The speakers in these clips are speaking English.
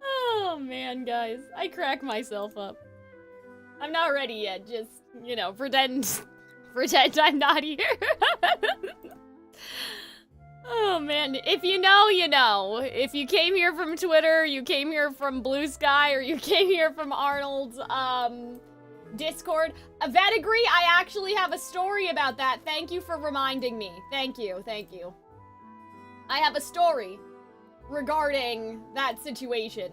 Oh man, guys. I crack myself up. I'm not ready yet, just, you know, pretend I'm not here. Oh man, if you know, you know. If you came here from Twitter, you came here from Blue Sky, or you came here from Arnold's, Discord. Vetigree, I actually have a story about that. Thank you for reminding me. Thank you, thank you. I have a story regarding that situation.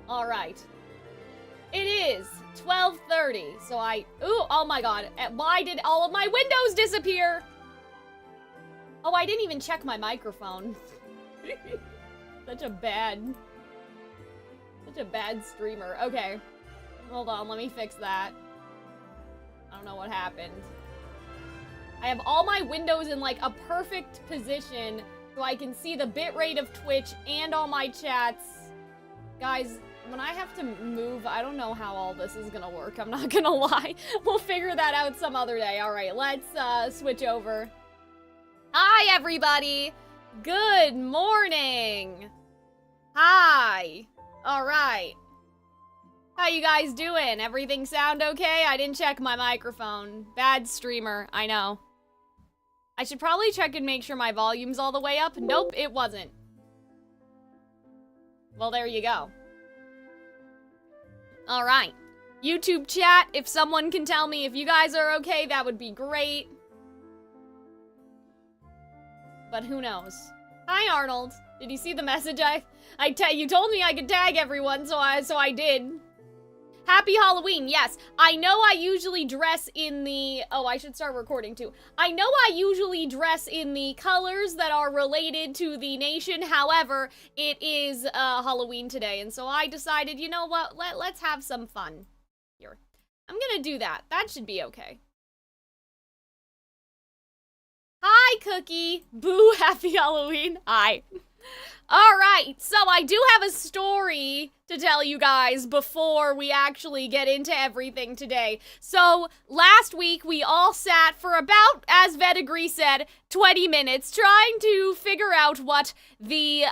All right. It is 12:30, so oh my god, why did all of my windows disappear? Oh, I didn't even check my microphone. Such a bad streamer. Okay, hold on, let me fix that. I don't know what happened. I have all my windows in like a perfect position so I can see the bitrate of Twitch and all my chats. Guys, when I have to move, I don't know how all this is gonna work, I'm not gonna lie. We'll figure that out some other day. Alright, let's switch over. Hi, everybody! Good morning! Hi! Alright. How you guys doing? Everything sound okay? I didn't check my microphone. Bad streamer, I know. I should probably check and make sure my volume's all the way up. Nope, it wasn't. Well, there you go. Alright. YouTube chat, if someone can tell me if you guys are okay, that would be great. But who knows? Hi, Arnold. Did you see the message you told me I could tag everyone, so I did. Happy Halloween, yes. I know I usually dress in the... Oh, I should start recording too. I know I usually dress in the colors that are related to the nation. However, it is Halloween today, and so I decided, you know what? Let's have some fun here. I'm gonna do that. That should be okay. Hi, Cookie. Boo, happy Halloween. Hi. Alright, so I do have a story to tell you guys before we actually get into everything today. So, last week we all sat for about, as Vetigree said, 20 minutes trying to figure out what the,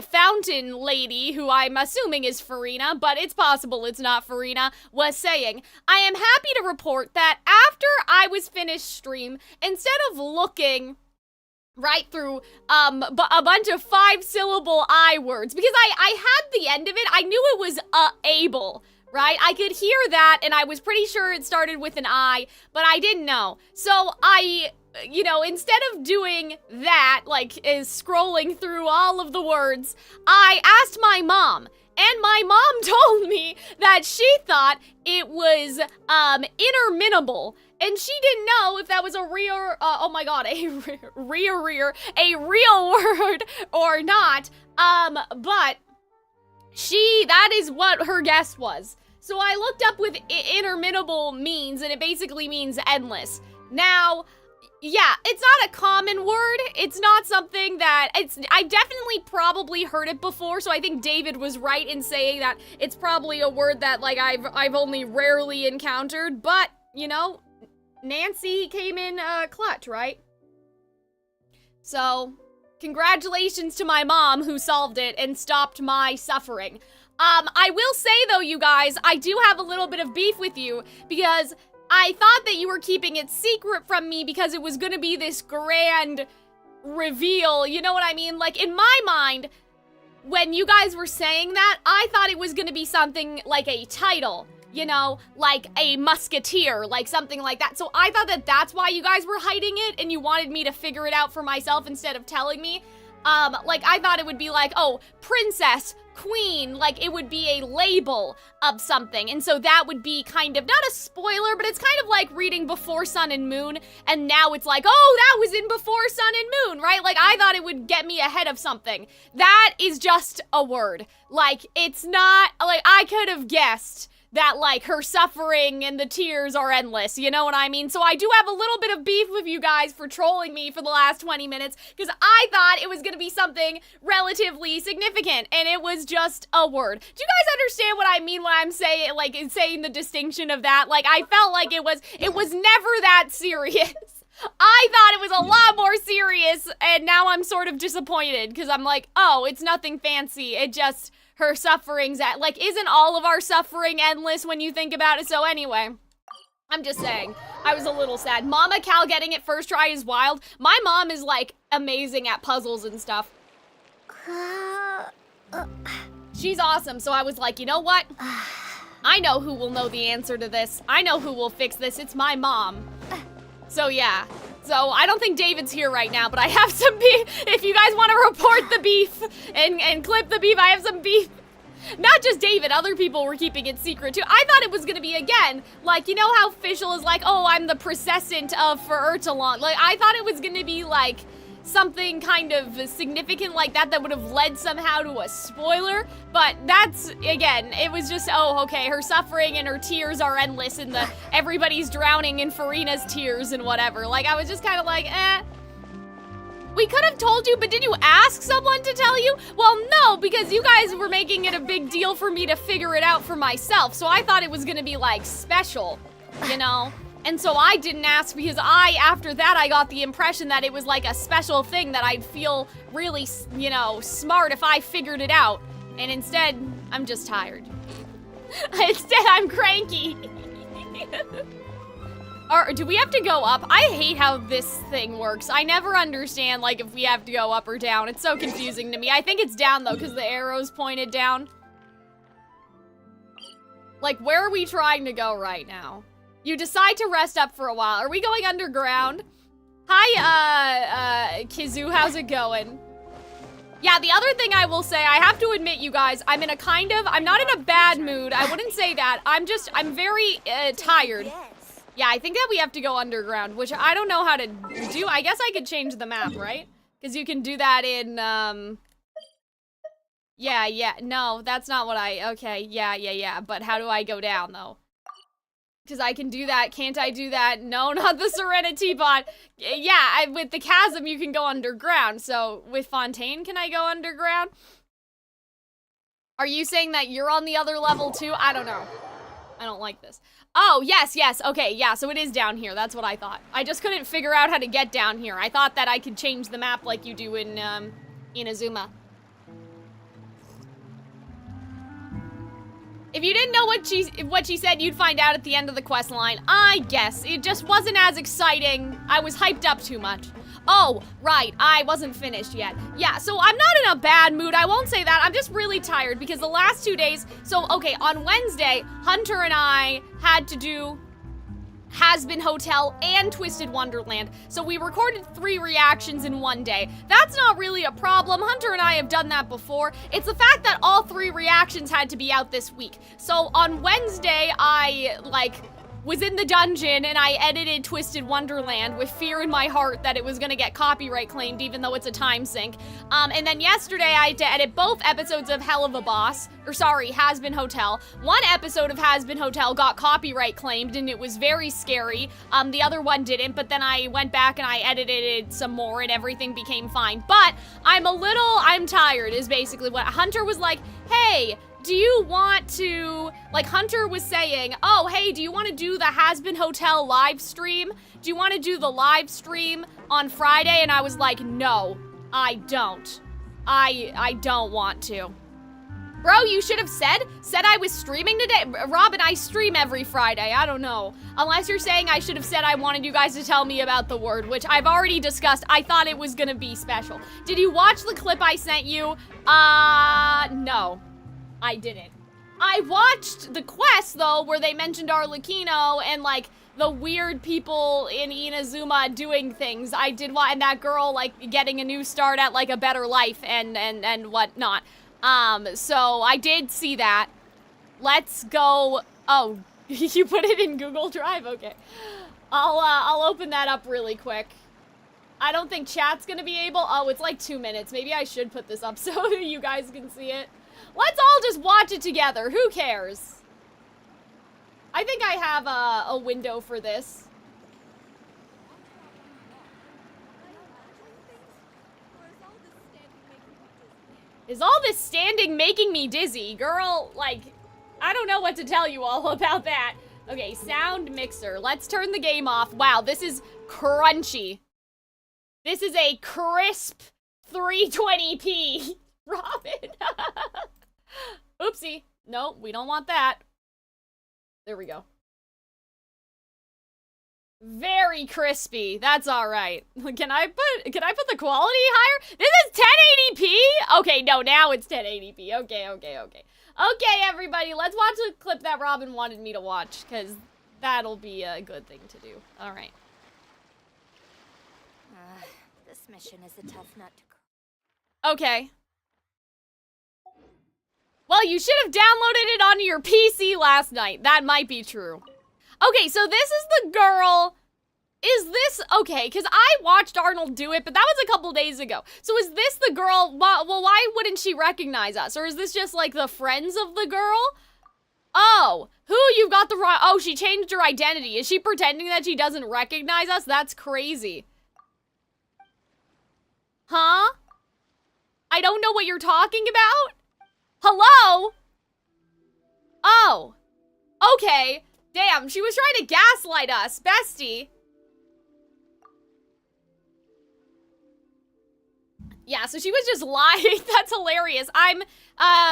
fountain lady, who I'm assuming is Farina, but it's possible it's not Farina, was saying. I am happy to report that after I was finished stream, instead of looking right through a bunch of 5-syllable I words, because I had the end of it. I knew it was able, right? I could hear that, and I was pretty sure it started with an I, but I didn't know. So you know, instead of doing that, like, is scrolling through all of the words, I asked my mom. And my mom told me that she thought it was, interminable. And she didn't know if that was a real, oh my god, a real word or not. But that is what her guess was. So I looked up what interminable means, and it basically means endless. Now, yeah, it's not a common word. It's not something that, I definitely probably heard it before, so I think David was right in saying that it's probably a word that, like, I've only rarely encountered, but, you know, Nancy came in, clutch, right? So, congratulations to my mom who solved it and stopped my suffering. I will say, though, you guys, I do have a little bit of beef with you, because I thought that you were keeping it secret from me because it was gonna be this grand reveal, you know what I mean? Like, in my mind, when you guys were saying that, I thought it was gonna be something like a title, you know, like a musketeer, like something like that. So I thought that that's why you guys were hiding it, and you wanted me to figure it out for myself instead of telling me. Like, I thought it would be like, oh, princess, queen, like, it would be a label of something, and so that would be kind of, not a spoiler, but it's kind of like reading Before Sun and Moon, and now it's like, oh, that was in Before Sun and Moon, right? Like, I thought it would get me ahead of something. That is just a word. Like, it's not, like, I could have guessed that, like, her suffering and the tears are endless, you know what I mean? So I do have a little bit of beef with you guys for trolling me for the last 20 minutes, because I thought it was gonna be something relatively significant, and it was just a word. Do you guys understand what I mean when I'm saying, like, saying the distinction of that? Like, I felt like it was never that serious. I thought it was a lot more serious, and now I'm sort of disappointed, because I'm like, oh, it's nothing fancy, it just... her suffering's at, like, isn't all of our suffering endless when you think about it? So anyway, I'm just saying, I was a little sad. Mama Cal getting it first try is wild. My mom is, like, amazing at puzzles and stuff. She's awesome, so I was like, you know what? I know who will know the answer to this. I know who will fix this. It's my mom. So yeah. So I don't think David's here right now, but I have some beef. If you guys want to report the beef and clip the beef, I have some beef. Not just David, other people were keeping it secret too. I thought it was gonna be, again, like, you know how Fischl is like, oh, I'm the processant of for Ertalon. Like, I thought it was gonna be like something kind of significant like that would have led somehow to a spoiler, but that's, again, it was just, oh, okay, her suffering and her tears are endless and everybody's drowning in Farina's tears and whatever. Like, I was just kind of like, eh. We could have told you, but did you ask someone to tell you? Well, no, because you guys were making it a big deal for me to figure it out for myself, so I thought it was gonna be, like, special, you know? And so I didn't ask because after that, I got the impression that it was like a special thing that I'd feel really, you know, smart if I figured it out. And instead, I'm just tired. Instead, I'm cranky. Or do we have to go up? I hate how this thing works. I never understand, like, if we have to go up or down. It's so confusing to me. I think it's down, though, because the arrow's pointed down. Like, where are we trying to go right now? You decide to rest up for a while. Are we going underground? Hi, Kizu, how's it going? Yeah, the other thing I will say, I have to admit, you guys, I'm not in a bad mood. I wouldn't say that. I'm very, tired. Yeah, I think that we have to go underground, which I don't know how to do. I guess I could change the map, right? Because you can do that in, yeah, no, that's not what okay, yeah, but how do I go down, though? Because I can do that. Can't I do that? No, not the Serenity Bot. Yeah, with the chasm, you can go underground. So, with Fontaine, can I go underground? Are you saying that you're on the other level, too? I don't know. I don't like this. Oh, yes. Okay, yeah, so it is down here. That's what I thought. I just couldn't figure out how to get down here. I thought that I could change the map like you do in Inazuma. If you didn't know what she said, you'd find out at the end of the quest line. I guess. It just wasn't as exciting. I was hyped up too much. Oh, right. I wasn't finished yet. Yeah, so I'm not in a bad mood. I won't say that. I'm just really tired because the last 2 days... So, okay, on Wednesday, Hunter and I had to do Has-Been Hotel and Twisted Wonderland. So we recorded 3 reactions in one day. That's not really a problem. Hunter and I have done that before. It's the fact that all 3 reactions had to be out this week. So on Wednesday, I, was in the dungeon and I edited Twisted Wonderland with fear in my heart that it was gonna get copyright claimed even though it's a time sync. And then yesterday I had to edit both episodes of Hell of a Boss, Has-Been Hotel. One episode of Has-Been Hotel got copyright claimed and it was very scary. The other one didn't, but then I went back and I edited it some more and everything became fine. But I'm tired is basically what Hunter was like, hey, do you want to, Hunter was saying, oh, hey, do you want to do the Has-Been Hotel live stream? Do you want to do the live stream on Friday? And I was like, no, I don't. I don't want to. Bro, you should have said I was streaming today. Robin, I stream every Friday. I don't know. Unless you're saying I should have said I wanted you guys to tell me about the word, which I've already discussed. I thought it was gonna be special. Did you watch the clip I sent you? No. I didn't. I watched the quest, though, where they mentioned Arlecchino and, the weird people in Inazuma doing things. I did and that girl, getting a new start at, a better life and whatnot. So I did see that. Let's go. Oh, you put it in Google Drive? Okay. I'll open that up really quick. I don't think chat's gonna be able. Oh, it's 2 minutes. Maybe I should put this up so you guys can see it. Let's all just watch it together. Who cares? I think I have a window for this. Is all this standing making me dizzy? Girl, like, I don't know what to tell you all about that. Okay, sound mixer. Let's turn the game off. Wow, this is crunchy. This is a crisp 320p. Robin. Oopsie. Nope, we don't want that. There we go. Very crispy. That's all right. Can I put the quality higher? This is 1080p? Okay, no, now it's 1080p. Okay. Okay, everybody, let's watch the clip that Robin wanted me to watch, because that'll be a good thing to do. All right. This mission is a tough nut to crack. Okay. Well, you should have downloaded it onto your PC last night. That might be true. Okay, so this is the girl. Is this, okay, because I watched Arnold do it, but that was a couple days ago. So is this the girl, well, why wouldn't she recognize us? Or is this just like the friends of the girl? Oh, who, you've got the wrong, oh, she changed her identity. Is she pretending that she doesn't recognize us? That's crazy. Huh? I don't know what you're talking about? Hello? Oh, okay. Damn, she was trying to gaslight us, bestie. Yeah, so she was just lying. That's hilarious. I'm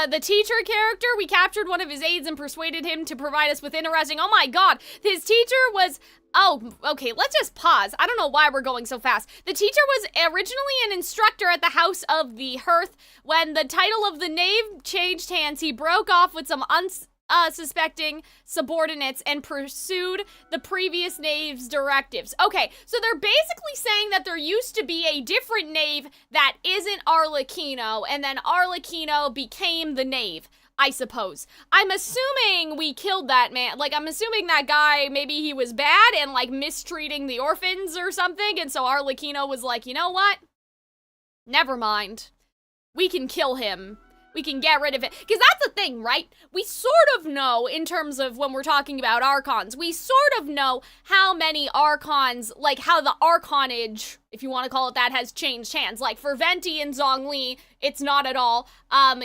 the teacher character. We captured one of his aides and persuaded him to provide us with interesting. Oh my god, his teacher was. Oh, okay, let's just pause. I don't know why we're going so fast. The teacher was originally an instructor at the House of the Hearth. When the title of the knave changed hands, he broke off with some unsuspecting subordinates and pursued the previous knave's directives. Okay, so they're basically saying that there used to be a different knave that isn't Arlecchino, and then Arlecchino became the knave, I suppose. I'm assuming we killed that man. Like, I'm assuming that guy, maybe he was bad and, like, mistreating the orphans or something, and so Arlecchino was like, you know what? Never mind. We can kill him. We can get rid of it. Because that's the thing, right? We sort of know, in terms of when we're talking about Archons, we sort of know how many Archons, like, how the Archonage, if you want to call it that, has changed hands. Like, for Venti and Zhongli, it's not at all.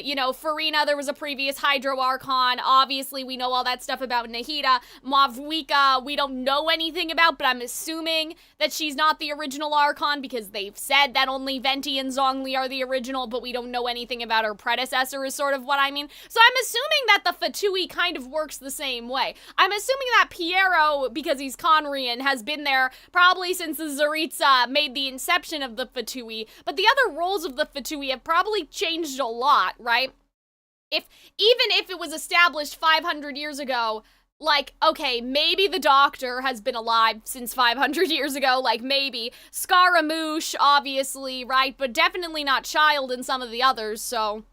You know, Farina, there was a previous Hydro Archon. Obviously, we know all that stuff about Nahida. Mavwika, we don't know anything about, but I'm assuming that she's not the original Archon because they've said that only Venti and Zhongli are the original, but we don't know anything about her predecessor is sort of what I mean. So I'm assuming that the Fatui kind of works the same way. I'm assuming that Piero, because he's Conrian, has been there probably since the Tsaritsa made the inception of the Fatui, but the other roles of the Fatui have probably changed a lot, right? Even if it was established 500 years ago, like, okay, maybe the Doctor has been alive since 500 years ago, like, maybe. Scaramouche, obviously, right? But definitely not Childe and some of the others, so...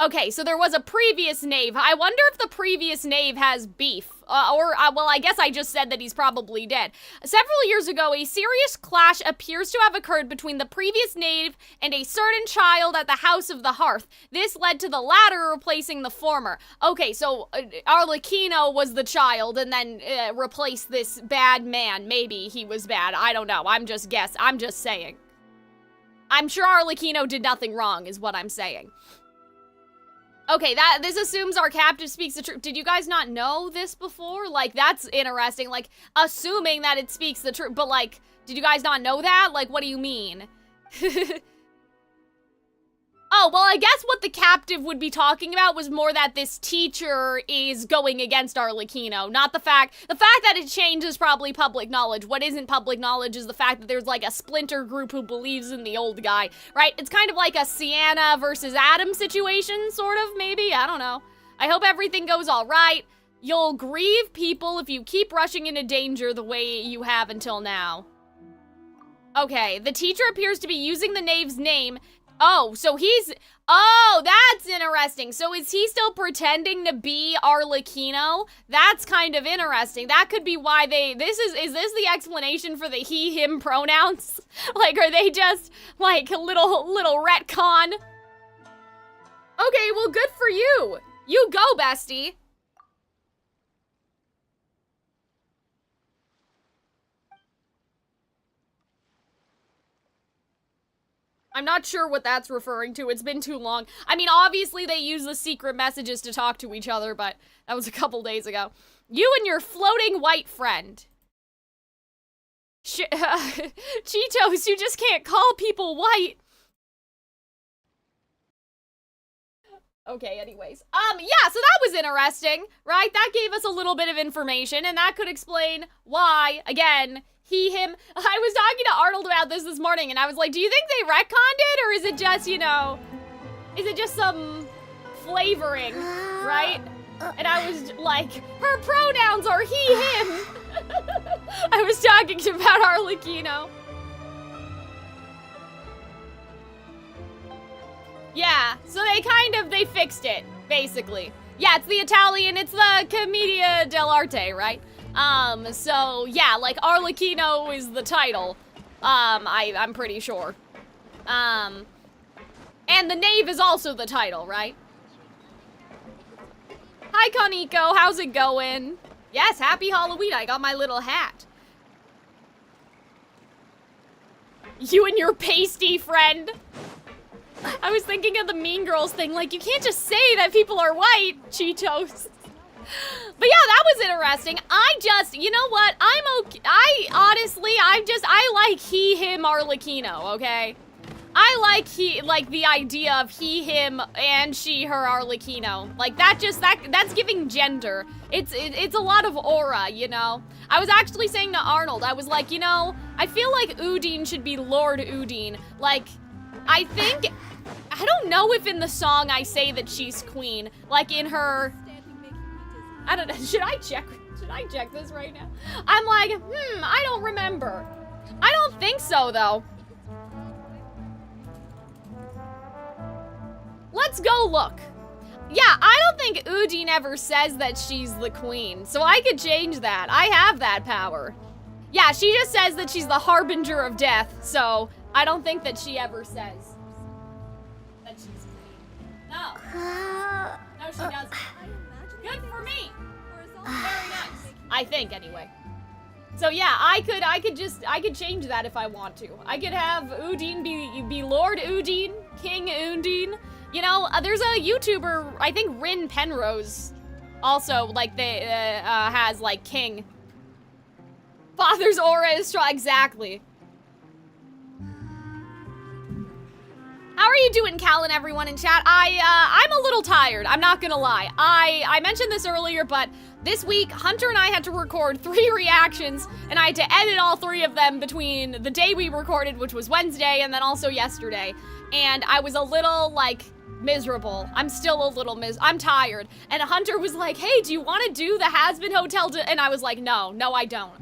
Okay, so there was a previous knave. I wonder if the previous knave has beef. Well, I guess I just said that he's probably dead. Several years ago, a serious clash appears to have occurred between the previous knave and a certain child at the House of the Hearth. This led to the latter replacing the former. Okay, so Arlecchino was the child and then replaced this bad man. Maybe he was bad. I don't know. I'm just saying. I'm sure Arlecchino did nothing wrong, is what I'm saying. Okay, this assumes our captive speaks the truth. Did you guys not know this before? Like, that's interesting. Like, assuming that it speaks the truth. But, like, did you guys not know that? Like, what do you mean? Oh, well, I guess what the captive would be talking about was more that this teacher is going against Arlecchino, not the fact that it changed is probably public knowledge. What isn't public knowledge is the fact that there's like a splinter group who believes in the old guy, right? It's kind of like a Sienna versus Adam situation, sort of, maybe? I don't know. I hope everything goes all right. You'll grieve people if you keep rushing into danger the way you have until now. Okay, the teacher appears to be using the knave's name. Oh, so oh, that's interesting. So is he still pretending to be Arlecchino? That's kind of interesting. That could be why is this the explanation for the he, him pronouns? Like, are they just, like, a little retcon? Okay, well, good for you. You go, bestie. I'm not sure what that's referring to. It's been too long. I mean, obviously they use the secret messages to talk to each other, but that was a couple days ago. You and your floating white friend. Cheetos, you just can't call people white. Okay, anyways. Yeah, so that was interesting, right? That gave us a little bit of information, and that could explain why, again, he, him. I was talking to Arnold about this morning, and I was like, do you think they retconned it, or is it just, you know, is it just some flavoring, right? And I was like, her pronouns are he, him. I was talking about Arlecchino. Yeah, so they fixed it, basically. Yeah, it's the Italian, it's the Commedia dell'arte, right? So, yeah, like, Arlecchino is the title, I'm pretty sure. And the Knave is also the title, right? Hi, Kaneko, how's it going? Yes, happy Halloween, I got my little hat. You and your pasty friend. I was thinking of the Mean Girls thing, like, you can't just say that people are white, Cheetos. But yeah, that was interesting. You know what, I like he, him, Arlecchino, okay? I like the idea of he, him, and she, her, Arlecchino. Like, that's giving gender. It's a lot of aura, you know? I was actually saying to Arnold, I was like, you know, I feel like Udine should be Lord Udine. Like, I don't know if in the song I say that she's queen. Like in her, I don't know, should I check this right now? I'm like, I don't remember. I don't think so though. Let's go look. Yeah, I don't think Udine ever says that she's the queen, so I could change that. I have that power. Yeah, she just says that she's the harbinger of death, so I don't think that she ever says that she's queen. No. No, she doesn't. Good for me. Very nice. I think, anyway. So yeah, I could change that if I want to. I could have Udine be Lord Udine, King Udine. You know, there's a YouTuber, I think Rin Penrose, also, like, has, like, king. Father's aura is strong, exactly. How are you doing, Cal and everyone in chat? I'm a little tired, I'm not gonna lie. I mentioned this earlier, but this week, Hunter and I had to record 3 reactions, and I had to edit all 3 of them between the day we recorded, which was Wednesday, and then also yesterday. And I was a little, like, miserable. I'm still a little I'm tired. And Hunter was like, hey, do you want to do the Has-Been Hotel? And I was like, no, I don't.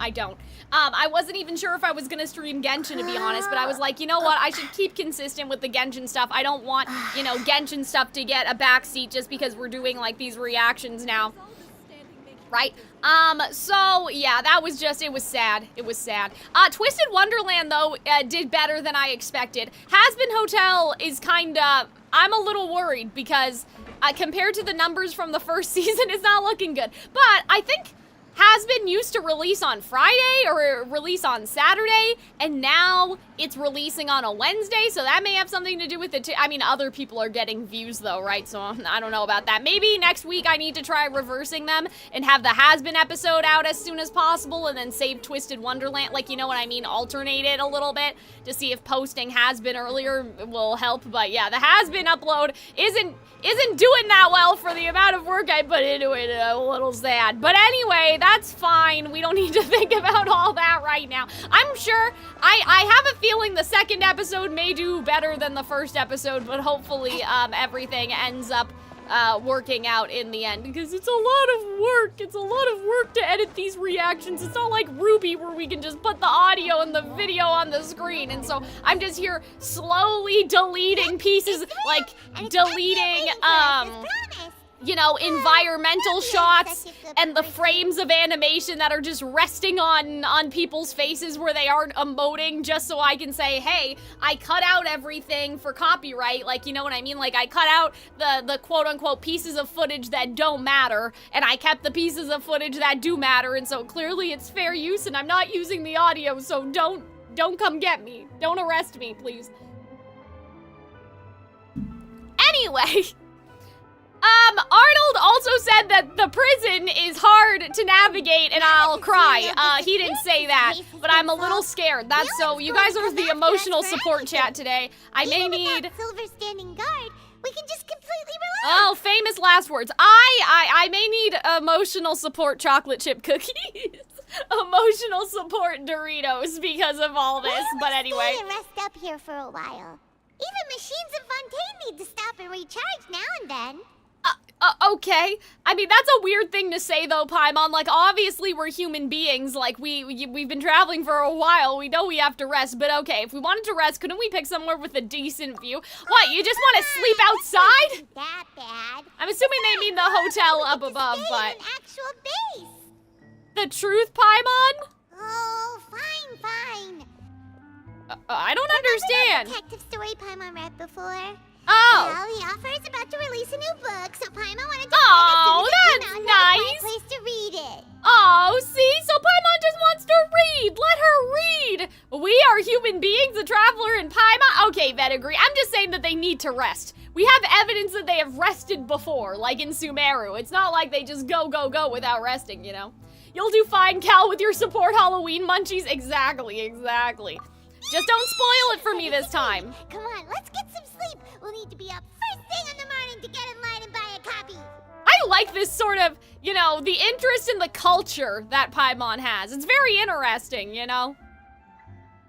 I wasn't even sure if I was gonna stream Genshin, to be honest, but I was like, you know what, I should keep consistent with the Genshin stuff. I don't want, you know, Genshin stuff to get a backseat just because we're doing, like, these reactions now. Right? So, yeah, that was just, it was sad. It was sad. Twisted Wonderland, though, did better than I expected. Has-Been Hotel is kinda, I'm a little worried because, compared to the numbers from the first season, it's not looking good. But I think Has-Been used to release on Friday or release on Saturday, and now it's releasing on a Wednesday, so that may have something to do with it too. I mean, other people are getting views though, right? So I don't know about that. Maybe next week I need to try reversing them and have the Has-Been episode out as soon as possible and then save Twisted Wonderland, like, you know what I mean, alternate it a little bit to see if posting Has-Been earlier will help. But yeah, the Has-Been upload isn't doing that well for the amount of work I put into it. A little sad. But anyway, that's fine. We don't need to think about all that right now. I'm sure, I have a feeling the second episode may do better than the first episode, but hopefully everything ends up working out in the end, because it's a lot of work. It's a lot of work to edit these reactions. It's not like Ruby where we can just put the audio and the video on the screen, and so I'm just here slowly deleting pieces, like deleting you know, environmental shots and the frames of animation that are just resting on people's faces where they aren't emoting, just so I can say, hey, I cut out everything for copyright, like, you know what I mean? Like, I cut out the quote-unquote pieces of footage that don't matter, and I kept the pieces of footage that do matter, and so clearly it's fair use, and I'm not using the audio, so don't come get me. Don't arrest me, please. Anyway, Arnold also said that the prison is hard to navigate and I'll cry. He didn't say that, but I'm a little scared. That's so, you guys are the emotional support chat today. I may need... Silver standing guard, we can just completely relax. Oh, famous last words. I may need emotional support chocolate chip cookies. Emotional support Doritos because of all this, but anyway. Stay and rest up here for a while. Even machines in Fontaine need to stop and recharge now and then. Okay. I mean, that's a weird thing to say, though, Paimon. Like, obviously, we're human beings. Like, we've been traveling for a while. We know we have to rest. But, okay, if we wanted to rest, couldn't we pick somewhere with a decent view? What, you just want to sleep outside? That bad. I'm assuming they mean the hotel up above, but... An actual base. The truth, Paimon? Oh, fine. I don't understand. Detective story Paimon read before. Oh. Well, the author is about to release a new book, so Paimon wanted to Oh, read it as soon as it that's came out and have a nice. quiet place to read it. Oh, see? So Paimon just wants to read. Let her read. We are human beings, a traveler and Paimon. Okay, Vetagri, I'm just saying that they need to rest. We have evidence that they have rested before, like in Sumeru. It's not like they just go without resting, you know? You'll do fine, Cal, with your support Halloween munchies. Exactly. Just don't spoil it for me this time. Come on, let's get some sleep. We'll need to be up first thing in the morning to get in line and buy a copy. I like this sort of, you know, the interest in the culture that Paimon has. It's very interesting, you know?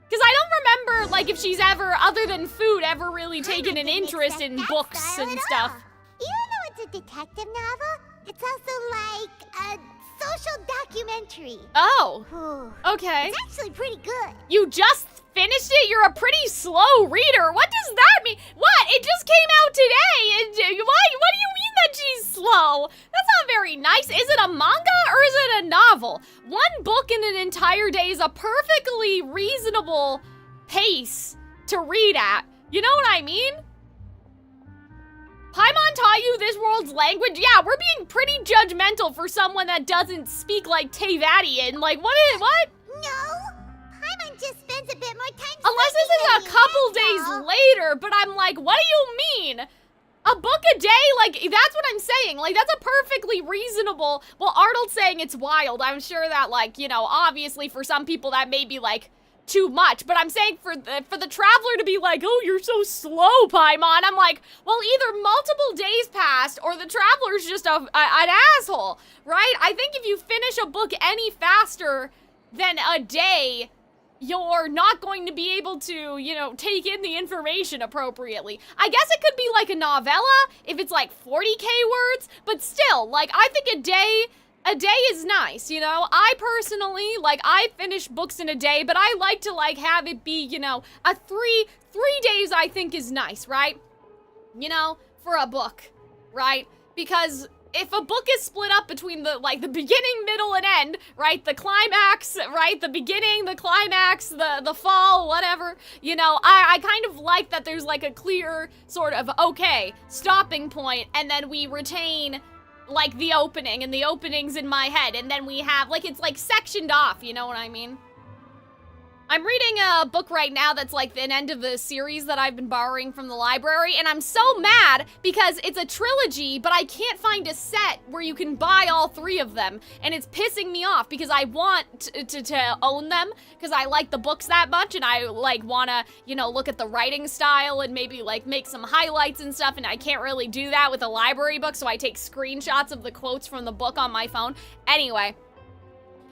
Because I don't remember, like, if she's ever, other than food, ever really taken an interest in books and stuff. Even though it's a detective novel, it's also like a social documentary. Oh, Whew. okay. It's actually pretty good. You just finished it? You're a pretty slow reader. What does that mean? What? It just came out today. What do you mean that she's slow? That's not very nice. Is it a manga or is it a novel? One book in an entire day is a perfectly reasonable pace to read at. You know what I mean? Paimon taught you this world's language? Yeah, we're being pretty judgmental for someone that doesn't speak like Teyvatian. Like, what? No, Paimon just spends a bit more time Unless this studying is a couple than days you, later, but I'm like, what do you mean? A book a day? Like, that's what I'm saying. Like, that's a perfectly reasonable... Well, Arnold's saying it's wild. I'm sure that, like, you know, obviously for some people that may be, like, too much. But I'm saying for the traveler to be like, oh, you're so slow, Paimon. I'm like, well, either multiple days passed or the traveler's just an asshole, right? I think if you finish a book any faster than a day, you're not going to be able to, you know, take in the information appropriately. I guess it could be like a novella if it's like 40k words, but still, like, I think a day is nice, you know? I personally, like, I finish books in a day, but I like to, like, have it be, you know, a three days I think is nice, right? You know, for a book, right? Because if a book is split up between the beginning, middle, and end, right? The climax, right? The beginning, the climax, the fall, whatever, you know, I kind of like that there's, like, a clear sort of, okay, stopping point, and then we retain, like, the opening, and the opening's in my head, and then we have, like, it's, like, sectioned off, you know what I mean? I'm reading a book right now that's like an end of the series that I've been borrowing from the library, and I'm so mad because it's a trilogy, but I can't find a set where you can buy all 3 of them, and it's pissing me off because I want to own them because I like the books that much, and I, like, want to, you know, look at the writing style and maybe, like, make some highlights and stuff, and I can't really do that with a library book, so I take screenshots of the quotes from the book on my phone. Anyway.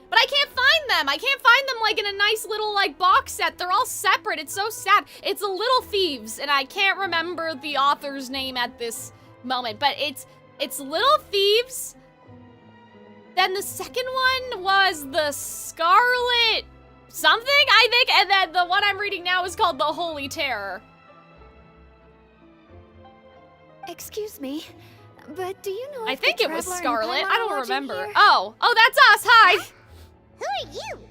But I can't find them. I can't find them, like, in a nice little, like, box set. They're all separate. It's so sad. It's The Little Thieves, and I can't remember the author's name at this moment, but it's Little Thieves. Then the second one was the Scarlet something, I think, and then the one I'm reading now is called The Holy Terror. Excuse me, but do you know I if think the it was Traveler and Scarlet. Paimon I don't are lodging remember. here? Oh, that's us. Hi. Who are you?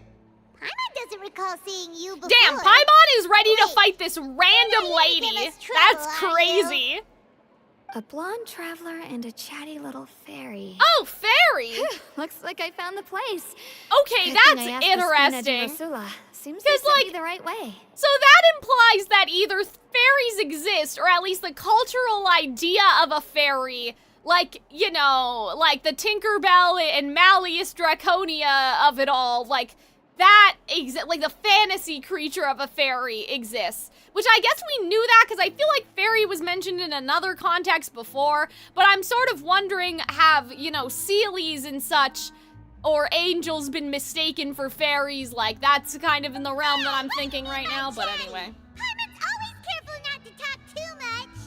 Paimon doesn't recall seeing you before. Damn, Paimon is ready to Wait, fight this random really gonna lady. give us trouble, That's are crazy. A blonde traveler and a chatty little fairy. Oh, fairy. Looks like I found the place. Okay, Good that's thing I asked the Spina di interesting. Rosula, Seems Because, to like, be the right way. So that implies that either fairies exist, or at least the cultural idea of a fairy, like, you know, like the Tinkerbell and Malleus Draconia of it all, like, that, like the fantasy creature of a fairy exists. Which I guess we knew that, because I feel like fairy was mentioned in another context before, but I'm sort of wondering, have, you know, Seelies and such, or angels been mistaken for fairies? Like, that's kind of in the realm that I'm thinking right now, but anyway. Paimon's always careful not to talk too much.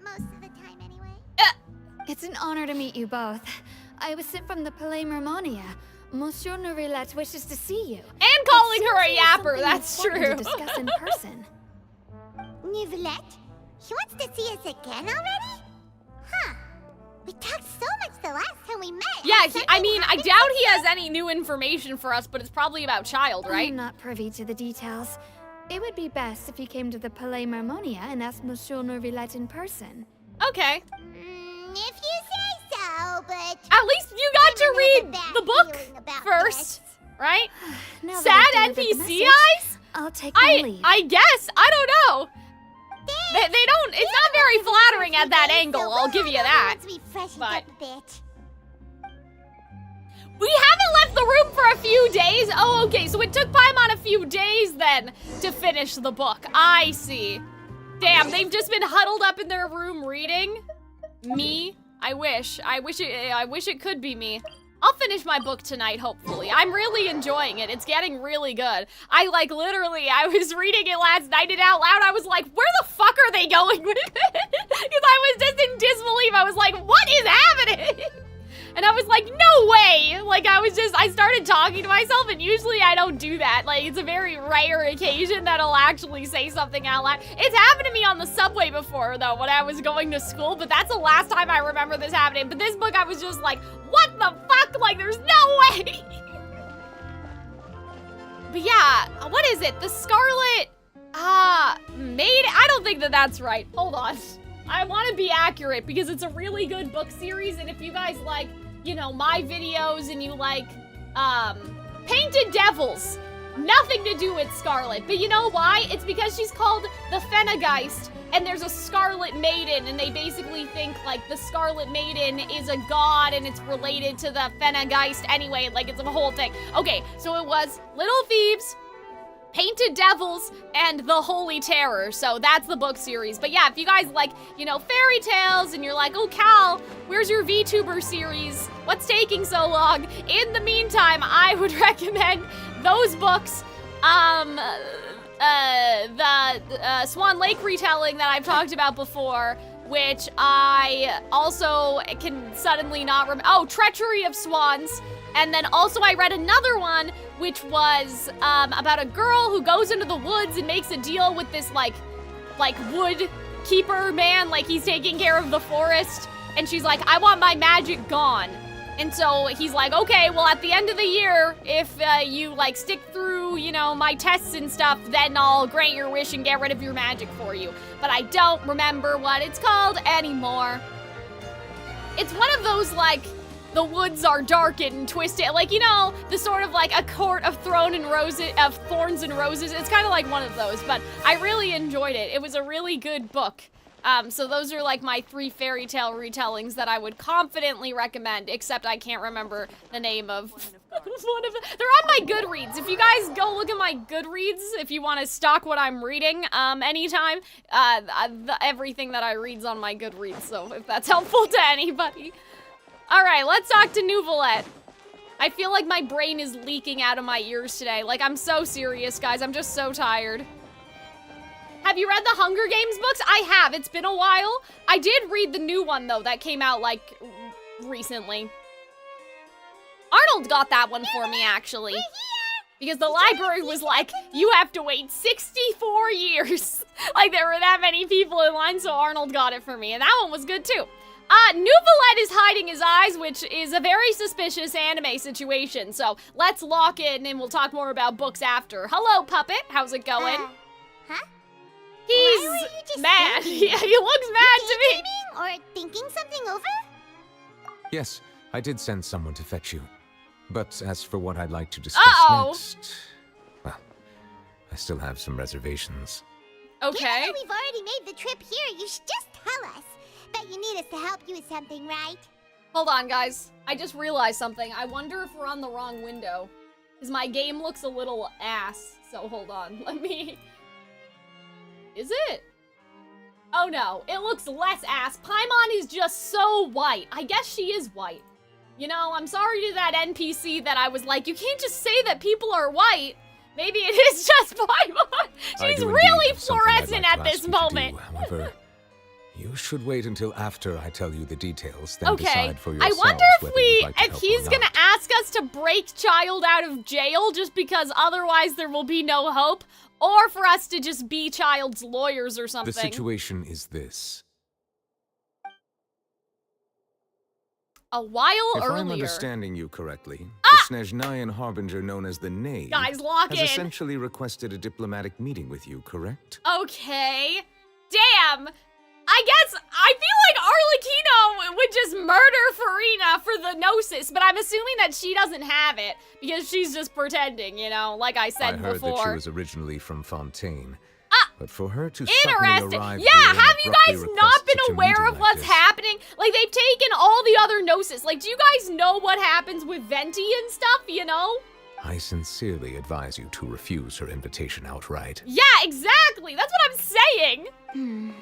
Most of the time, anyway. It's an honor to meet you both. I was sent from the Palais Mermonia. Monsieur Nourilette wishes to see you. And calling her a It seems yapper, something that's important true. To discuss in person. Nourilette? He wants to see us again already? Huh. We talked so much the last time we met. Yeah, Has I mean, I something doubt happened he has any new information for us, but it's probably about Childe, right? I'm not privy to the details. It would be best if you came to the Palais Mermonia and asked Monsieur Nourilette in person. Okay. If you say so, but... At least you got to I have read another bad the book feeling about first, right? Now that Sad I've delivered the NPC message, eyes? I'll take my leave. I guess. I don't know. They don't, it's not very flattering at that angle, I'll give you that. Once we freshened But- up a bit. We haven't left the room for a few days. Oh, okay, so it took Paimon a few days then to finish the book. I see. Damn, they've just been huddled up in their room reading. Me? I wish it could be me. I'll finish my book tonight, hopefully. I'm really enjoying it. It's getting really good. I was reading it last night and out loud. I was like, where the fuck are they going with it? Because I was just in disbelief. I was like, what is happening? And I was like, no way. Like, I started talking to myself, and usually I don't do that. Like, it's a very rare occasion that I'll actually say something out loud. It's happened to me on the subway before, though, when I was going to school, but that's the last time I remember this happening. But this book, I was just like, what the fuck? Like, there's no way. But yeah, what is it? The Scarlet, Maid? I don't think that that's right. Hold on. I want to be accurate because it's a really good book series, and if you guys like, you know, my videos and you like, Painted Devils, nothing to do with Scarlet, but you know why? It's because she's called the Fenegeist, and there's a Scarlet Maiden, and they basically think, like, the Scarlet Maiden is a god, and it's related to the Fenegeist anyway, like, it's a whole thing. Okay, so it was Little Thieves, Painted Devils, and The Holy Terror. So that's the book series. But yeah, if you guys like, you know, fairy tales and you're like, oh, Cal, where's your VTuber series? What's taking so long? In the meantime, I would recommend those books. The Swan Lake retelling that I've talked about before, which I also can suddenly not remember. Oh, Treachery of Swans. And then also I read another one, which was about a girl who goes into the woods and makes a deal with this like wood keeper man, like he's taking care of the forest. And she's like, I want my magic gone. And so he's like, okay, well at the end of the year, if you like stick through, you know, my tests and stuff, then I'll grant your wish and get rid of your magic for you. But I don't remember what it's called anymore. It's one of those like, the woods are dark and twisted, like, you know, the sort of like a court of thorns and roses. It's kind of like one of those, but I really enjoyed it. It was a really good book. So those are like my 3 fairy tale retellings that I would confidently recommend, except I can't remember the name of one of them. They're on my Goodreads. If you guys go look at my Goodreads, if you want to stalk what I'm reading, anytime, everything that I read's on my Goodreads, so if that's helpful to anybody. All right, let's talk to Nouvelette. I feel like my brain is leaking out of my ears today. Like, I'm so serious, guys. I'm just so tired. Have you read the Hunger Games books? I have. It's been a while. I did read the new one, though, that came out, like, recently. Arnold got that one for me, actually. Because the library was like, you have to wait 64 years. Like, there were that many people in line, so Arnold got it for me. And that one was good, too. Nouvelette is hiding his eyes, which is a very suspicious anime situation. So let's lock in and we'll talk more about books after. Hello, Puppet. How's it going? Huh? He's Why were you just mad. thinking? Yeah, he looks mad to me. Daydreaming or thinking something over? Yes, I did send someone to fetch you. But as for what I'd like to discuss Uh-oh. next, well, I still have some reservations. Given Okay. that we've already made the trip here, you should just tell us. Bet you need us to help you with something, right? Hold on, guys. I just realized something. I wonder if we're on the wrong window. Because my game looks a little ass. So hold on. Let me... Is it? Oh no, it looks less ass. Paimon is just so white. I guess she is white. You know, I'm sorry to that NPC that I was like, you can't just say that people are white. Maybe it is just Paimon. I She's do indeed really have something I'd fluorescent like at to this ask you to moment. do. However, you should wait until after I tell you the details, then Okay, decide for I yourselves wonder whether you'd like to if help he's or gonna not. ask us to break Childe out of jail just because otherwise there will be no hope, or for us to just be Childe's lawyers or something. The situation is this. A while If earlier. I'm understanding you correctly, Ah! the Snezhnayan Harbinger known as the Knave Guys, lock has in. essentially requested a diplomatic meeting with you, correct? Okay. Damn. I guess I feel like Arlecchino would just murder Farina for the Gnosis, but I'm assuming that she doesn't have it because she's just pretending, you know, like I I said heard before. that she was originally from Fontaine. Ah! But for her to suddenly Interesting. arrive Yeah, here and have you abruptly guys request not been such a aware meeting of like what's this, happening? Like, they've taken all the other Gnosis. Like, do you guys know what happens with Venti and stuff, you know? I sincerely advise you to refuse her invitation outright. Yeah, exactly. That's what I'm saying.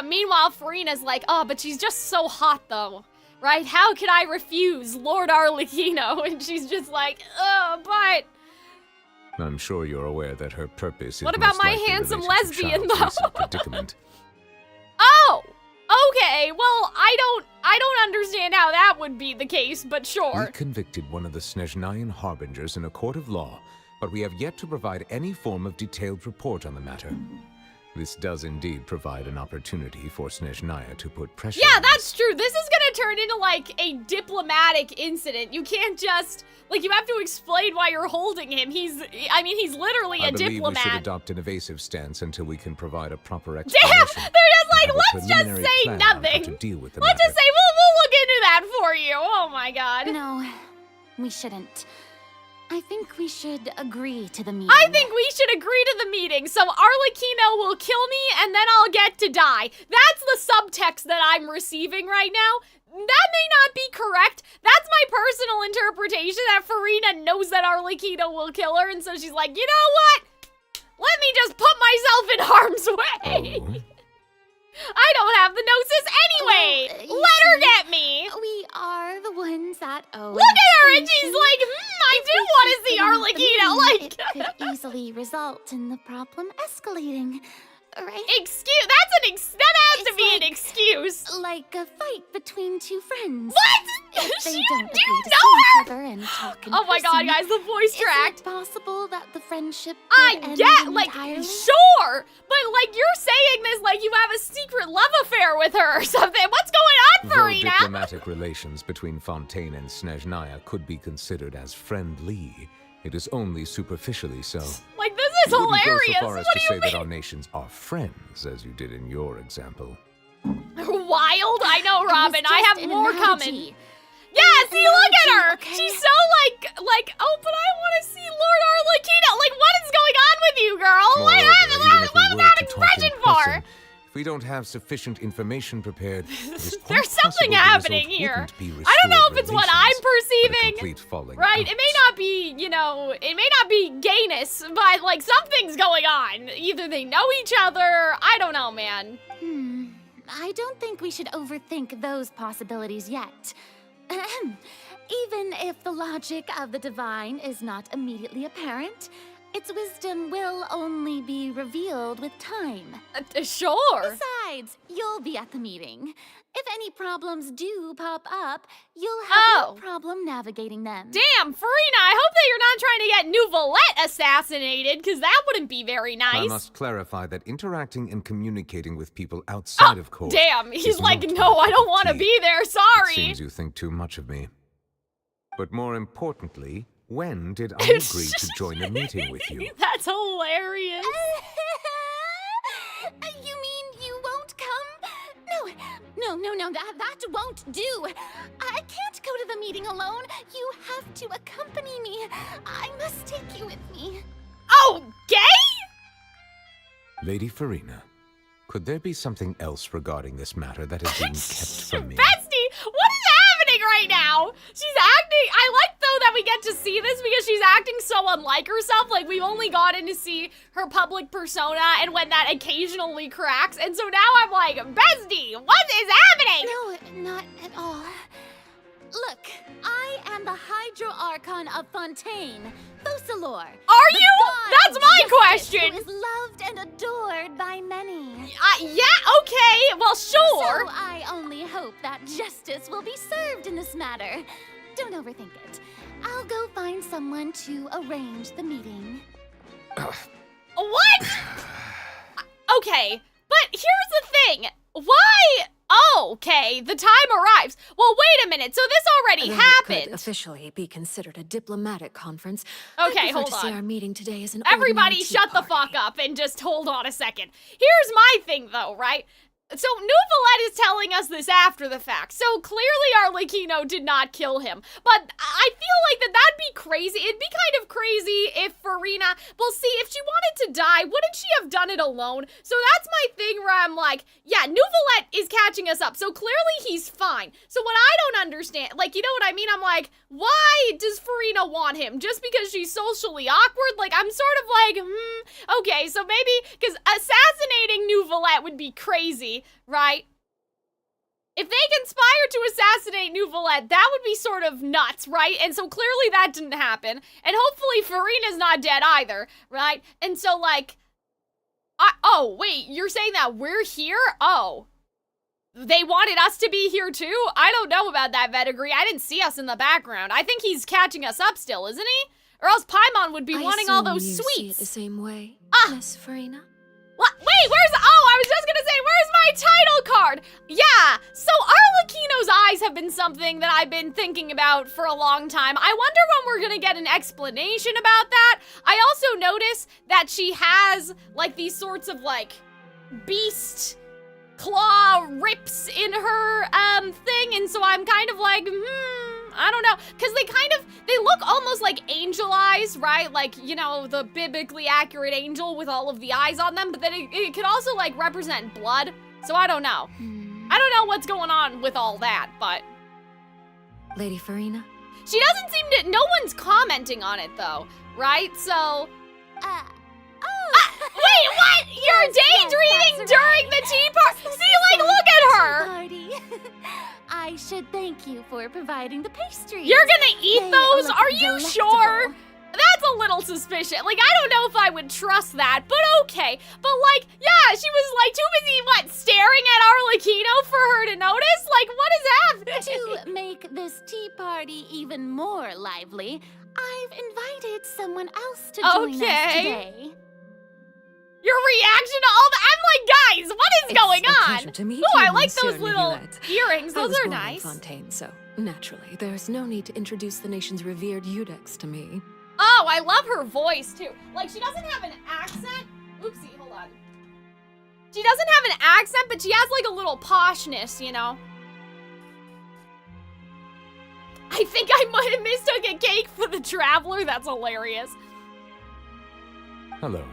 Meanwhile, Farina's like, oh, but she's just so hot, though. Right? How could I refuse Lord Arlecchino? And she's just like, but... I'm sure you're aware that her purpose is What about most my likely handsome related to lesbian, Childe's though? recent predicament. Oh! Okay, well, I don't understand how that would be the case, but We sure. convicted one of the Snezhnayan Harbingers in a court of law, but we have yet to provide any form of detailed report on the matter. This does indeed provide an opportunity for Snezhnaya to put pressure Yeah, on that's us. true. This is gonna turn into, like, a diplomatic incident. You can't just... Like, you have to explain why you're holding him. He's literally I a believe we should diplomat. adopt an evasive stance until we can provide a proper Damn! explanation. They're just like, and have a let's just preliminary say plan on how nothing. to deal with the Let's just matter. say, we'll look into that for you. Oh my god. No, we shouldn't. I think we should agree to the meeting. I think we should agree to the meeting, so Arlecchino will kill me and then I'll get to die. That's the subtext that I'm receiving right now. That may not be correct. That's my personal interpretation that Farina knows that Arlecchino will kill her, and so she's like, you know what? Let me just put myself in harm's way. Oh. I don't have the gnosis anyway. Well, you Let her see, get me. We are the ones that owe. Look at her, and she's like, I do want to see Arlecchino. It Like, could easily result in the problem escalating, right? that has to It's be an like- excuse. Like a fight between two friends. What? If they You don't do agree to know see her? each other and talk in Oh my god, person, guys, the voice is track. it possible that the friendship I could end get, like, entirely? sure, but, like, you're saying this like you have a secret love affair with her or something. What's going on, Though Farina? diplomatic relations between Fontaine and Snezhnaya could be considered as friendly, it is only superficially so. Like, this is You wouldn't hilarious. go so far as What to do say you that mean? our nations are friends, as you did in your example. Wild? I know, It was Robin. I just have an more coming. analogy. Yeah, see, look at her. Okay. She's so like, oh, but I want to see Lord Arlecchino. Like, what is going on with you, girl? What Moreover, happened? even if we What was were that to talk in expression for? person, if we don't have sufficient information prepared, it is quite There's something possible the happening result here. wouldn't be I don't know if restored it's what relations, I'm but a perceiving. complete falling Right? out. It may not be, you know, it may not be gayness, but, like, something's going on. Either they know each other. I don't know, man. I don't think we should overthink those possibilities yet. Ahem. Even if the logic of the divine is not immediately apparent, its wisdom will only be revealed with time. Sure. Besides, you'll be at the meeting. If any problems do pop up, you'll have Oh. no problem navigating them. Damn, Farina, I hope that you're not trying to get Nouvelette assassinated, because that wouldn't be very nice. I must clarify that interacting and communicating with people outside of court. Damn, he's is like, not no, my I don't cup want to of tea. be there, It sorry. seems you think too much of me. But more importantly, when did I agree to join the meeting with you? That's hilarious. You mean you won't come? No, that won't do. I can't go to the meeting alone. You have to accompany me. I must take you with me. Oh, gay? Lady Farina, could there be something else regarding this matter that is being kept from me? Bestie, what is happening right now? She's acting. I like though that we get to see this because she's acting so unlike herself. Like we've only gotten to see her public persona and when that occasionally cracks. And so now I'm like, Bestie, what is happening? No, not at all. Look, I am the Hydro Archon of Fontaine, Focalor. Are you? That's my question. Who is loved and adored by many. Yeah, okay, well, sure. So I only hope that justice will be served in this matter. Don't overthink it. I'll go find someone to arrange the meeting. What? Okay, but here's the thing. Why? Oh, okay, the time arrives. Well, wait a minute, so this already Though happened. It could officially be considered a diplomatic conference. Okay, I'd prefer hold to see on. our meeting today as an Everybody ordinary tea shut the party. fuck up and just hold on a second. Here's my thing though, right? So Nouvelette is telling us this after the fact. So clearly Arlecchino did not kill him. But I feel like that'd be crazy. It'd be kind of crazy if Farina, well see, if she wanted to die, wouldn't she have done it alone? So that's my thing where I'm like, yeah, Nouvelette is catching us up. So clearly he's fine. So what I don't understand, like, you know what I mean? I'm like, why does Farina want him? Just because she's socially awkward? Like, I'm sort of like, okay, so maybe, because assassinating Nouvelette would be crazy, right? If they conspire to assassinate Nouvelette, that would be sort of nuts, right? And so clearly that didn't happen. And hopefully Farina's not dead either, right? And so, like, oh, wait, you're saying that we're here? Oh. They wanted us to be here too? I don't know about that, Vetagri. I didn't see us in the background. I think he's catching us up still, isn't he? Or else Paimon would be wanting all those you sweets. See it the same way, Miss Farina? What? Wait, I was just gonna say, where's my title card? Yeah, so Arlecchino's eyes have been something that I've been thinking about for a long time. I wonder when we're gonna get an explanation about that. I also notice that she has, like, these sorts of, like, beast claw rips in her, thing, and so I'm kind of like, I don't know, because they look almost like angel eyes, right? Like, you know, the biblically accurate angel with all of the eyes on them, but then it could also, like, represent blood, so I don't know. I don't know what's going on with all that, but... Lady Farina? She doesn't seem to... No one's commenting on it, though, right? So... Wait, what? You're daydreaming that's during right. the tea party? See, like, look at her! Party. I should thank you for providing the pastries. You're gonna eat They those? look Are you delectable. sure? That's a little suspicious. Like, I don't know if I would trust that, but okay. But, like, yeah, she was, like, too busy, staring at Arlecchino for her to notice? Like, what is happening? To make this tea party even more lively, I've invited someone else to join us today. Your reaction to all that? I'm like, guys, what is going It's a on? pleasure to meet Ooh, you, I like Monsieur those little Nouvelette. earrings. I Those was are born in nice. Fontaine, so naturally, there's no need to introduce the nation's revered Eudex to me. Oh, I love her voice, too. Like, she doesn't have an accent. Oopsie, hold on. She doesn't have an accent, but she has, like, a little poshness, you know? I think I might have mistook a cake for the Traveler. That's hilarious. Hello.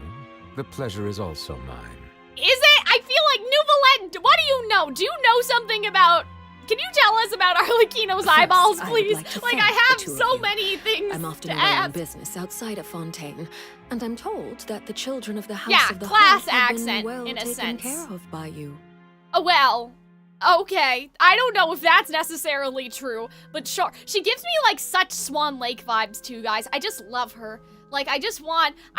The pleasure is also mine. Is it? I feel like Nouvelette, what do you know? Do you know something about... Can you tell us about Arlecchino's First, eyeballs, I would please? like to Like, thank I have the two of so you. many things I'm often to away on ask. business outside of Fontaine, and I'm told that the children of the House Yeah, of the class Hearth have accent, been well in a taken sense. care of by you. Well, okay. I don't know if that's necessarily true, but sure. She gives me, like, such Swan Lake vibes, too, guys. I just love her. Like, I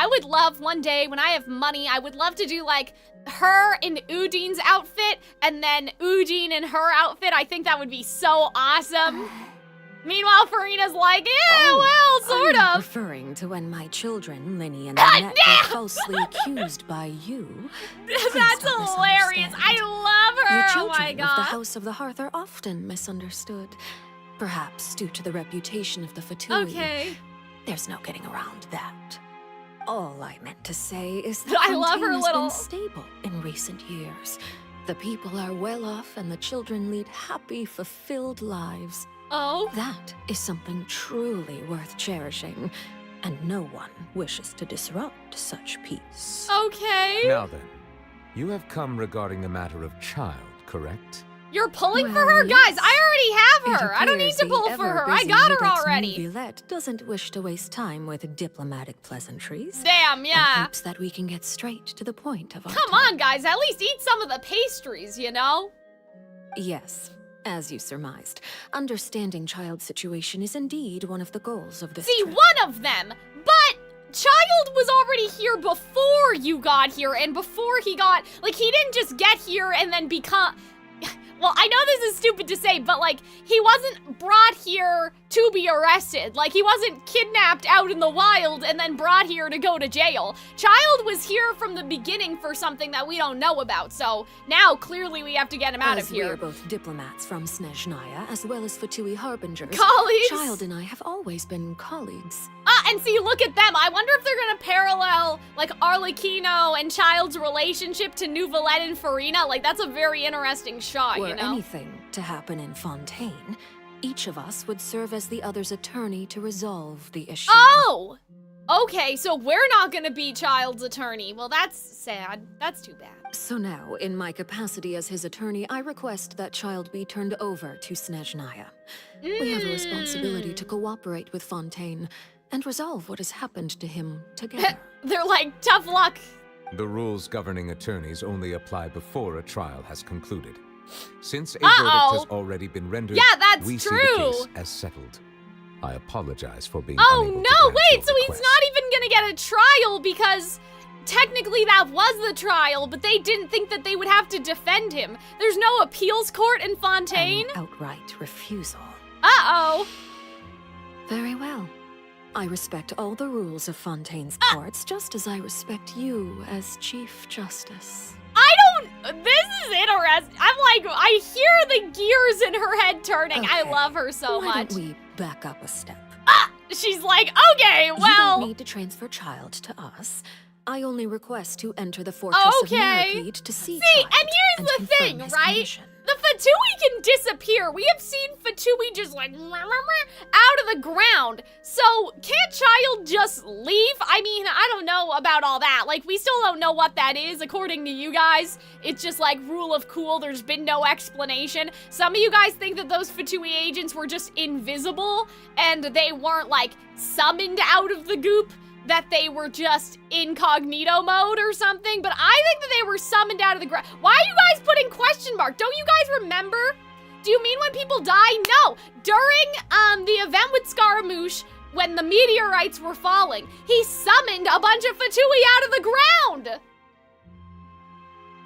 would love one day when I have money, I would love to do, like, her in Udine's outfit, and then Udine in her outfit. I think that would be so awesome. Meanwhile, Farina's like, yeah, well, sort I'm of. referring to when my children, Linny and God Annette, damn! were falsely accused by you. That's don't hilarious. misunderstand. I love Your her. Oh children my of the god. House of the Hearth are often misunderstood. Perhaps due to the reputation of the Fatui. Okay. There's no getting around that. All I meant to say is that I love her Fontaine has little- been stable in recent years. The people are well off and the children lead happy, fulfilled lives. Oh. That is something truly worth cherishing, and no one wishes to disrupt such peace. Okay. Now then, You have come regarding the matter of Childe, correct? You're pulling for Well, her? Guys, yes. I already have It her. I don't need appears to the pull for her. I ever-busy got her Yvette already. Neuvillette doesn't wish to waste time with diplomatic pleasantries. Damn, And yeah. hopes that we can get straight to the point of our Come talk. on, guys. At least eat some of the pastries, you know? Yes, as you surmised, understanding Childe's situation is indeed one of the goals of this See, trip. one of them. But Childe was already here before you got here, and before he got, like, he didn't just get here and then become, well, I know this is stupid to say, but, like, he wasn't brought here to be arrested. Like, he wasn't kidnapped out in the wild and then brought here to go to jail. Childe was here from the beginning for something that we don't know about, so now clearly we have to get him out As of we are here. both diplomats from Snezhnaya, as well as Fatui Harbingers, Colleagues? Childe and I have always been colleagues. And see, look at them. I wonder if they're gonna parallel, like, Arlecchino and Childe's relationship to Neuvillette and Farina. Like, that's a very interesting shot, Were you know? anything to happen in Fontaine, each of us would serve as the other's attorney to resolve the issue. Oh! Okay, so we're not gonna be Childe's attorney. Well, that's sad. That's too bad. So now, in my capacity as his attorney, I request that Childe be turned over to Snezhnaya. We have a responsibility to cooperate with Fontaine and resolve what has happened to him together. They're like, tough luck. The rules governing attorneys only apply before a trial has concluded. Since a verdict has already been rendered, Yeah, that's we true. see the case as settled. I apologize for being Oh unable to no, grant wait, your so he's request. not even gonna get a trial because technically that was the trial, but they didn't think that they would have to defend him. There's no appeals court in Fontaine? An outright refusal. Uh-oh. Very well. I respect all the rules of Fontaine's courts, just as I respect you as Chief Justice. This is interesting. I'm like, I hear the gears in her head turning. I Okay, love her so Why much. don't we back up a step? She's like, okay, You well, don't need to transfer Childe to us. I only request to enter the Fortress Okay. of Meropide to see see, Childe and here's the confirm thing, his right? condition. The Fatui can disappear. We have seen Fatui just like out of the ground. So can't Childe just leave? I mean, I don't know about all that. Like, we still don't know what that is. According to you guys, it's just like rule of cool. There's been no explanation. Some of you guys think that those Fatui agents were just invisible and they weren't like summoned out of the goop, that they were just incognito mode or something, but I think that they were summoned out of the ground. Why are you guys putting question mark? Don't you guys remember? Do you mean when people die? No. During the event with Scaramouche, when the meteorites were falling, he summoned a bunch of Fatui out of the ground.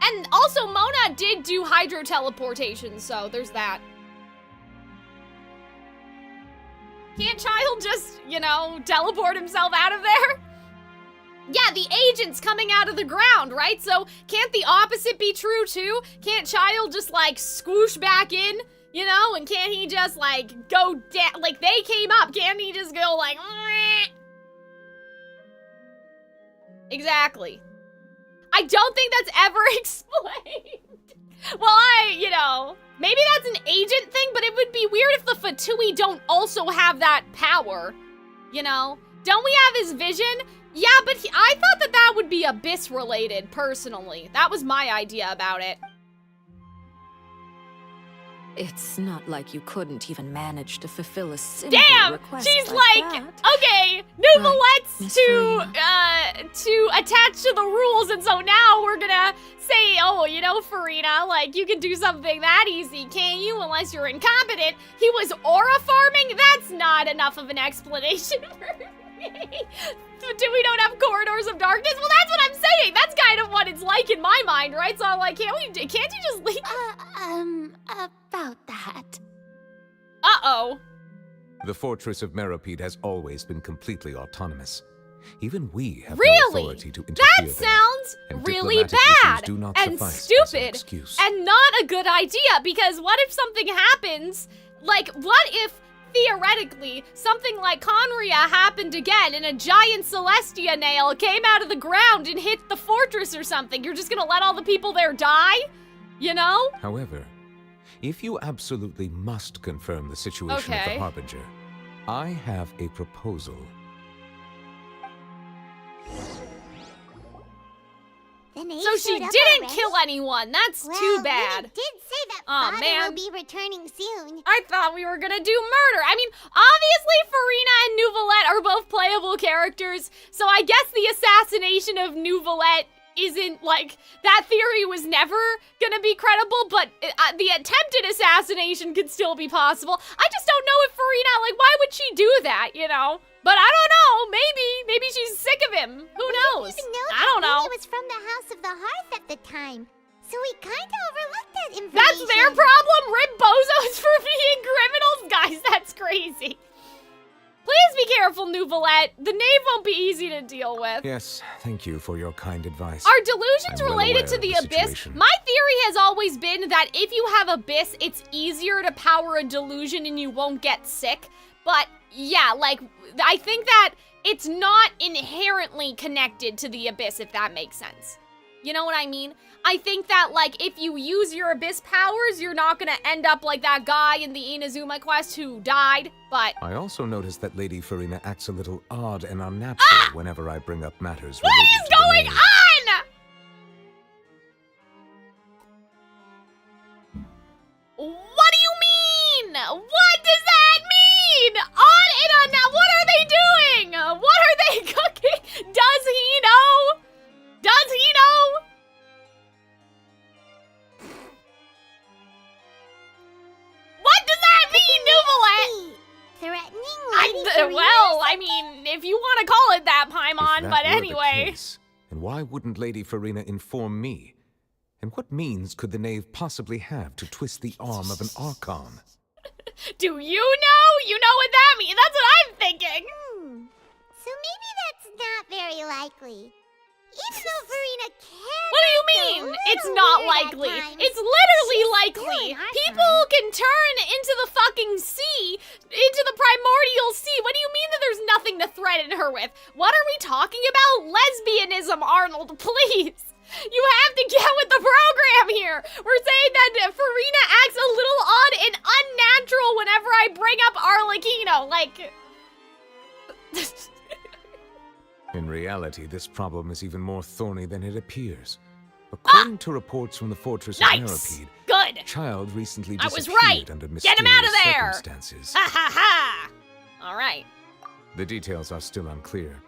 And also, Mona did do hydro teleportation, so there's that. Can't Childe just, you know, teleport himself out of there? Yeah, the agent's coming out of the ground, right? So can't the opposite be true too? Can't Childe just like swoosh back in, you know? And can't he just like go down, like they came up, can't he just go like, meh? Exactly. I don't think that's ever explained. Well, you know, maybe that's an agent thing, but it would be weird if the Fatui don't also have that power, you know? Don't we have his vision? Yeah, but I thought that that would be Abyss-related, personally. That was my idea about it. It's not like you couldn't even manage to fulfill a simple Damn! request She's like like, that. okay, Neuvillettes Miss to attach to the rules, and so now we're gonna say, oh, you know, Farina, like, you can do something that easy, can't you? Unless you're incompetent. He was aura farming? That's not enough of an explanation for me. We don't have corridors of darkness? Well, that's what I'm saying. That's kind of what it's like in my mind, right? So I'm like, can't you just leave? About that. Uh-oh. The Fortress of Meropide has always been completely autonomous. Even we have no Really? authority to interfere That there. sounds And really diplomatic issues bad do not and suffice as an stupid excuse. and not a good idea, because what if something happens? Like, what if theoretically something like Conria happened again and a giant Celestia nail came out of the ground and hit the fortress or something? You're just gonna let all the people there die? You know? However, if you absolutely must confirm the situation of Okay. the Harbinger, I have a proposal. The knave So she showed up didn't already? kill anyone. That's Well, too bad. Luna did say that Aw, Father man. will be returning soon. I thought we were gonna do murder. I mean, obviously Farina and Nouvelette are both playable characters, so I guess the assassination of Nouvelette isn't, like, that theory was never gonna be credible, but the attempted assassination could still be possible. I just don't know if Farina, like, why would she do that, you know? But I don't know, maybe she's sick of him. Who knows? Even know I don't know. He was from the House of the Hearth at the time, so we kind of overlooked that information. That's their problem? Rip bozos for being criminals? Guys, that's crazy. Please be careful, Nouvelette. The knave won't be easy to deal with. Yes, thank you for your kind advice. Are delusions I'm well related aware to of the the abyss? situation. My theory has always been that if you have abyss, it's easier to power a delusion and you won't get sick. But yeah, like, I think that it's not inherently connected to the abyss, if that makes sense. You know what I mean? I think that, like, if you use your abyss powers, you're not gonna end up like that guy in the Inazuma quest who died, but... I also noticed that Lady Farina acts a little odd and unnatural whenever I bring up matters What related is to the going knave. on? What do you mean? What does that mean? On and on now, what are they doing? What are they cooking? Does he know? Does he know? What does that mean, Nouvelette? Threatening Lady Farina? Well, I mean, if you want to call it that, If Paimon, that but were the anyway. case, and why wouldn't Lady Farina inform me? And what means could the knave possibly have to twist the arm of an Archon? Do you know? You know what that means? That's what I'm thinking. So maybe that's not very likely. Even though Farina can What do you act a mean? little It's not weird at likely. times, It's literally she's likely. still an Archon. People can turn into the fucking sea, into the primordial sea. What do you mean that there's nothing to threaten her with? What are we talking about? Lesbianism, Arnold, please. You have to get with the program here. We're saying that Farina acts a little odd and unnatural whenever I bring up Arlecchino. Like... In reality, this problem is even more thorny than it appears. According to reports from the Fortress of Nice. Meropide, Good. Childe recently I was disappeared right. under Get him out of mysterious there. circumstances. Ha ha ha. All right. The details are still unclear.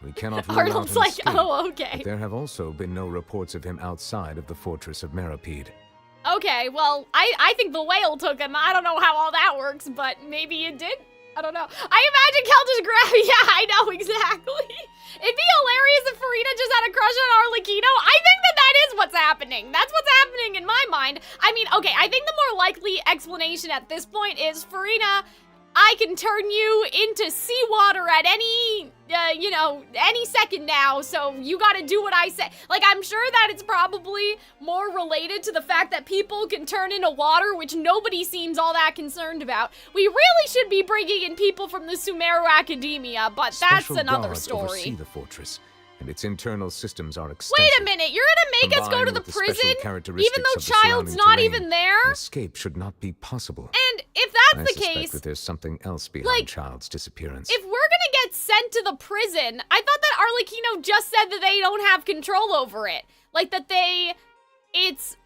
We cannot rule Arnold's out an like, escape, oh, okay. but there have also been no reports of him outside of the Fortress of Meropide. Okay, well, I think the whale took him. I don't know how all that works, but maybe it did. I don't know. I imagine Kel just grabbed. Yeah, I know exactly. It'd be hilarious if Farina just had a crush on Arlecchino. I think that is what's happening. That's what's happening in my mind. I mean, okay, I think the more likely explanation at this point is Farina, I can turn you into seawater at any, any second now, so you gotta do what I say. Like, I'm sure that it's probably more related to the fact that people can turn into water, which nobody seems all that concerned about. We really should be bringing in people from the Sumeru Academia, but that's Special another guards story. oversee the fortress, and its internal systems are extensive. Wait a minute, you're gonna make us go to Combined the with the special prison, characteristics even though of the Childe's surrounding not terrain, even there? An escape should not be possible. And if I that's the suspect case, that there's something else behind like, Childe's disappearance. if we're gonna get sent to the prison, I thought that Arlecchino just said that they don't have control over it. Like that it's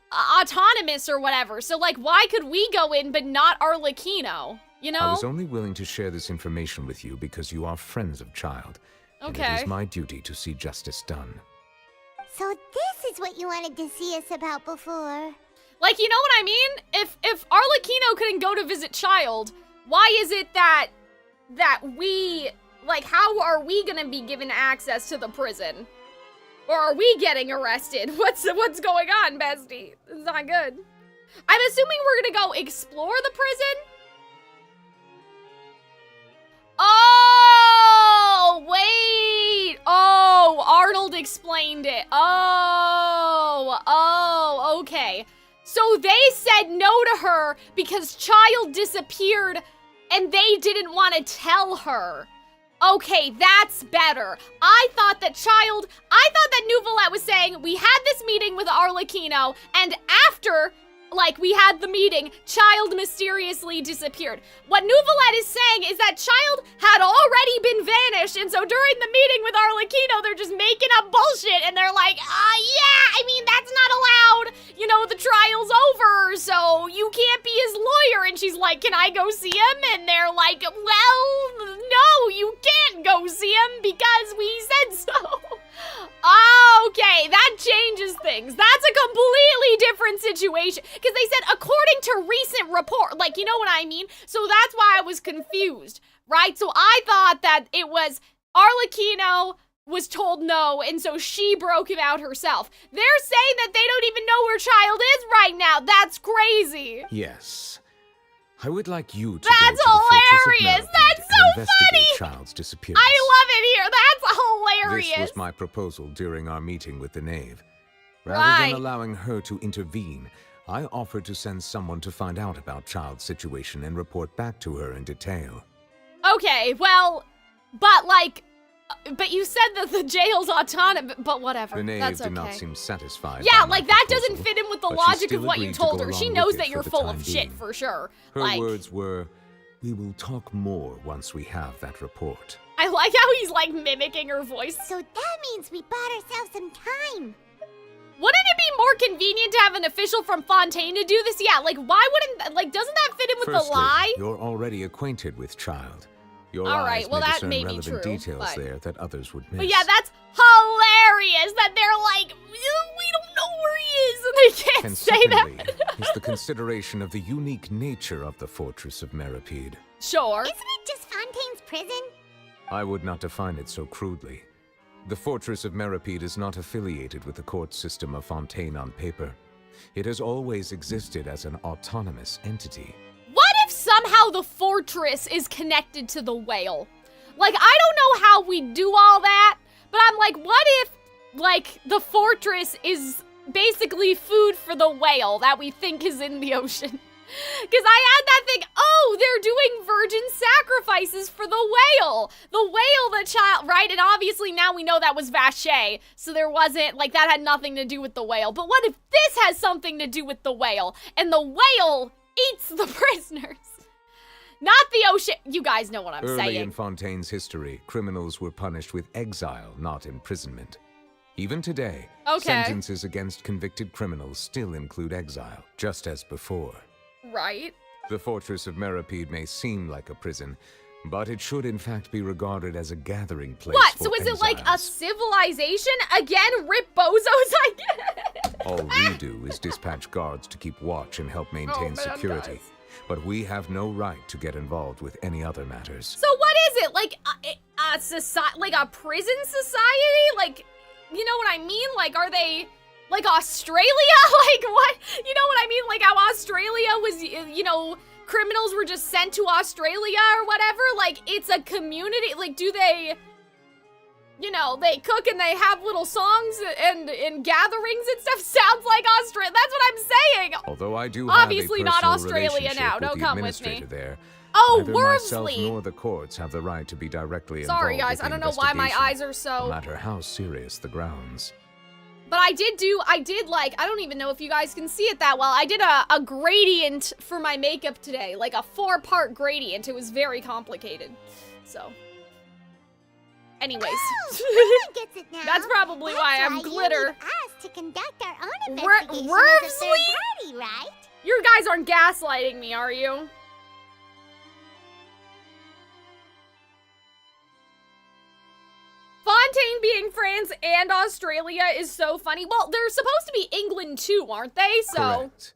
autonomous or whatever. So like, why could we go in but not Arlecchino? You know? I was only willing to share this information with you because you are friends of Childe. And it Okay. is my duty to see justice done. So this is what you wanted to see us about before. Like, you know what I mean? If Arlecchino couldn't go to visit Childe, why is it that we, like, how are we gonna be given access to the prison? Or are we getting arrested? What's going on, bestie? It's not good. I'm assuming we're gonna go explore the prison? Oh, wait. Oh, Arnold explained it. Oh, okay. So they said no to her because Childe disappeared and they didn't want to tell her. Okay, that's better. I thought that Nouvelette was saying, we had this meeting with Arlecchino, and after, like, we had the meeting, Childe mysteriously disappeared. What Nouvelette is saying is that Childe had already been vanished, and so during the meeting with Arlecchino, they're just making up bullshit, and they're like, yeah, I mean, that's not allowed. You know, the trial's over, so you can't be his lawyer. And she's like, can I go see him? And they're like, well, no, you can't go see him because we said so. Okay, that changes things. That's a completely different situation. Because they said, according to recent report, like, you know what I mean? So that's why I was confused, right? So I thought that it was Arlecchino was told no, and so she broke him out herself. They're saying that they don't even know where Childe is right now. That's crazy. Yes. I would like you to That's go to the hilarious. Fortress of Meropide That's and so investigate funny. Childe's disappearance. I love it here. That's hilarious. This was my proposal during our meeting with the knave. Rather Right. than allowing her to intervene, I offered to send someone to find out about Childe's situation and report back to her in detail. Okay, well, but like, but you said that the jail's autonomous, but whatever. The knave That's did okay. not seem satisfied. Yeah, by my like that proposal, doesn't fit in with the but she logic of still what you agreed to told go her. She along knows with that it you're for the full time of shit being. for sure. Her Like, words were, "We will talk more once we have that report." I like how he's like mimicking her voice. So that means we bought ourselves some time. Wouldn't it be more convenient to have an official from Fontaine to do this? Yeah, like why wouldn't, like doesn't that fit in with Firstly, the lie? you're already acquainted with Childe. Your All eyes right, well, may that discern may be relevant true, details but- there that others would miss. But yeah, that's hilarious that they're like, we don't know where he is, and they can't And say secondly, that. is the consideration of the unique nature of the Fortress of Meropide. Sure. Isn't it just Fontaine's prison? I would not define it so crudely. The Fortress of Meropide is not affiliated with the court system of Fontaine on paper. It has always existed as an autonomous entity. What if somehow the fortress is connected to the whale? Like, I don't know how we do all that, but I'm like, what if, like, the fortress is basically food for the whale that we think is in the ocean? Because I had that thing, oh, they're doing virgin sacrifices for the whale. The whale, the child, right? And obviously now we know that was Vache, so there wasn't, like, that had nothing to do with the whale. But what if this has something to do with the whale, and the whale eats the prisoners? Not the ocean. You guys know what I'm Early saying. in Fontaine's history, criminals were punished with exile, not imprisonment. Even today, Okay. sentences against convicted criminals still include exile, just as before. Right? The Fortress of Meropide may seem like a prison, but it should in fact be regarded as a gathering place What? for So is it like a exiles. civilization? Again, rip bozos, I guess. All we do is dispatch guards to keep watch and help maintain man, security. guys. But we have no right to get involved with any other matters. So what is it? Like a society, like a prison society? Like, you know what I mean? Like, are they like Australia? Like what? You know what I mean? Like how Australia was, you know, criminals were just sent to Australia or whatever? Like it's a community. Like do they, you know, they cook and they have little songs and gatherings and stuff? Sounds like Australia. That's what I'm saying. Although I do Obviously have a not personal Australia relationship now. with Don't the come with me. administrator there. Oh, Neither myself Wormsley. nor the courts have the right to be directly Sorry involved guys, with I the don't know why my investigation, eyes are so. no matter how serious the grounds. But I did like, I don't even know if you guys can see it that well. I did a gradient for my makeup today, like a 4-part gradient. It was very complicated. So, anyways. Oh, I gets it now. That's probably why I'm glitter. You need us to conduct our own investigation as a Wormsley? third party, right? You guys aren't gaslighting me, are you? Fontaine being France and Australia is so funny. Well, they're supposed to be England too, aren't they? So. Correct.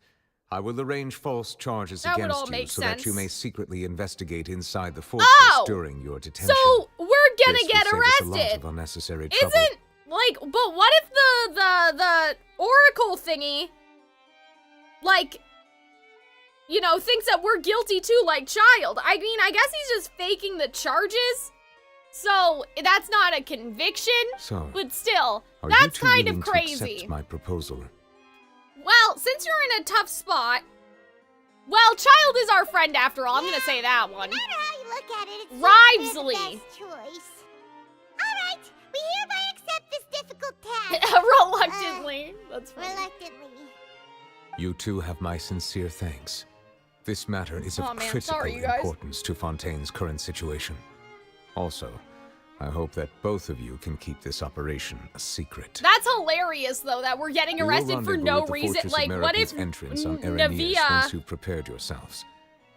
I will arrange false charges That would against all you make so that you sense. may secretly investigate inside the fortress Oh! during your detention. So we're gonna This get will save us a lot arrested. of unnecessary trouble. Isn't like, but what if the oracle thingy, like, you know, thinks that we're guilty too, like Childe? I mean, I guess he's just faking the charges, so that's not a conviction. So, But still, are that's you two kind of willing to crazy. accept my proposal? Well, since you're in a tough spot, well, Childe is our friend after all. I'm gonna say that one. No matter how you look at it, it's Rhymesley. the best choice. All right, we hereby accept this difficult task. Reluctantly. That's funny. Reluctantly. You two have my sincere thanks. This matter is of Aw, man, critical sorry, you guys. importance to Fontaine's current situation. Also, I hope that both of you can keep this operation a secret. That's hilarious, though, that we're getting We will arrested for no rendezvous at the reason. Fortress Like, of what if Meropide's entrance on Erenius Navia? once you've prepared yourselves?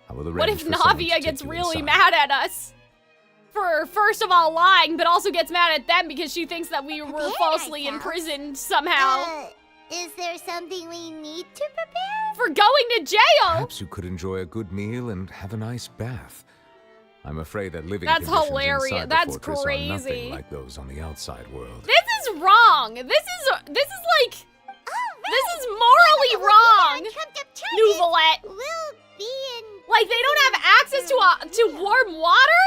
I will What arrange if for someone to Navia take gets you really inside. mad at us for first of all lying, but also gets mad at them because she thinks that we were Prepare falsely ourselves. imprisoned somehow Is there something we need to prepare? for going to jail? Perhaps you could enjoy a good meal and have a nice bath. I'm afraid that living That's conditions hilarious. inside That's the fortress crazy. are nothing like those on the outside world. This is wrong. This is like this is morally wrong. Nouvelette. We'll be in. Like they don't have access to warm water?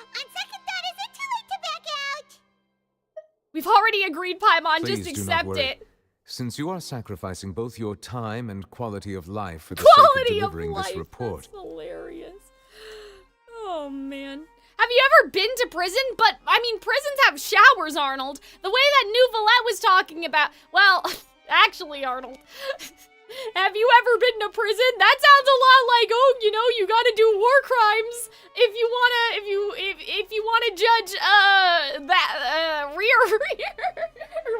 On second thought, is it too late to back out? We've already agreed, Paimon. Please Just do not accept worry. it. Since you are sacrificing both your time and quality of life for the Quality sake of of delivering life. this report, That's hilarious. Oh man. Have you ever been to prison? But I mean, prisons have showers, Arnold. The way that Nouvelette was talking about. Well, actually, Arnold. Have you ever been to prison? That sounds a lot like, oh, you know, you gotta do war crimes if you wanna judge rear or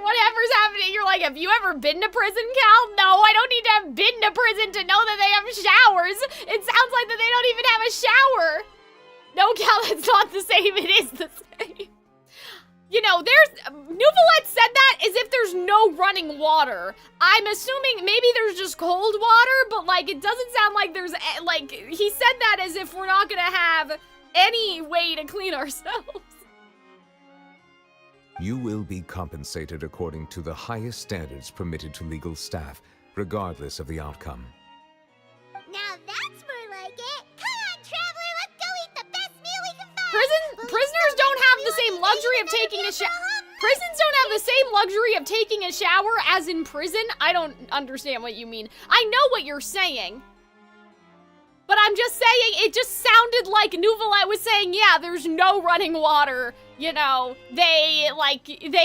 whatever's happening. You're like, have you ever been to prison, Cal? No, I don't need to have been to prison to know that they have showers. It sounds like that they don't even have a shower. No, Cal, that's not the same. It is the same. You know, Nouvelette said that as if there's no running water. I'm assuming maybe there's just cold water, but like it doesn't sound like there's, like, he said that as if we're not gonna have any way to clean ourselves. you will be compensated according to the highest standards permitted to legal staff, regardless of the outcome. Now that's more like it. Come on, traveler, let's go eat the best meal we can find. Prisoners don't have the same luxury of taking a shower. Prisons don't have the same luxury of taking a shower as in prison. I don't understand what you mean. I know what you're saying. But I'm just saying, it just sounded like Nouvelette was saying, yeah, there's no running water. You know, they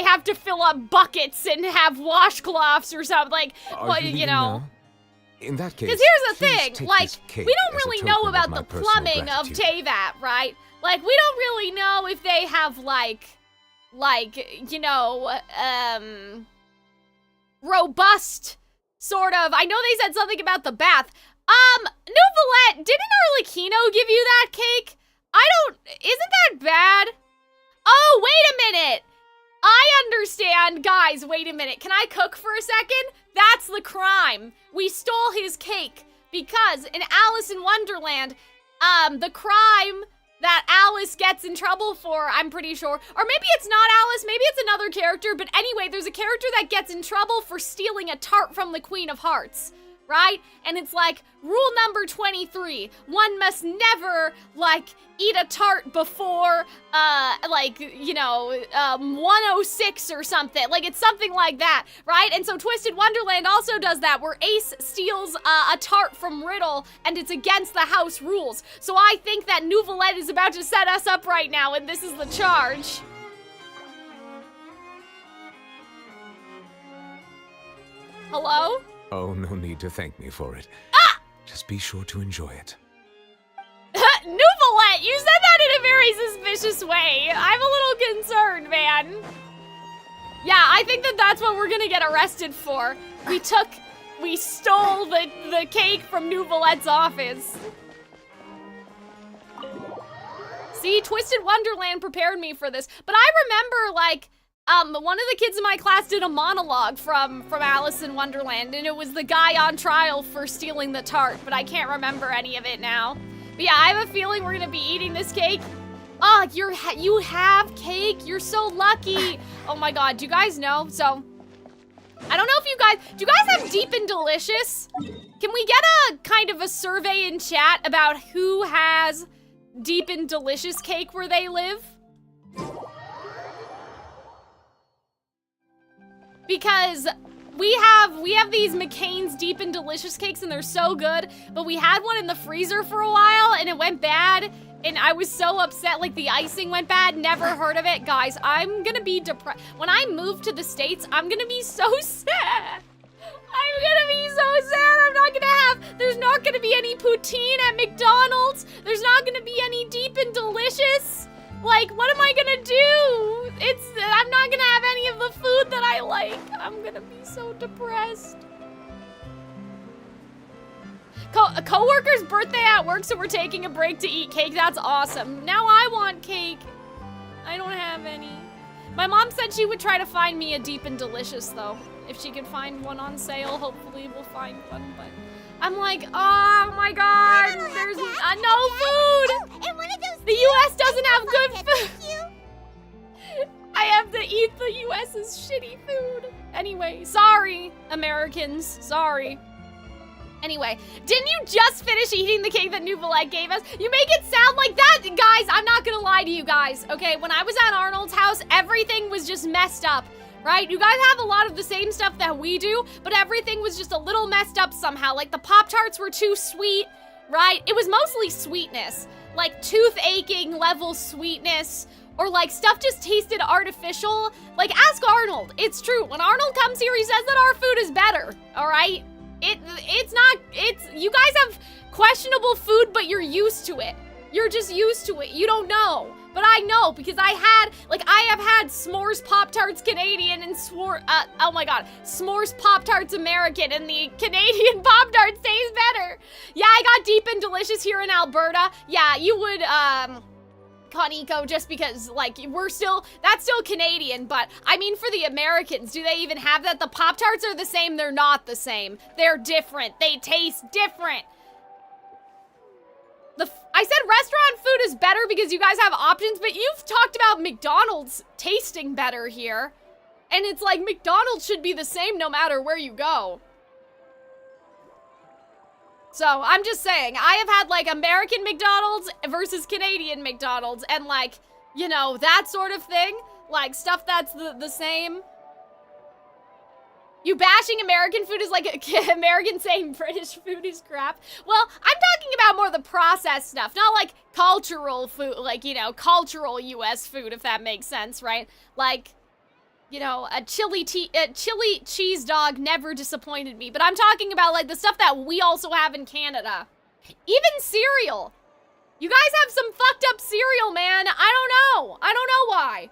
have to fill up buckets and have washcloths or something. Like, Are well, you you leaving know. now? In that case, Because here's the please thing, take like, this cake we don't as a really know token of about my the personal plumbing of gratitude. Teyvat, right? Like, we don't really know if they have, like, you know, robust sort of, I know they said something about the bath. Nouvelette, didn't Arlecchino give you that cake? Isn't that bad? Oh, wait a minute. I understand. Guys, wait a minute. Can I cook for a second? That's the crime. We stole his cake because in Alice in Wonderland, the crime that Alice gets in trouble for, I'm pretty sure, or maybe it's not Alice, maybe it's another character, but anyway, there's a character that gets in trouble for stealing a tart from the Queen of Hearts. Right? And it's like, rule number 23, one must never, like, eat a tart before, 106 or something. Like, it's something like that, right? And so Twisted Wonderland also does that, where Ace steals a tart from Riddle, and it's against the house rules. So I think that Nouvelette is about to set us up right now, and this is the charge. Hello? Oh, no need to thank me for it. Just be sure to enjoy it. Nouvelette, you said that in a very suspicious way. I'm a little concerned, man. Yeah, I think that that's what we're gonna get arrested for. We stole the cake from Nouvelette's office. See, Twisted Wonderland prepared me for this. But I remember, like, one of the kids in my class did a monologue from Alice in Wonderland, and it was the guy on trial for stealing the tart, but I can't remember any of it now. But yeah, I have a feeling we're gonna be eating this cake. Oh, you have cake? You're so lucky. Oh my god, do you guys know? So, I don't know if do you guys have Deep and Delicious? Can we get a kind of a survey in chat about who has Deep and Delicious cake where they live? Because we have these McCain's Deep and Delicious cakes, and they're so good, but we had one in the freezer for a while, and it went bad, and I was so upset, like the icing went bad, never heard of it. Guys, I'm gonna be depressed. When I move to the States, I'm gonna be so sad. I'm gonna be so sad. There's not gonna be any poutine at McDonald's. There's not gonna be any Deep and Delicious. Like, what am I gonna do? I'm not gonna have any of the food that I like. I'm gonna be so depressed. A coworker's birthday at work, so we're taking a break to eat cake. That's awesome. Now I want cake. I don't have any. My mom said she would try to find me a Deep and Delicious, though. If she could find one on sale, hopefully we'll find one, but I'm like, oh my god, there's no food! Oh, and one of those The US doesn't have good Fontaine, food! thank you. I have to eat the US's shitty food. Anyway, sorry, Americans, sorry. Anyway, didn't you just finish eating the cake that Nouvellette gave us? You make it sound like that, guys, I'm not gonna lie to you guys, okay? When I was at Arnold's house, everything was just messed up. Right? You guys have a lot of the same stuff that we do, but everything was just a little messed up somehow. Like the Pop-Tarts were too sweet, right? It was mostly sweetness. Like tooth-aching level sweetness, or like stuff just tasted artificial. Like ask Arnold. It's true. When Arnold comes here, he says that our food is better, all right? You guys have questionable food, but you're used to it. You're just used to it. You don't know. But I know, because I have had S'mores Pop-Tarts Canadian and S'mores Pop-Tarts American, and the Canadian Pop-Tarts taste better. Yeah, I got Deep and Delicious here in Alberta. Yeah, you would, Kaneko, just because, like, that's still Canadian, but, I mean, for the Americans, do they even have that? The Pop-Tarts are the same, they're not the same. They're different. They taste different. I said restaurant food is better because you guys have options, but you've talked about McDonald's tasting better here. And it's like McDonald's should be the same no matter where you go. So I'm just saying, I have had like American McDonald's versus Canadian McDonald's and like, you know, that sort of thing. Like stuff that's the same. You bashing American food is like American saying British food is crap. Well, I'm talking about more the processed stuff, not like cultural food, like, you know, cultural US food, if that makes sense, right? Like, you know, a chili cheese dog never disappointed me, but I'm talking about like the stuff that we also have in Canada. Even cereal. You guys have some fucked up cereal, man. I don't know why.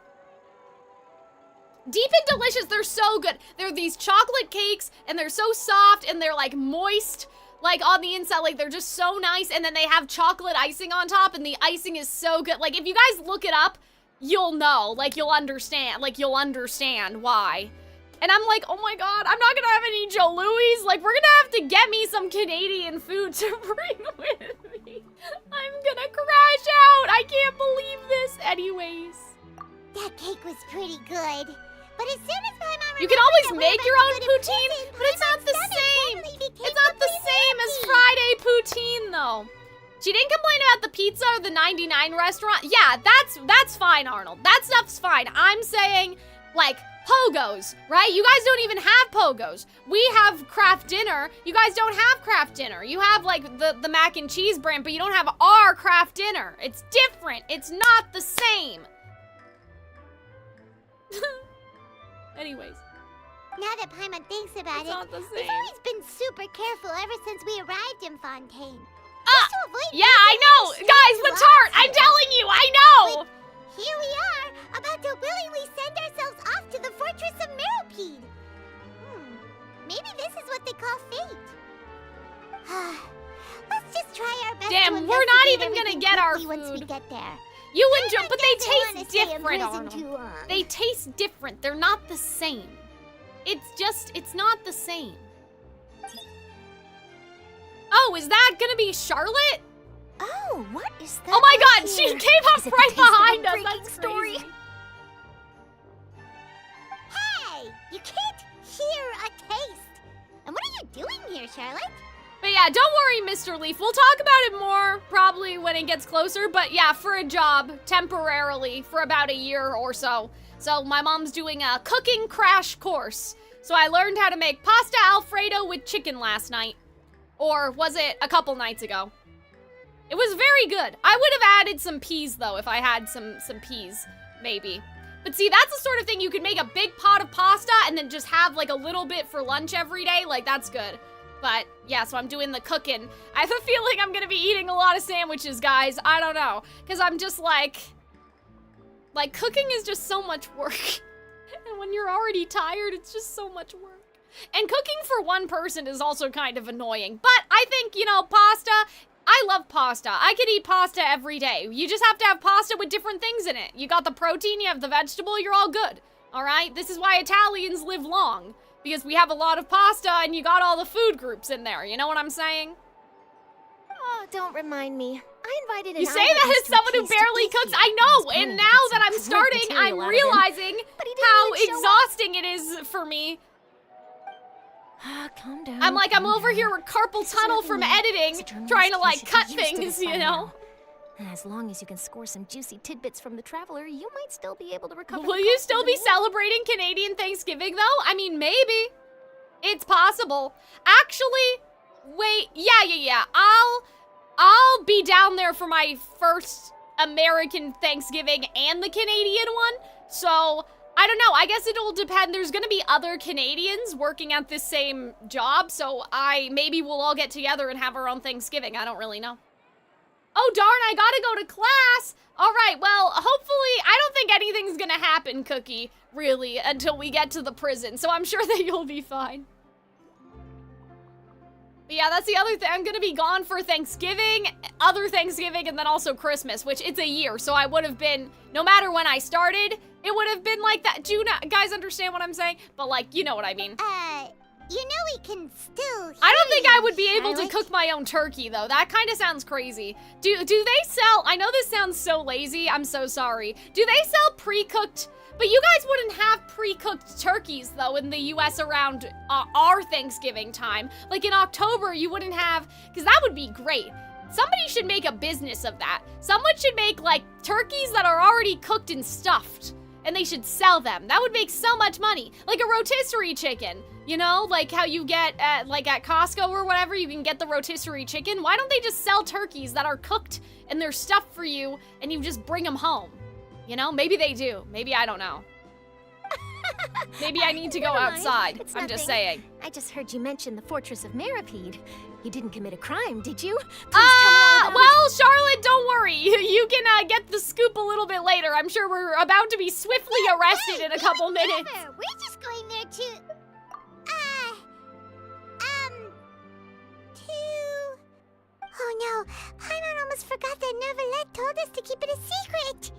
Deep and Delicious, they're so good. They're these chocolate cakes, and they're so soft, and they're, like, moist, like, on the inside. Like, they're just so nice, and then they have chocolate icing on top, and the icing is so good. Like, if you guys look it up, you'll know. Like, you'll understand. Like, you'll understand why. And I'm like, oh my god, I'm not gonna have any Joe Louis. Like, we're gonna have to get me some Canadian food to bring with me. I'm gonna crash out. I can't believe this. Anyways. That cake was pretty good. But as soon as my mom You can always make your own poutine, but it's not the same. It's not the same as Friday poutine, though. She didn't complain about the pizza or the 99 restaurant. Yeah, that's fine, Arnold. That stuff's fine. I'm saying, like, Pogos, right? You guys don't even have Pogos. We have Kraft Dinner. You guys don't have Kraft Dinner. You have, like, the mac and cheese brand, but you don't have our Kraft Dinner. It's different. It's not the same. Anyways. Now that Paimon thinks about It's not the we've same. always been super careful ever since we arrived in Fontaine. Yeah, I know! Guys, the tart! I'm telling you, I know! Here we are, about to willingly send ourselves off to the Fortress of Meropide. Maybe this is what they call fate. Let's just try our best. Damn, to we're not investigate even gonna everything get our quickly once we food. get there. You enjoy, Paimon but they doesn't wanna taste stay in different, prison Arnold. too long. They taste different. They're not the same. It's not the same. Oh, is that gonna be Charlotte? Oh, what is that? Oh my god, right she here? came up Is it the right taste of a behind us. breaking That's story? crazy. Hey, you can't hear a taste. And what are you doing here, Charlotte? But yeah, don't worry, Mr. Leaf. We'll talk about it more probably when it gets closer. But yeah, for a job, temporarily, for about a year or so. So my mom's doing a cooking crash course. So I learned how to make pasta Alfredo with chicken last night. Or was it a couple nights ago? It was very good. I would have added some peas, though, if I had some peas, maybe. But see, that's the sort of thing you could make a big pot of pasta and then just have, like, a little bit for lunch every day. Like, that's good. But, yeah, so I'm doing the cooking. I have a feeling I'm gonna be eating a lot of sandwiches, guys. I don't know. Because I'm just, like, cooking is just so much work. And when you're already tired, it's just so much work. And cooking for one person is also kind of annoying. But I think, you know, pasta, I love pasta. I could eat pasta every day. You just have to have pasta with different things in it. You got the protein, you have the vegetable, you're all good. All right? This is why Italians live long. Because we have a lot of pasta and you got all the food groups in there. You know what I'm saying? Oh, don't remind me. I invited an You say that as someone who barely cooks. I know, and now that I'm starting, I'm realizing how exhausting it is for me. Calm down. I'm like, I'm over here with carpal tunnel from editing, trying to like cut things, you know? And as long as you can score some juicy tidbits from the Traveler, you might still be able to recover. Will you still be celebrating Canadian Thanksgiving though? I mean, maybe. It's possible. Actually, wait, yeah. I'll be down there for my first American Thanksgiving and the Canadian one. So, I don't know. I guess it'll depend. There's gonna be other Canadians working at this same job, so maybe we'll all get together and have our own Thanksgiving. I don't really know. Oh, darn, I gotta go to class. All right, well, hopefully, I don't think anything's gonna happen, Cookie, really, until we get to the prison, so I'm sure that you'll be fine. But yeah, that's the other thing. I'm gonna be gone for Thanksgiving, other Thanksgiving, and then also Christmas, which it's a year, so I would have been, no matter when I started, it would have been like that. Do you guys understand what I'm saying? But like, you know what I mean. You know we can still I don't think I would be able to cook my own turkey, though. That kind of sounds crazy. Do they sell, I know this sounds so lazy, I'm so sorry. Do they sell pre-cooked, but you guys wouldn't have pre-cooked turkeys, though, in the US around our Thanksgiving time. Like in October, you wouldn't have, because that would be great. Somebody should make a business of that. Someone should make, like, turkeys that are already cooked and stuffed, and they should sell them. That would make so much money. Like a rotisserie chicken. You know, like how you get at Costco or whatever, you can get the rotisserie chicken. Why don't they just sell turkeys that are cooked and they're stuffed for you and you just bring them home? You know, maybe they do. Maybe I don't know. Maybe I need to go outside. I'm just saying. I just heard you mention the Fortress of Meropide. You didn't commit a crime, did you? Please tell me all about well, Charlotte, don't worry. You can get the scoop a little bit later. I'm sure we're about to be swiftly arrested in a couple minutes. We're just going there to... Oh no, Paimon almost forgot that Neverlet told us to keep it a secret.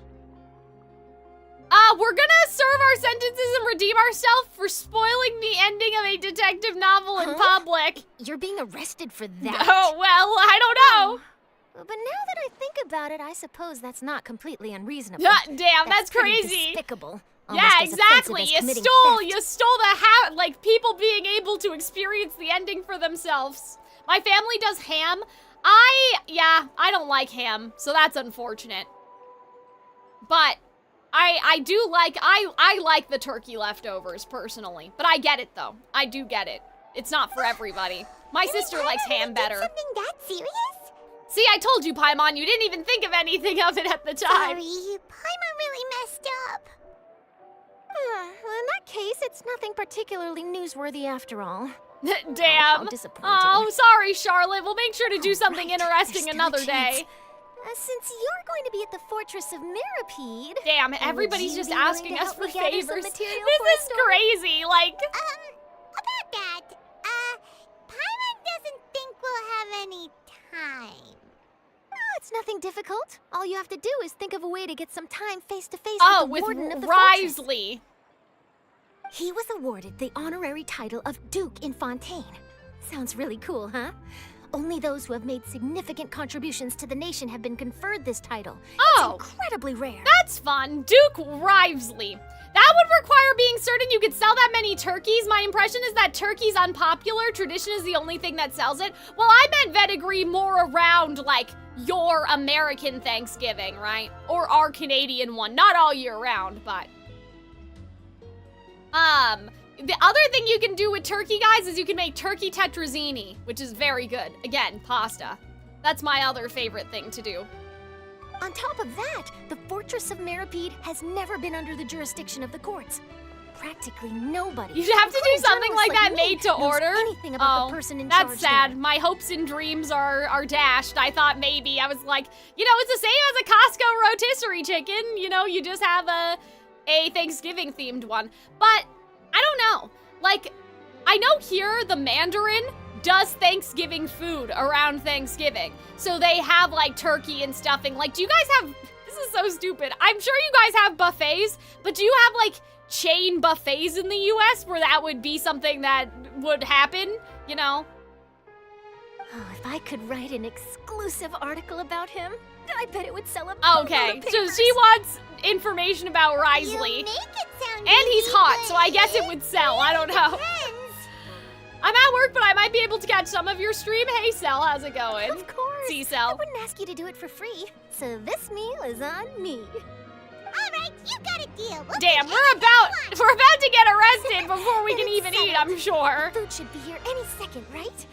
We're gonna serve our sentences and redeem ourselves for spoiling the ending of a detective novel in public. You're being arrested for that? Oh, well, I don't know. But now that I think about it, I suppose that's not completely unreasonable. Damn, that's crazy. Despicable. Yeah, exactly. You stole the like people being able to experience the ending for themselves. My family does ham. I don't like ham, so that's unfortunate. But I do like, I like the turkey leftovers, personally. But I get it, though. I do get it. It's not for everybody. My sister likes ham better. Something that serious? See, I told you, Paimon, you didn't even think of anything of it at the time. Sorry, Paimon really messed up. Well, in that case, it's nothing particularly newsworthy after all. Damn. How disappointing. Oh, sorry, Charlotte. We'll make sure to do something interesting another day. Since you're going to be at the Fortress of Meropide... Damn, everybody's just asking us for favors. This is story? crazy, like... About that, Paimon doesn't think we'll have any time. Oh, it's nothing difficult. All you have to do is think of a way to get some time face-to-face with the warden of the fortress. Wriothesley. He was awarded the honorary title of Duke in Fontaine. Sounds really cool, huh? Only those who have made significant contributions to the nation have been conferred this title. Oh! It's incredibly rare. That's fun. Duke Wriothesley. That would require being certain you could sell that many turkeys. My impression is that turkey's unpopular. Tradition is the only thing that sells it. Well, I meant Vedegree more around, like, your American Thanksgiving, right? Or our Canadian one. Not all year round, but... The other thing you can do with turkey, guys, is you can make turkey tetrazzini, which is very good. Again, pasta. That's my other favorite thing to do. On top of that, the Fortress of Meropide has never been under the jurisdiction of the courts. Practically nobody. You'd have to do including something like journalists that me, made to knows order. anything about the person in charge that's sad. there. My hopes and dreams are dashed. I thought maybe. I was like, you know, it's the same as a Costco rotisserie chicken. You know, you just have a Thanksgiving themed one. But I don't know. Like, I know here the Mandarin does Thanksgiving food around Thanksgiving. So they have like turkey and stuffing. Like, do you guys have, this is so stupid. I'm sure you guys have buffets, but do you have like chain buffets in the US where that would be something that would happen, you know? Oh, if I could write an exclusive article about him, I bet it would sell a Okay, boatload of so papers. she wants information about You Risley. make it sound And he's easy, hot, but so I guess it would sell. I don't know. depends. I'm at work, but I might be able to catch some of your stream. Hey, Cell, how's it going? Of course. C-Cell. I wouldn't ask you to do it for free, so this meal is on me. All right, you got a deal. We'll Damn, do we're about to get arrested before we can It's even eat, settled. I'm sure. Food should be here any second, right?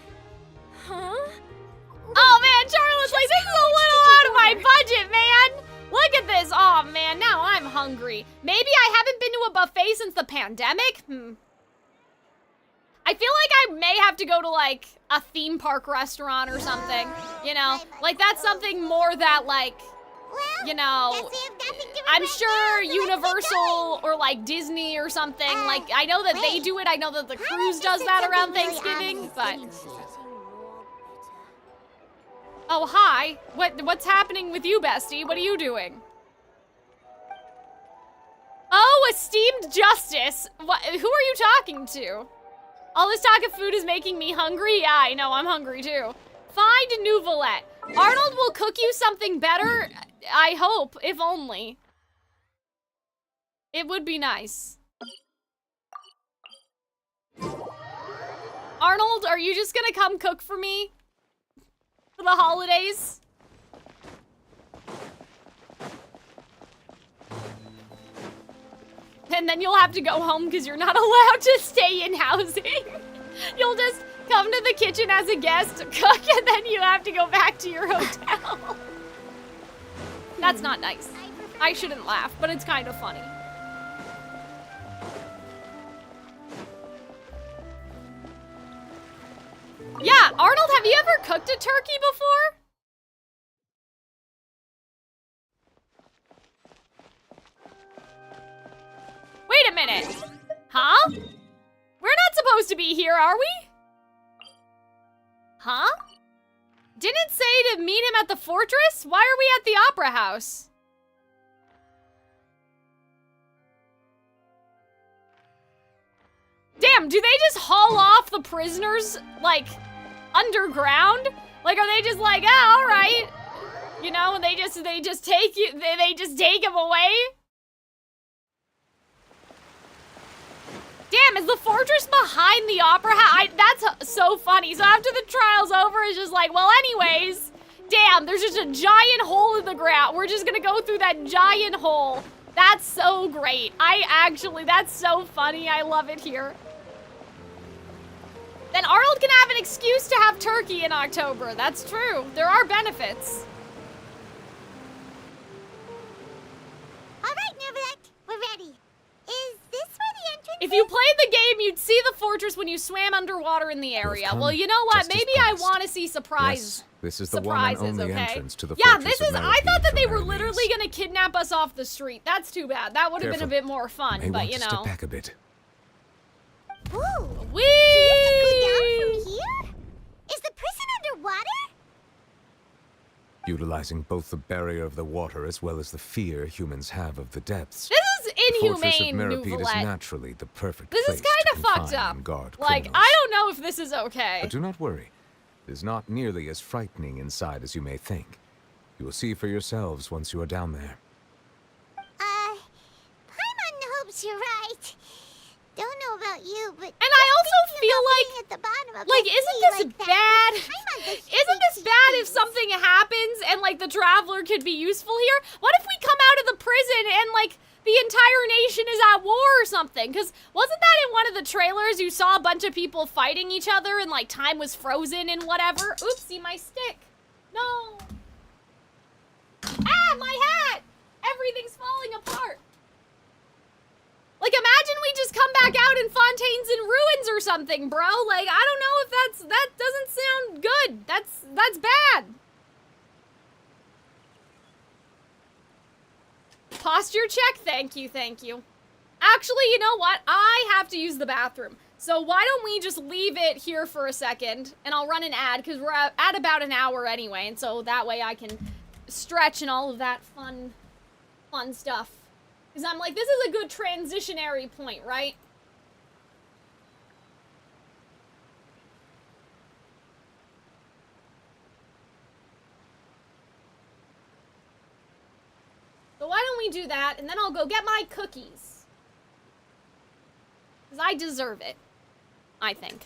Huh? Oh man, Charlotte's like, this is a little out of my budget, man. Look at this. Oh man, now I'm hungry. Maybe I haven't been to a buffet since the pandemic? I feel like I may have to go to like a theme park restaurant or something, you know? Like that's something more that like, Well, you know, guess we have nothing to I'm regret sure now, so let's get Universal or like Disney or something. Like I know that they wait. do it. I know that the How cruise about does you that said around something really Thanksgiving, but ominous, didn't you? oh hi. What's happening with you, bestie? What are you doing? Oh, esteemed Justice. What? Who are you talking to? All this talk of food is making me hungry. Yeah, I know. I'm hungry too. Find Nouvelette. Arnold will cook you something better. I hope, if only. It would be nice. Arnold, are you just gonna come cook for me? For the holidays? And then you'll have to go home because you're not allowed to stay in housing. You'll just come to the kitchen as a guest, cook, and then you have to go back to your hotel. That's not nice. I shouldn't laugh, but it's kind of funny. Yeah, Arnold, have you ever cooked a turkey before? Wait a minute. Huh? We're not supposed to be here, are we? Huh? Didn't it say to meet him at the fortress? Why are we at the opera house? Damn, do they just haul off the prisoners, like, underground? Like, are they just like, ah, all right. You know, and they just take you, they just take him away? Damn, is the fortress behind the opera house? That's so funny. So after the trial's over, it's just like, well, anyways, damn, there's just a giant hole in the ground. We're just gonna go through that giant hole. That's so great. That's so funny. I love it here. Then Arnold can have an excuse to have turkey in October. That's true. There are benefits. All right, Nouvelette, we're ready. Is this where the entrance If you played the game, you'd see the fortress when you swam underwater in the area. Well, you know what? Just as Maybe I promised. want to see surprise. Yes, this is the one and surprises, only okay? entrance to the Yeah, Fortress this of is. I Meropide thought that from they were Meropide. literally gonna kidnap us off the street. That's too bad. That would have been a Careful. bit more fun, May but want you to step know. back a bit. Ooh. Whee! So you have to go down from here? Is the prison underwater? Utilizing both the barrier of the water as well as the fear humans have of the depths. This is The Fortress of inhumane, Meropide is Nouvelette. naturally the perfect This place is kind to of fucked confine up. and guard Like, criminals. I don't know if this is okay. But do not worry. It is not nearly as frightening inside as you may think. You will see for yourselves once you are down there. Paimon hopes you're right. Don't know about you, but And I also feel being like, at the bottom of like, the isn't sea this like that bad? makes Paimon the Isn't this bad if something happens and, like, the traveler could be useful here? What if we come out of the prison and, like, the entire nation is at war or something. Because wasn't that in one of the trailers you saw a bunch of people fighting each other and like time was frozen and whatever? Oopsie, my stick. No. Ah, my hat! Everything's falling apart. Like, imagine we just come back out and Fontaine's in ruins or something, bro. Like, I don't know if that doesn't sound good. That's bad. Posture check? Thank you, thank you. Actually, you know what? I have to use the bathroom. So why don't we just leave it here for a second, and I'll run an ad, because we're at about an hour anyway, and so that way I can stretch and all of that fun stuff. Because I'm like, this is a good transitionary point, right? So why don't we do that, and then I'll go get my cookies. Because I deserve it, I think.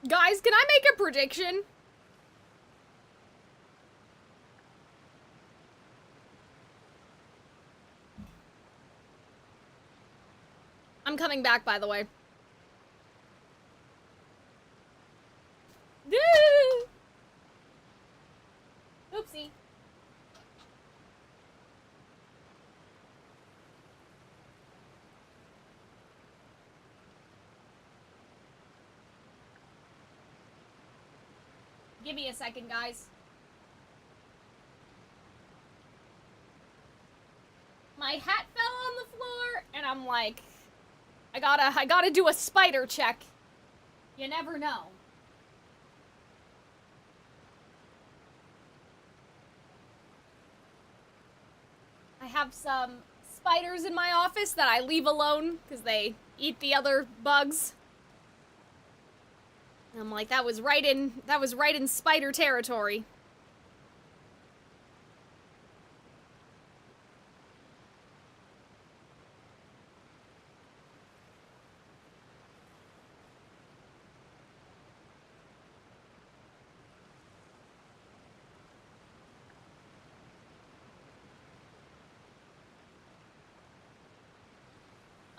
Guys, can I make a prediction? I'm coming back, by the way. Oopsie. Give me a second, guys. My hat fell on the floor, and I'm like, I gotta do a spider check. You never know. I have some spiders in my office that I leave alone because they eat the other bugs. I'm like, that was right in spider territory.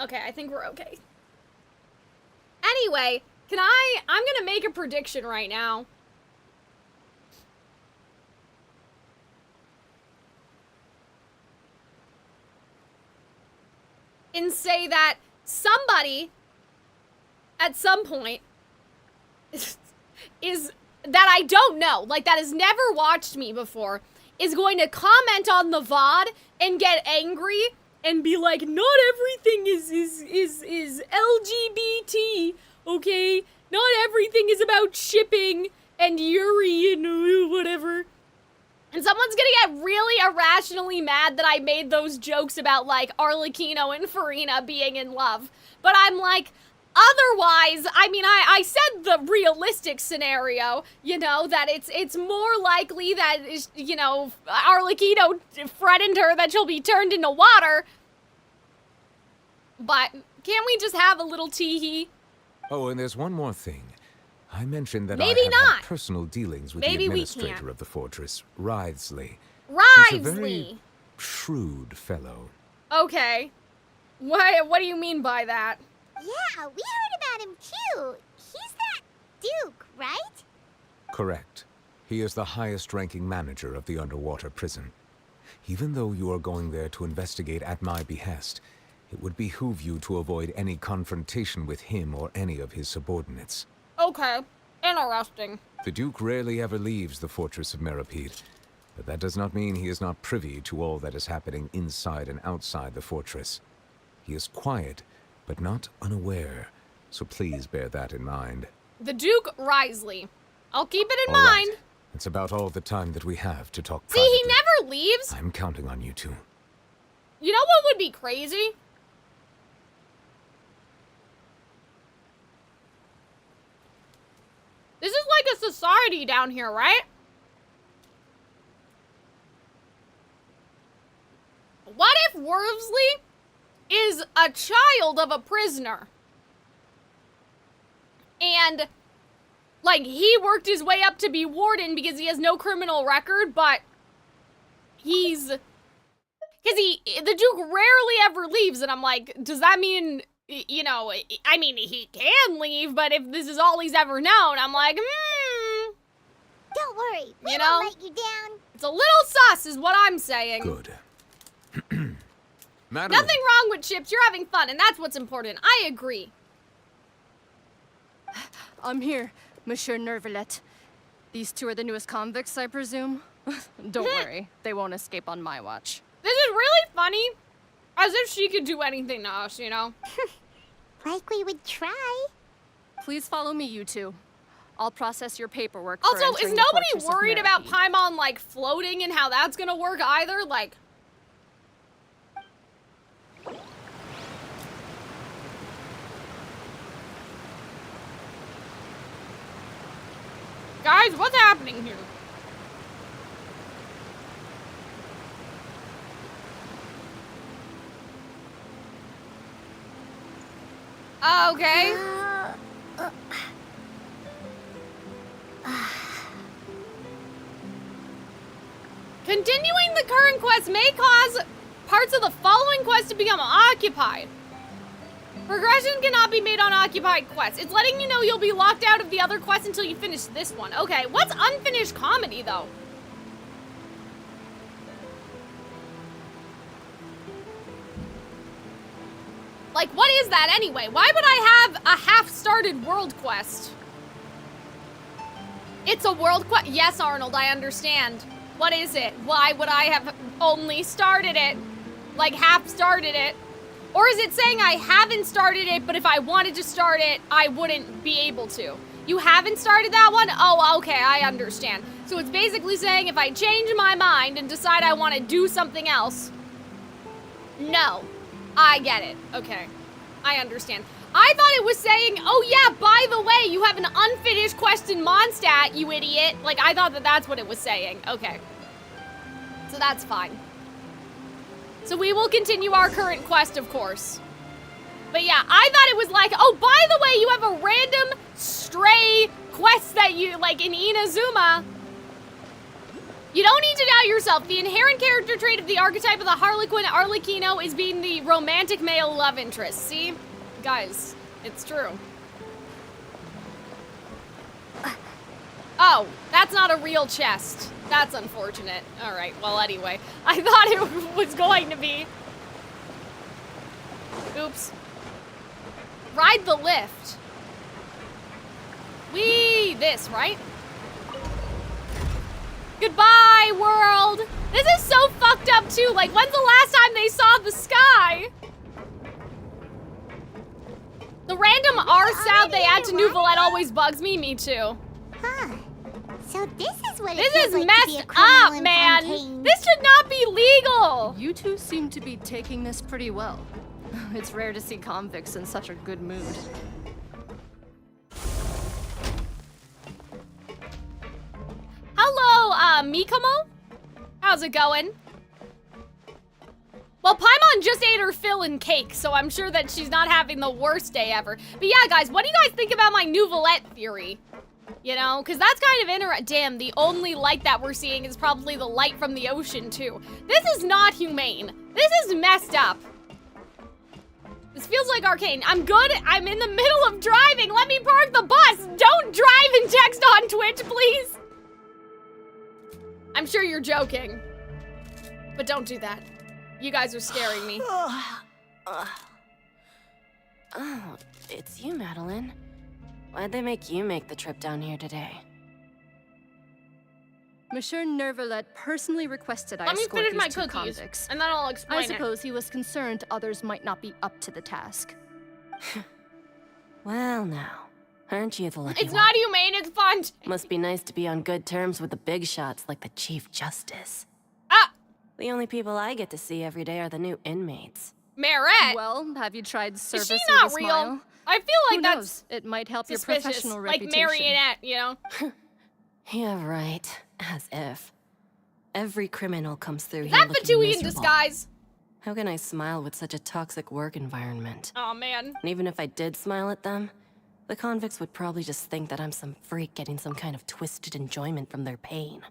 Okay, I think we're okay. Anyway, I'm gonna make a prediction right now. And say that somebody, at some point, is that I don't know, like that has never watched me before, is going to comment on the VOD and get angry and be like, not everything is LGBT, okay? Not everything is about shipping and Yuri and whatever. And someone's gonna get really irrationally mad that I made those jokes about, like, Arlecchino and Farina being in love. But I'm like, otherwise, I mean, I said the realistic scenario, you know, that it's more likely that, you know, Arlecchino threatened her that she'll be turned into water. But can't we just have a little tee-hee? Oh, and there's one more thing. I mentioned that Maybe I have not. had personal dealings with Maybe the we administrator can't. of the fortress, Wriothesley. He's a very Wriothesley. shrewd fellow. Okay. What do you mean by that? Yeah, we heard about him too. He's that Duke, right? Correct. He is the highest-ranking manager of the underwater prison. Even though you are going there to investigate at my behest, it would behoove you to avoid any confrontation with him or any of his subordinates. Okay. Interesting. The Duke rarely ever leaves the Fortress of Meropide, but that does not mean he is not privy to all that is happening inside and outside the fortress. He is quiet, but not unaware, so please bear that in mind. The Duke Wriothesley. I'll keep it in All mind. right. It's about all the time that we have to talk See, privately. he never leaves. I'm counting on you two. You know what would be crazy? This is like a society down here, right? What if Wormsley is a child of a prisoner? And, like, he worked his way up to be warden because he has no criminal record, but he's... Because the Duke rarely ever leaves, and I'm like, does that mean... You know, I mean, he can leave, but if this is all he's ever known, I'm like, Don't worry, we You know? won't let you down. It's a little sus is what I'm saying. Good. Madeline. Nothing wrong with Chips, you're having fun, and that's what's important. I agree. I'm here, Monsieur Nervalet. These two are the newest convicts, I presume? Don't worry, they won't escape on my watch. This is really funny. As if she could do anything to us, you know? Like we would try. Please follow me, you two. I'll process your paperwork for Also, is entering the nobody Fortress of worried about Meropide. Paimon, like, floating and how that's gonna work either? Like... Guys, what's happening here? Okay. Continuing the current quest may cause parts of the following quest to become occupied. Progression cannot be made on occupied quests. It's letting you know you'll be locked out of the other quests until you finish this one. Okay, what's unfinished comedy, though? Like, what is that anyway? Why would I have a half-started world quest? It's a world quest. Yes, Arnold, I understand. What is it? Why would I have only started it? Like, half-started it? Or is it saying I haven't started it, but if I wanted to start it, I wouldn't be able to? You haven't started that one? Oh, okay, I understand. So it's basically saying if I change my mind and decide I want to do something else, no. I get it. Okay. I understand. I thought it was saying, oh yeah, by the way, you have an unfinished quest in Mondstadt, you idiot. Like, I thought that that's what it was saying. Okay. So that's fine. So we will continue our current quest, of course. But yeah, I thought it was like, oh, by the way, you have a random stray quest that you, like in Inazuma. You don't need to doubt yourself. The inherent character trait of the archetype of the Harlequin Arlecchino is being the romantic male love interest. See? Guys, it's true. Oh, that's not a real chest. That's unfortunate. Alright, well anyway. I thought it was going to be. Oops. Ride the lift. Whee! This, right? Goodbye, world! This is so fucked up too. Like, when's the last time they saw the sky? The random R sound they add to Nouvellette always bugs me. Me too. Huh. So this is what This it is feels like to be a messed criminal up, in man. Fontaine. This should not be legal. You two seem to be taking this pretty well. It's rare to see convicts in such a good mood. Hello, Mikomo? How's it going? Well, Paimon just ate her fill and cake, so I'm sure that she's not having the worst day ever. But yeah, guys, what do you guys think about my Nouvellette theory? You know, because that's kind of interesting. Damn, the only light that we're seeing is probably the light from the ocean, too. This is not humane. This is messed up. This feels like arcane. I'm good. I'm in the middle of driving. Let me park the bus. Don't drive and text on Twitch, please. I'm sure you're joking. But don't do that. You guys are scaring me. Oh, it's you, Madeline. Why'd they make you make the trip down here today? Monsieur Neuvillette personally requested I Let me escort finish these my two cookies, convicts. and then I'll explain I it. suppose he was concerned others might not be up to the task. Well, now, aren't you the lucky It's one? not humane, it's fun. Must be nice to be on good terms with the big shots like the Chief Justice. Ah, The only people I get to see every day are the new inmates. Maret. Well, have you tried service Is she with not a real? smile? I feel like Who that's knows? It might help your suspicious. professional Like reputation. marionette, you know? Yeah, right. As if. Every criminal comes through here That looking Fatui in miserable. disguise. How can I smile with such a toxic work environment? Oh man. And even if I did smile at them, the convicts would probably just think that I'm some freak getting some kind of twisted enjoyment from their pain.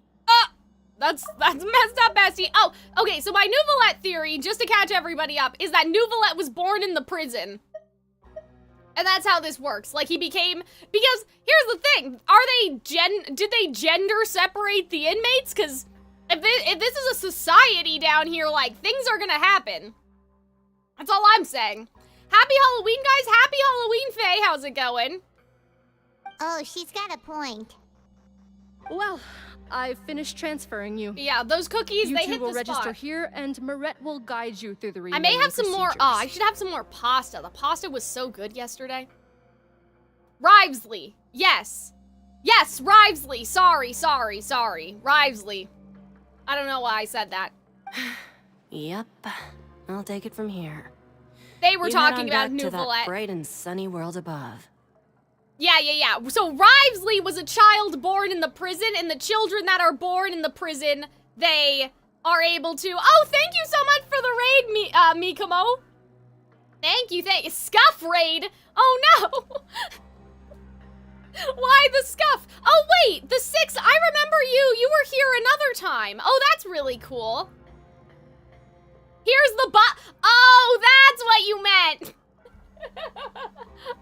That's messed up, bestie. Oh, okay, so my Nouvellette theory, just to catch everybody up, is that Nouvellette was born in the prison. And that's how this works. Like, he became, because here's the thing, did they gender separate the inmates? Because if this is a society down here, like, things are gonna happen. That's all I'm saying. Happy Halloween, guys. Happy Halloween, Faye. How's it going? Oh, she's got a point. Well, I've finished transferring you. Yeah, those cookies, You they two hit will the register spot. here, and Maret will guide you through the I remaining may have some more, procedures. I should have some more pasta. The pasta was so good yesterday. Rivesley, yes. Yes, Rivesley, sorry. Rivesley. I don't know why I said that. Yep, I'll take it from here. They were You talking head on about back to that Nouvellette. bright and sunny world above. Yeah. So Rivesley was a child born in the prison, and the children that are born in the prison, they are able to. Oh, thank you so much for the raid, Mikomo. Thank you. Scuff raid. Oh no. Why the scuff? Oh wait, the 6. I remember you. You were here another time. Oh, that's really cool. Here's the Oh, that's what you meant.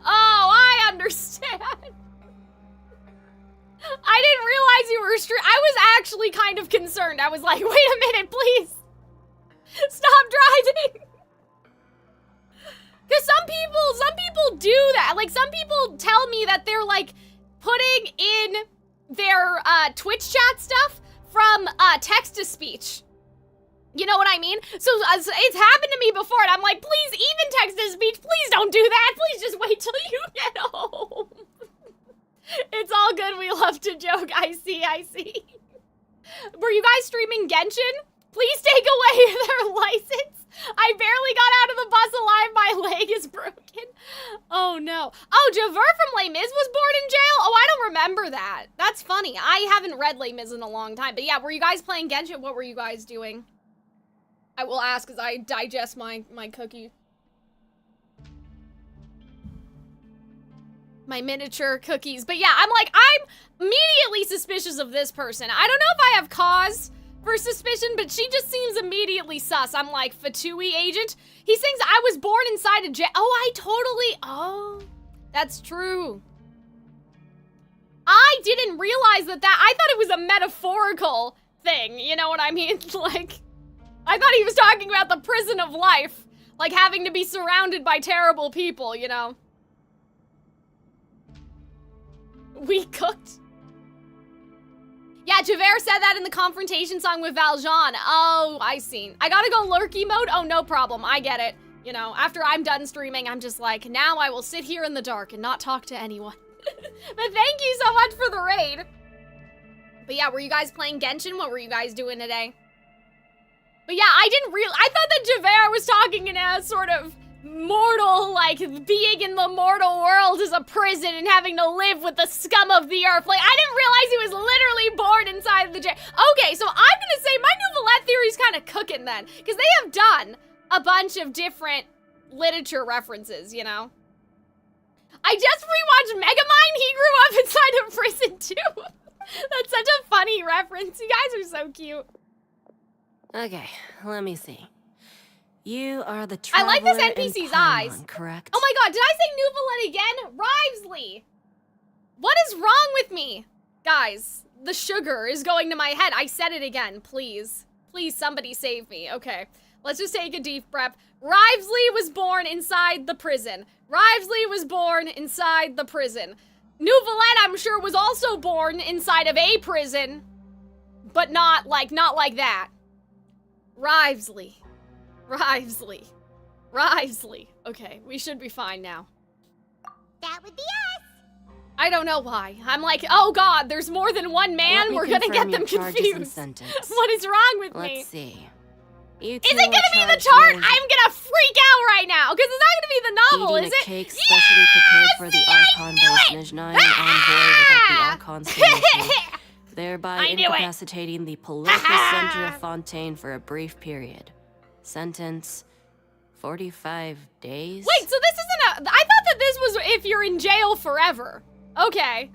Oh, I understand. I didn't realize you were I was actually kind of concerned. I was like, wait a minute, please. Stop driving. Because some people do that. Like, some people tell me that they're, like, putting in their Twitch chat stuff from text to speech. You know what I mean? So it's happened to me before, and I'm like, please, even text to speech, please don't do that. Please just wait till you get home. It's all good. We love to joke. I see. Were you guys streaming Genshin? Please take away their license. I barely got out of the bus alive. My leg is broken. Oh, no. Oh, Javert from Les Mis was born in jail? Oh, I don't remember that. That's funny. I haven't read Les Mis in a long time. But yeah, were you guys playing Genshin? What were you guys doing? I will ask as I digest my cookie. My miniature cookies. But yeah, I'm immediately suspicious of this person. I don't know if I have cause for suspicion, but she just seems immediately sus. I'm like, Fatui agent? He thinks I was born inside a jail. Oh, that's true. I didn't realize that I thought it was a metaphorical thing, you know what I mean? Like, I thought he was talking about the prison of life, like having to be surrounded by terrible people, you know? We cooked. Yeah, Javert said that in the confrontation song with Valjean. Oh, I seen. I gotta go lurky mode? Oh, no problem. I get it. You know, after I'm done streaming, I'm just like, now I will sit here in the dark and not talk to anyone. But thank you so much for the raid. But yeah, were you guys playing Genshin? What were you guys doing today? But yeah, I thought that Javert was talking in a sort of mortal, like, being in the mortal world is a prison and having to live with the scum of the earth. Like, I didn't realize he was literally born inside the jail. Okay, so I'm gonna say my new Valette theory's kind of cooking then, because they have done a bunch of different literature references, you know? I just rewatched Megamind. He grew up inside a prison too. That's such a funny reference. You guys are so cute. Okay, let me see. You are the I like this traveler NPC's in eyes. Paimon, correct? Oh my god, did I say New Valette again? Rivesley! What is wrong with me? Guys, the sugar is going to my head. I said it again, please. Please, somebody save me. Okay, let's just take a deep breath. Rivesley was born inside the prison. Rivesley was born inside the prison. New Valette, I'm sure, was also born inside of a prison, but not like that. Rivesley. Okay, we should be fine now. That would be us. I don't know why. I'm like, oh god, there's more than one man. We're gonna get them confused. What is wrong with me? Let's see. Is it gonna be the chart? I'm gonna freak out right now, because it's not gonna be the novel, is it? Cake specially prepared for the Archon by Snezhnaya and envoy without the Archon's permission, thereby incapacitating the political center of Fontaine for a brief period. Sentence, 45 days? Wait, so this isn't I thought that this was if you're in jail forever. Okay.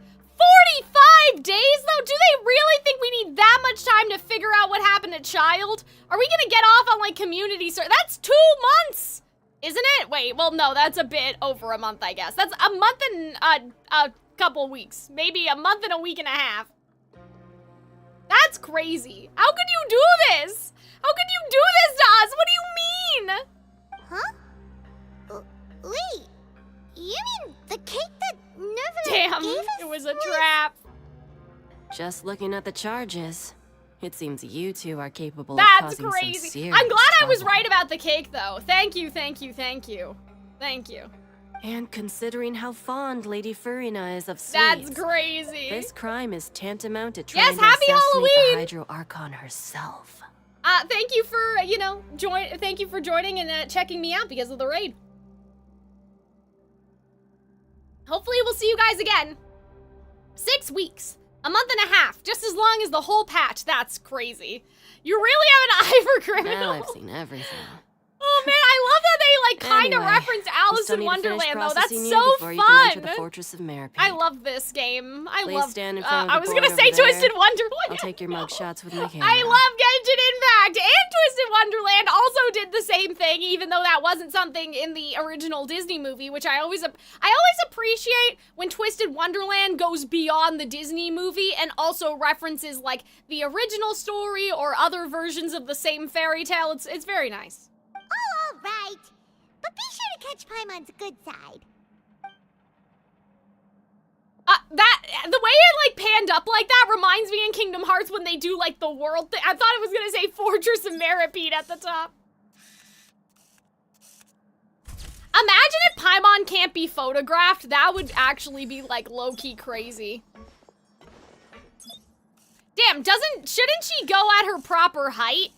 45 days, though? Do they really think we need that much time to figure out what happened to Childe? Are we gonna get off on, like, community service? That's 2 months, isn't it? Wait, well, no, that's a bit over a month, I guess. That's a month and a couple weeks. Maybe a month and a week and a half. That's crazy. How could you do this? How could you do this to us? What do you mean? Huh? Wait, you mean the cake that Nerva Damn, gave us it was a trap. Just looking at the charges, it seems you two are capable That's of causing crazy. some serious I'm glad I was trouble. right about the cake, though. Thank you. Thank you. And considering how fond Lady Furina is of sweets, That's crazy. this crime is tantamount to trying Yes, to happy assassinate Halloween! the Hydro Archon herself. Thank you for, thank you for joining and checking me out because of the raid. Hopefully we'll see you guys again. 6 weeks. A month and a half. Just as long as the whole patch. That's crazy. You really have an eye for criminals. Well, I've seen everything. Oh man, I love how they like kind of Anyway, reference Alice still in need to finish Wonderland though. That's processing you so before you can enter the fun. Fortress of Meropide. I love this game. Please stand in front of the I was board gonna say over there. Twisted Wonderland. I'll take your mug shots with my camera. I love Genshin Impact, and Twisted Wonderland also did the same thing, even though that wasn't something in the original Disney movie, which I always appreciate when Twisted Wonderland goes beyond the Disney movie and also references like the original story or other versions of the same fairy tale. It's very nice. Oh, all right. But be sure to catch Paimon's good side. The way it like panned up like that reminds me in Kingdom Hearts when they do like the world thing. I thought it was gonna say Fortress of Meropide at the top. Imagine if Paimon can't be photographed. That would actually be like low-key crazy. Damn, shouldn't she go at her proper height?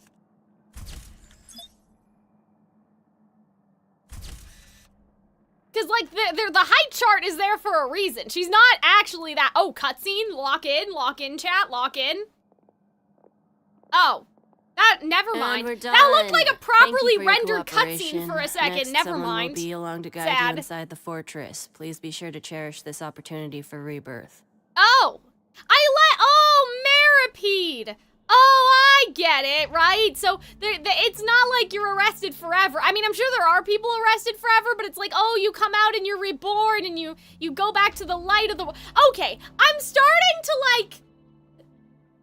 Because, like, the height chart is there for a reason. She's not actually that... Oh, cutscene? Lock in, chat, lock in. Oh. Never mind. we're done. That looked like a Thank you properly for your rendered cooperation. cutscene for a second. Next, Never someone mind. will be along to guide Sad. you inside the fortress. Please be sure to cherish this opportunity for rebirth. Oh, Meropide. Oh, I get it, right? So it's not like you're arrested forever. I mean, I'm sure there are people arrested forever, but it's like, oh, you come out and you're reborn and you go back to the light of the world. Okay, I'm starting to like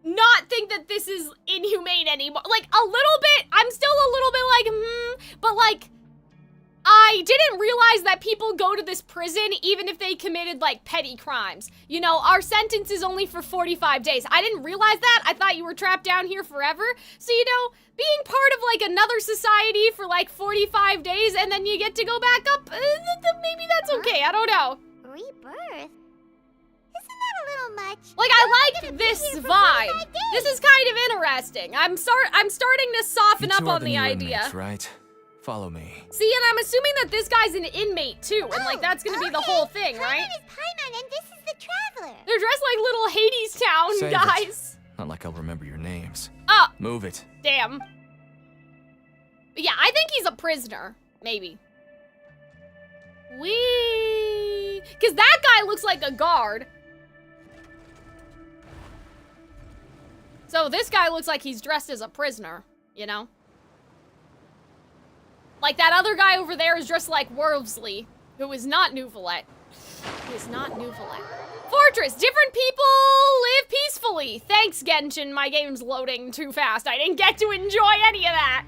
not think that this is inhumane anymore. Like a little bit, I'm still a little bit like, but like, I didn't realize that people go to this prison even if they committed, like, petty crimes. You know, our sentence is only for 45 days. I didn't realize that. I thought you were trapped down here forever. So, you know, being part of, like, another society for, like, 45 days and then you get to go back up, maybe that's okay. I don't know. Rebirth? Isn't that a little much? Like, I like this vibe. This is kind of interesting. I'm starting to soften up on the idea. Inmates, right? Follow me. See, and I'm assuming that this guy's an inmate too, and like that's gonna be the whole thing, right? Paimon is Paimon, and this is the Traveler. They're dressed like little Hades Town Save guys. it. Not like I'll remember your names. Oh, Move it. damn. But yeah, I think he's a prisoner, maybe. Cause that guy looks like a guard. So this guy looks like he's dressed as a prisoner, you know? Like that other guy over there is dressed like Wormsley, who is not Nouvelette. Who is not Nouvelette. Fortress, different people live peacefully. Thanks, Genshin, my game's loading too fast. I didn't get to enjoy any of that.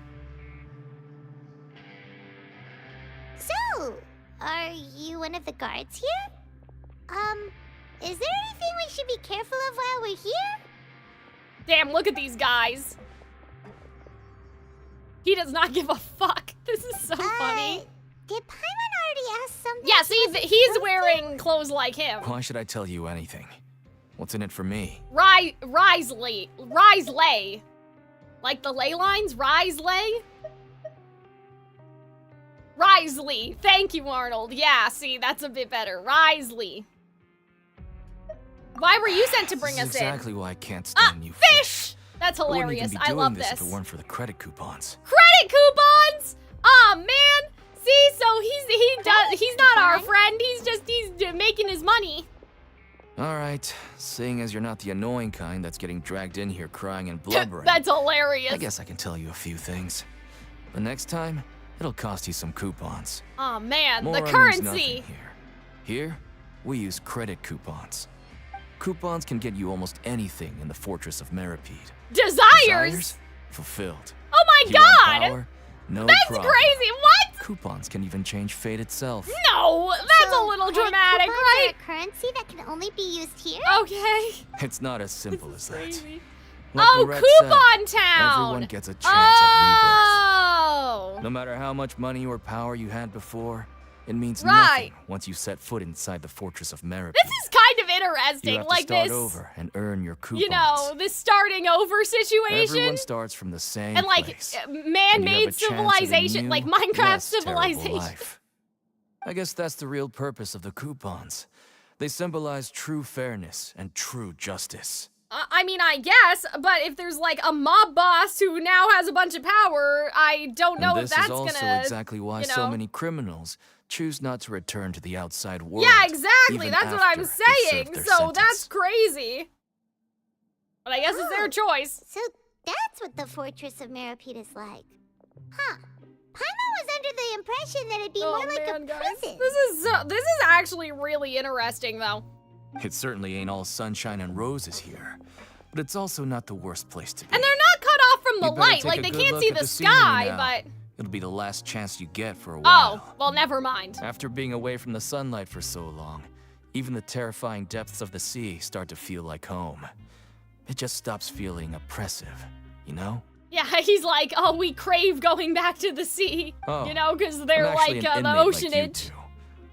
So, are you one of the guards here? Is there anything we should be careful of while we're here? Damn, look at these guys. He does not give a fuck. This is so funny. Did Paimon already ask something? Yeah, see, he's wearing clothes like him. Why should I tell you anything? What's in it for me? Risley. Like the ley lines? Risley? Risley. Thank you, Arnold. Yeah, see, that's a bit better. Risley. Why were you sent to bring us Exactly in? why I can't stand you. Fish! That's hilarious. I love this. If it weren't for the credit coupons. Credit coupons? Aw, man. See, so he's not our friend. He's making his money. All right, seeing as you're not the annoying kind that's getting dragged in here crying and blubbering. That's hilarious. I guess I can tell you a few things. But next time, it'll cost you some coupons. Aw, man, More the means currency. nothing here. Here, we use credit coupons. Coupons can get you almost anything in the Fortress of Meropide. Desires? Fulfilled. Oh my You want god! power? No That's problem. crazy. What? Coupons can even change fate itself. No, that's So a little credit dramatic, coupons right? are a currency that can only be used here? Okay. It's not as simple as that. Crazy. Like Oh, Lorette Coupon said, Town! everyone gets a chance at Oh! rebirth. No matter how much money or power you had before, it means Right. nothing once you set foot inside the Fortress of Meropide. This is kind of You interesting, have like to start this, over and earn your coupons. you know, this starting over situation. Everyone starts from the same And like place. And you have man-made a chance at a civilization, new, like Minecraft less terrible civilization. life. I guess that's the real purpose of the coupons. They symbolize true fairness and true justice. I mean, I guess, but if there's like a mob boss who now has a bunch of power, I don't know And if this that's is also gonna, exactly why you so know. many criminals choose not to return to the outside world. Yeah, exactly. even That's what I'm after they saying. serve their So sentence. that's crazy. But I guess it's their Oh. choice. So that's what the Fortress of Meropide is like. Huh. Paimon was under the impression that it'd be more like a prison. This is actually really interesting, though. It certainly ain't all sunshine and roses here, but it's also not the worst place to be. And they're not cut off from the You better light. take Like a they good can't look see at the the scenery sky, now. but It'll be the last chance you get for a oh, while. well, never mind. After being away from the sunlight for so long, even the terrifying depths of the sea start to feel like home. It just stops feeling oppressive, you know? Yeah, he's like, oh, we crave going back to the sea. Oh, You know, because I'm they're actually like an the inmate ocean like you edge. two.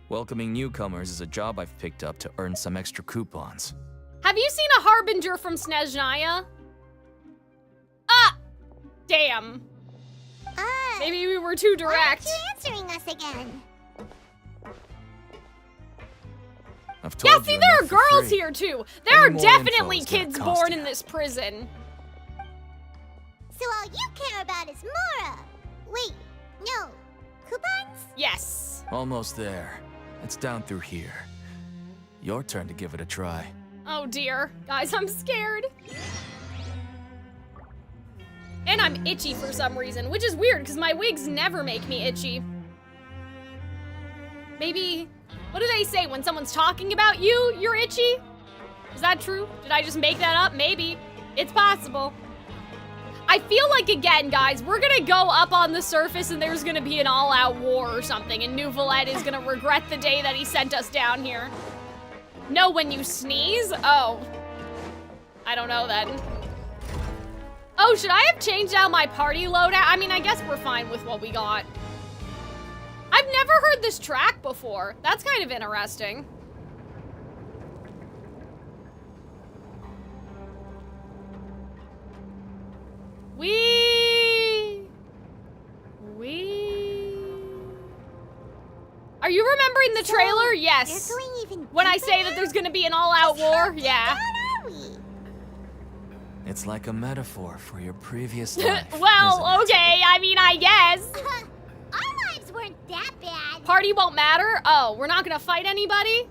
Welcoming newcomers is a job I've picked up to earn some extra coupons. Have you seen a harbinger from Snezhnaya? Ah! Damn. Maybe we were too Why aren't direct. you answering us again? I've told Yeah, you see, there are enough for girls free. here too. There are Any more definitely info's gonna kids cost born you. in this prison. So all you care about is Mora. Wait, no. Coupons? Yes. Almost there. It's down through here. Your turn to give it a try. Oh dear. Guys, I'm scared. And I'm itchy for some reason, which is weird because my wigs never make me itchy. Maybe, what do they say when someone's talking about you, you're itchy? Is that true? Did I just make that up? Maybe. It's possible. I feel like, again, guys, we're gonna go up on the surface and there's gonna be an all-out war or something, and Nouvelette is gonna regret the day that he sent us down here. No, when you sneeze? Oh. I don't know then. Oh, should I have changed out my party loadout? I mean, I guess we're fine with what we got. I've never heard this track before. That's kind of interesting. Are you remembering the trailer? Yes. When I say that there's gonna be an all-out war? Yeah. It's like a metaphor for your previous life. Well, okay, I mean, I guess. Our lives weren't that bad. Party won't matter? Oh, we're not gonna fight anybody?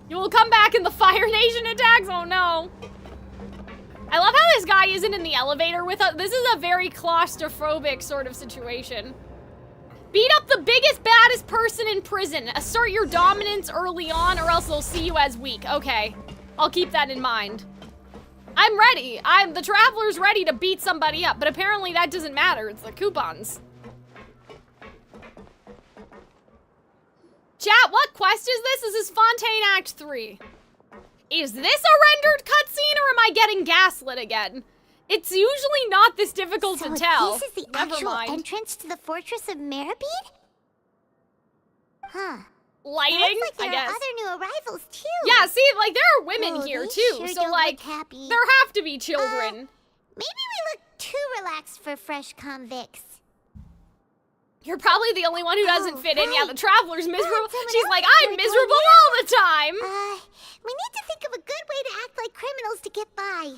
You will come back in the Fire Nation attacks? Oh no. I love how this guy isn't in the elevator with us. This is a very claustrophobic sort of situation. Beat up the biggest, baddest person in prison. Assert your dominance early on or else they'll see you as weak. Okay, I'll keep that in mind. I'm ready. The Traveler's ready to beat somebody up, but apparently that doesn't matter. It's the coupons. Chat, what quest is this? This is Fontaine Act 3. Is this a rendered cutscene or am I getting gaslit again? It's usually not this difficult to tell. This is the Never actual mind. entrance to the Fortress of Meropide? Huh. Lighting, Looks like I there guess. are other new arrivals too. Yeah, see, like there are women Oh, here they too, sure so don't like look happy. there have to be children. Maybe we look too relaxed for fresh convicts. You're probably the only one who doesn't fit in. Yeah, right. the Traveler's miserable. someone She's else like, is I'm gonna go miserable here. all the time. We need to think of a good way to act like criminals to get by.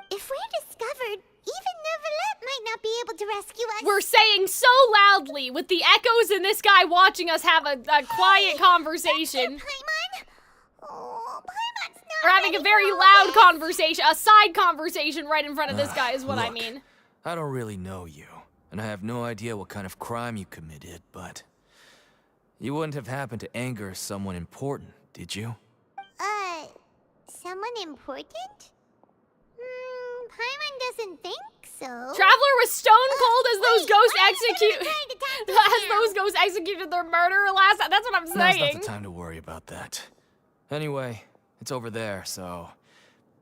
If we're discovered, even Nouvelette might not be able to rescue us. We're saying so loudly with the echoes and this guy watching us have a quiet conversation. Paimon? Oh, Paimon's not We're having a ready very for all loud this. conversation, a side conversation right in front of this guy is what I Look, mean. I don't really know you, and I have no idea what kind of crime you committed, but you wouldn't have happened to anger someone important, did you? Someone important? Paimon doesn't think so. Traveler was stone cold as those wait, ghosts why are you execute. trying to talk to us As now? those ghosts executed their murderer last. That's what I'm Now's not saying. the time to worry about that. Anyway, it's over there, so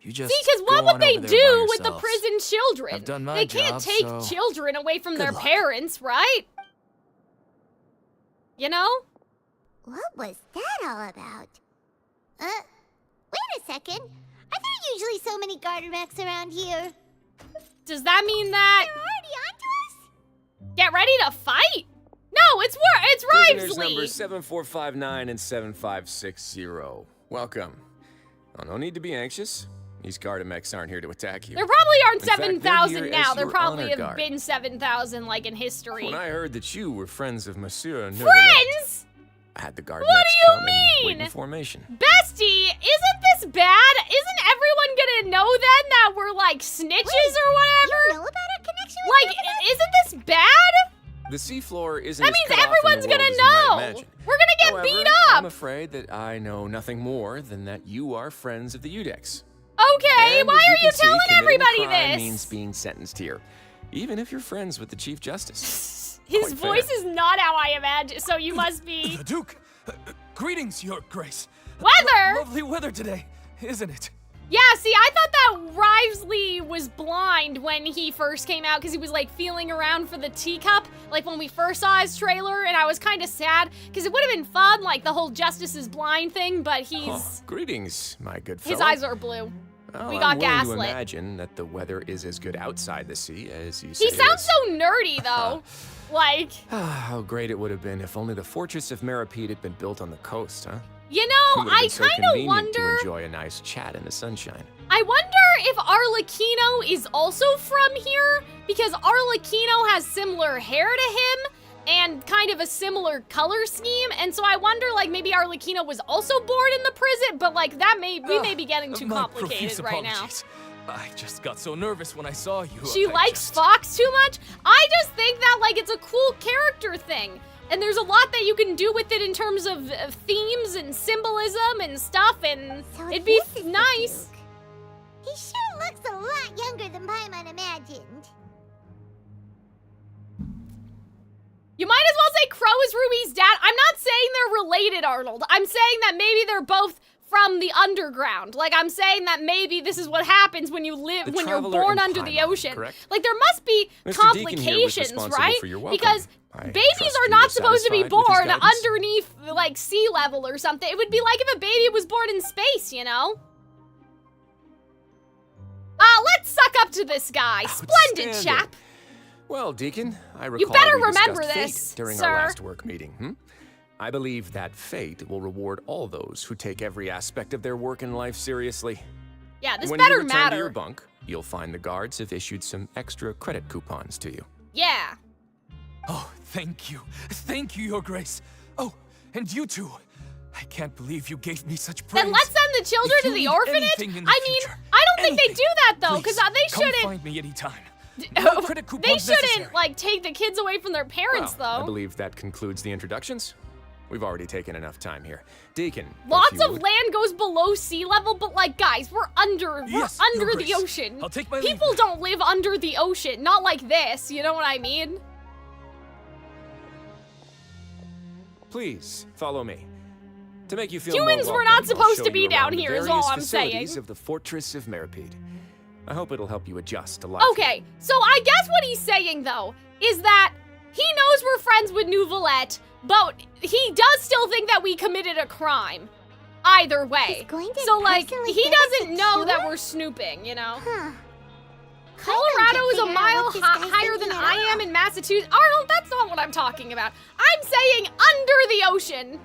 you just See, because go what on would they over there by do with the yourselves. prison children? I've done my They can't job, take so children away from their luck. parents, right? You know? What was that all about? Wait a second. Are there usually so many Gardermechs around here? Does that mean that They're already onto us? get ready to fight? No, it's Prisoners Rivesley. numbers 7459 and 7560. Welcome. Oh, no need to be anxious. These Gardermechs aren't here to attack you. There probably aren't In fact, they're 7,000 here now. as There your probably honor have guard. been 7,000, like in history. When I heard that you were friends of Monsieur Nouvelette, Friends? I had the Gardermechs What do you come and wait mean? in formation. Bestie, isn't this bad? Isn't everyone gonna know then that we're like snitches or whatever? You know about our connection with Like, isn't this bad? The seafloor isn't That as means cut off from everyone's the world gonna as you might know. imagine. We're gonna get However, beat I'm up. afraid that I know nothing more than that you are friends of the Udex. Okay, And why as are you can see, telling committing a everybody crime this? means being sentenced here, even if you're friends with the Chief Justice. His Quite fair. voice is not how I imagine, so you must be The Duke! Greetings, Your Grace. weather. Lovely weather today, isn't it? Yeah, see, I thought that Rivesley was blind when he first came out because he was like feeling around for the teacup, like when we first saw his trailer, and I was kind of sad because it would have been fun, like the whole Justice is blind thing, but he's Oh, greetings, my good fellow. his eyes are blue. Well, we I'm got willing gaslit. to imagine that the weather is as good outside the sea as you say He it sounds is. so nerdy though, like. How great it would have been if only the Fortress of Meropide had been built on the coast, huh? You It know, would have I been so kind of convenient wonder. to enjoy a nice chat in the sunshine. I I wonder if Arlecchino is also from here, because Arlecchino has similar hair to him and kind of a similar color scheme, and so I wonder, like, maybe Arlecchino was also born in the prison, but like that we may be getting too complicated right now. I just got so nervous when I saw you. She likes Fox too much? I just think that, like, it's a cool character thing. And there's a lot that you can do with it in terms of themes and symbolism and stuff, and So it'd be this is the nice. Duke. He sure looks a lot younger than Paimon imagined. You might as well say Crow is Ruby's dad. I'm not saying they're related, Arnold. I'm saying that maybe they're both from the underground. Like, I'm saying that maybe this is what happens when you live, when you're born under the ocean. Correct? Like, there must be Mr. complications, Deacon here was right? responsible for your welcome. Because I babies trust are you not supposed to be satisfied with his born guidance? underneath, like, sea level or something. It would be like if a baby was born in space, you know? Let's suck up to this guy. Splendid Outstanding. chap. Well, Deacon, I recall You better we remember discussed fate this, during sir. our last work meeting. I believe that fate will reward all those who take every aspect of their work in life seriously. Yeah, this when better you return matter. to your bunk, you'll find the guards have issued some extra credit coupons to you. Yeah. Oh, thank you. Thank you, Your Grace. Oh, and you too. I can't believe you gave me such praise. Then let's send the children If to you the need orphanage. anything in the I mean, future, I don't think they anything, do that though, because please, they come shouldn't. find me anytime. No credit They coupons shouldn't necessary. like take the kids away from their parents Well, I though. believe that concludes the introductions. We've already taken enough time here. Deacon, if Lots you of would- land goes below sea level, but like guys, we're under Yes, Your the Grace. ocean. I'll take my leave People now. don't live under the ocean, not like this. You know what I mean? Please follow me. To make you feel Humans more were welcome, not I'll supposed show to be you down around the here, is various all I'm facilities saying. of the Fortress of Meropide. I hope it'll help you adjust to life. Okay, so I guess what he's saying though is that he knows we're friends with Nouvelette, but he does still think that we committed a crime. Either way. He's going to So like, personally he give us a doesn't know that cure? we're snooping, you know? Huh. Colorado is a figure out mile what this guy's higher than thinking at I am all. in Massachusetts. Arnold, that's not what I'm talking about. I'm saying under the ocean.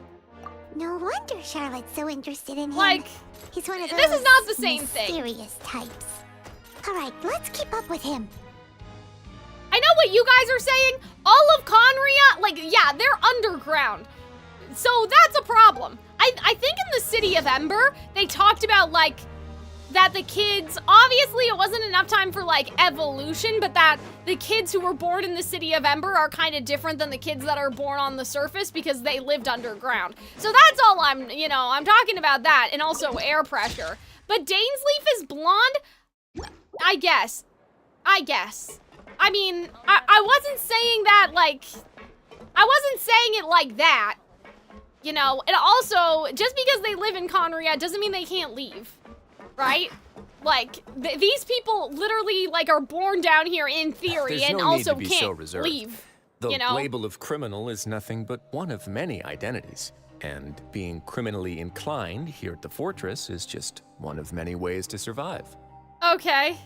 No wonder Charlotte's so interested in him. Like, He's one of those this is not the same thing. mysterious types. All right, let's keep up with him. I know what you guys are saying. All of Conria, like, yeah, they're underground. So that's a problem. I think in the city of Ember, they talked about, like, that the kids, obviously it wasn't enough time for, like, evolution, but that the kids who were born in the city of Ember are kind of different than the kids that are born on the surface because they lived underground. So that's all I'm talking about that, and also air pressure. But Dainsleaf is blonde? I guess. I mean, I wasn't saying that, like, I wasn't saying it like that, you know? And also, just because they live in Conria doesn't mean they can't leave, right? Like, these people literally, like, are born down here in theory There's and no need also to be can't so reserved. leave, The you know? label of criminal is nothing but one of many identities. And being criminally inclined here at the Fortress is just one of many ways to survive. Okay.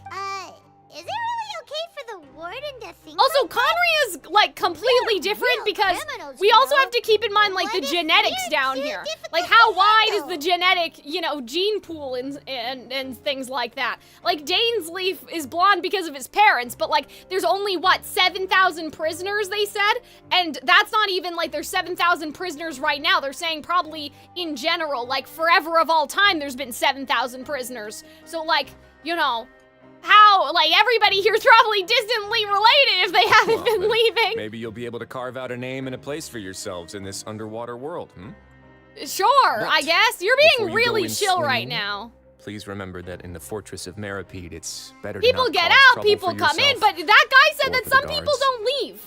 Is it really okay for the warden to think Also, like that? Conria's, like, completely different real because criminals, we you also know? have to keep in mind, like, the What if genetics we're down too here. difficult Like, how to wide is handle? the genetic, you know, gene pool and things like that. Like, Dainsleaf is blonde because of his parents, but, like, there's only, what, 7,000 prisoners, they said? And that's not even, like, there's 7,000 prisoners right now. They're saying probably in general, like, forever of all time, there's been 7,000 prisoners. So, like, you know, how, like, everybody here's probably distantly related if they haven't been then leaving. Maybe you'll be able to carve out a name and a place for yourselves in this underwater world, Sure, But I guess. You're before being you go really in chill right swinging, now. Please remember that in the Fortress of Meropide, it's better People to not get cause out, trouble people for come in, yourself. but that guy said or that for the some people guards. don't leave.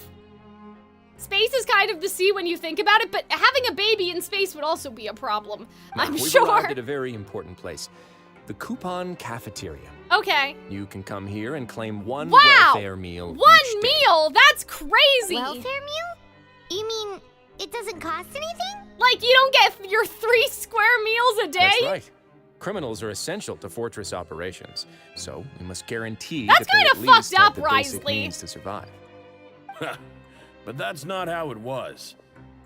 Space is kind of the sea when you think about it, but having a baby in space would also be a problem. Now, I'm we've sure. arrived at a very important place. The Coupon Cafeteria. Okay. You can come here and claim one Wow! welfare meal One each day. meal? That's crazy. Welfare meal? You mean it doesn't cost anything? Like, you don't get your 3 square meals a day? That's right. Criminals are essential to Fortress operations, so we must guarantee That's that they kinda at least fucked have up, the basic Risley. means to survive. But that's not how it was.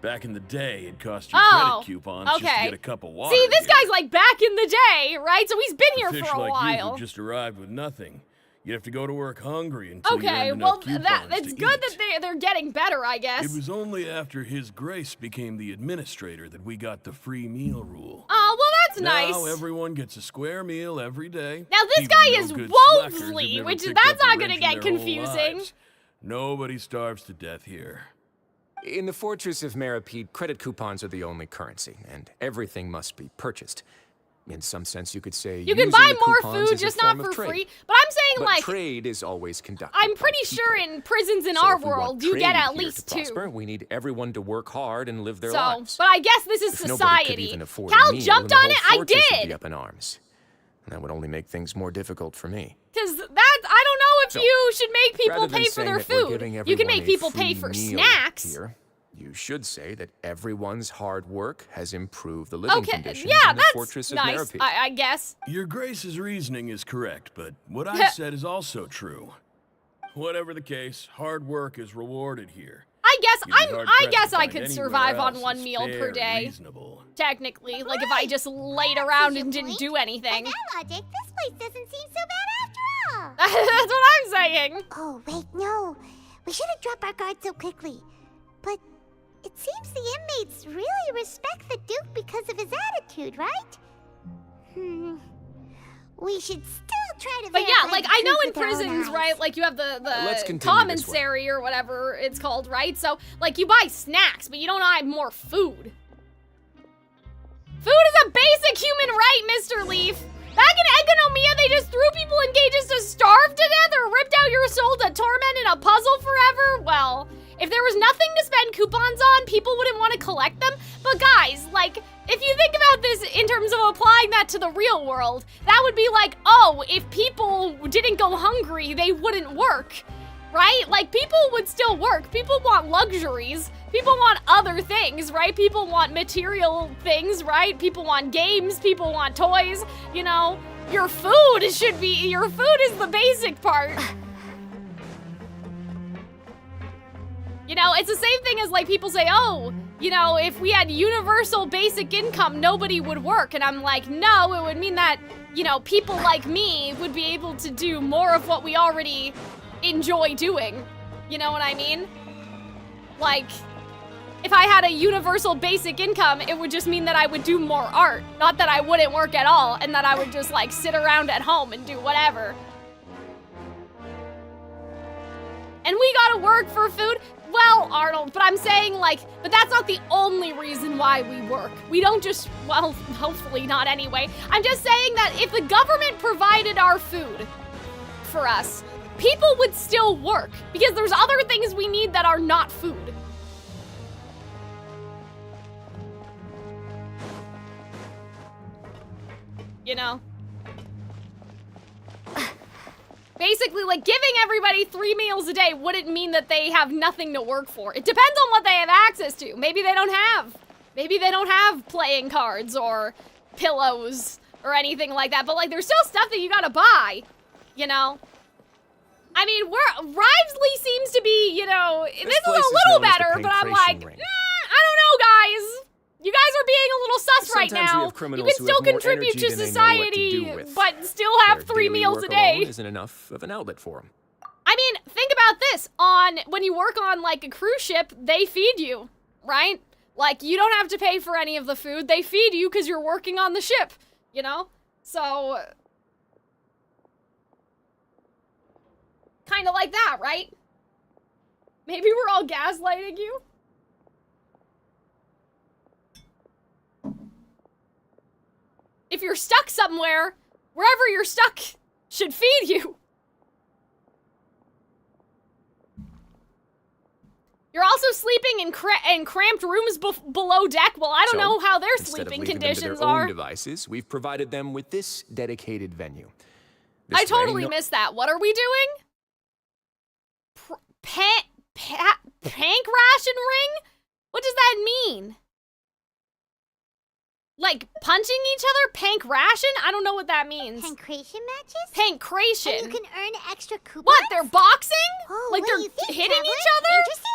Back in the day, it cost you Oh, credit coupons just to okay. get a cup of water. See, this here. guy's like back in the day, right? So he's been A here fish for a like while. you who just arrived with nothing. You have to go to work hungry until you Okay, earn well, enough coupons it's to good eat. that they're getting better, I guess. It was only after His Grace became the administrator that we got the free meal rule. Oh, well, that's nice. Now everyone gets a square meal every day. Now this even guy no is good slackers have Wolfsley, never which picked that's up a not gonna wrench in get their whole confusing. lives. Nobody starves to death here. In the Fortress of Meropide, credit coupons are the only currency, and everything must be purchased. In some sense, you could say You can using buy the more coupons food, is a just not form for of trade. free. But I'm saying, But like, trade is always conducted I'm by pretty people. sure in prisons in So our if we want world, you get trade at here least to 2. prosper, we need everyone to work hard and live their So, lives. but I guess this is If nobody could society. even afford Cal a meal, jumped then the on it, whole I fortress would did. be up in arms. And that would only make things more difficult for me. Because that, I don't know if So, you should make people Rather than pay for saying their that we're food. giving You can everyone make a people pay free for meal snacks. Here, you should say that everyone's hard work has improved the living Okay, conditions yeah, in the that's Fortress of nice, Meropide. I guess. Your Grace's reasoning is correct, but what I said is also true. Whatever the case, hard work is rewarded here. I guess You'd be hard I pressed guess to I find could anywhere survive on else 1 as meal fair per and day. reasonable. Technically, like if I just laid around and didn't do anything. By that logic, this place doesn't seem so bad after all. That's what I'm saying. Oh, wait, no. We shouldn't drop our guard so quickly. But it seems the inmates really respect the Duke because of his attitude, right? We should still try to But yeah, verify like the I know truth in with our own prisons, eyes. right? Like you have the Let's continue this way. commissary or whatever it's called, right? So like you buy snacks, but you don't buy more food. Food is a basic human right, Mr. Leaf. Back in Economia, they just threw people in cages to starve to death or ripped out your soul to torment in a puzzle forever. Well, if there was nothing to spend coupons on, people wouldn't want to collect them. But guys, like, if you think about this in terms of applying that to the real world, that would be like, oh, if people didn't go hungry, they wouldn't work, right? Like, people would still work. People want luxuries. People want other things, right? People want material things, right? People want games. People want toys. You know, your food is the basic part. You know, it's the same thing as like people say, oh, you know, if we had universal basic income, nobody would work. And I'm like, no, it would mean that, you know, people like me would be able to do more of what we already enjoy doing. You know what I mean? Like, if I had a universal basic income, it would just mean that I would do more art. Not that I wouldn't work at all and that I would just like sit around at home and do whatever. And we gotta work for food. Well, Arnold, but I'm saying like, but that's not the only reason why we work. We don't just, well, hopefully not anyway. I'm just saying that if the government provided our food for us, people would still work because there's other things we need that are not food. You know? Basically, like, giving everybody 3 meals a day wouldn't mean that they have nothing to work for. It depends on what they have access to. Maybe they don't have playing cards or pillows or anything like that. But, like, there's still stuff that you gotta buy, you know? I mean, Rivesley seems to be, you know, this is a little better, but I'm like, I don't know, guys. You guys are being a little sus right Sometimes we now. have criminals You can who have still more contribute energy to than they know what to do society, with. but still have Their 3 daily meals work a day. alone isn't enough of an outlet for them. I mean, think about this. When you work on, like, a cruise ship, they feed you, right? Like, you don't have to pay for any of the food. They feed you because you're working on the ship, you know? So, kind of like that, right? Maybe we're all gaslighting you? If you're stuck somewhere, wherever you're stuck should feed you. You're also sleeping in cramped rooms below deck. Well, I don't know how their sleeping conditions Instead of leaving them to their are. own devices, we've provided them with this dedicated venue. I totally missed that. What are we doing? Pank ration ring? What does that mean? Like punching each other? Pank ration? I don't know what that means. Pancration matches? Pancration. And you can earn extra coupons? What, they're boxing? Oh, Like what do they're you think, hitting Traveler? each other? Interested?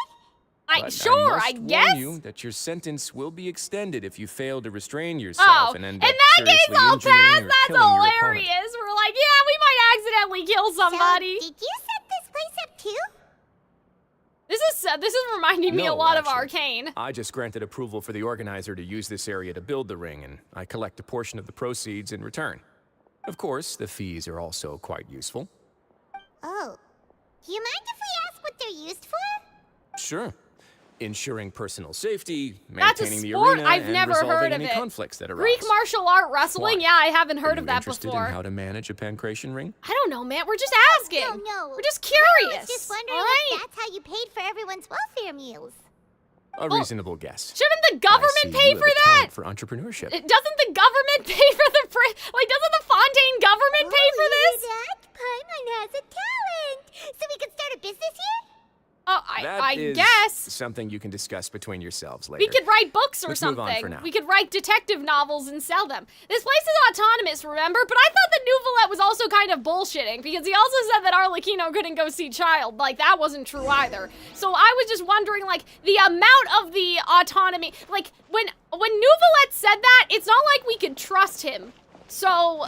Sure, I must guess. warn you that your sentence will be extended if you fail to restrain yourself and end in up that case, seriously I'll injuring pass. or That's killing your opponent. hilarious. We're like, yeah, we might accidentally kill somebody. So, did you set this place up too? This is reminding me a No, lot of actually. Arcane. I just granted approval for the organizer to use this area to build the ring, and I collect a portion of the proceeds in return. Of course, the fees are also quite useful. Oh. Do you mind if we ask what they're used for? Sure. Ensuring personal safety, That's a maintaining the sport arena, I've and never resolving heard of any it. conflicts that arise. Greek martial art wrestling? Why? Yeah, I haven't heard Are of you that interested before. in how to manage a pancration ring? I don't know, man. We're just asking. No. We're just I curious. was just wondering all right? if that's how you paid for everyone's welfare meals. A reasonable guess. Shouldn't the I government see pay you have for a that? talent for entrepreneurship. Doesn't the government pay for the doesn't the Fontaine government pay for this? That Paimon has a talent. So we could start a business here? Oh, That I is guess. something you can discuss between yourselves later. We could write books or Let's move on something. for now. We could write detective novels and sell them. This place is autonomous, remember? But I thought that Nouvelette was also kind of bullshitting because he also said that Arlecchino couldn't go see Childe. Like, that wasn't true either. So I was just wondering, like, the amount of the autonomy. Like, when Nouvelette said that, it's not like we could trust him. So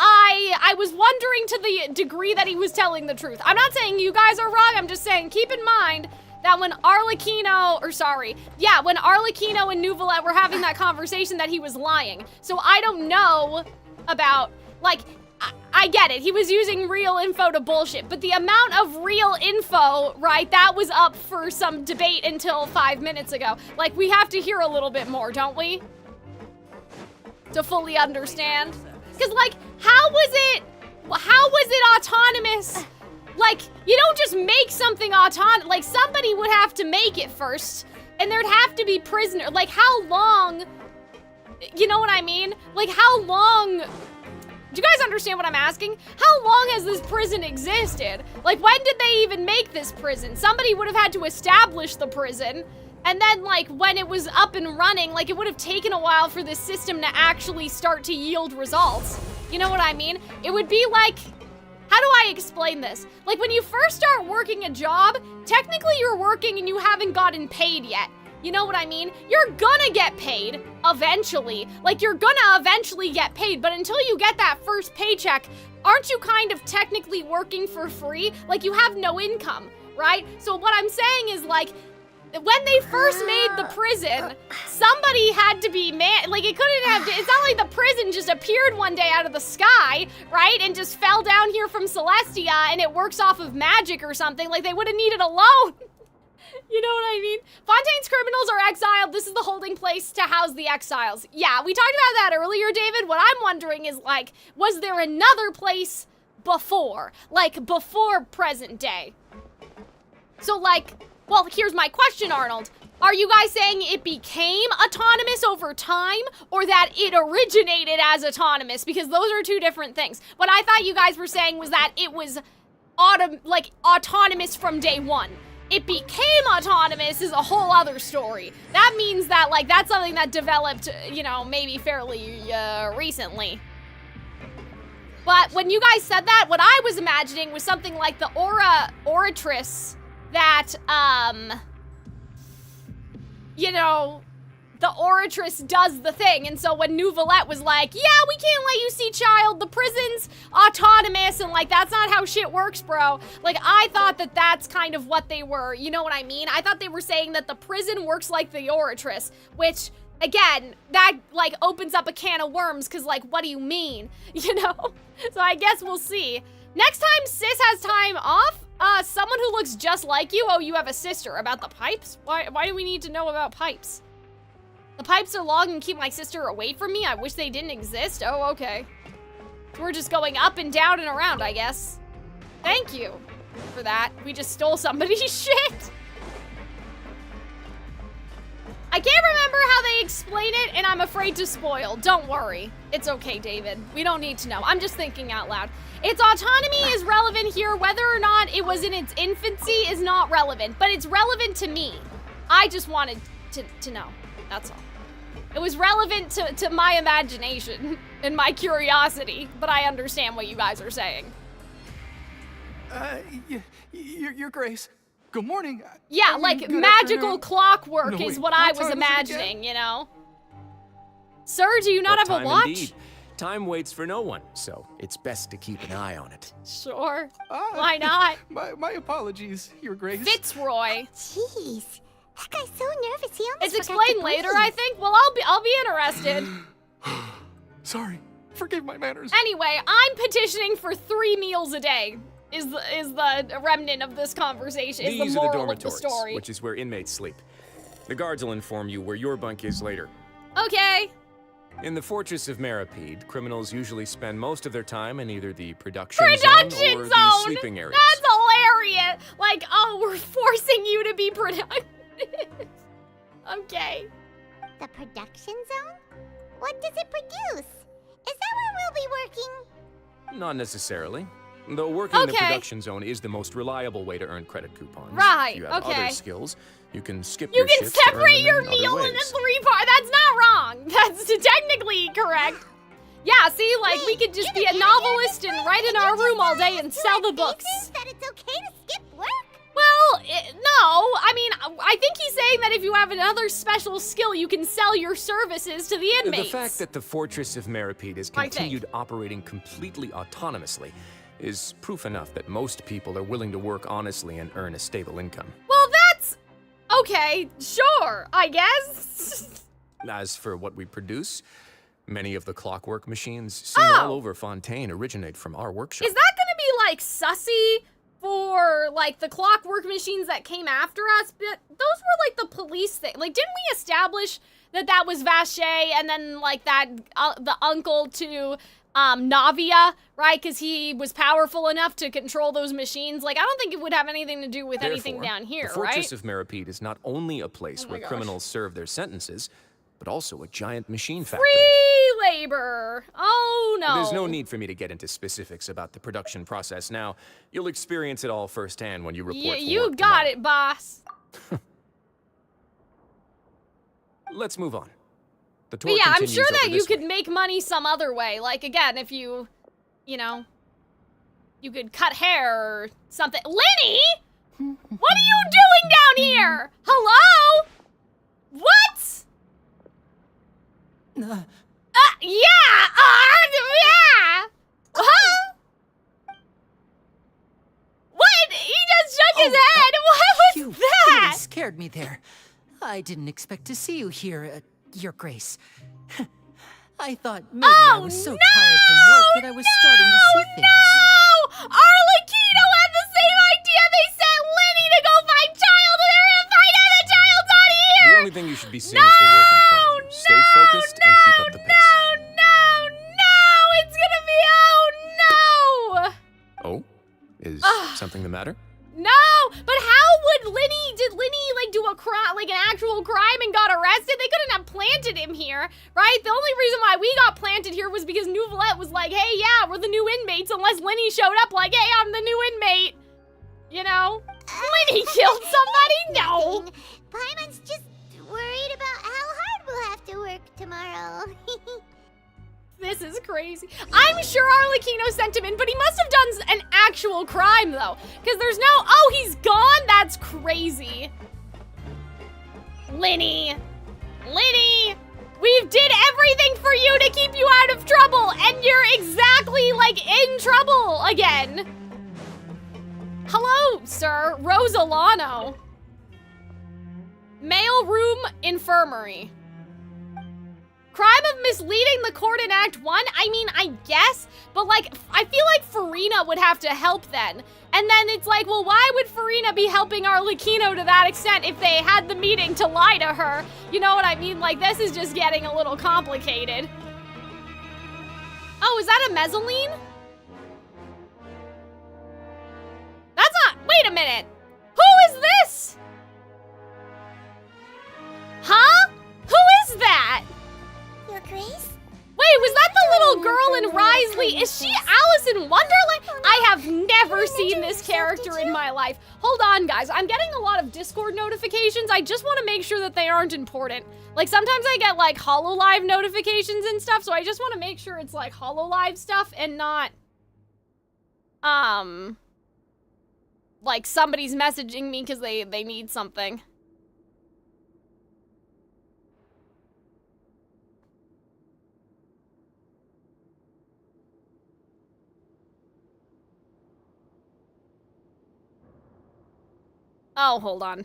I was wondering to the degree that he was telling the truth. I'm not saying you guys are wrong. I'm just saying keep in mind that when Arlecchino and Nouvelette were having that conversation that he was lying. So I don't know about, like, I get it. He was using real info to bullshit, but the amount of real info, right, that was up for some debate until 5 minutes ago. Like, we have to hear a little bit more, don't we? To fully understand. Because, like, how was it autonomous? Like, you don't just make something autonomous. Like, somebody would have to make it first, and there'd have to be prisoner. Like, how long, you know what I mean? Like, how long, do you guys understand what I'm asking? How long has this prison existed? Like, when did they even make this prison? Somebody would have had to establish the prison, and then, like, when it was up and running, like, it would have taken a while for this system to actually start to yield results. You know what I mean? It would be like, how do I explain this? Like, when you first start working a job, technically you're working and you haven't gotten paid yet. You know what I mean? You're gonna get paid eventually. Like, you're gonna eventually get paid, but until you get that first paycheck, aren't you kind of technically working for free? Like, you have no income, right? So what I'm saying is, like, when they first made the prison, somebody had to be like, it couldn't have, it's not like the prison just appeared one day out of the sky, right? And just fell down here from Celestia and it works off of magic or something. Like, they would have needed a loan. You know what I mean? Fontaine's criminals are exiled. This is the holding place to house the exiles. Yeah, we talked about that earlier, David. What I'm wondering is, like, was there another place before? Like, before present day? So, like, well, here's my question, Arnold. Are you guys saying it became autonomous over time, or that it originated as autonomous? Because those are two different things. What I thought you guys were saying was that it was autonomous from day one. It became autonomous is a whole other story. That means that, like, that's something that developed, you know, maybe fairly recently. But when you guys said that, what I was imagining was something like the Oratress that, you know, the Oratress does the thing. And so when Nouvelette was like, yeah, we can't let you see Childe, the prison's autonomous, and, like, that's not how shit works, bro. Like, I thought that that's kind of what they were, you know what I mean? I thought they were saying that the prison works like the Oratress, which, again, that, like, opens up a can of worms, because, like, what do you mean? You know? So I guess we'll see. Next time Sis has time off, someone who looks just like you, oh, you have a sister, about the pipes? Why do we need to know about pipes? The pipes are long and keep my sister away from me? I wish they didn't exist. Oh, okay. We're just going up and down and around, I guess. Thank you for that. We just stole somebody's shit. I can't remember how they explain it, and I'm afraid to spoil. Don't worry. It's okay, David. We don't need to know. I'm just thinking out loud. Its autonomy is relevant here. Whether or not it was in its infancy is not relevant, but it's relevant to me. I just wanted to know. That's all. It was relevant to my imagination and my curiosity, but I understand what you guys are saying. Your Grace, Good morning. Yeah, like good magical afternoon. clockwork No, is wait, what I what was time is it again? imagining, you know? Sir, do you not What have a time watch? indeed. Time waits for no one, so it's best to keep an eye on it. Sure. Why not? My apologies, Your Grace. Fitzroy. Jeez. That guy's so nervous, he almost It's forgot explained to later, breathe. I think. Well, I'll be interested. Sorry. Forgive my manners. Anyway, I'm petitioning for 3 meals a day. Is the remnant of this conversation? Is These the are the moral of the dormitories, story? which is where inmates sleep. The guards will inform you where your bunk is later. Okay. In the Fortress of Meropide, criminals usually spend most of their time in either the production zone Production or the zone. sleeping areas. That's hilarious. Like, oh, we're forcing you to be productive. Okay. The production zone? What does it produce? Is that where we'll be working? Not necessarily. Though working in the Okay. production zone is the most reliable way to earn credit coupons. Right, If you have okay. other skills, you can skip You your can shifts to earn separate them your in other meal ways. into 3 parts. That's not wrong. That's technically correct. Yeah, see, like, we could just be a novelist and write in our room all day and sell the books. That it's okay to skip work? Well, no. I mean, I think he's saying that if you have another special skill, you can sell your services to the The inmates. fact that the Fortress of Meropide has I think. continued operating completely autonomously is proof enough that most people are willing to work honestly and earn a stable income. Well, that's... Okay, sure, I guess. As for what we produce, many of the clockwork machines seen all Oh. over Fontaine originate from our workshop. Is that gonna be, like, sussy for, like, the clockwork machines that came after us? But those were, like, the police thing. Like, didn't we establish that that was Vacher and then, like, that, the uncle to... Navia, right? Because he was powerful enough to control those machines. Like, I don't think it would have anything to do with anything Therefore, down here, the Fortress right? of Meropide is not only a place Oh my where gosh. criminals serve their sentences, but also a giant machine factory. Free labor. Oh, no. There's no need for me to get into specifics about the production process now. You'll experience it all firsthand when you report for You work got tomorrow. it, boss. Let's move on. The tour But yeah, I'm continues sure that over you this could way. make money some other way. Like, again, if you know, you could cut hair or something. Lenny! What are you doing down here? Hello? What? Yeah! Yeah! Huh? What? He just shook his head. What was You that? really scared me there. I didn't expect to see you here, Your Grace. I thought maybe I was so tired from work that I was starting to see things. No! Arlecchino had the same idea. They sent Lenny to go find Childe, and they're gonna find out that Childe's not The here. only thing you should be seeing is the work in front of you. Stay focused and keep up the pace. No! It's gonna be Oh? Is something the matter? no! But how would did Lenny like do a crime, like an actual crime and got arrested? They couldn't have planted him here, right? The only reason why we got planted here was because Nouvelette was like, hey, yeah, we're the new inmates, unless Lenny showed up like, hey, I'm the new inmate. You know? Lenny killed somebody? No. Paimon's just worried about how hard we'll have to work tomorrow. This is crazy. I'm sure Arlecchino sent him in, but he must have done an actual crime, though. Because there's no... Oh, he's gone? That's crazy. Lenny. We did everything for you to keep you out of trouble, and you're exactly, like, in trouble again. Hello, sir. Rosolano. Mailroom infirmary. Crime of misleading the court in Act 1? I mean, I guess, but like, I feel like Farina would have to help then. And then it's like, well, why would Farina be helping Arlecchino to that extent if they had the meeting to lie to her? You know what I mean? Like, this is just getting a little complicated. Oh, is that a mezzaline? That's not, wait a minute. Who is this? Huh? Who is that? Your Grace? Wait, was that the little girl in Risley? Is she Alice in Wonderland? I have never seen this character in my life. Hold on, guys. I'm getting a lot of Discord notifications. I just want to make sure that they aren't important. Like, sometimes I get, like, HoloLive notifications and stuff, so I just want to make sure it's, like, HoloLive stuff and not, like somebody's messaging me because they need something. Oh, hold on.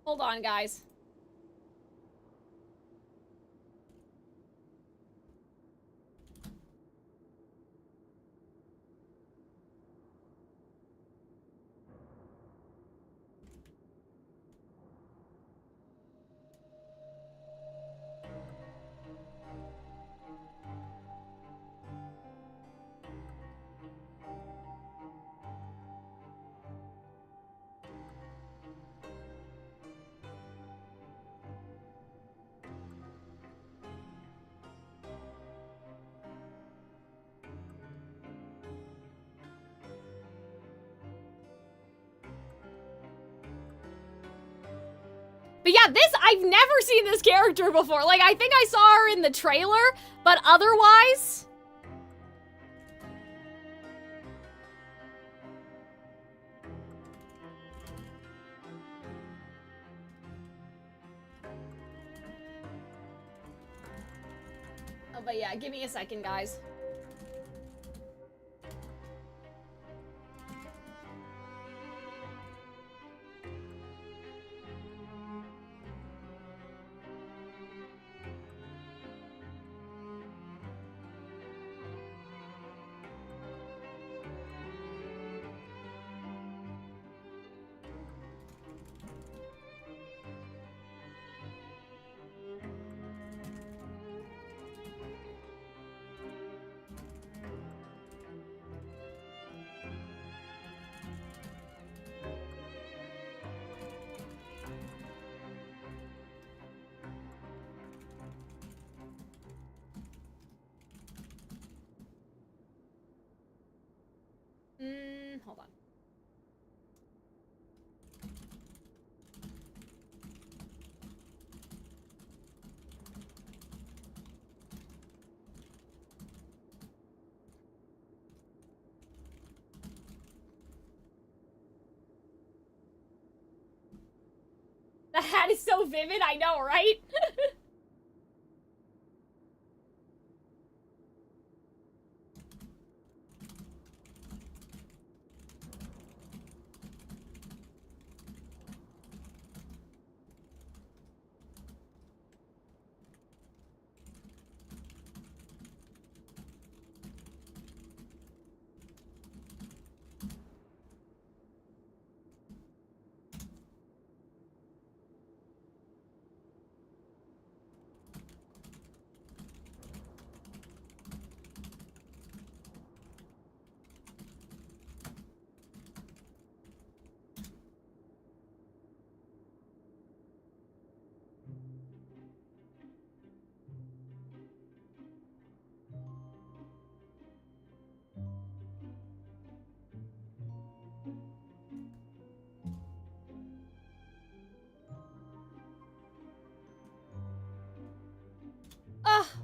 Hold on, guys. But yeah, I've never seen this character before. Like, I think I saw her in the trailer, but otherwise... Oh, but yeah, give me a second, guys. Hold on. The hat is so vivid, I know, right?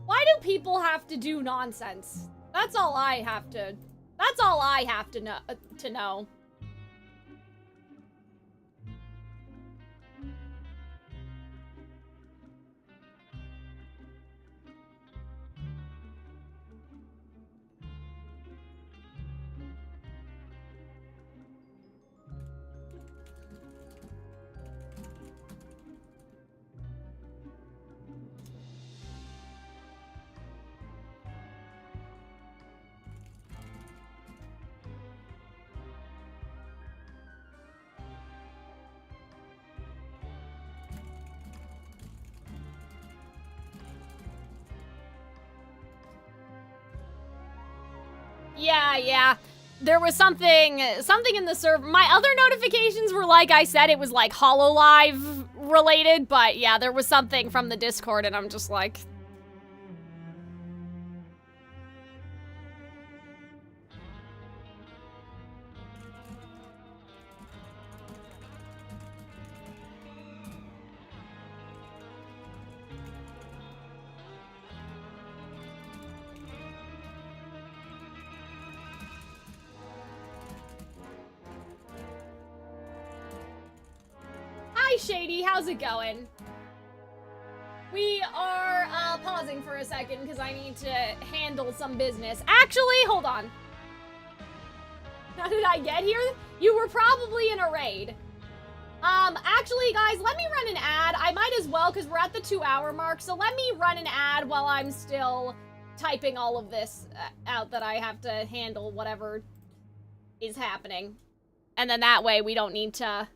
Why do people have to do nonsense? That's all I have to know. Yeah. There was something in the server. My other notifications were, like I said, it was like HoloLive related, but yeah, there was something from the Discord, and I'm just like... Hi, Shady. How's it going? We are pausing for a second because I need to handle some business. Actually, hold on. How did I get here? You were probably in a raid. Actually, guys, let me run an ad. I might as well because we're at the 2-hour mark. So let me run an ad while I'm still typing all of this out that I have to handle whatever is happening. And then that way we don't need to...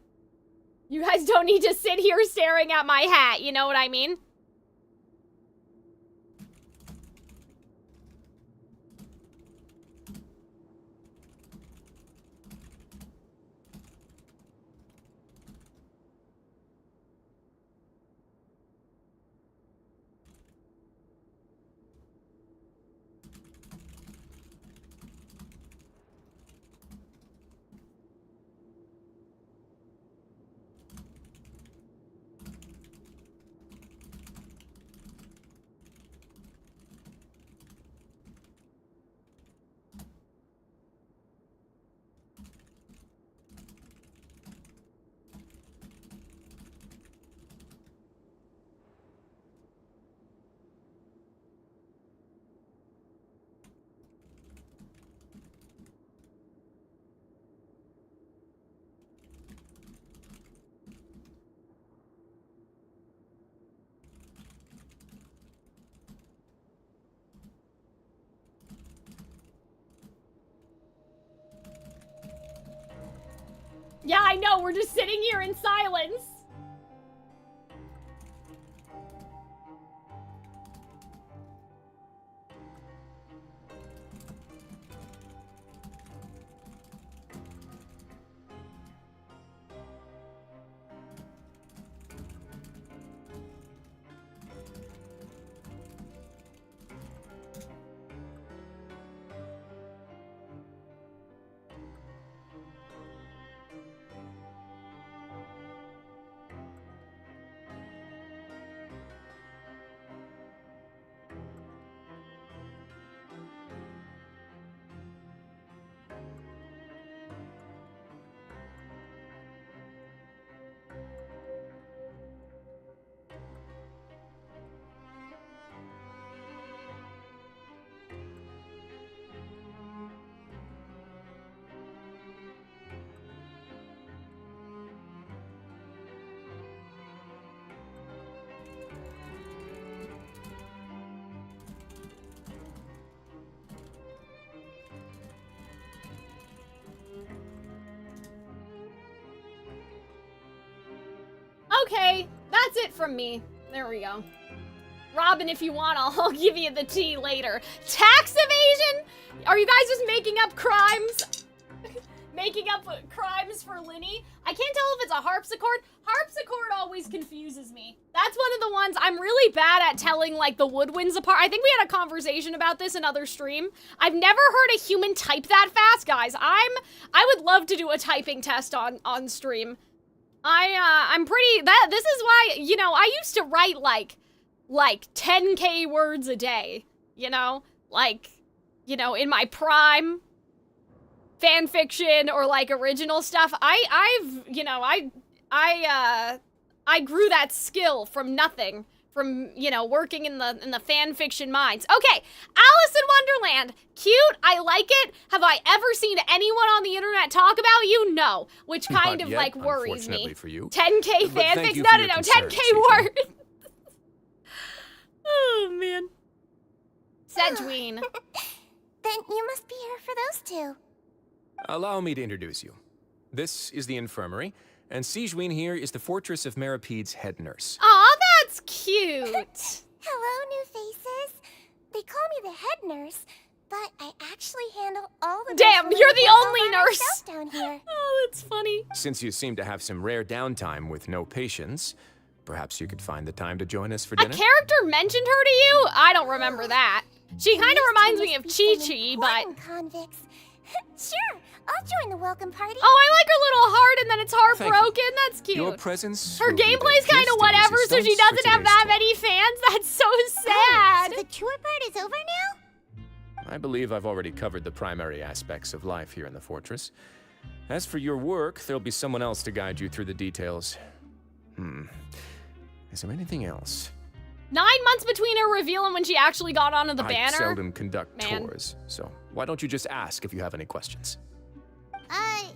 You guys don't need to sit here staring at my hat, you know what I mean? Yeah, I know, we're just sitting here in silence. Okay, that's it from me. There we go. Robin, if you want, I'll give you the tea later. Tax evasion? Are you guys just making up crimes? Making up crimes for Linny? I can't tell if it's a harpsichord. Harpsichord always confuses me. That's one of the ones I'm really bad at telling, like, the woodwinds apart. I think we had a conversation about this in other stream. I've never heard a human type that fast, guys. I would love to do a typing test on stream. I'm pretty, this is why, you know, I used to write, like 10K words a day, you know? Like, you know, in my prime, fan fiction or, like, original stuff. I grew that skill from nothing, from, you know, working in the fan fiction mines. Okay, Alice in Wonderland, cute, I like it. Have I ever seen anyone on the internet talk about you? No, which kind of, like, worries me. For you. 10K fanfics? No, 10K words. Oh, man. Sedgeween. Then you must be here for those two. Allow me to introduce you. This is the infirmary, and Sedgeween here is the Fortress of Meropide's head nurse. Aw, that's cute. Hello, new faces. They call me the head nurse, thought I actually handle all the Damn, personal you're the work all only by nurse. myself down here. Oh, that's funny. Since you seem to have some rare downtime with no patience, perhaps you could find the time to join us for A dinner? character mentioned her to you? I don't remember that. She kind of reminds me of Chi-Chi, but... Important convicts. Sure, I'll join the welcome party. Oh, I like her little heart and then it's Thank heartbroken. That's cute. Your presence Her will be the gameplay's kind of gift and whatever, so she resistance for doesn't have today's that tour. many fans. That's so So sad. the tour part is over now? I believe I've already covered the primary aspects of life here in the fortress. As for your work, there'll be someone else to guide you through the details. Is there anything else? 9 months between her reveal and when she actually got onto the I banner. seldom conduct Man. tours, so why don't you just ask if you have any questions? Well,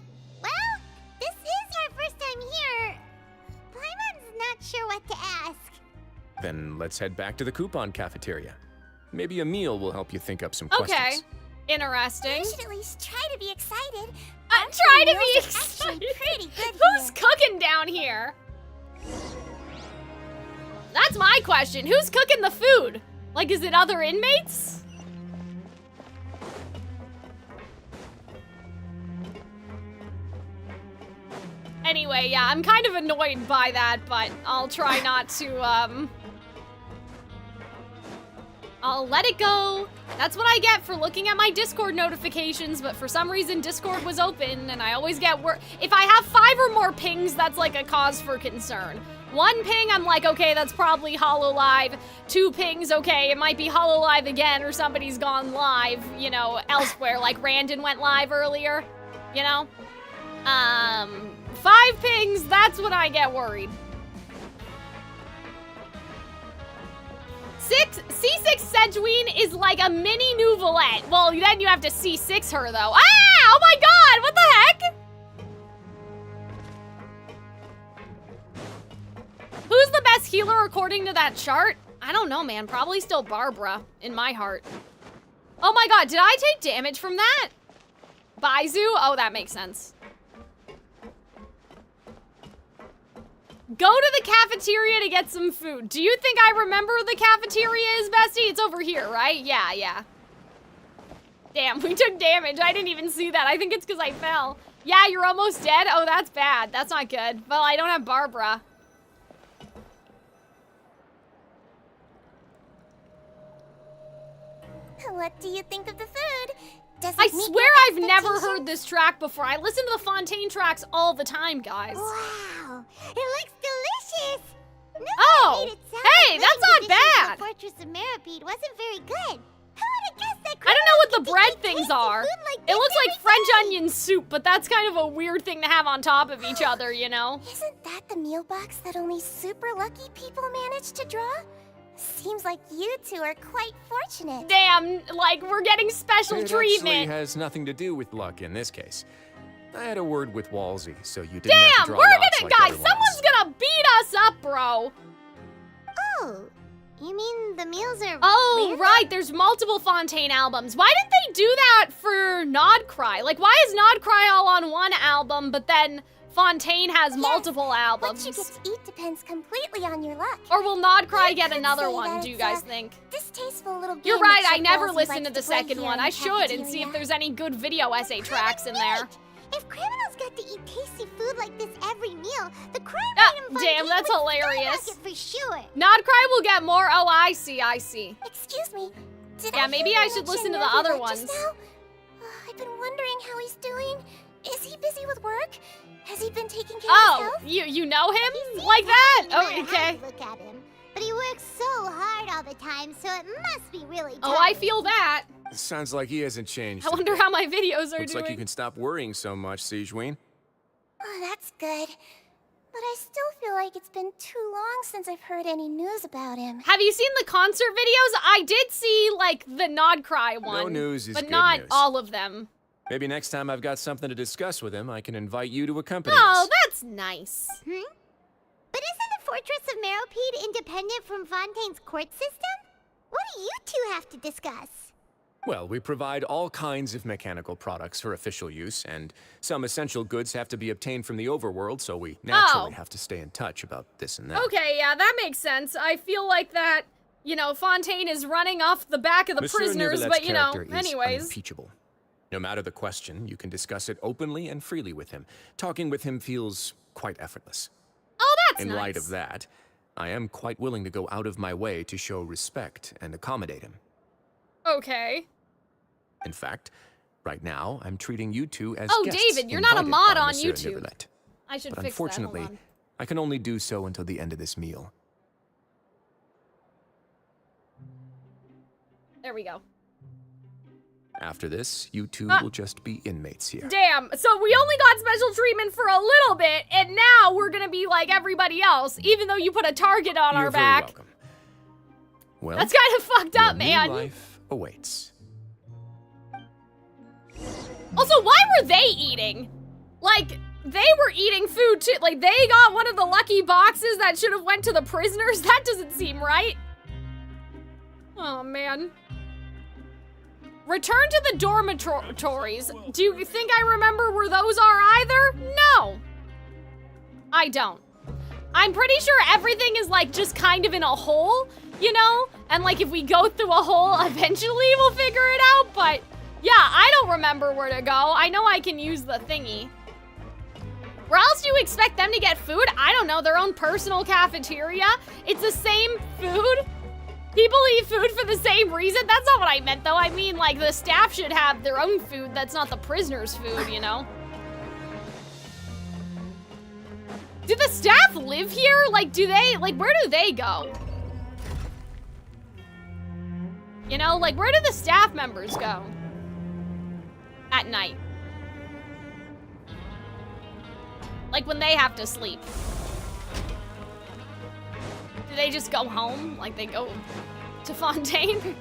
this is our first time here. Paimon's not sure what to ask. Then let's head back to the coupon cafeteria. Maybe a meal will help you think up some Okay. questions. Interesting. You should at least try to be excited. Try to be Meals are excited. actually pretty good Who's here. cooking down here? That's my question. Who's cooking the food? Like, is it other inmates? Anyway, yeah, I'm kind of annoyed by that, but I'll try not to, I'll let it go. That's what I get for looking at my Discord notifications, but for some reason Discord was open and I always get if I have 5 or more pings, that's like a cause for concern. 1 ping, I'm like, okay, that's probably HoloLive. 2 pings, okay, it might be HoloLive again or somebody's gone live, you know, elsewhere, like Randon went live earlier, you know? 5 pings, that's when I get worried. C6 Sedgeween is like a mini Nouvelette. Well, then you have to C6 her, though. Ah! Oh my god! What the heck? Who's the best healer according to that chart? I don't know, man. Probably still Barbara, in my heart. Oh my god, did I take damage from that? Baizu? Oh, that makes sense. Go to the cafeteria to get some food. Do you think I remember the cafeteria is, bestie? It's over here, right? Yeah. Damn, we took damage. I didn't even see that. I think it's because I fell. Yeah, you're almost dead? Oh, that's bad. That's not good. Well, I don't have Barbara. What do you think of the food? Does it I meet swear your I've never expectations? heard this track before. I listen to the Fontaine tracks all the time, guys. Wow, it looks delicious. No, Oh, made it sound hey, like that's living not conditions in bad. The Fortress of Meropide wasn't very good. Who would have guessed that? I don't know what the criminals bread get to eat things tasty are. food like It this looks like every French day? onion soup, but that's kind of a weird thing to have on top of each other, you know? Isn't that the meal box that only super lucky people manage to draw? Seems like you two are quite fortunate. Damn, like we're getting special It actually treatment. has nothing to do with luck in this case. I had a word with Walsey, so you didn't have to Damn, draw we're lots gonna, like guys, everyone someone's else. gonna beat us up, bro. Oh, you mean the meals are Oh, weird? right, there's multiple Fontaine albums. Why didn't they do that for Nodcry? Like, why is Nodcry all on one album, but then Fontaine has multiple albums? What you get to eat depends completely on your luck. Or will Nodcry You get could another say one, that do you it's guys a think? Distasteful little game. You're right, that I never Chef Walsey listened to likes the play second here one. in I the should and see if cafeteria. there's any good video essay tracks in there. If criminals got to eat tasty food like this every meal, the crime Ah, item damn, Fontaine that's would hilarious. skyrocket for sure. Nodcry will get more. Oh, I see. Excuse me. Did Yeah, I maybe hear I you should mention listen to the Nervy other Red just ones. now? I've been wondering how he's doing. Is he busy with work? Has he been taking care of Oh, himself? you know him? He seems Like that? happy no Oh, matter how okay. you look at him. But he works so hard all the time, so it must be really tiring. Oh, I feel that. Sounds like he hasn't changed. I wonder how my videos are Looks doing. like you can stop worrying so much, Sedgeween. Oh, that's good. But I still feel like it's been too long since I've heard any news about him. Have you seen the concert videos? I did see, like, the Nodcry one. news is but good not news. all of them. Maybe next time I've got something to discuss with him, I can invite you to accompany Oh, us. that's nice. But isn't the Fortress of Meropide independent from Fontaine's court system? What do you two have to discuss? Well, we provide all kinds of mechanical products for official use, and some essential goods have to be obtained from the overworld, so we naturally Oh. have to stay in touch about this and that. Okay, yeah, that makes sense. I feel like that you know, Fontaine is running off the back of the Monsieur prisoners, Neuvillette's but you know, character is anyways. unimpeachable. No matter the question, you can discuss it openly and freely with him. Talking with him feels quite effortless. Oh, that's In nice. light of that, I am quite willing to go out of my way to show respect and accommodate him. Okay. In fact, right now, I'm treating you two as Oh, guests David, you're not a invited mod by on Monsieur YouTube. Neuvillette. I should But fix that. Hold unfortunately, on. I can only do so until the end of this meal. There we go. After this, you two will just be inmates here. Damn, so we only got special treatment for a little bit, and now we're gonna be like everybody else, even though you put a target on our You're very back. welcome. Well, That's kind of fucked your up, new man. life awaits. Also, why were they eating? Like, they were eating food too. Like, they got one of the lucky boxes that should have went to the prisoners? That doesn't seem right. Oh, man. Return to the dormitories. Do you think I remember where those are either? No. I don't. I'm pretty sure everything is like just kind of in a hole, you know? And like if we go through a hole, eventually we'll figure it out, but yeah, I don't remember where to go. I know I can use the thingy. Where else do you expect them to get food? I don't know, their own personal cafeteria? It's the same food? People eat food for the same reason? That's not what I meant, though. I mean, like, the staff should have their own food. That's not the prisoners' food, you know? Do the staff live here? Like, where do they go? You know, like, where do the staff members go? At night. Like, when they have to sleep. Do they just go home? Like they go to Fontaine?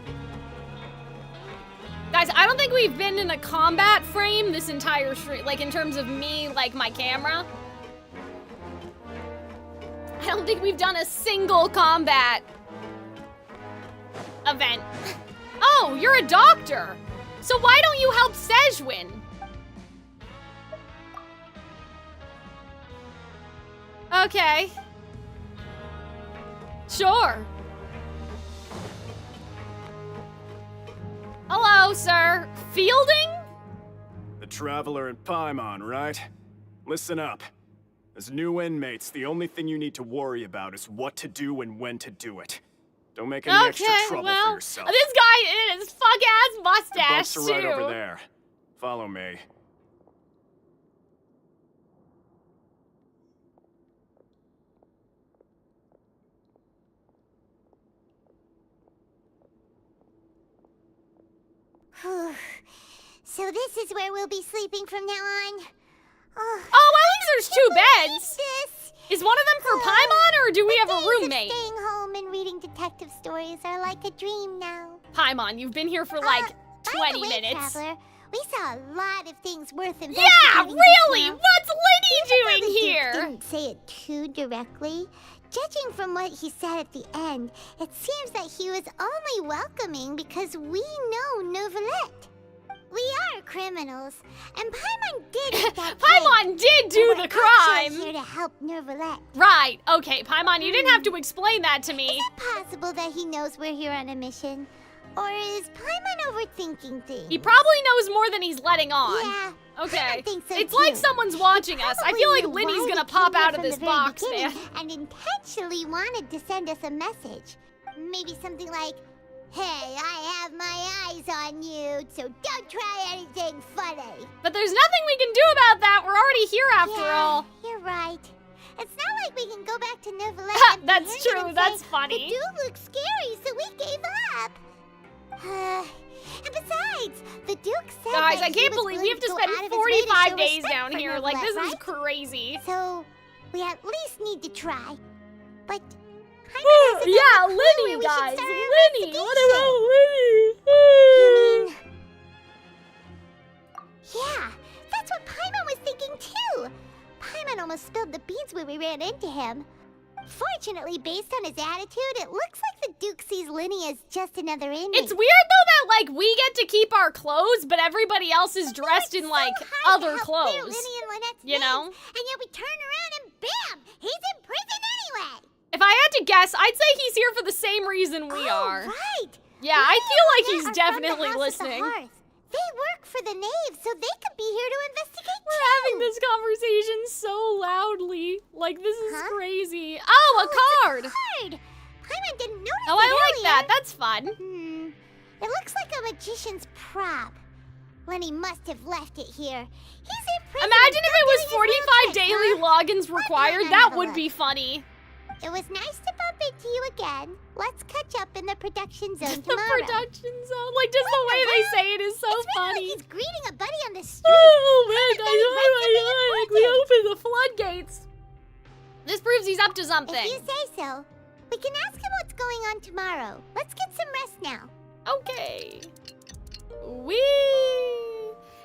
Guys, I don't think we've been in a combat frame this entire stream. Like in terms of me, like my camera. I don't think we've done a single combat event. Oh, you're a doctor. So why don't you help Sejwin? Okay. Sure. Hello, sir. Fielding? The Traveler and Paimon, right? Listen up. As new inmates, the only thing you need to worry about is what to do and when to do it. Don't make any extra trouble for yourself. This guy in his fuck-ass mustache, The bumps are right over there. Follow me. So this is where we'll be sleeping from now on? Oh, at least there's two beds. Is one of them for Paimon, or do we have a roommate? Staying home and reading detective stories are like a dream now. Paimon, you've been here for like 20 minutes. Traveler, we saw a lot of things worth investigating. Yeah, really? What's Linny doing here? Didn't say it too directly. Judging from what he said at the end, it seems that he was only welcoming because we know Neuvillette. We are criminals, and Paimon did that. Paimon did do the crime. Here to help Neuvillette. Right. Okay, Paimon, you didn't have to explain that to me. Is it possible that he knows we're here on a mission? Or is Paimon overthinking things? He probably knows more than he's letting on. Yeah. Okay. I think so It's too. like someo's watching us. I feel like Linny's gonna pop out of this box, man. And intentionally wanted to send us a message. Maybe something like, "Hey, I have my eyes on you, so don't try anything funny." But there's nothing we can do about that. We're already here after all. You're right. It's not like we can go back to Neuvillette. That's true. That's funny. The dude looks scary, so we gave up. And besides, the Duke said Guys, that I can't believe we have to spend 45 days down here. Like, this is crazy. So, we at least need to try. But, yeah, Linny, guys. Linny. What about Linny? You mean... Yeah, that's what Paimon was thinking too. Paimon almost spilled the beans when we ran into him. Fortunately, based on his attitude, it looks like the Duke sees Linny as just another inmate. It's weird, though, that, like, we get to keep our clothes, but everybody else is dressed in, like, other clothes. Linny and Lynette's you know? names, and yet we turn around and bam! He's in prison anyway! If I had to guess, I'd say he's here for the same reason we are. Right. Yeah, I feel like he's definitely listening. They work for the Knave, so they could be here to investigate We're too. having this conversation so loudly. Like, this is crazy. Oh, a card! It's a card! Paimon didn't notice Oh, it I like earlier. that. That's fun. It looks like a magician's prop. Lenny must have left it here. He's in prison. Imagine if it was doing his 45 real check, daily huh? logins required. Let me That have a would look. be funny. It was nice to bump into you again. Let's catch up in the production zone The tomorrow. production zone. Like, just the way they say it is so funny. He's greeting a buddy on the street. Oh, man, guys, oh my God. We opened the floodgates. This proves he's up to something. If you say so. We can ask him what's going on tomorrow. Let's get some rest now. Okay.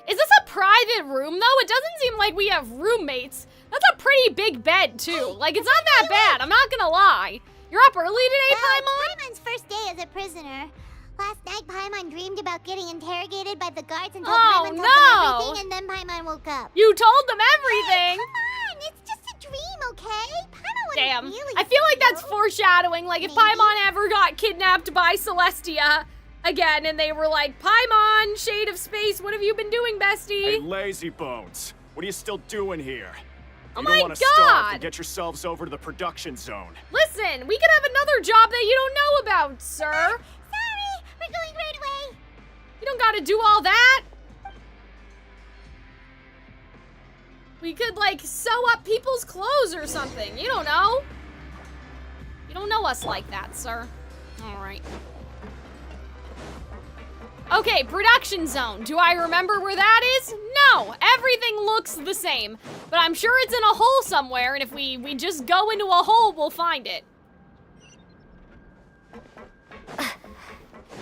Is this a private room, though? It doesn't seem like we have roommates. That's a pretty big bed, too. Like, it's not that bad. I'm not gonna lie. You're up early today, Paimon? Paimon's first day as a prisoner. Last night, Paimon dreamed about getting interrogated by the guards and told Oh, Paimon told no. them everything, and then Paimon woke up. You told them everything. Hey, come on, it's just a dream, okay? Paimon wouldn't Damn. really I feel like steal. that's foreshadowing. Like, if Paimon ever got kidnapped by Celestia again, and they were like, Paimon, Shade of Space, what have you been doing, bestie? Hey, lazy bones. What are you still doing here? Oh You my don't want to starve God. and get yourselves over to the production zone. Listen, we could have another job that you don't know about, sir. Sorry, we're going right away. You don't gotta do all that. We could, like, sew up people's clothes or something. You don't know. You don't know us like that, sir. All right. Okay, production zone. Do I remember where that is? No, everything looks the same. But I'm sure it's in a hole somewhere, and if we just go into a hole, we'll find it.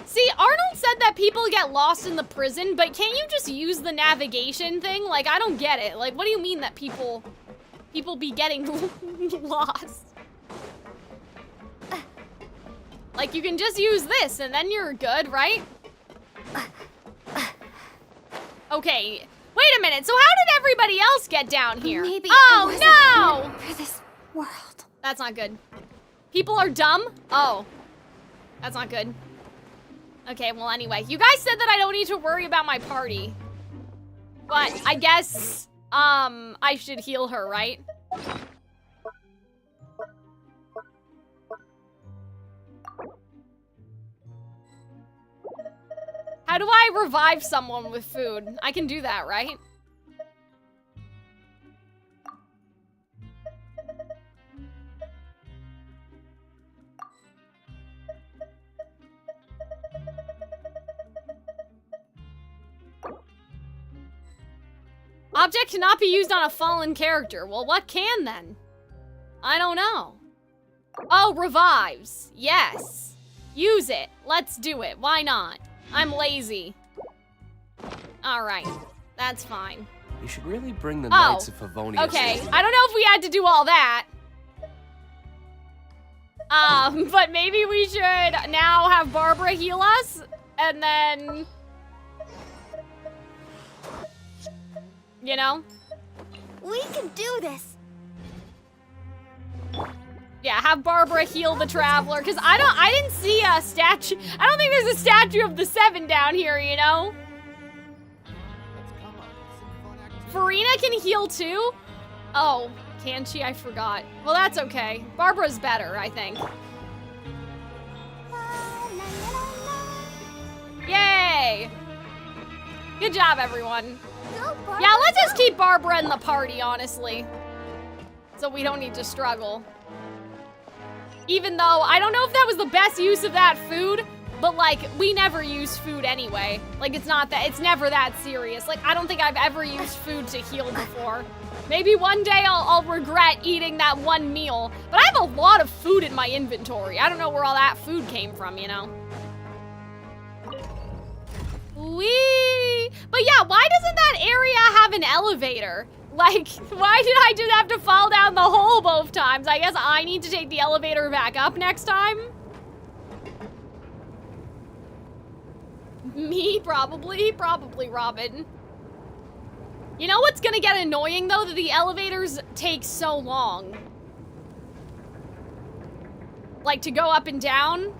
See, Arnold said that people get lost in the prison, but can't you just use the navigation thing? Like, I don't get it. Like, what do you mean that people be getting lost? Like, you can just use this, and then you're good, right? Okay, wait a minute. So how did everybody else get down here? Maybe oh, no! For this world. That's not good. People are dumb? Oh. That's not good. Okay, well, anyway. You guys said that I don't need to worry about my party. But I guess, I should heal her, right? How do I revive someone with food? I can do that, right? Object cannot be used on a fallen character. Well, what can then? I don't know. Oh, revives. Yes. Use it. Let's do it. Why not? I'm lazy. Alright. That's fine. You should really bring the Knights of Favonius. Okay. I don't know if we had to do all that. But maybe we should now have Barbara heal us, and then... You know? We can do this. Yeah, have Barbara heal the Traveler, because I didn't see a statue. I don't think there's a statue of the Seven down here, you know? Farina can heal too? Oh, can she? I forgot. Well, that's okay. Barbara's better, I think. Yay! Good job, everyone. Yeah, let's just keep Barbara in the party, honestly. So we don't need to struggle. Even though, I don't know if that was the best use of that food, but like, we never use food anyway. Like, it's never that serious. Like, I don't think I've ever used food to heal before. Maybe one day I'll regret eating that one meal. But I have a lot of food in my inventory. I don't know where all that food came from, you know? Whee! But yeah, why doesn't that area have an elevator? Like, why did I just have to fall down the hole both times? I guess I need to take the elevator back up next time? Me, probably. Probably Robin. You know what's gonna get annoying, though? That the elevators take so long. Like, to go up and down.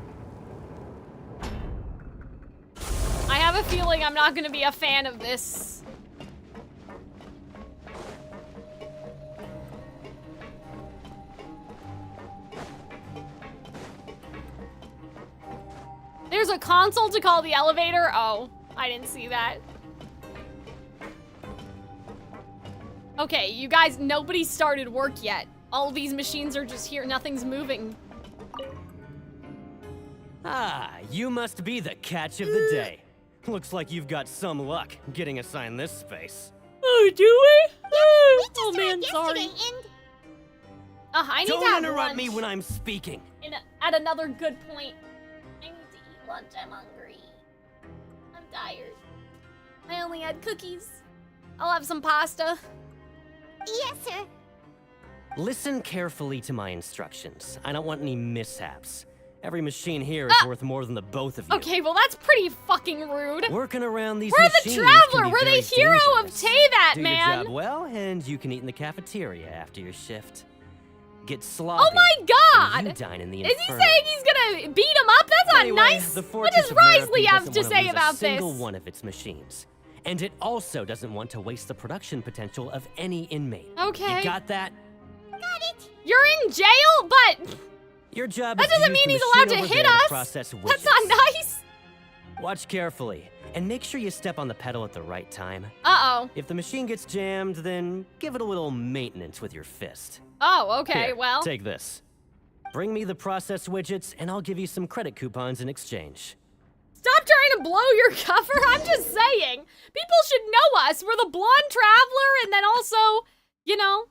I have a feeling I'm not gonna be a fan of this. There's a console to call the elevator? Oh, I didn't see that. Okay, you guys, nobody started work yet. All these machines are just here, nothing's moving. Ah, you must be the catch of the day. Looks like you've got some luck getting assigned this space. Oh, do we? Oh man, sorry. I need to have Don't interrupt lunch. me when I'm speaking. At another good point. I need to eat lunch, I'm hungry. I'm tired. I only had cookies. I'll have some pasta. Yes, sir. Listen carefully to my instructions. I don't want any mishaps. Every machine here is worth more than the both of you. Okay, well that's pretty fucking rude. Working around these We're machines the Traveler. can be We're the very hero of dangerous. Tay-That, Do man. your job well, and you can eat in the cafeteria after your shift. Get sloppy. Oh my and you god! dine in the Is he inferno. saying he's gonna beat him up? That's not Anyway, nice. The What Fortress does of Risley Meropide have doesn't to want say lose about a single this? one of its machines. And it also doesn't want to waste the production potential of any inmate. Okay. You got that? Got it. You're in jail, but Your job that is to doesn't use mean the he's allowed machine to over hit there us. process That's widgets. not nice. Watch carefully, and make sure you step on the pedal at the right time. Uh-oh. If the machine gets jammed, then give it a little maintenance with your fist. Oh, okay, Here, well. take this. Bring me the process widgets, and I'll give you some credit coupons in exchange. Stop trying to blow your cover. I'm just saying. People should know us. We're the blonde traveler, and then also, you know.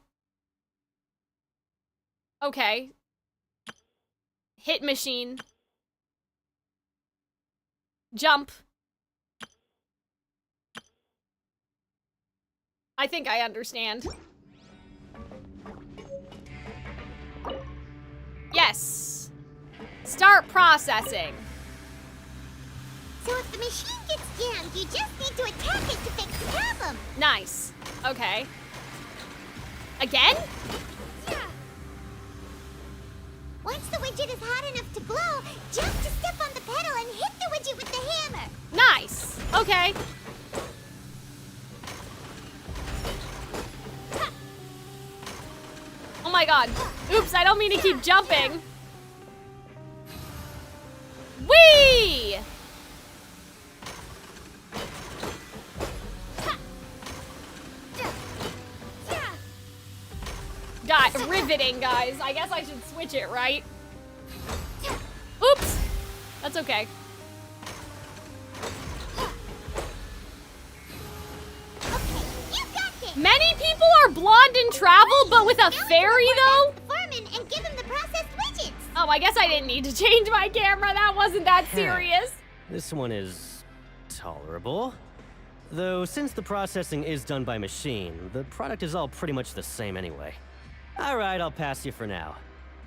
Okay. Hit machine. Jump. I think I understand. Yes. Start processing. So if the machine gets jammed, you just need to attack it to fix the problem. Nice. Okay. Again? Yeah. Once the widget is hot enough to blow, jump to step on the pedal and hit the widget with the hammer. Nice. Okay. Oh my god. Oops, I don't mean to keep jumping. Whee! God, riveting, guys. I guess I should switch it, right? Oops. That's okay. Many people are blonde in travel, but with a fairy, though? And give him the processed widgets. Oh, I guess I didn't need to change my camera. That wasn't that serious. This one is tolerable. Though, since the processing is done by machine, the product is all pretty much the same anyway. Alright, I'll pass you for now.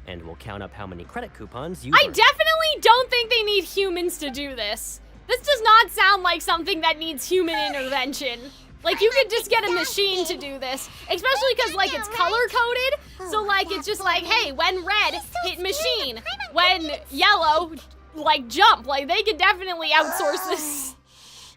And we'll count up how many credit coupons you I earned. definitely don't think they need humans to do this. This does not sound like something that needs human intervention. Like, you could just get a machine to do this. Especially because, like, it's color-coded. So, like, it's just like, hey, when red, hit machine. When yellow, like, jump. Like, they could definitely outsource this.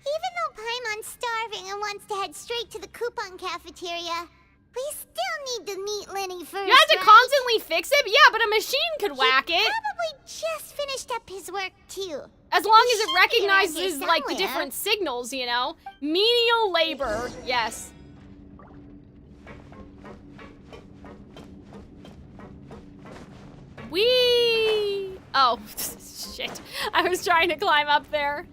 Even though Paimon's starving and wants to head straight to the coupon cafeteria, we still need to meet Lenny first. You have to right? constantly fix it? Yeah, but a machine could whack it. Probably just finished up his work, too. As long as it Should be around recognizes, here like, the somewhere. different signals, you know? Menial labor, yes. Whee! Oh, shit. I was trying to climb up there.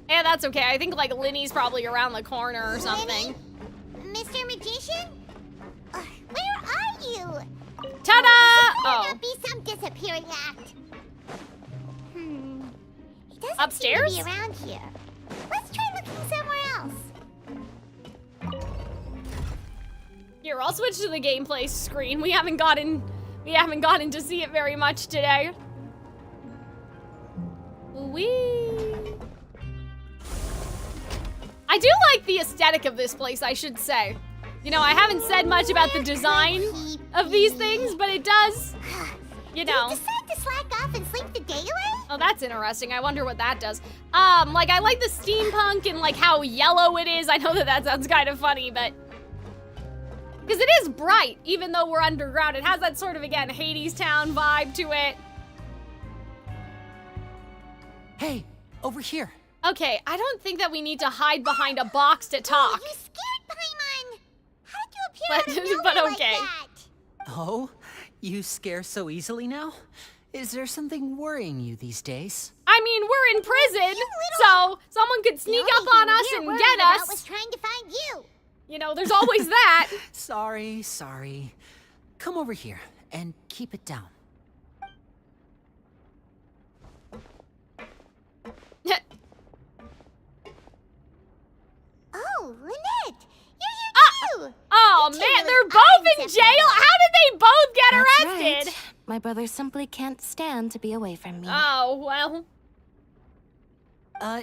Yeah, that's okay. I think, like, Linny's probably around the corner or something. Mr. Magician? Where are you? Ta-da! This Oh. better not be some disappearing act. He doesn't Upstairs? seem to be around here. Let's try looking somewhere else. Here, I'll switch to the gameplay screen. We haven't gotten to see it very much today. Whee! I do like the aesthetic of this place, I should say. You know, I haven't said much about the design of these things, but it does, you know. Decide to slack off and sleep the day away? Oh, that's interesting. I wonder what that does. Like, I like the steampunk and, like, how yellow it is. I know that sounds kind of funny, but... Because it is bright, even though we're underground. It has that sort of, again, Hades Town vibe to it. Hey, over here. Okay, I don't think that we need to hide behind a box to talk. You scared Paimon! How did you appear out of nowhere But okay. like that? Oh, you scare so easily now? Is there something worrying you these days? I mean, we're in prison, so someone could sneak up on us and get us. Was trying to find you. You know, there's always that. Sorry. Come over here and keep it down. Oh, Lynette! You're here too! Oh man, they're both in jail? How did they both get arrested? Right. My brother simply can't stand to be away from me. Oh, well.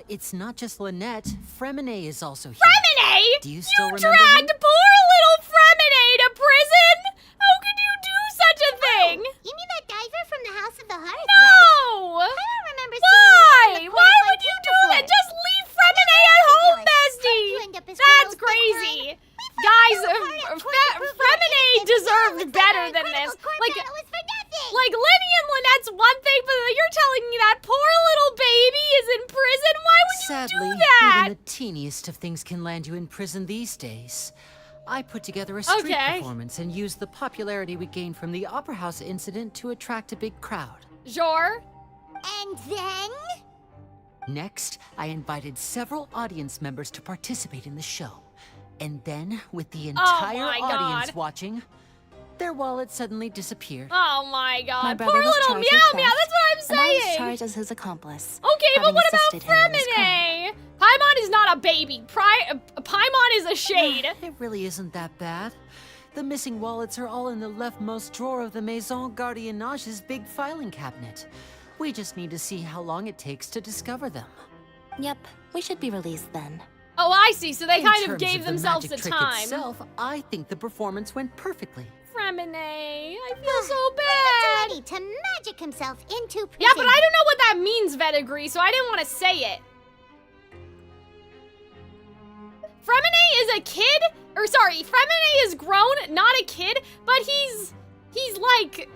It's not just Lynette. Fremine is also here. Fremine? Do you still remember dragged him? poor little Fremine to prison? How could you do such a thing? You mean that diver from the House of the Hearth, No! right? I don't remember seeing him. Why would you do that? Just leave Fremine at home, bestie! That's crazy. Guys, Fremine deserved better than this. Like, Lenny and Lynette's one thing, but you're telling me that poor little baby is in prison? Why would Sadly, you do that? even the teeniest of things can land you in prison these days. I put together a street performance and used the popularity we gained from the Opera House incident to attract a big crowd. Sure. And then? Next, I invited several audience members to participate in the show. And then, with the entire audience watching, their wallet suddenly disappeared. Oh my god. My brother Poor was little charged Meow with Meow, theft, that's what I'm saying. And I was charged as his accomplice. Okay, but what about assisted him in his crime. Fremine? Paimon is not a baby. Paimon is a shade. It really isn't that bad. The missing wallets are all in the leftmost drawer of the Maison Gardiennage's big filing cabinet. We just need to see how long it takes to discover them. Yep, we should be released then. Oh, I see. So they kind of In terms gave the themselves the magic trick time. itself, I think the performance went perfectly. Fremine, I feel so bad. Ready to magic himself into prison. Yeah, but I don't know what that means, Vedegree, so I didn't want to say it. Fremine is a kid? Or sorry, Fremine is grown, not a kid, but he's like...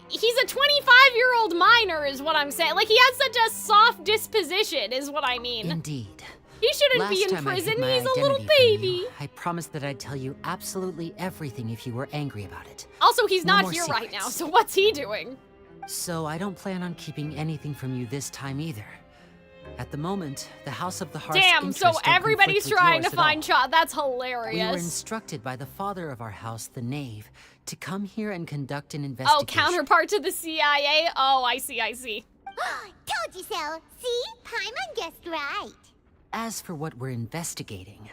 He's a 25-year-old minor is what I'm saying. Like, he has such a soft disposition is what I mean. Indeed. He shouldn't be in prison. He's a little baby. I promised that I'd tell you absolutely everything if you were angry about it. Also, he's No not more here right now, secrets. so what's he doing? So I don't plan on keeping anything from you this time either. At the moment, the House of the Hearth's Damn, interests so don't everybody's conflict with trying to yours at all. find Childe. That's We were hilarious. instructed by the father of our house, the Knave, to come here and conduct an Oh, investigation. counterpart to the CIA? Oh, I see. Told you so. See? Paimon guessed right. As for what we're investigating,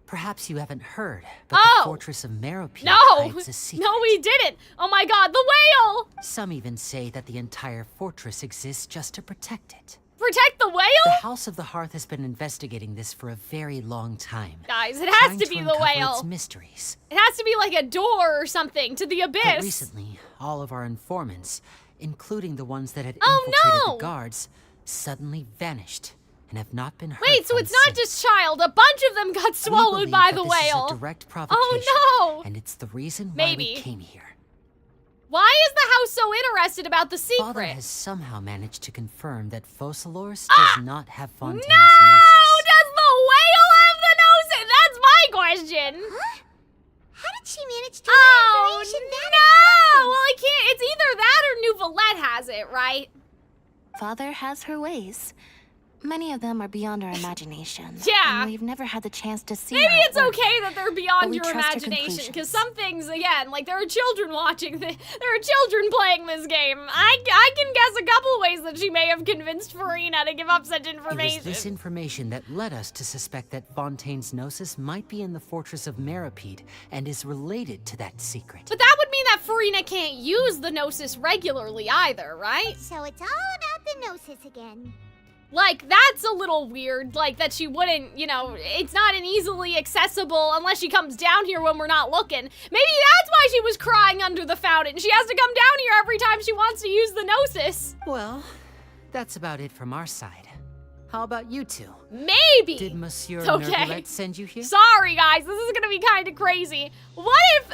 perhaps you haven't heard, but the Fortress of Meropide No! hides a secret. No, we didn't! Oh my god, the whale! Some even say that the entire fortress exists just to protect it. Protect the The whale? House of the Hearth has been investigating this for a very long time. Guys, it has trying to be the uncover whale. Its mysteries. It has to be like a door or something to the abyss. But recently, all of our informants, including the ones that had Oh, infiltrated no! the guards, suddenly vanished and have not been heard Wait, so from it's not since. just Childe. A bunch of them got We swallowed believe by that the this whale. Is a direct provocation, Oh no! and it's the reason why Maybe. we came here. Why is the house so interested about the secret? Father has somehow managed to confirm that Focalors Ah! does not have Fontaine's No! gnosis. Does the whale have the nose? That's my question. Huh? How did she manage to Oh, learn information that no! Well, I can't. It's either that or Nouvelette has it, right? Father has her ways. Many of them are beyond our imagination. Yeah. And we've never had the chance to see Maybe how it it's works. okay that they're But beyond we your trust her imagination, conclusions. because some things, again, like there are children watching, there are children playing this game. I can guess a couple ways that she may have convinced Farina to give up such It information. was this information that led us to suspect that Fontaine's gnosis might be in the Fortress of Meropide and is related to that secret. But that would mean that Farina can't use the Gnosis regularly either, right? So it's all about the gnosis again. Like, that's a little weird, like, that she wouldn't, you know, it's not an easily accessible unless she comes down here when we're not looking. Maybe that's why she was crying under the fountain. She has to come down here every time she wants to use the Gnosis. Well, that's about it from our side. How about you two? Maybe. Did Monsieur Nervalet send you here? Sorry, guys, this is gonna be kind of crazy. What if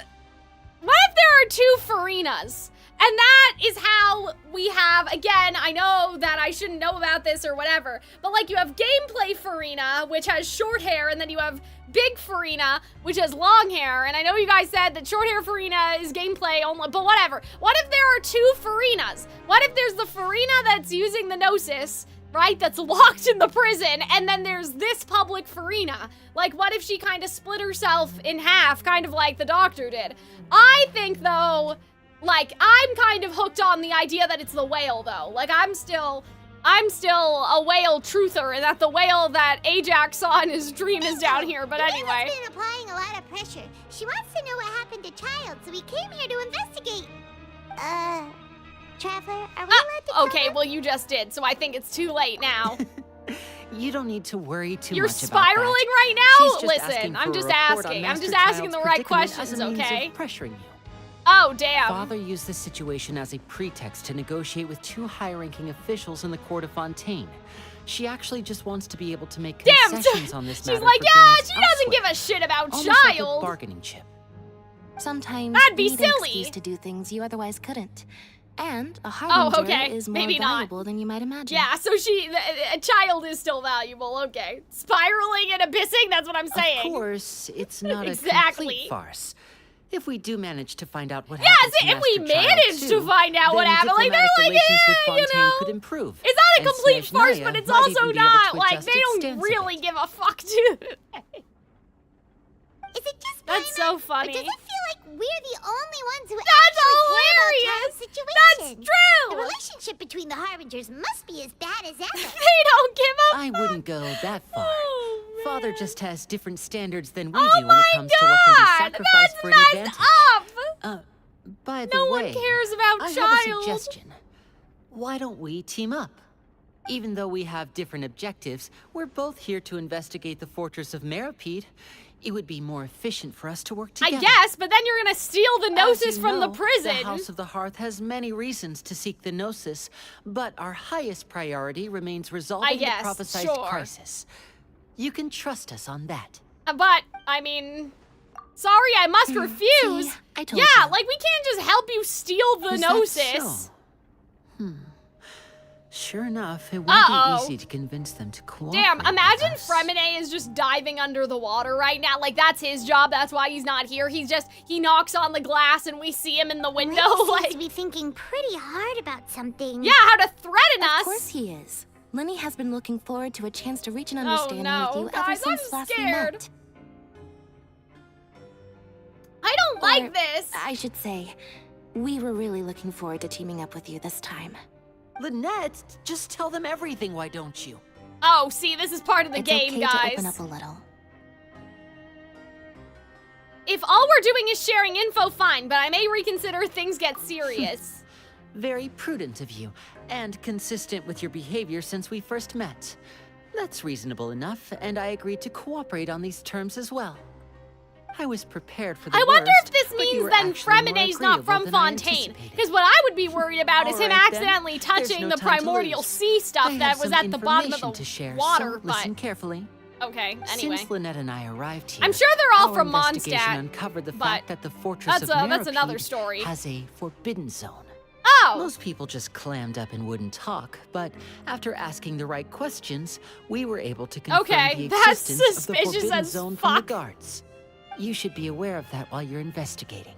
there are 2 Farinas? And that is how we have, again, I know that I shouldn't know about this or whatever, but like you have gameplay Farina, which has short hair, and then you have big Farina, which has long hair. And I know you guys said that short hair Farina is gameplay only, but whatever. What if there are 2 Farinas? What if there's the Farina that's using the Gnosis, right, that's locked in the prison, and then there's this public Farina? Like, what if she kind of split herself in half, kind of like the Doctor did? I think, though, like, I'm kind of hooked on the idea that it's the whale, though. Like, I'm still a whale truther, and that the whale that Ajax saw in his dream is down here, but anyway. She's been applying a lot of pressure. She wants to know what happened to Childe, so we came here to investigate. Traveler, are we allowed to Okay, well, you just did, so I think it's too late now. You don't need to worry too You're much about spiraling that. right now? She's just Listen, I'm just asking. I'm just asking the right questions, as a means okay? of pressuring you. Oh, damn. Father used this situation as a pretext to negotiate with 2 high-ranking officials in the court of Fontaine. She actually just wants to be able to make concessions on this matter. She's like, yeah, she doesn't give a shit about Almost like a Childe. bargaining chip. Sometimes That'd be you need an silly. excuse to do things you otherwise couldn't. And a harbinger is more Maybe valuable than you might imagine. Yeah, so a Childe is still valuable, okay. Spiraling and abyssing, that's what I'm saying. Of course, it's not Exactly. a complete farce. If we do manage to find out what yes, happened to if we Master Childe manage to too, find out what then happened, like, they're diplomatic like, relations with yeah, you Fontaine know. could improve. It's not a and complete farce, Snezhnaya but it's might also even be able not, to like, adjust they its don't stance a really bit. give a fuck, dude. Is it just That's so funny. Or does it feel like we're the only ones who That's actually hilarious! care about Childe's situation? That's true! The relationship between the Harbingers must be as bad as ever. They don't give a I fuck. wouldn't go that far. Oh, Father just has different standards than we oh do when it comes to what can be sacrificed that's for an messed advantage. up. By the No way, one cares about I Childe. have a suggestion. Why don't we team up? Even though we have different objectives, we're both here to investigate the Fortress of Meropide. It would be more efficient for us to work together. I guess, but then you're gonna steal the As Gnosis you from the know, prison. The House of the Hearth has many reasons to seek the Gnosis, but our highest priority remains resolving guess, the prophesized sure. crisis. You can trust us on that. But, I mean, sorry, I must refuse. See, I told yeah, you. like, we can't just help you steal the Is that Gnosis. so? Sure enough, it won't Uh-oh. be easy to convince them to cooperate. Damn, imagine with us. Fremine is just diving under the water right now. Like, that's his job. That's why he's not here. He knocks on the glass and we see him in the window. Lenny seems Like, to be thinking pretty hard about something. yeah, how to threaten us. Of course he is. Lenny has been looking forward to a chance to reach an Oh, understanding no. with you Guys, ever I'm since last we scared. met. I don't like this. I should say, we were really looking forward to teaming up with you this time. Lynette, just tell them everything, why don't you? Oh, see, this is part of the It's game, okay guys. to open up a little. If all we're doing is sharing info, fine, but I may reconsider if things get serious. Very prudent of you, and consistent with your behavior since we first met. That's reasonable enough, and I agreed to cooperate on these terms as well. I was prepared for the I wonder if worst, this but you means were then actually more Fremine's not agreeable from than I Fontaine. anticipated. Because what I would be worried about is him All right, then. accidentally There's touching no the time to primordial lose. sea stuff I that have was some at the bottom of information the to share, water, so but listen carefully. okay, anyway. Since Lynette and I arrived here, I'm sure they're all our from investigation Mondstadt, uncovered the but fact that the Fortress of that's another Meropide story. has a forbidden zone. Oh! Most people just clammed up and wouldn't talk, but after asking the right questions, we were able to confirm Okay, the that's existence of the suspicious forbidden as zone from the fuck. guards. You should be aware of that while you're investigating.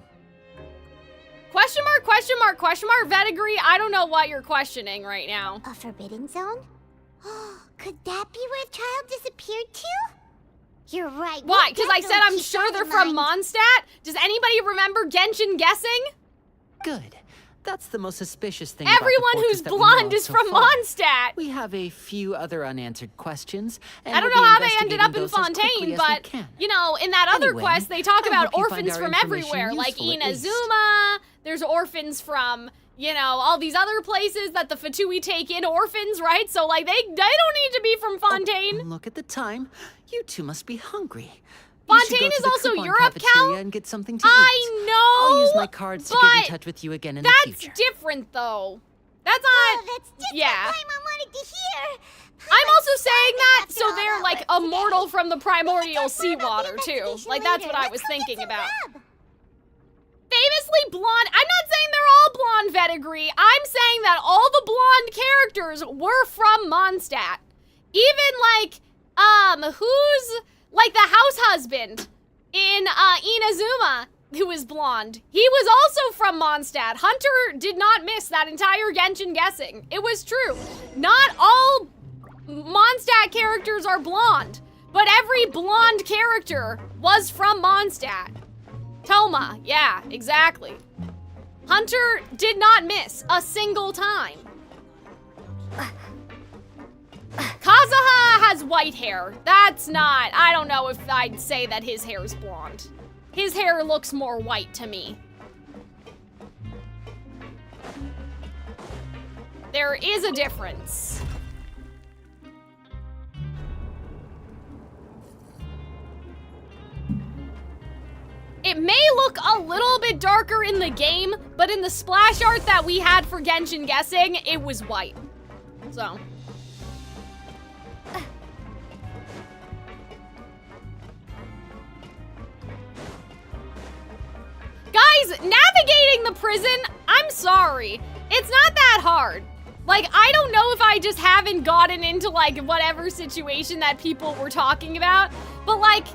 Question mark, question mark, question mark, Vetigree? I don't know what you're questioning right now. A forbidden zone? Could that be where Childe disappeared to? You're right. Why? We'll Because I said definitely I'm keep sure that they're in from mind. Mondstadt? Does anybody remember Genshin guessing? Good. That's the most suspicious thing Everyone about the who's fortress that we blonde know of is so from far. Mondstadt. We have a few other unanswered questions, and I don't we'll know be how they ended up in investigating those as quickly Fontaine, as we but, can. you know, in that other Anyway, quest, they talk I about hope you find orphans our from information everywhere. Like useful at least. Inazuma, there's orphans from, you know, all these other places that the Fatui take in orphans, right? So, like, they don't need to be from Fontaine. Oh, look at the time. You two must be hungry. Fontaine is also Europe, Cal. And get something to eat. I know. I'll use my cards to get in touch with you again in the future. That's different, though. That's not. That's just yeah. what Paimon wanted to hear. I'm also saying that so they're like immortal from the primordial seawater too. Like that's what I was thinking about. Famously blonde. I'm not saying they're all blonde Vettigre. I'm saying that all the blonde characters were from Mondstadt. Even like who's like the house husband in Inazuma, who is blonde. He was also from Mondstadt. Hunter did not miss that entire Genshin guessing. It was true. Not all Mondstadt characters are blonde, but every blonde character was from Mondstadt. Toma, yeah, exactly. Hunter did not miss a single time. Kazuha has white hair. That's not, I don't know if I'd say that his hair is blonde. His hair looks more white to me. There is a difference. It may look a little bit darker in the game, but in the splash art that we had for Genshin guessing, it was white. So. Guys, navigating the prison, I'm sorry. It's not that hard. Like, I don't know if I just haven't gotten into, like, whatever situation that people were talking about, but, like,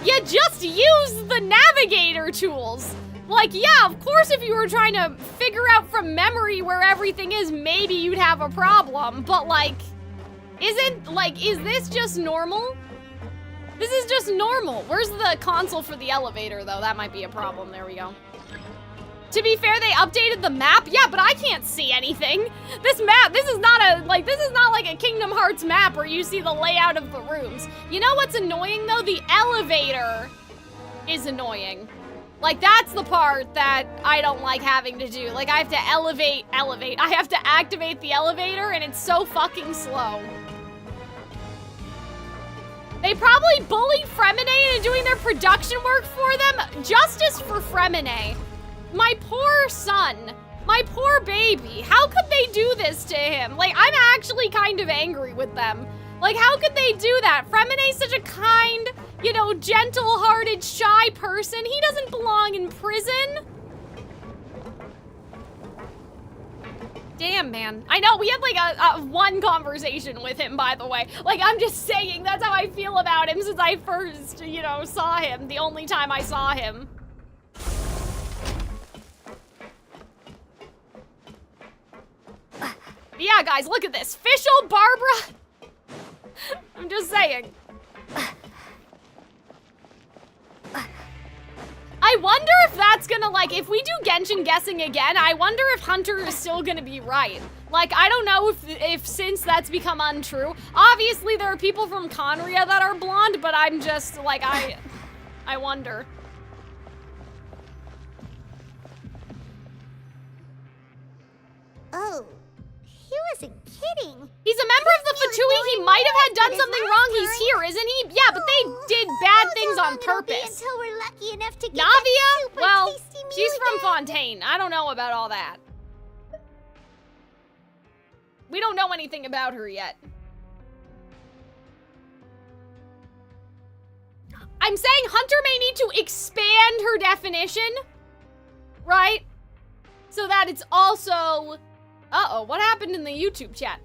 you just use the navigator tools. Like, yeah, of course, if you were trying to figure out from memory where everything is, maybe you'd have a problem, but, like, is this just normal? This is just normal. Where's the console for the elevator, though? That might be a problem. There we go. To be fair, they updated the map. Yeah, but I can't see anything. This is not like a Kingdom Hearts map where you see the layout of the rooms. You know what's annoying, though? The elevator is annoying. Like, that's the part that I don't like having to do. Like, I have to elevate. I have to activate the elevator, and it's so fucking slow. They probably bullied Fremine into doing their production work for them. Justice for Fremine. My poor son. My poor baby. How could they do this to him? Like, I'm actually kind of angry with them. Like, how could they do that? Fremine's such a kind, you know, gentle-hearted, shy person. He doesn't belong in prison. Damn, man. I know, we had like a one conversation with him, by the way. Like, I'm just saying, that's how I feel about him since I first, you know, saw him. The only time I saw him. But yeah, guys, look at this. Fischl Barbara. I'm just saying. I wonder if that's gonna, like, if we do Genshin guessing again, I wonder if Hunter is still gonna be right. Like, I don't know if since that's become untrue. Obviously, there are people from Conria that are blonde, but I'm just, like, I wonder. Oh, he wasn't kidding. He's a member of the Fatui. He might have done something wrong. He's here, isn't he? Yeah, but they did bad things on purpose. Until we're lucky enough to get Navia? Well, tasty she's meal from again. Fontaine. I don't know about all that. We don't know anything about her yet. I'm saying Hunter may need to expand her definition, right? So that it's also... Uh-oh, what happened in the YouTube chat?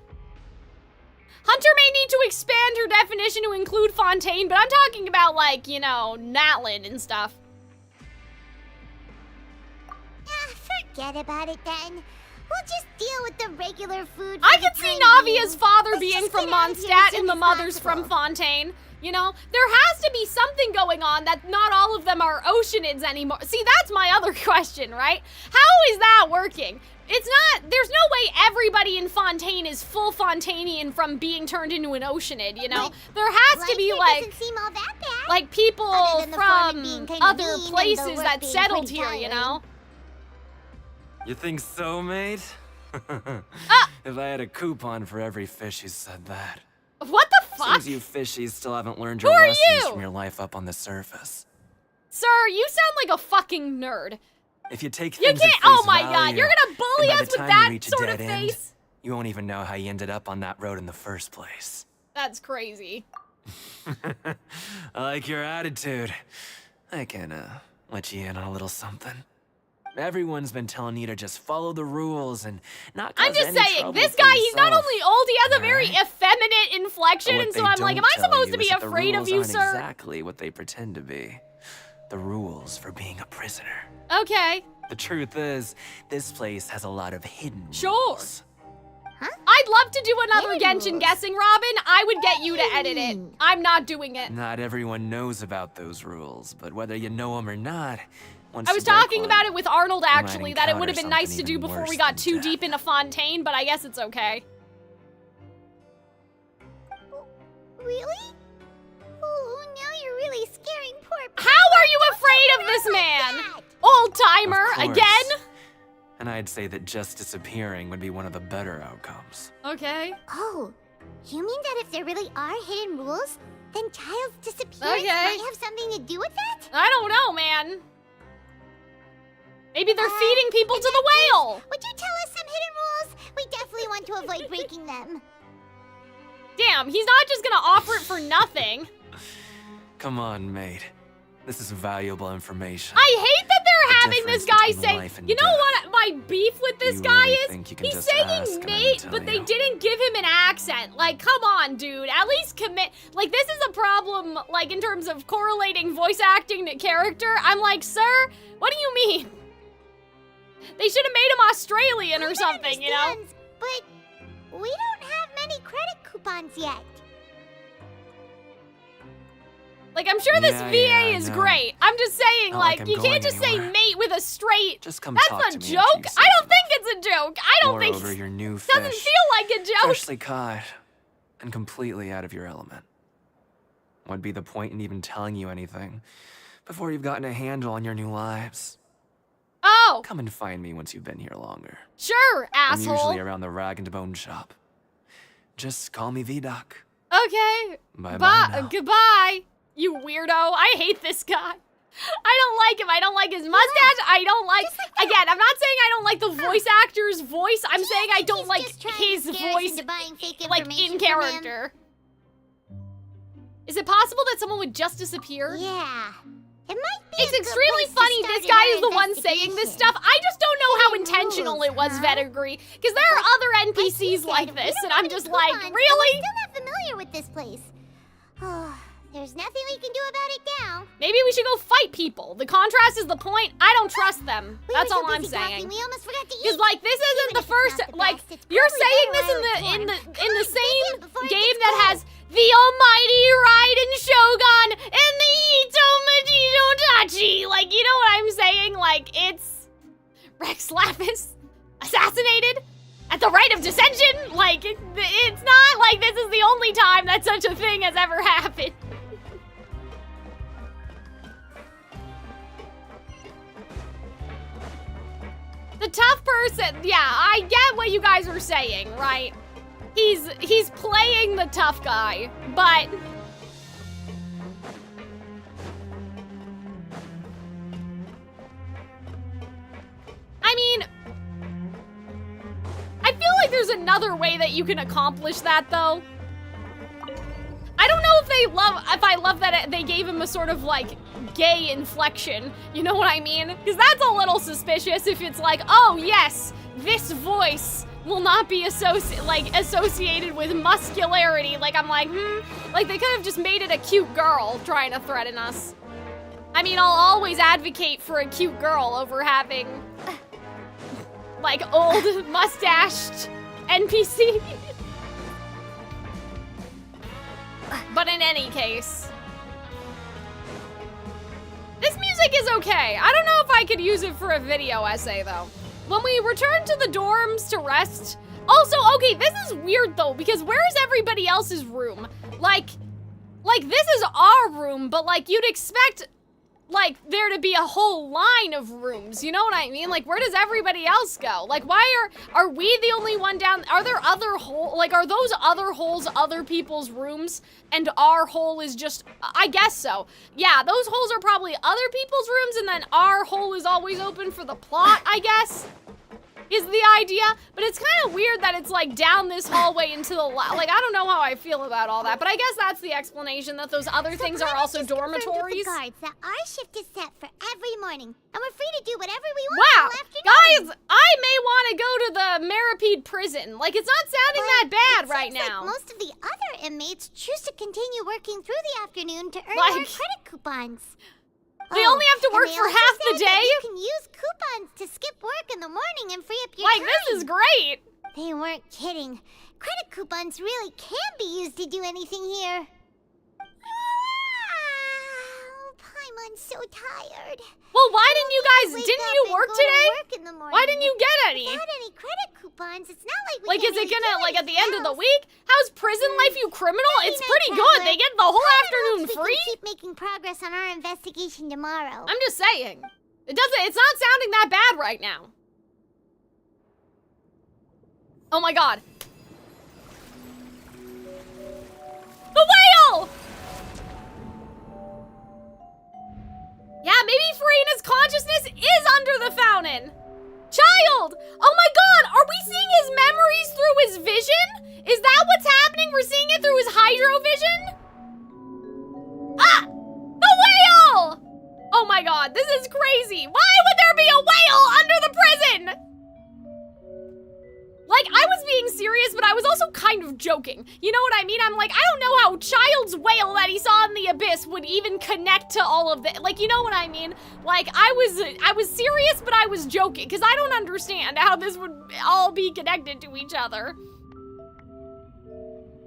Hunter may need to expand her definition to include Fontaine, but I'm talking about, like, you know, Natlin and stuff. Forget about it then. We'll just deal with the regular food. I could see Navia's father being from Mondstadt and the mother's from Fontaine. You know, there has to be something going on that not all of them are Oceanids anymore. See, that's my other question, right? How is that working? It's not, there's no way everybody in Fontaine is full Fontainian from being turned into an Oceanid, you know? There has to be, like, seem all that bad. like people Other than the from being kinda other mean and the places work that being settled pretty here, you tiring. know? You think so, mate? If I had a coupon for every fish who said that. What the fuck? Seems you fishies still haven't learned your Who are lessons you? from your life up on the surface. Sir, you sound like a fucking nerd. If you take You things can't. at face Oh my value, god, you're gonna bully and by us the with time you that reach a sort of dead end, face? you won't even know how you ended up on that road in the first place. That's crazy. I like your attitude. I can, let you in on a little something. Everyone's been telling you to just follow the rules and not cause I'm just any saying, trouble this for guy, he's not yourself. only old, he has a very Alright? effeminate inflection, What and so they I'm like, am don't I tell supposed you to be is that the afraid of rules you, aren't sir? exactly what they pretend to be. The rules for being a prisoner. Okay. The truth is, this place has a lot of hidden Sure. rules. I'd love to do another Genshin guessing, Robin. I would get you to edit it. I'm not doing it. Not everyone knows about those rules, but whether you know them or not, once I was you break talking one, about it with Arnold, you might actually, that it would have encounter been nice to something do even before we worse got than too death. deep into Fontaine, but I guess it's okay. Really? Oh, now you're really scaring poor How are you afraid of this man? Old timer, Of course. again? And I'd say that just disappearing would be one of the better outcomes. Okay. Oh, you mean that if there really are hidden rules, then Childe's disappearance Okay. might have something to do with that? I don't know, man. Maybe they're feeding people to the whale. Would you tell us some hidden rules? We definitely want to avoid breaking them. Damn, he's not just gonna offer it for nothing. Come on, mate. This is valuable information. I hate that they're The having this difference guy between say, life and you know death. what my beef with this You guy really is? think you can He's just ask saying and I mate, tell but they you? didn't give him an accent. Like, come on, dude. At least commit. Like, this is a problem, like, in terms of correlating voice acting to character. I'm like, sir, what do you mean? They should have made him Australian or something, you know? But we don't have many credit coupons yet. Like, I'm sure this Yeah, VA yeah, I is know. great. I'm just saying, Not like like, I'm you can't going just anywhere. say mate with a straight. Just come That's talk a to me joke. after you I don't think it's a joke. I don't think Moreover, your new doesn't fish, feel like a joke. freshly caught and completely out of your element. What'd be the point in even telling you anything before you've gotten a handle on your new lives? Oh, Come and find me once you've been here longer. sure, I'm asshole. usually around the rag and bone shop. Just call me V-Doc. Okay. Bye-bye now. Goodbye, you weirdo. I hate this guy. I don't like him. I don't like his mustache. I don't like. Again, I'm not saying I don't like the voice actor's voice. I'm saying I don't like his voice, like in character. Is it possible that someone would just disappear? Yeah. It might be It's a good extremely place to funny. start This guy another is the one saying this investigation. stuff. I just don't know how Hidden intentional rules, it was, huh? Vettergri. Because there are other Like you NPCs said, like we this, don't and have I'm any just like, coupons, but really? We're still not familiar with this place. Oh, there's nothing we can do about it now. Maybe we should go fight people. The contrast is the point. I don't trust them. We That's were so all I'm busy talking, saying. we almost forgot to Because eat. like this isn't Even the if it's first not the like best, it's you're probably saying better this in while the it's in warm. the Come in the on, dig same in before it game gets that cold. has the almighty Raiden Shogun and the Ito Majito Tachi. Like, you know what I'm saying? Like, it's Rex Lapis assassinated at the rite of dissension. Like, it's not like this is the only time that such a thing has ever happened. The tough person, yeah, I get what you guys are saying, right? He's playing the tough guy, but I mean, I feel like there's another way that you can accomplish that though. I don't know if I love that they gave him a sort of like gay inflection. You know what I mean? Because that's a little suspicious if it's like, oh yes, this voice will not be associated with muscularity. Like, I'm like, like they could have just made it a cute girl trying to threaten us. I mean, I'll always advocate for a cute girl over having like old mustached NPC. But in any case, this music is okay. I don't know if I could use it for a video essay though. When we return to the dorms to rest, also, okay, this is weird though, because where is everybody else's room? Like this is our room, but like you'd expect like, there to be a whole line of rooms, you know what I mean? Like, where does everybody else go? Like, why are we the only one down? Are there other are those other holes other people's rooms, and our hole is just, I guess so. Yeah, those holes are probably other people's rooms, and then our hole is always open for the plot, I guess, is the idea. But it's kind of weird that it's, like, down this hallway into the, like, I don't know how I feel about all that, but I guess that's the explanation, that those other things are also dormitories. The guards that our shift is set for every morning, and we're free to do whatever we want Wow, all afternoon. guys, I may want to go to the Meropide prison. Like, it's not sounding that bad right now. Like most of the other inmates choose to continue working through the afternoon to earn Like- more credit coupons. They only have to work for half the day? You can use coupons to skip work in the morning and free up your Like, time. this is great. They weren't kidding. Credit coupons really can be used to do anything here. Paimon's so tired. Well, why didn't you guys, didn't you work today? In the morning. Why didn't you get any? Without any credit coupons, it's not like we Like, can is it really gonna, do like, at the end of the anything week? How's prison life, you criminal? It's Maybe pretty not, good. Traveler. They get the whole Paimon afternoon hopes we free? can keep making progress on our investigation tomorrow. I'm just saying. It's not sounding that bad right now. Oh my god. The whale! Yeah, maybe Farina's consciousness is under the fountain. Childe! Oh my god, are we seeing his memories through his vision? Is that what's happening? We're seeing it through his hydrovision? Ah! The whale! Oh my god, this is crazy. Why would there be a whale under the prison? Like, I was being serious, but I was also kind of joking. You know what I mean? I'm like, I don't know how Childe's whale that he saw in the abyss would even connect to all of the, like, you know what I mean? Like, I was serious, but I was joking, because I don't understand how this would all be connected to each other.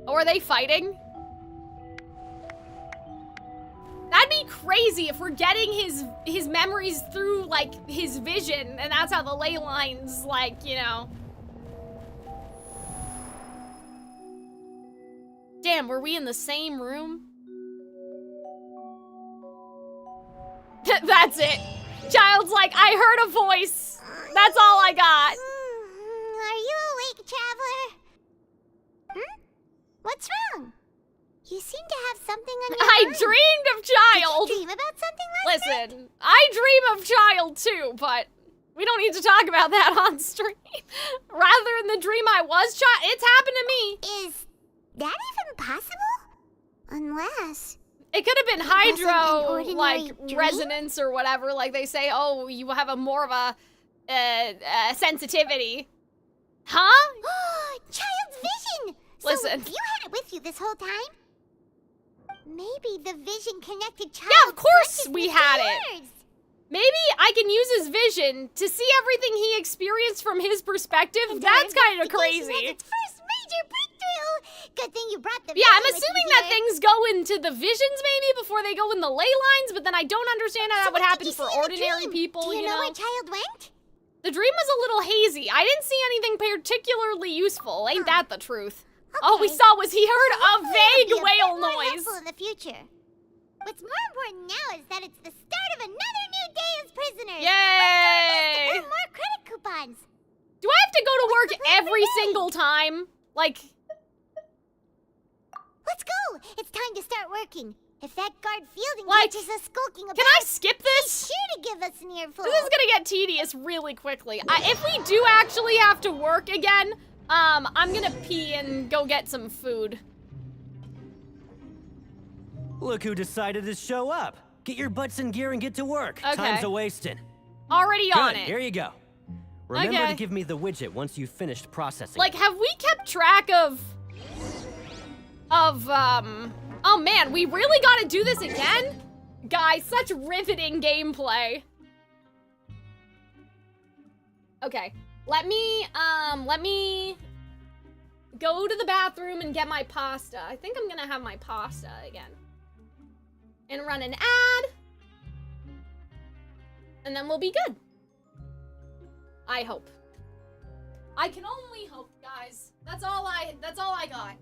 Oh, are they fighting? That'd be crazy if we're getting his memories through, like, his vision, and that's how the ley lines, like, you know. Damn, were we in the same room? That's it. Childe's like, I heard a voice. That's all I got. Are you awake, Traveler? What's wrong? You seem to have something on your I mind. dreamed of Childe. Did you dream about something last night? Listen, I dream of Childe too, but we don't need to talk about that on stream. Rather in the dream I was Childe, it's happened to me. Is that even possible? Unless... It could have been It wasn't an hydro, ordinary like, dream? resonance or whatever. Like, they say, oh, you have a more of a, sensitivity. Huh? Child's vision! Listen. So you had it with you this whole time? Maybe the vision connected Child's Yeah, of course consciousness we to had it. yours. Maybe I can use his vision to see everything he experienced from his perspective. And That's our kind of investigation crazy. has its first major breakthrough. Good thing you brought the Yeah, I'm vision with assuming you that here. things go into the visions maybe before they go in the ley lines, but then I don't understand how that would what happen did you for see in the ordinary dream? people, Do you know? know where Child went? The dream was a little hazy. I didn't see anything particularly useful. Ain't that the truth? All we Okay. saw was he heard a Hopefully vague it'll be a whale bit more noise. helpful in the future. What's more important now is that it's the start of another new day as prisoners. Yay! Let's do our best to earn more credit coupons. Do I have to go to work the plan every today? single time? Like, Let's go. It's time to start working. If that guard Fielding Like, catches us skulking about, can I skip he's this? sure to give us an earful. This is gonna get tedious really quickly. If we do actually have to work again, I'm gonna pee and go get some food. Look who decided to show up. Get your butts in gear and get to work. Okay. Time's a wasting. Already on Good, it. here you go. Remember Okay. to give me the widget once you've finished processing. Like, have we kept track of, oh man, we really gotta do this again? Guys, such riveting gameplay. Okay, let me go to the bathroom and get my pasta. I think I'm gonna have my pasta again. And run an ad. And then we'll be good. I hope. I can only hope, guys. That's all I got.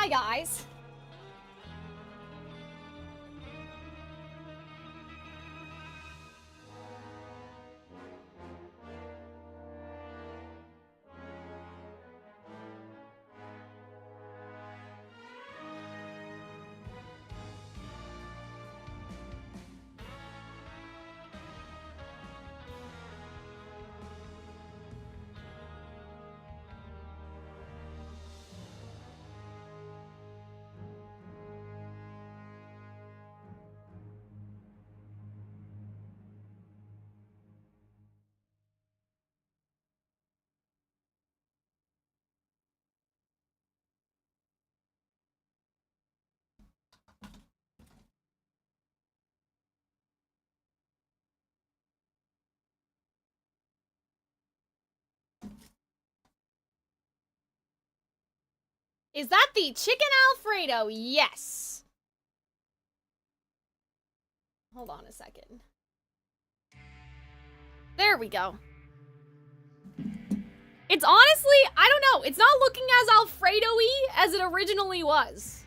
Hi, guys. Is that the chicken Alfredo? Yes. Hold on a second. There we go. It's honestly, I don't know. It's not looking as Alfredo-y as it originally was.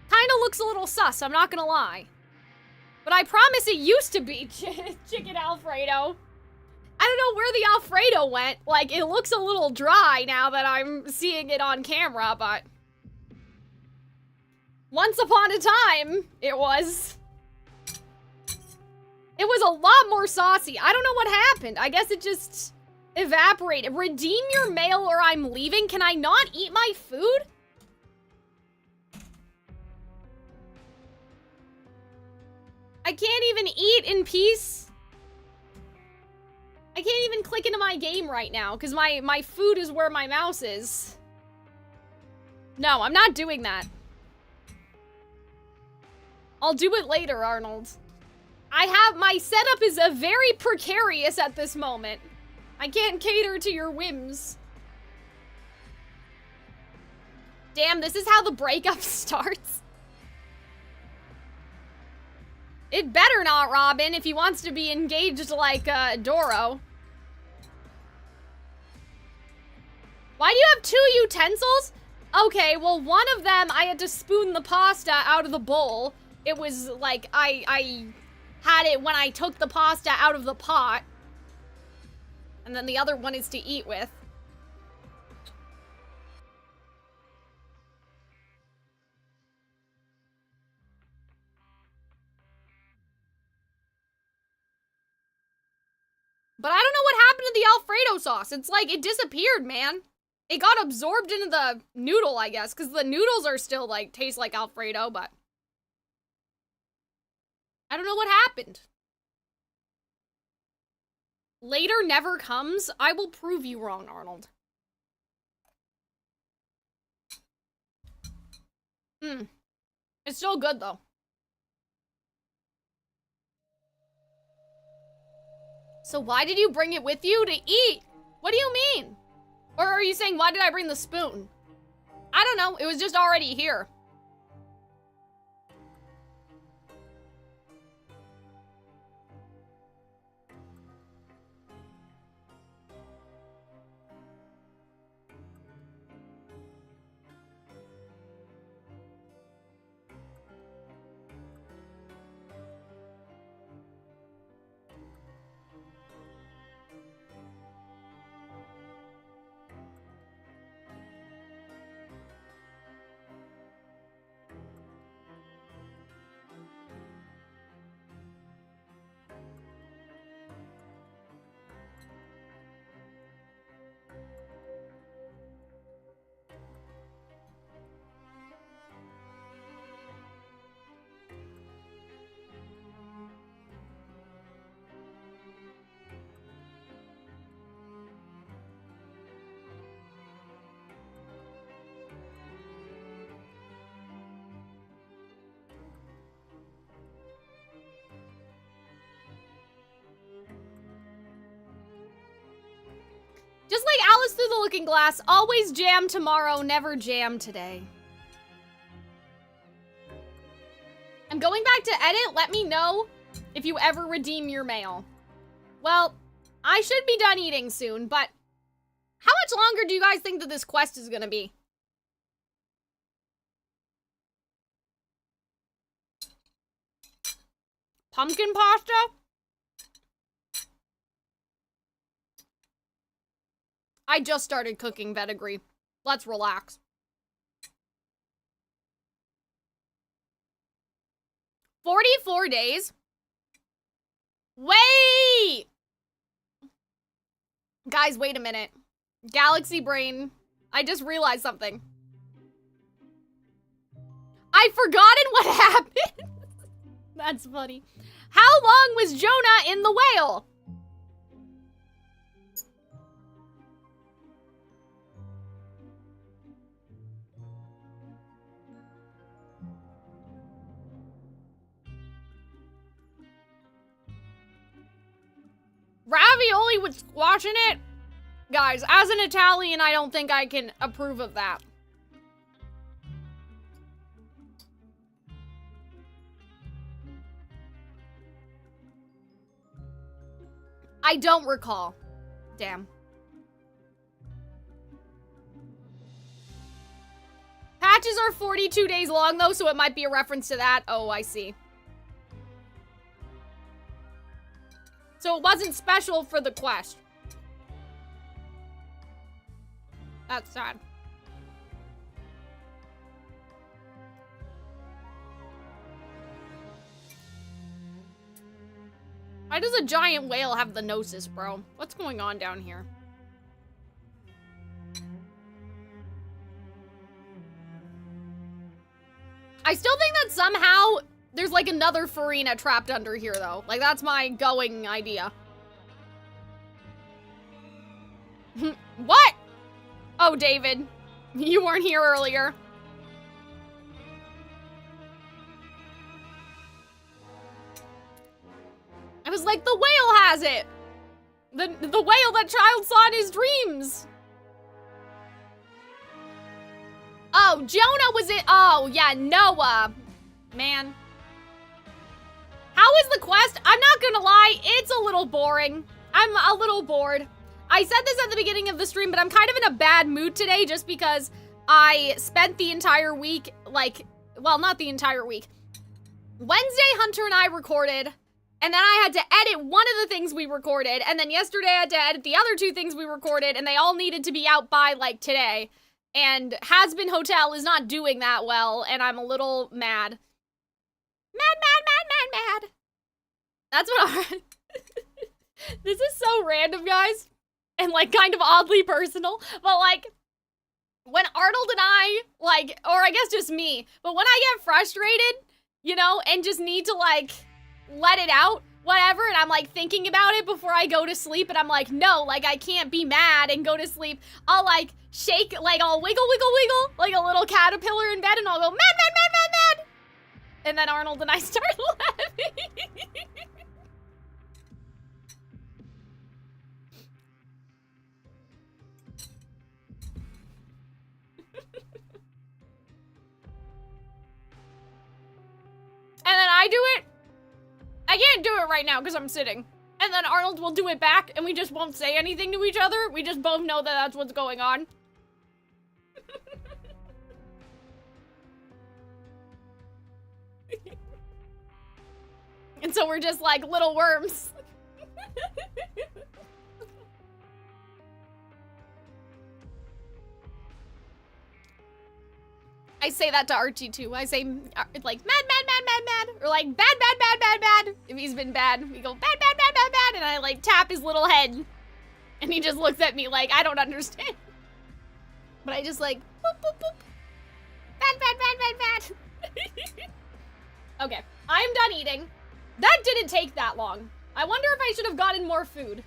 Kinda looks a little sus, I'm not gonna lie. But I promise it used to be chicken Alfredo. I don't know where the Alfredo went. Like, it looks a little dry now that I'm seeing it on camera, but... once upon a time, it was. It was a lot more saucy. I don't know what happened. I guess it just evaporated. Redeem your mail or I'm leaving. Can I not eat my food? I can't even eat in peace. I can't even click into my game right now because my food is where my mouse is. No, I'm not doing that. I'll do it later, Arnold. My setup is very precarious at this moment. I can't cater to your whims. Damn, this is how the breakup starts. It better not, Robin, if he wants to be engaged like, Doro. Why do you have 2 utensils? Okay, well, one of them, I had to spoon the pasta out of the bowl. It was like, I had it when I took the pasta out of the pot. And then the other one is to eat with. But I don't know what happened to the Alfredo sauce. It's like, it disappeared, man. It got absorbed into the noodle, I guess, because the noodles are still, like, taste like Alfredo, but... I don't know what happened. Later never comes. I will prove you wrong, Arnold. It's still good, though. So why did you bring it with you to eat? What do you mean? Or are you saying, why did I bring the spoon? I don't know. It was just already here. Just like Alice through the looking glass, always jam tomorrow, never jam today. I'm going back to edit. Let me know if you ever redeem your mail. Well, I should be done eating soon, but how much longer do you guys think that this quest is gonna be? Pumpkin pasta? I just started cooking Pedigree. Let's relax. 44 days? Wait! Guys, wait a minute. Galaxy brain. I just realized something. I've forgotten what happened. That's funny. How long was Jonah in the whale? Ravioli with squash in it? Guys, as an Italian, I don't think I can approve of that. I don't recall. Damn. Patches are 42 days long, though, so it might be a reference to that. Oh, I see. So it wasn't special for the quest. That's sad. Why does a giant whale have the gnosis, bro? What's going on down here? I still think that somehow there's like another Farina trapped under here, though. Like, that's my going idea. What? Oh, David. You weren't here earlier. I was like, the whale has it. The whale that Childe saw in his dreams. Oh, Jonah was it. Oh, yeah, Noah. Man. How is the quest? I'm not gonna lie, it's a little boring. I'm a little bored. I said this at the beginning of the stream, but I'm kind of in a bad mood today just because I spent the entire week, like, well, not the entire week. Wednesday, Hunter and I recorded, and then I had to edit one of the things we recorded, and then yesterday I had to edit the other two things we recorded, and they all needed to be out by, like, today. And Has Been Hotel is not doing that well, and I'm a little mad. Mad. That's what This is so random, guys. And, like, kind of oddly personal. But, like, when Arnold and I, like, or I guess just me, but when I get frustrated, you know, and just need to, like, let it out, whatever, and I'm, like, thinking about it before I go to sleep, and I'm like, no, like, I can't be mad and go to sleep. I'll, like, shake, like, I'll wiggle, like a little caterpillar in bed, and I'll go, mad. And then Arnold and I start laughing. And then I do it. I can't do it right now because I'm sitting. And then Arnold will do it back and we just won't say anything to each other. We just both know that that's what's going on. And so we're just like little worms. I say that to Archie too. I say like mad, or like bad. If he's been bad, we go bad, and I like tap his little head, and he just looks at me like I don't understand. But I just like boop, bad. Okay, I'm done eating. That didn't take that long. I wonder if I should have gotten more food.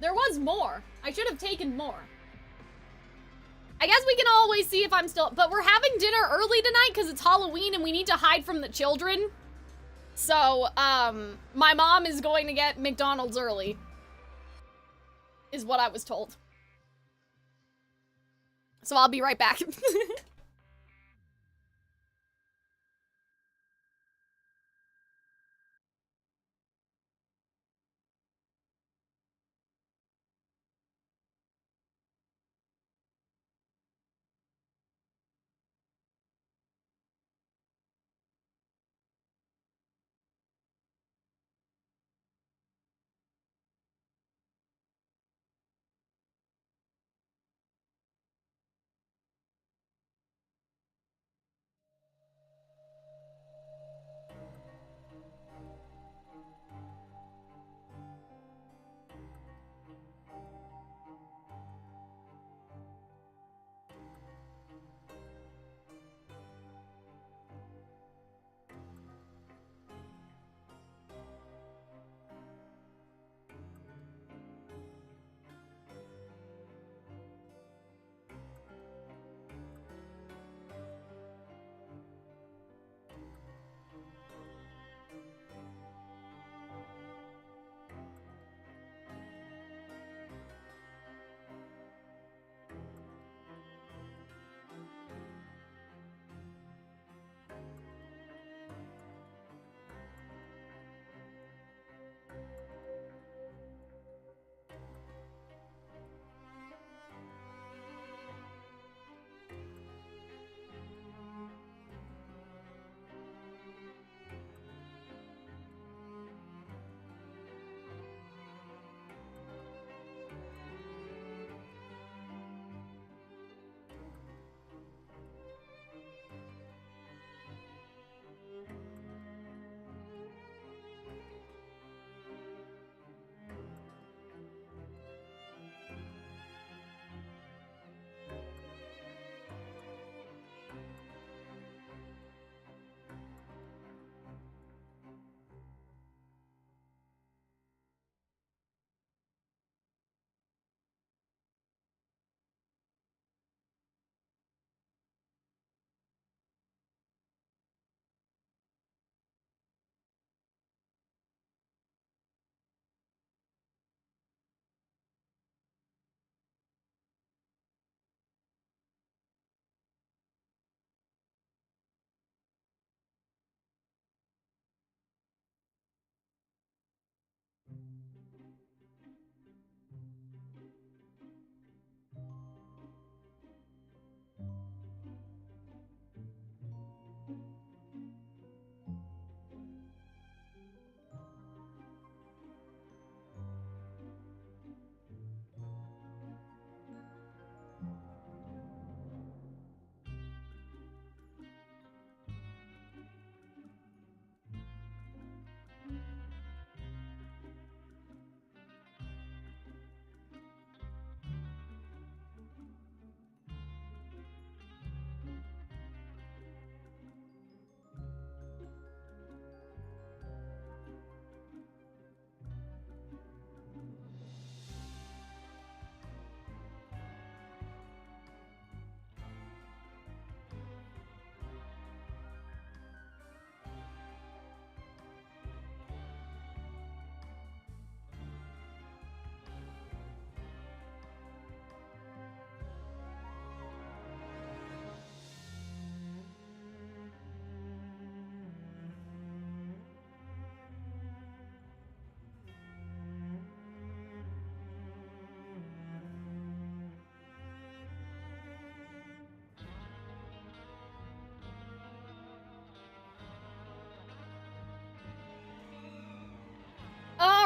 There was more. I should have taken more. I guess we can always see if I'm still, but we're having dinner early tonight because it's Halloween and we need to hide from the children. So, my mom is going to get McDonald's early, is what I was told. So I'll be right back.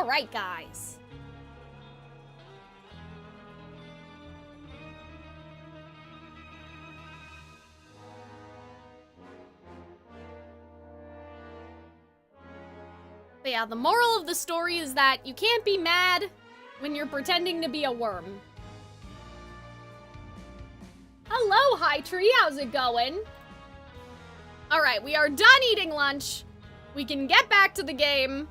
All right, guys. But yeah, the moral of the story is that you can't be mad when you're pretending to be a worm. Hello, High Tree. How's it going? All right, we are done eating lunch. We can get back to the game.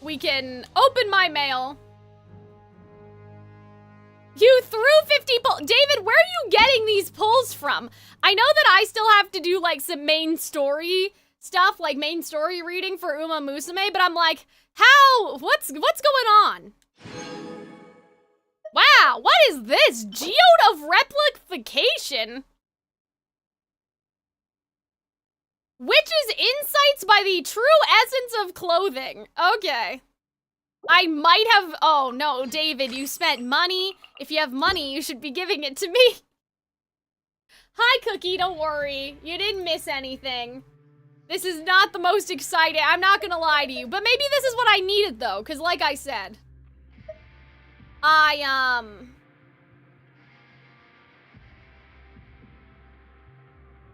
We can open my mail. You threw 50 pulls. David, where are you getting these pulls from? I know that I still have to do like some main story stuff, like main story reading for Uma Musume, but I'm like, how? What's going on? Wow, what is this? Geode of Replication? Witch's Insights by the True Essence of Clothing. Okay. I might have, oh no, David, you spent money. If you have money, you should be giving it to me. Hi, Cookie, don't worry. You didn't miss anything. This is not the most exciting, I'm not gonna lie to you, but maybe this is what I needed though, because like I said,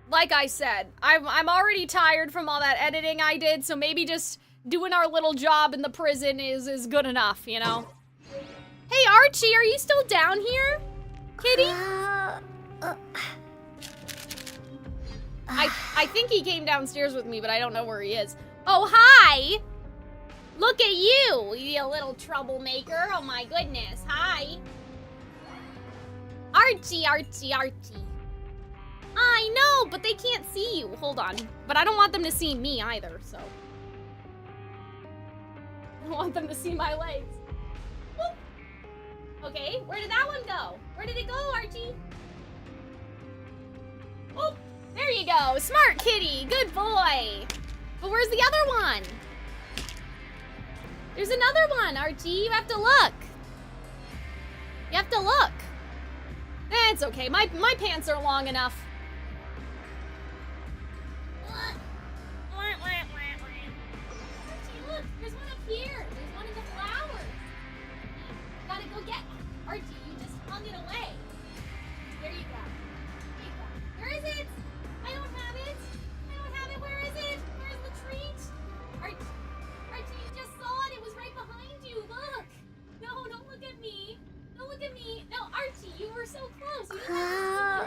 like I said, I'm already tired from all that editing I did, so maybe just doing our little job in the prison is good enough, you know? Hey Archie, are you still down here? Kitty? I think he came downstairs with me, but I don't know where he is. Oh, hi! Look at you, you little troublemaker. Oh my goodness, hi. Archie, Archie, Archie. I know, but they can't see you. Hold on. But I don't want them to see me either, so. I want them to see my legs. Whoop. Okay, where did that one go? Where did it go, Archie? Oh, there you go. Smart kitty. Good boy. But where's the other one? There's another one, Archie. You have to look. You have to look. It's okay. My pants are long enough. Archie, look. There's one up here. There's one in the flowers. You gotta go get one. Archie, you just hung it away. There you go. There you go. Where is it? I don't have it. I don't have it. Where is it? Where's the treat? Archie, you just saw it. It was right behind you. Look. No, don't look at me. Don't look at me. No, Archie, you were so close. You didn't have to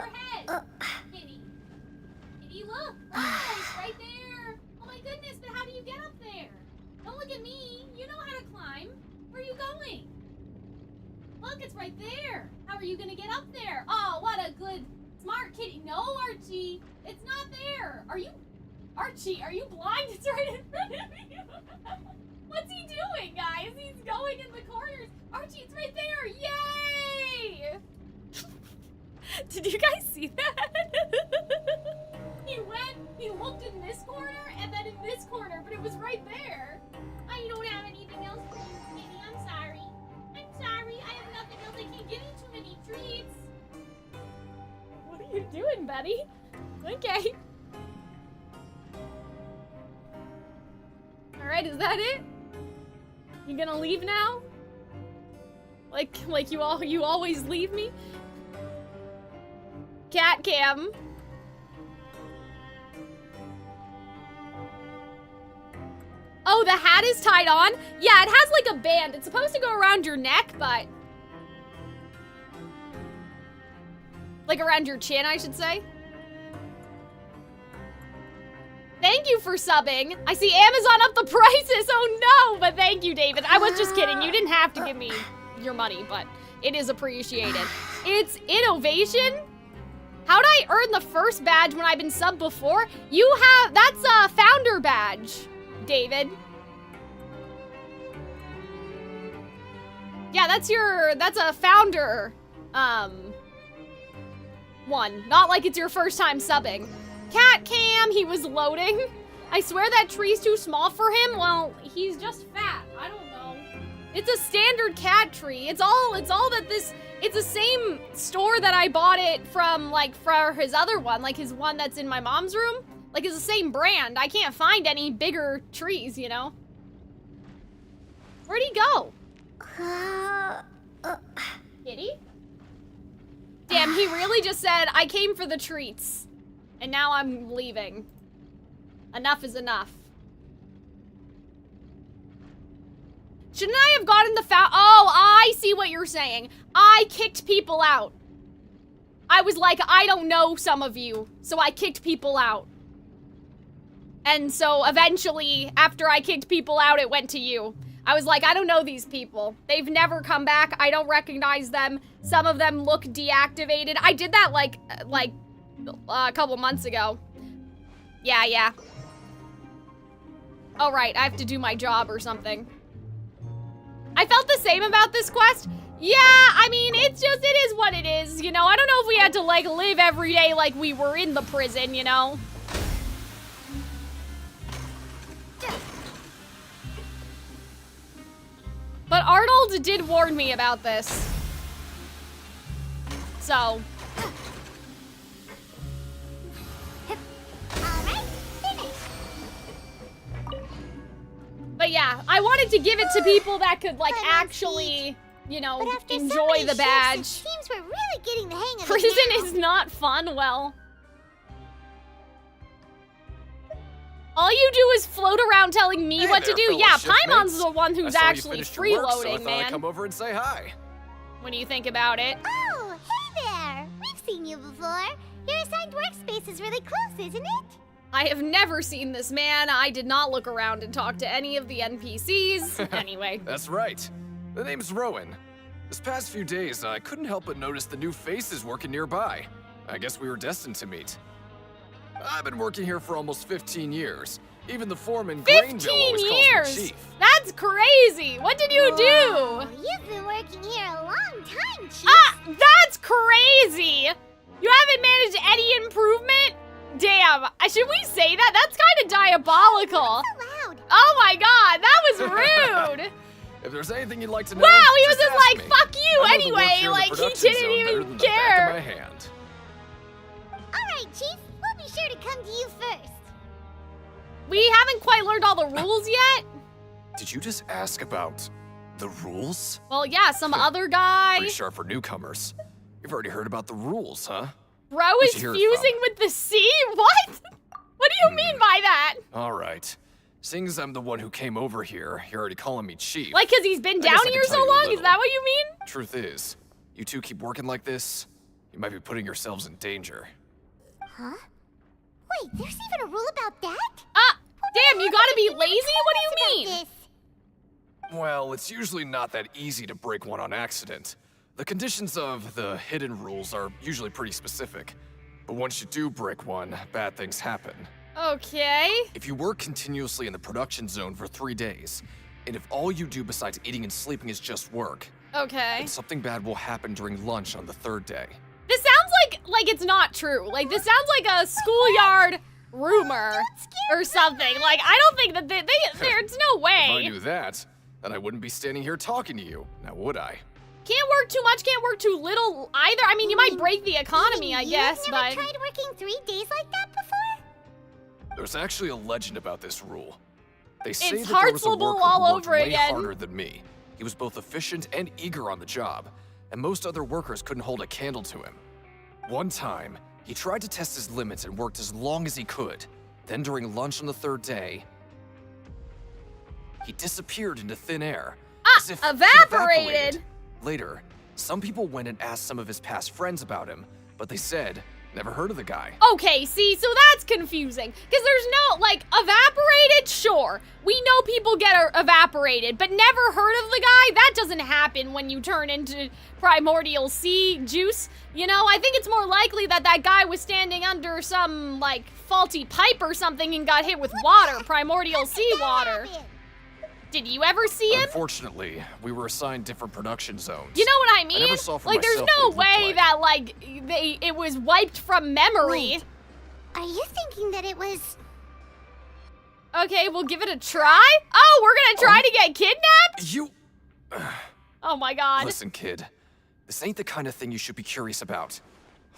stick your head. Kitty. Kitty, look. Oh, it's right there. Oh my goodness, but how do you get up there? Don't look at me. You know how to climb. Where are you going? Look, it's right there. How are you gonna get up there? Oh, what a good, smart kitty. No, Archie, it's not there. Archie, are you blind? It's right in front of you. What's he doing, guys? He's going in the corners. Archie, it's right there. Yay! Did you guys see that? He looked in this corner and then in this corner, but it was right there. I don't have anything else for you, Kitty. I'm sorry. I'm sorry. I have nothing else. I can't give you too many treats. What are you doing, Betty? Okay. Alright, is that it? You gonna leave now? Like you always leave me? Cat cam. Oh, the hat is tied on? Yeah, it has like a band. It's supposed to go around your neck, but... like around your chin, I should say. Thank you for subbing. I see Amazon up the prices. Oh no, but thank you, David. I was just kidding. You didn't have to give me your money, but it is appreciated. It's innovation. How'd I earn the first badge when I've been subbed before? That's a founder badge, David. Yeah, that's a founder, one. Not like it's your first time subbing. Cat cam, he was loading. I swear that tree's too small for him. Well, he's just fat. I don't know. It's a standard cat tree. It's the same store that I bought it from, like, for his other one, like his one that's in my mom's room. Like, it's the same brand. I can't find any bigger trees, you know? Where'd he go? Kitty? Damn, he really just said, I came for the treats. And now I'm leaving. Enough is enough. Shouldn't I have gotten the Oh, I see what you're saying. I kicked people out. I was like, I don't know some of you, so I kicked people out. And so eventually, after I kicked people out, it went to you. I was like, I don't know these people. They've never come back. I don't recognize them. Some of them look deactivated. I did that like a couple months ago. Yeah. Oh, right, I have to do my job or something. I felt the same about this quest. Yeah, I mean, it is what it is, you know? I don't know if we had to, like, live every day like we were in the prison, you know? But Arnold did warn me about this. So. But yeah, I wanted to give it to people that could, like, actually, you know, enjoy the badge. It seems we're really getting the hang of it Prison now. is not fun, well. All you do is float around telling me what to do. Yeah, Paimon's the one who's actually freeloading, man. I'd come over and say hi. When you think about it. Oh, hey there! We've seen you before. Your assigned workspace is really close, isn't it? I have never seen this man. I did not look around and talk to any of the NPCs. Anyway. That's right. The name's Rowan. This past few days, I couldn't help but notice the new faces working nearby. I guess we were destined to meet. I've been working here for almost 15 years. Even the foreman, Granville, always calls me Chief. That's crazy! What did you do? You've been working here a long time, Chief. Ah, that's crazy! You haven't managed any improvement? Damn, should we say that? That's kind of diabolical. That's so loud. Oh my god, that was rude! If there's anything you'd like to know, wow, he was just just like, me. fuck you I know the work anyway, here in the like he production didn't zone better even than the back of care. my hand. All right, Chief. We'll be sure to come to you first. We haven't quite learned all the rules yet. Did you just ask about the rules? Well, yeah, some other guy. Pretty sharp for newcomers. You've already heard about the rules, huh? Bro is hear it fusing with the sea? What? What do you mean by that? All right. Seeing as I'm the one who came over here, you're already calling me Chief. Like, cause he's been I guess down I can here tell so you a long? Is little. that what you mean? Truth is, you two keep working like this, you might be putting yourselves in danger. Huh? Wait, there's even a rule about that? Damn, you gotta be lazy? What do you mean? Well, it's usually not that easy to break one on accident. The conditions of the hidden rules are usually pretty specific. But once you do break one, bad things happen. Okay. If you work continuously in the production zone for 3 days, and if all you do besides eating and sleeping is just work, Okay. then something bad will happen during lunch on the 3rd day. This sounds like it's not true. Like, this sounds like a schoolyard rumor or something. Like, I don't think that there's no If way. I knew that, then I wouldn't be standing here talking to you, now would I? Can't work too much, can't work too little either. I mean, you might break the economy, I guess, You've but... never tried working 3 days like that before? There's actually a legend about this rule. They say It's that there was a Heartful worker all who worked over way again. harder than me. He was both efficient and eager on the job, and most other workers couldn't hold a candle to him. One time, he tried to test his limits and worked as long as he could. Then during lunch on the 3rd day, he disappeared into thin air. As if he'd evaporated. Later, some people went and asked some of his past friends about him, but they said, never heard of the guy. Okay, see, so that's confusing. Because there's no, like, evaporated, sure. We know people get evaporated, but never heard of the guy? That doesn't happen when you turn into primordial sea juice. You know, I think it's more likely that that guy was standing under some, like, faulty pipe or something and got hit with water, primordial sea water. Did you ever see him? Unfortunately, we were assigned different production zones. You know what I mean? I never saw for like, there's myself no what he way looked that, like, it was wiped from memory. Wait, are you thinking that it was... Okay, we'll give it a try. Oh, we're gonna try to get kidnapped? You... Oh my god. Listen, kid. This ain't the kind of thing you should be curious about.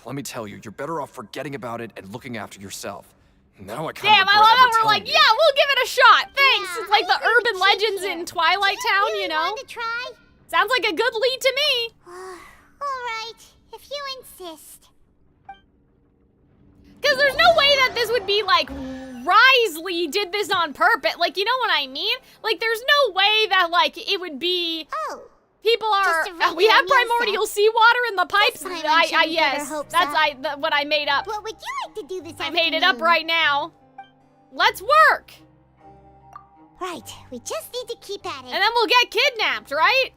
Let me tell you, you're better off forgetting about it and looking after yourself. Now I kind Damn, of I love how we're like, yeah, we'll give it a shot. thanks. It's like the urban legends in Twilight Town, really you know? Want to try? Sounds like a good lead to me. Alright, if you insist. Because there's no way that this would be like, Risley did this on purpose. Like, you know what I mean? Like, there's no way that, like, it would be... Oh. People are... we have primordial seawater in the pipes. Yes, that's what I made up. What would you like to do this afternoon? I made it up right now. Let's work. Right, we just need to keep at it. And then we'll get kidnapped, right?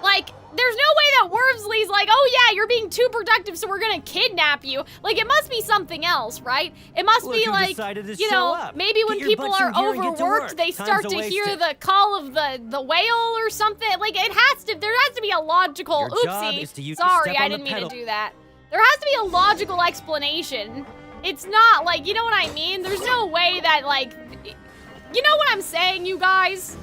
Like, there's no way that Wormsley's like, oh yeah, you're being too productive, so we're gonna kidnap you. Like, it must be something else, right? It must be like, you know, maybe when people are overworked, they start to hear the call of the whale or something. Like, there has to be a logical, oopsie, sorry, I didn't mean to do that. There has to be a logical explanation. It's not like, you know what I mean? There's no way that, like, you know what I'm saying, you guys?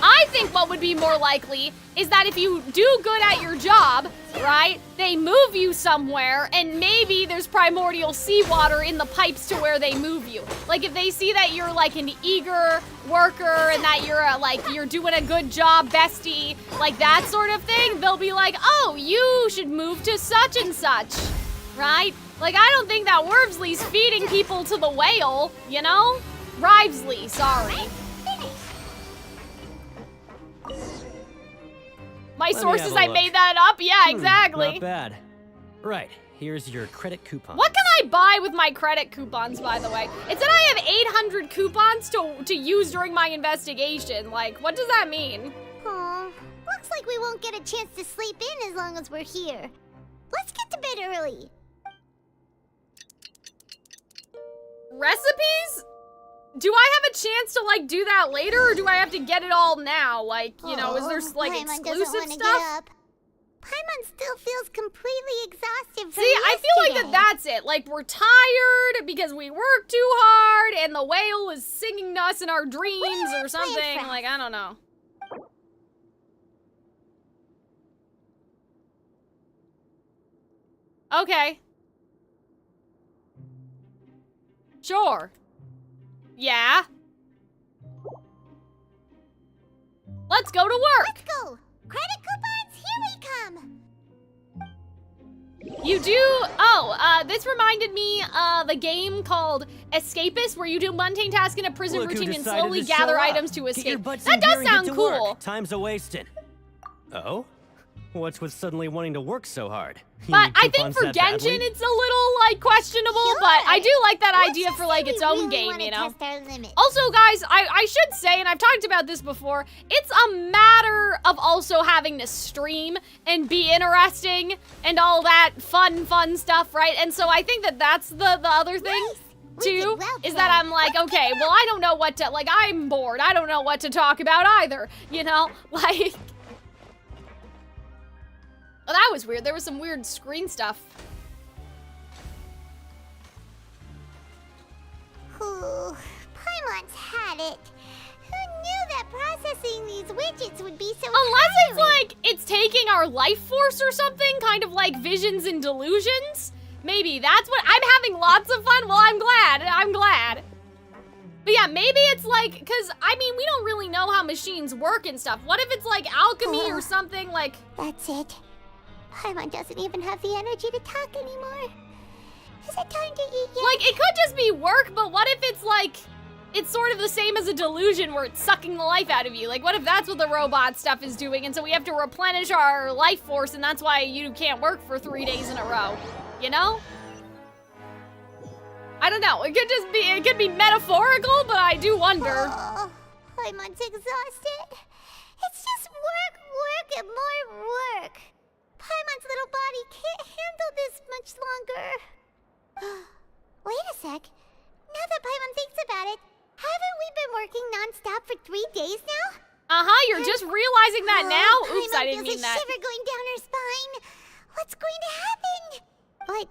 I think what would be more likely is that if you do good at your job, right, they move you somewhere and maybe there's primordial seawater in the pipes to where they move you. Like if they see that you're like an eager worker and that you're you're doing a good job, bestie, like that sort of thing, they'll be like, oh, you should move to such and such, right? Like I don't think that Wormsley's feeding people to the whale, you know? Rivesley, sorry. My sources, I made that up? Yeah, exactly. Not bad. Right, here's your credit coupon. What can I buy with my credit coupons, by the way? It said I have 800 coupons to use during my investigation. Like, what does that mean? Oh, looks like we won't get a chance to sleep in as long as we're here. Let's get to bed early. Recipes? Do I have a chance to, like, do that later, or do I have to get it all now? Like, you know, is there, like, exclusive stuff? Paimon still feels completely exhausted from See, I feel like that's it. Like, we're tired because we worked too hard, and the whale is singing to us in our dreams or something. Like, I don't know. Okay. Sure. Yeah. Let's go to work. Let's go. Credit coupons, here we come. You do? Oh, this reminded me of a game called Escapist, where you do mundane tasks in a prison routine and slowly gather items to escape. That does sound cool. Time's a wasting. Oh? What's with suddenly wanting to work so hard? But I think for Genshin, it's a little, like, questionable, but I do like that idea for, like, its own game, you know? Also, guys, I should say, and I've talked about this before, it's a matter of also having to stream and be interesting and all that fun stuff, right? And so I think that that's the other thing, too, is that I'm like, okay, well, I don't know what to, like, I'm bored. I don't know what to talk about either, you know? Like... Oh, that was weird. There was some weird screen stuff. Ooh, Paimon's had it. Who knew that processing these widgets would be so Unless it's like, it's taking our life force or something, kind of like visions and delusions. Maybe that's what, I'm having lots of fun. Well, I'm glad. But yeah, maybe it's like, because, I mean, we don't really know how machines work and stuff. What if it's like alchemy or something like... That's it. Paimon doesn't even have the energy to talk anymore. Is it time to eat yet? Like, it could just be work, but what if it's like, it's sort of the same as a delusion where it's sucking the life out of you? Like, what if that's what the robot stuff is doing, and so we have to replenish our life force, and that's why you can't work for 3 days in a row, you know? I don't know, it could be metaphorical, but I do wonder. Oh, Paimon's exhausted. It's just work, and more work. Paimon's little body can't handle this much longer. Wait a sec. Now that Paimon thinks about it, haven't we been working non-stop for 3 days now? Uh-huh, you're just realizing that now? Oops, I didn't mean that. Paimon feels a shiver going down her spine. What's going to happen? But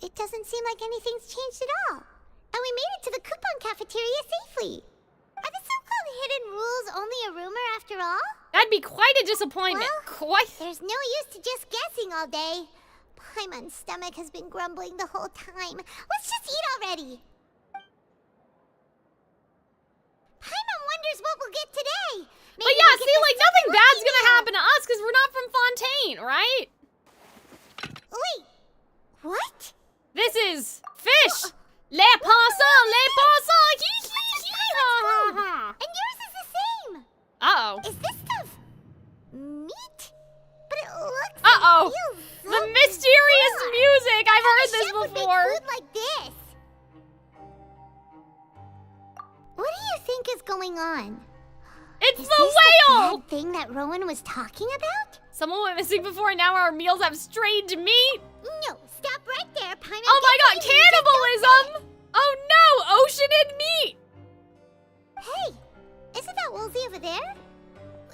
it doesn't seem like anything's changed at all. And we made it to the coupon cafeteria safely. Are the so-called hidden rules only a rumor after all? That'd be quite a disappointment. Well, there's no use to just guessing all day. Paimon's stomach has been grumbling the whole time. Let's just eat already. wonders what we'll get today. Maybe But yeah, we'll see, get like, the nothing super bad's lucky gonna meal. happen to us because we're not from Fontaine, right? Wait, what? This is fish. Les poissons, les poissons. Hee hee hee ha ha ha. And yours is the same. Uh-oh. Is this stuff meat? But it looks Uh-oh. and feels so The mysterious bizarre. music. I've How heard a this chef would make before. food like this. What do you think is going on? It's Is the this whale. the bad thing that Rowan was talking about? Someone went missing before and now our meals have strange meat. No, stop right there, Pineapple. Oh my god, cannibalism! Oh no, oceanid meat! Hey, isn't that Woolsey over there?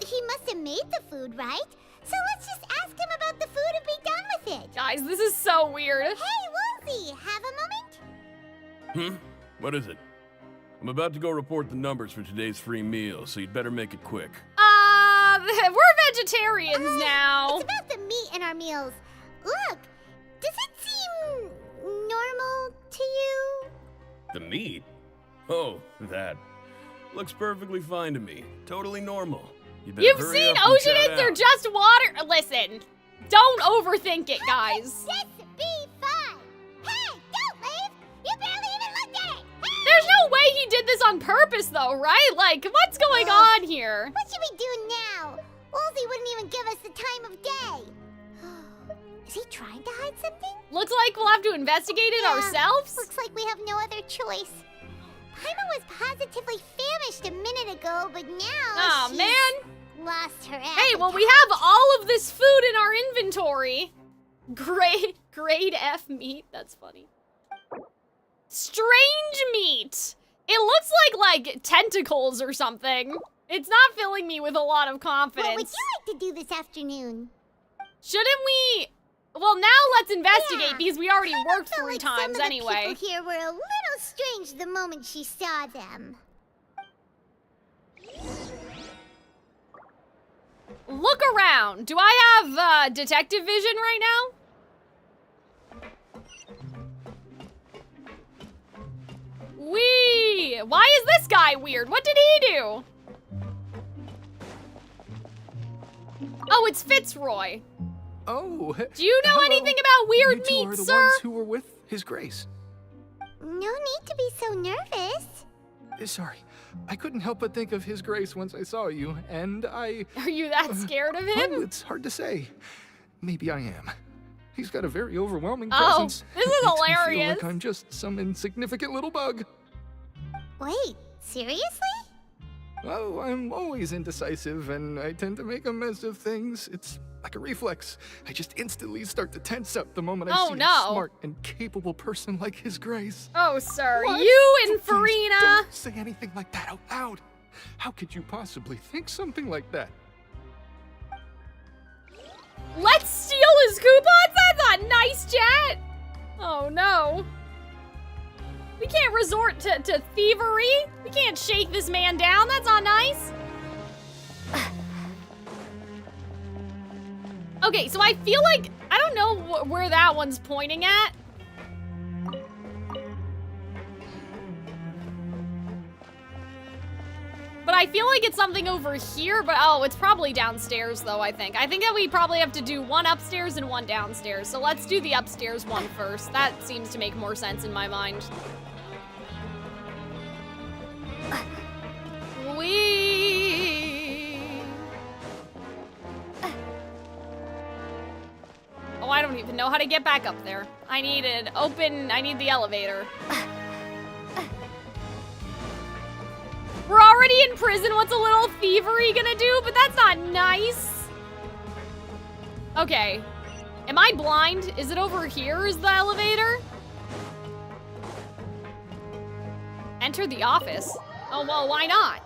He must have made the food, right? So let's just ask him about the food and be done with it. Guys, this is so weird. Hey, Woolsey, have a moment? What is it? I'm about to go report the numbers for today's free meal, so you'd better make it quick. We're vegetarians now. It's about the meat in our meals. Look, does it seem normal to you? The meat? Oh, that. Looks perfectly fine to me. Totally normal. You better You've hurry seen up and oceanids, cut they're out. just water. Listen, don't overthink it, guys. This be fun. Hey, don't leave. You barely even looked at it. Hey! There's no way he did this on purpose, though, right? Like, what's going on here? What should we do now? Woolsey wouldn't even give us the time of day. Is he trying to hide something? Looks like we'll have to investigate it ourselves. Looks like we have no other choice. Paima was positively famished a minute ago, but now Aw, she's man. lost her appetite. Hey, well, we have all of this food in our inventory. Grade F meat. That's funny. Strange meat. It looks like tentacles or something. It's not filling me with a lot of confidence. What would you like to do this afternoon? Shouldn't we? Well, now let's investigate because we already worked Felt 3 like times some of the anyway. people here were a little strange the moment she saw them. Look around. Do I have detective vision right now? Why is this guy weird? What did he do? Oh, it's Fitzroy. Oh. Do you know hello. anything about weird You two meat, are the sir? ones who were with His Grace. No need to be so nervous. Sorry, I couldn't help but think of His Grace once I saw you, and I... Are you that scared of him? Well, it's hard to say. Maybe I am. He's got a very overwhelming Oh, presence. this is It makes me feel hilarious. like I'm just some insignificant little bug. Wait, seriously? Oh, I'm always indecisive, and I tend to make a mess of things. It's like a reflex. I just instantly start to tense up the moment I Oh, see no. a smart and capable person like His Grace. Oh, sir, What? you and Please Farina. Don't say anything like that out loud. How could you possibly think something like that? Let's steal his coupons? That's a nice jet. Oh, no. We can't resort to thievery. We can't shake this man down. That's not nice. Okay, so I feel like, I don't know where that one's pointing at. But I feel like it's something over here, but oh, it's probably downstairs though, I think. I think that we probably have to do one upstairs and one downstairs. So let's do the upstairs one first. That seems to make more sense in my mind. Oh, I don't even know how to get back up there. I need the elevator. We're already in prison. What's a little thievery gonna do? But that's not nice. Okay. Am I blind? Is it over here is the elevator? Enter the office. Oh, well, why not?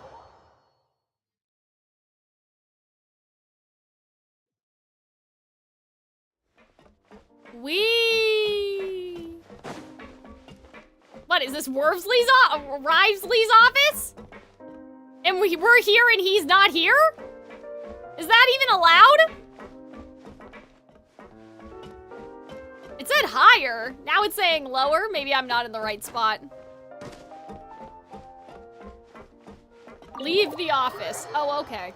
What is this, Rivesley's office? And we're here and he's not here? Is that even allowed? It said higher. Now it's saying lower. Maybe I'm not in the right spot. Leave the office. Oh, okay.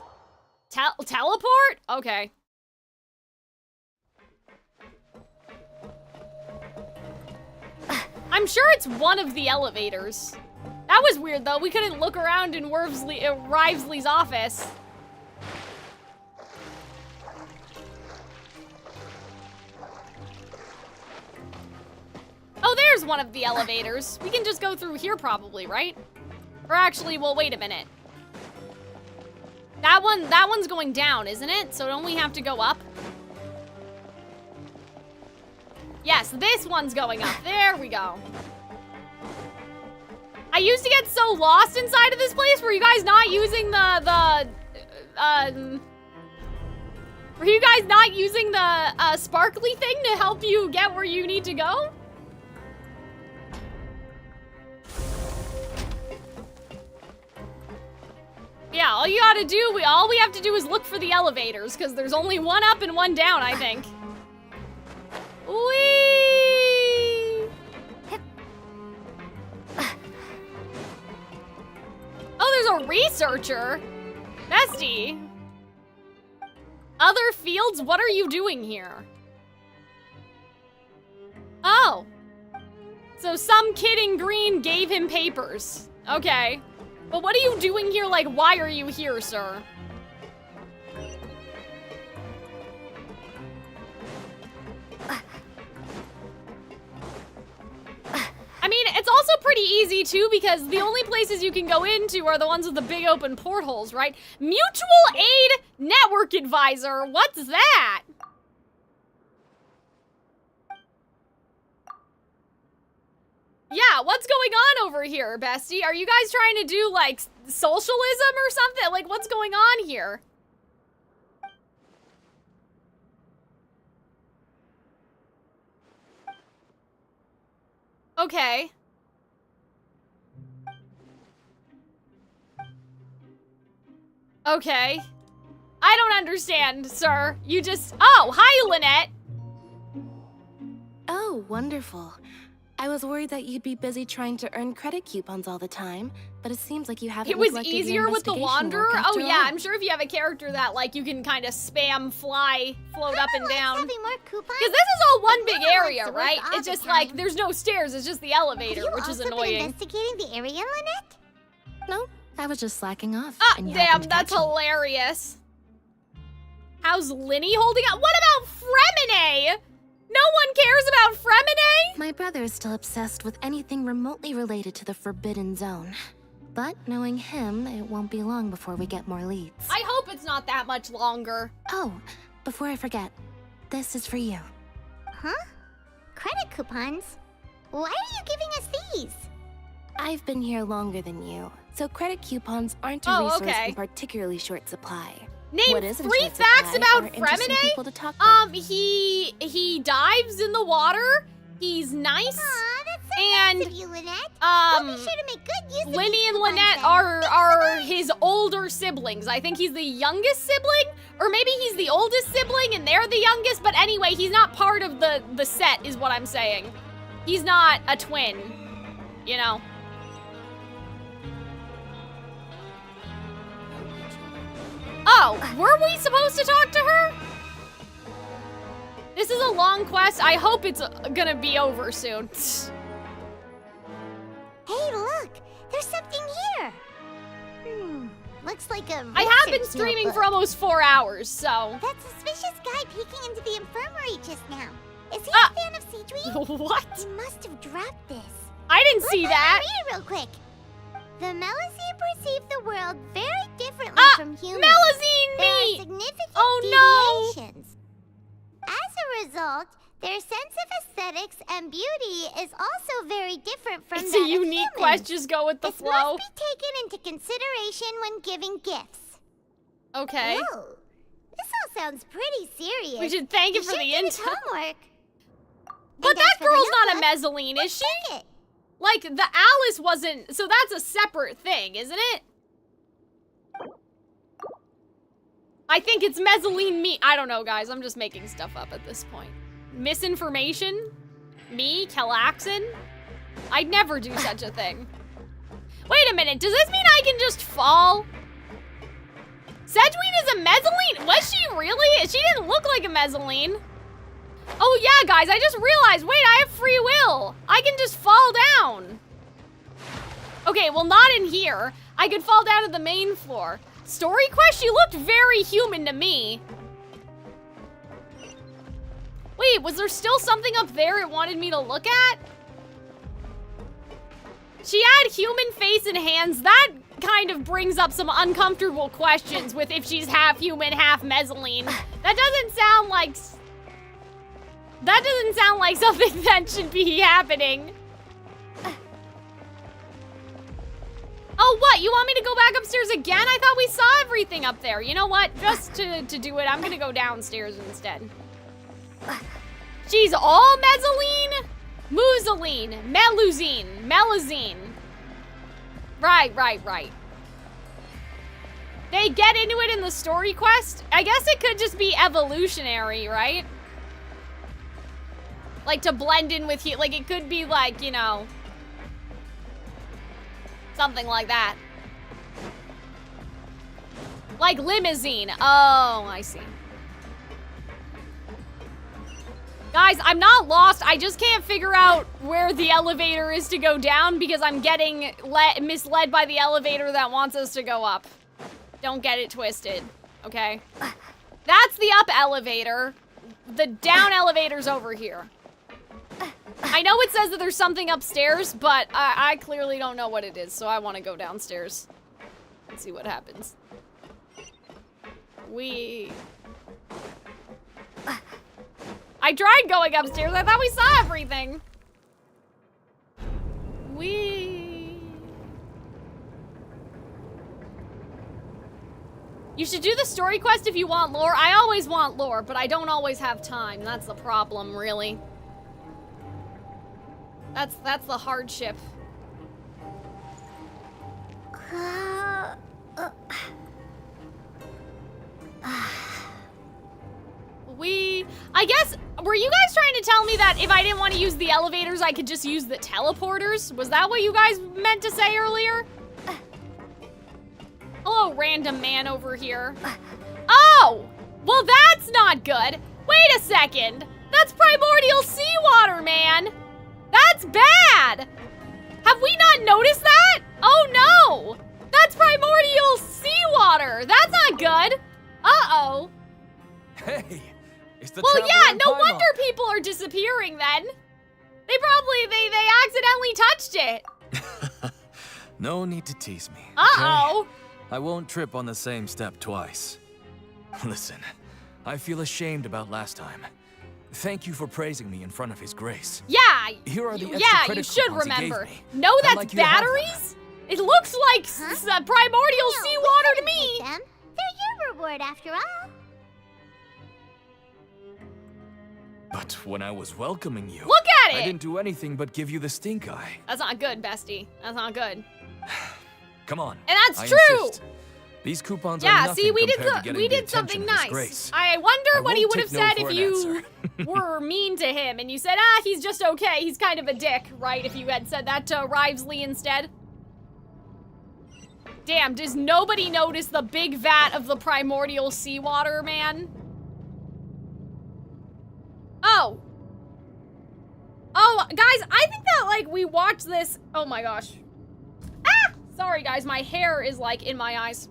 Teleport? Okay. I'm sure it's one of the elevators. That was weird, though. We couldn't look around in Rivesley's office. Oh, there's one of the elevators. We can just go through here probably, right? Or actually, well, wait a minute. That one's going down, isn't it? So don't we have to go up? Yes, this one's going up. There we go. I used to get so lost inside of this place. Were you guys not using were you guys not using the sparkly thing to help you get where you need to go? Yeah, all we have to do is look for the elevators, because there's only one up and one down, I think. Whee! Oh, there's a researcher. Bestie. Other fields, what are you doing here? Oh. So some kid in green gave him papers. Okay. But what are you doing here? Like, why are you here, sir? I mean, it's also pretty easy, too, because the only places you can go into are the ones with the big open portholes, right? Mutual Aid Network Advisor, what's that? Yeah, what's going on over here, bestie? Are you guys trying to do, like, socialism or something? Like, what's going on here? Okay. Okay. I don't understand, sir. You just... Oh, hi, Lynette! Oh, wonderful. I was worried that you'd be busy trying to earn credit coupons all the time, but it seems like you haven't It was neglected your easier with the investigation Wanderer? work Oh after yeah, all. I'm sure if you have a character that, like, you can kind of spam, fly, float up and down. Having more coupons? Because this is all one big no one area, wants to right? work all It's the just like, time. there's no stairs, it's just the elevator, Have you which is also been annoying. investigating the area, Lynette? No, I was just slacking off. Ah, and you damn, happened to that's catch me. hilarious. How's Linny holding up? What about Fremine? No one cares about Fremine? My brother is still obsessed with anything remotely related to the Forbidden Zone. But knowing him, it won't be long before we get more leads. I hope it's not that much longer. Oh, before I forget, this is for you. Huh? Credit coupons? Why are you giving us these? I've been here longer than you, so credit coupons aren't a Oh, resource okay. in particularly short supply. Name What is in 3 short facts supply about are interesting people to talk Fremine. with. He dives in the water. He's nice. Aw, that's so and nice of you, Lynette. We'll be sure to make good use of Linny these and coupons Lynette then. are his older siblings. I think he's the youngest sibling, or maybe he's the oldest sibling and they're the youngest. But anyway, he's not part of the set, is what I'm saying. He's not a twin, you know. Oh, were we supposed to talk to her? This is a long quest. I hope it's gonna be over soon. Hey, look! There's something here! Looks like a I have been research streaming notebook. for almost 4 hours, so... That suspicious guy peeking into the infirmary just now. Is he a fan of seaweed? What? He must have dropped this. I didn't see Let that. me read it real quick. The Melusine perceive the world very differently from humans. Melusine There meat! are significant Oh, deviations. As a result, their sense of aesthetics and beauty is also very different from It's that a unique of humans. quest, just go with the This flow. must be taken into consideration when giving gifts. Okay. Whoa, this all sounds pretty serious. We should thank you for should the get his intel. homework. But And as that for the girl's not a notebook, mezzanine, is she? take it. Like, the Alice wasn't... So that's a separate thing, isn't it? I think it's mezzanine meat. I don't know, guys. I'm just making stuff up at this point. Misinformation? Me? Calxiyn? I'd never do such a thing. Wait a minute, does this mean I can just fall? Sedgeween is a mezzaline? Was she really? She didn't look like a mezzaline. Oh yeah, guys, I just realized, wait, I have free will. I can just fall down. Okay, well, not in here. I could fall down to the main floor. Story quest, she looked very human to me. Wait, was there still something up there it wanted me to look at? She had human face and hands. That kind of brings up some uncomfortable questions with if she's half human, half mezzaline. That doesn't sound like... That doesn't sound like something that should be happening. Oh, what? You want me to go back upstairs again? I thought we saw everything up there. You know what? Just to do it, I'm gonna go downstairs instead. She's all mezzaline? Muzaline, Meluzine, Melazine. Right. They get into it in the story quest? I guess it could just be evolutionary, right? Like to blend in with you, like it could be like, you know, something like that. Like limousine. Oh, I see. Guys, I'm not lost. I just can't figure out where the elevator is to go down because I'm getting misled by the elevator that wants us to go up. Don't get it twisted, okay? That's the up elevator. The down elevator's over here. I know it says that there's something upstairs, but I clearly don't know what it is, so I want to go downstairs and see what happens. I tried going upstairs. I thought we saw everything. You should do the story quest if you want lore. I always want lore, but I don't always have time. That's the problem, really. That's the hardship. I guess, were you guys trying to tell me that if I didn't want to use the elevators, I could just use the teleporters? Was that what you guys meant to say earlier? Hello, random man over here. Oh! Well, that's not good. Wait a second. That's primordial seawater, man. That's bad. Have we not noticed that? Oh, no. That's primordial seawater. That's not good. Uh-oh. Hey, it's the Well, yeah, no Paimon. wonder people are disappearing then. They probably, they accidentally touched it. No need to tease me. Uh-oh. Okay? I won't trip on the same step twice. Listen, I feel ashamed about last time. Thank you for praising me in front of His Grace. Yeah, Here are the extra yeah, credit you should coupons he gave remember. me. No, I'd that's like you to have them. batteries? It looks like primordial seawater to me. Them. They're your reward after all. But when I was welcoming you, Look at I it. didn't do anything but give you the stink eye. That's not good, bestie. That's not good. Come on. And that's I true. insist. These coupons are Yeah, nothing see, we compared to getting we the did something attention of His nice. Grace. I wonder I what he won't would have take no said for if an you answer. were mean to him and you said, ah, he's just okay. He's kind of a dick, right? If you had said that to Rivesley instead. Damn, does nobody notice the big vat of the primordial seawater, man? Oh. Oh, guys, I think that, like, we watched this. Oh my gosh. Ah! Sorry, guys, my hair is, like, in my eyes.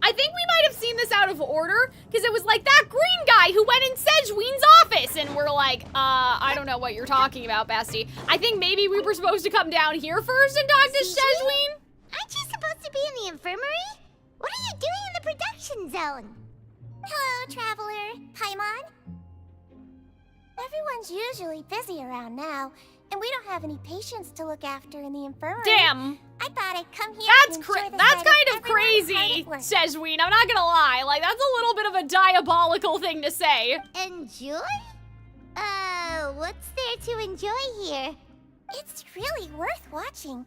I think we might have seen this out of order, because it was like that green guy who went in Sedgeween's office, and we're like, I don't know what you're talking about, bestie. I think maybe we were supposed to come down here first and talk to Sedgeween? Aren't you supposed to be in the infirmary? What are you doing in the production zone? Hello, traveler. Paimon? Everyone's usually busy around now, and we don't have any patients to look after in the infirmary. Damn. I thought I'd come here That's and enjoy the that's sight kind of everyone's crazy, hard at work. Sedgeween. I'm not gonna lie. Like, that's a little bit of a diabolical thing to say. Enjoy? What's there to enjoy here? It's really worth watching.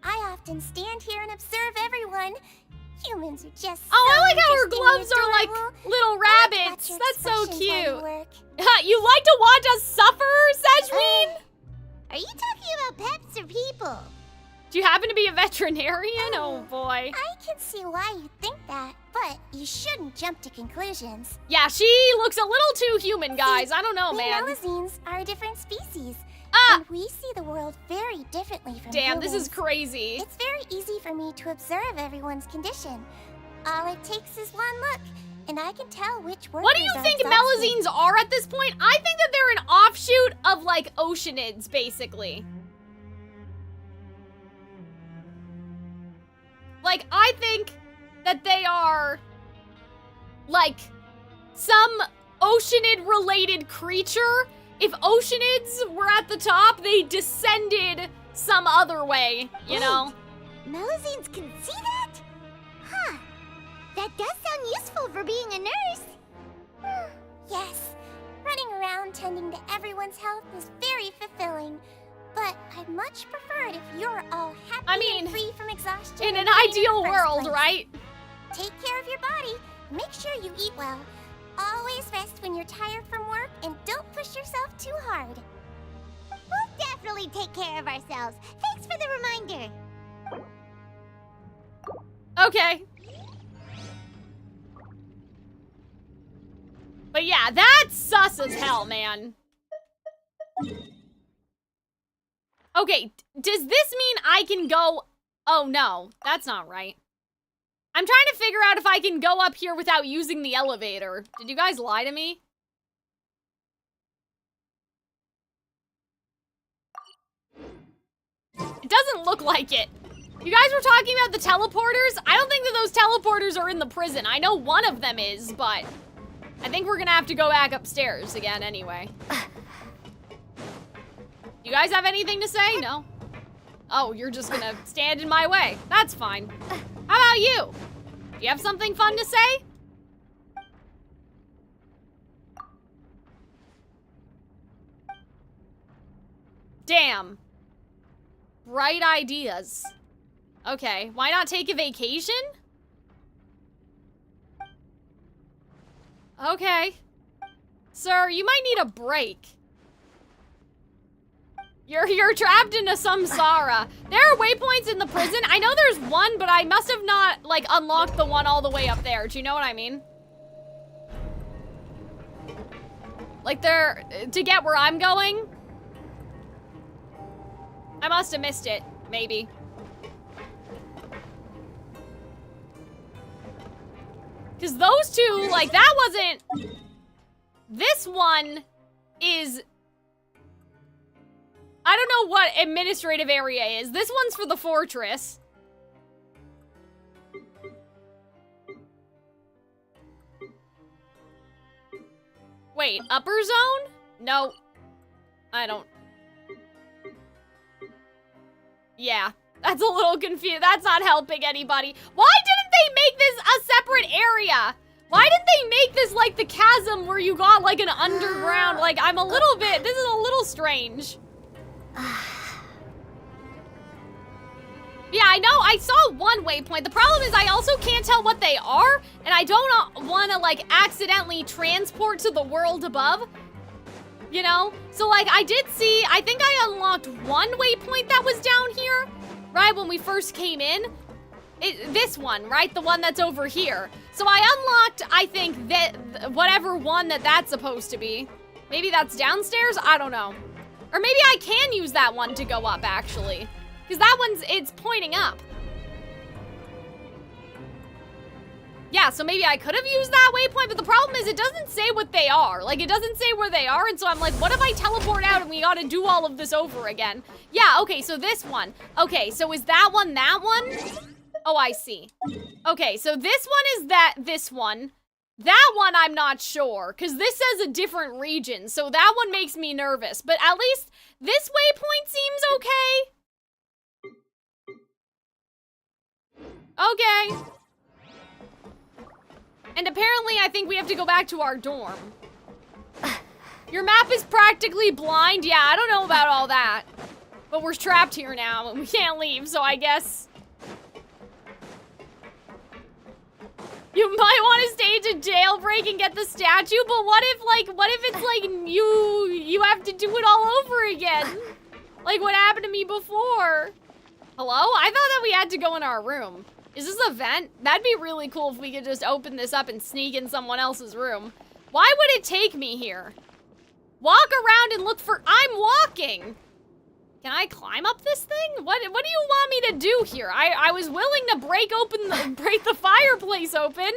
I often stand here and observe everyone. Humans are just Oh, so I like how her interesting gloves and are like adorable. little I like to rabbits. watch your That's so expressions while you cute. work. You like to watch us suffer, Sedgeween? Are you talking about pets or people? Do you happen to be a veterinarian? Oh boy. I can see why you think that, but you shouldn't jump to conclusions. Yeah, she looks a little too human, guys. I don't know, man. Melazines are a different species. And we see the world very differently from Damn, humans. this is crazy. It's very easy for me to observe everyone's condition. All it takes is one look, and I can tell which workers What do you think Melazines are at this point? I think that they're an offshoot of, like, Oceanids, basically. Like, I think that they are, like, some Oceanid-related creature. If Oceanids were at the top, they descended some other way, you know? Melazines can see that? Huh. That does sound useful for being a nurse. Yes. Running around tending to everyone's health is very fulfilling. But I'd much prefer it if you're all happy and free from exhaustion. In an ideal world, right? Take care of your body. Make sure you eat well. Always rest when you're tired from work and don't push yourself too hard. We'll definitely take care of ourselves. Thanks for the reminder. Okay. But yeah, that's sus as hell, man. Okay, does this mean I can go... Oh, no. That's not right. I'm trying to figure out if I can go up here without using the elevator. Did you guys lie to me? It doesn't look like it. You guys were talking about the teleporters? I don't think that those teleporters are in the prison. I know one of them is, but I think we're gonna have to go back upstairs again anyway. You guys have anything to say? No? Oh, you're just gonna stand in my way. That's fine. How about you? Do you have something fun to say? Damn. Bright ideas. Okay, why not take a vacation? Okay. Sir, you might need a break. You're trapped in a samsara. There are waypoints in the prison. I know there's one, but I must have not, like, unlocked the one all the way up there. Do you know what I mean? Like, to get where I'm going? I must have missed it, maybe. Because those two, like, that wasn't... This one is... I don't know what administrative area is. This one's for the fortress. Wait, upper zone? No. I don't... Yeah, that's a little confused. That's not helping anybody. Why didn't they make this a separate area? Why didn't they make this like the chasm where you got like an underground? Like, I'm a little bit... This is a little strange. Yeah, I know, I saw one waypoint. The problem is I also can't tell what they are, and I don't want to, like, accidentally transport to the world above, you know? So, like, I did see, I think I unlocked one waypoint that was down here, right, when we first came in. This one, right? The one that's over here. So I unlocked, I think, that whatever one that's supposed to be. Maybe that's downstairs? I don't know. Or maybe I can use that one to go up, actually. Because that one's, it's pointing up. Yeah, so maybe I could have used that waypoint, but the problem is it doesn't say what they are. Like, it doesn't say where they are, and so I'm like, what if I teleport out and we gotta do all of this over again? Yeah, okay, so this one. Okay, so is that one that one? Oh, I see. Okay, so this one is this one. That one I'm not sure, because this says a different region, so that one makes me nervous. But at least this waypoint seems okay. Okay. And apparently I think we have to go back to our dorm. Your map is practically blind? Yeah, I don't know about all that. But we're trapped here now and we can't leave, so I guess... You might want to stay to jailbreak and get the statue, but what if it's like you have to do it all over again? Like what happened to me before? Hello? I thought that we had to go in our room. Is this a vent? That'd be really cool if we could just open this up and sneak in someone else's room. Why would it take me here? Walk around and look for- I'm walking! Can I climb up this thing? What do you want me to do here? I was willing to break the fireplace open.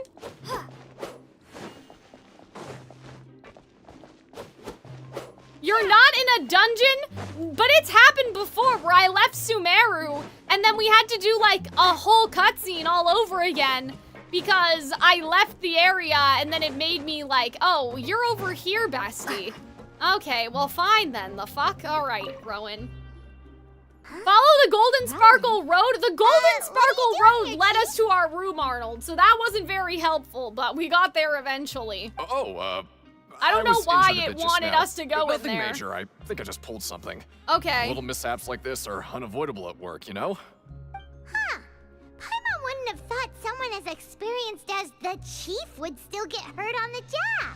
You're not in a dungeon, but it's happened before where I left Sumeru and then we had to do like a whole cutscene all over again because I left the area and then it made me like, oh, you're over here, bestie. Okay, well fine then, the fuck? All right, Rowan. Follow the Golden Sparkle Road. The Golden Sparkle Road led us to our room, Arnold, so that wasn't very helpful, but we got there eventually. I don't know why it wanted us to go in there. Nothing major. I think I just pulled something. Okay. Little mishaps like this are unavoidable at work, you know? Huh. Paimon wouldn't have thought someone as experienced as the chief would still get hurt on the job.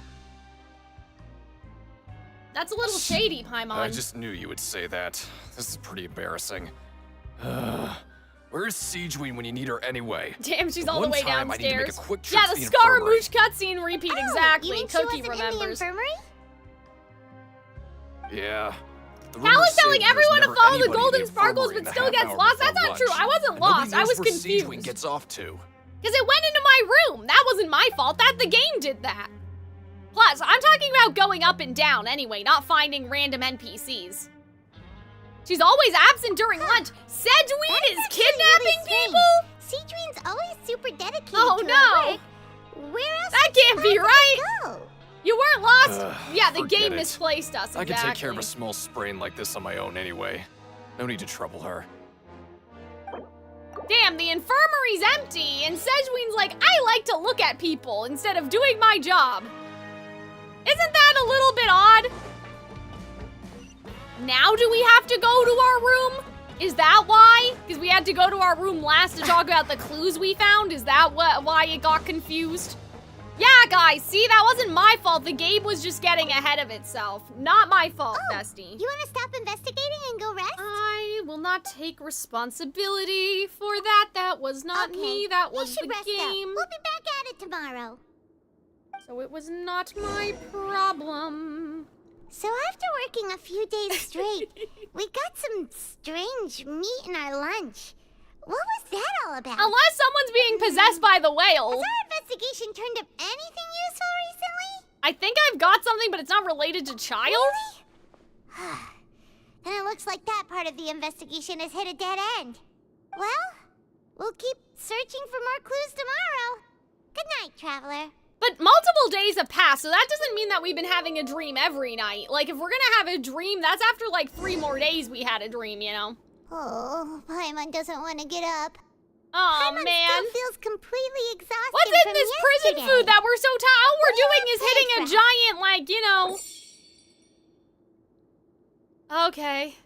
That's a little shady, Paimon. I just knew you would say that. This is pretty embarrassing. Where's Siegeween when you need her anyway? Damn, she's all the way downstairs. I need to make a quick trip yeah, to the the infirmary. Scaramouche cutscene repeat, exactly. You mean Cookie she wasn't remembers. in the infirmary? Yeah. Cal is telling everyone to follow the Golden Sparkles but still gets lost. That's not true. I wasn't lost. I was confused. Siegeween gets off to. Because it went into my room. That wasn't my fault. The game did that. Plus, I'm talking about going up and down anyway, not finding random NPCs. She's always absent during lunch. Sedgeweed is kidnapping people? Siegeween's always super dedicated Oh to her no! work. Where else That can't be right! Go? You weren't lost? Yeah, the Forget game it. misplaced us, exactly. I can take care of a small sprain like this on my own anyway. No need to trouble her. Damn, the infirmary's empty, and Sedgeween's like, I like to look at people instead of doing my job. Isn't that a little bit odd? Now do we have to go to our room? Is that why? Because we had to go to our room last to talk about the clues we found? Is that why it got confused? Yeah, guys, see, that wasn't my fault. The game was just getting ahead of itself. Not my fault, bestie. You want to stop investigating and go rest? I will not take responsibility for that. That was not me. That was the game. We'll be back at it tomorrow. So it was not my problem. So after working a few days straight, we got some strange meat in our lunch. What was that all about? Unless someone's being possessed by the whale. Has our investigation turned up anything useful recently? I think I've got something, but it's not related to Childe. Really? Then it looks like that part of the investigation has hit a dead end. Well, we'll keep searching for more clues tomorrow. Good night, traveler. But multiple days have passed, so that doesn't mean that we've been having a dream every night. Like, if we're gonna have a dream, that's after like 3 more days we had a dream, you know? Oh, Paimon doesn't want to get up. Oh, Paimon man. still feels completely exhausted. What's in from this yesterday. prison food that we're so tired? All we're doing is hitting a giant, like, you know. Okay.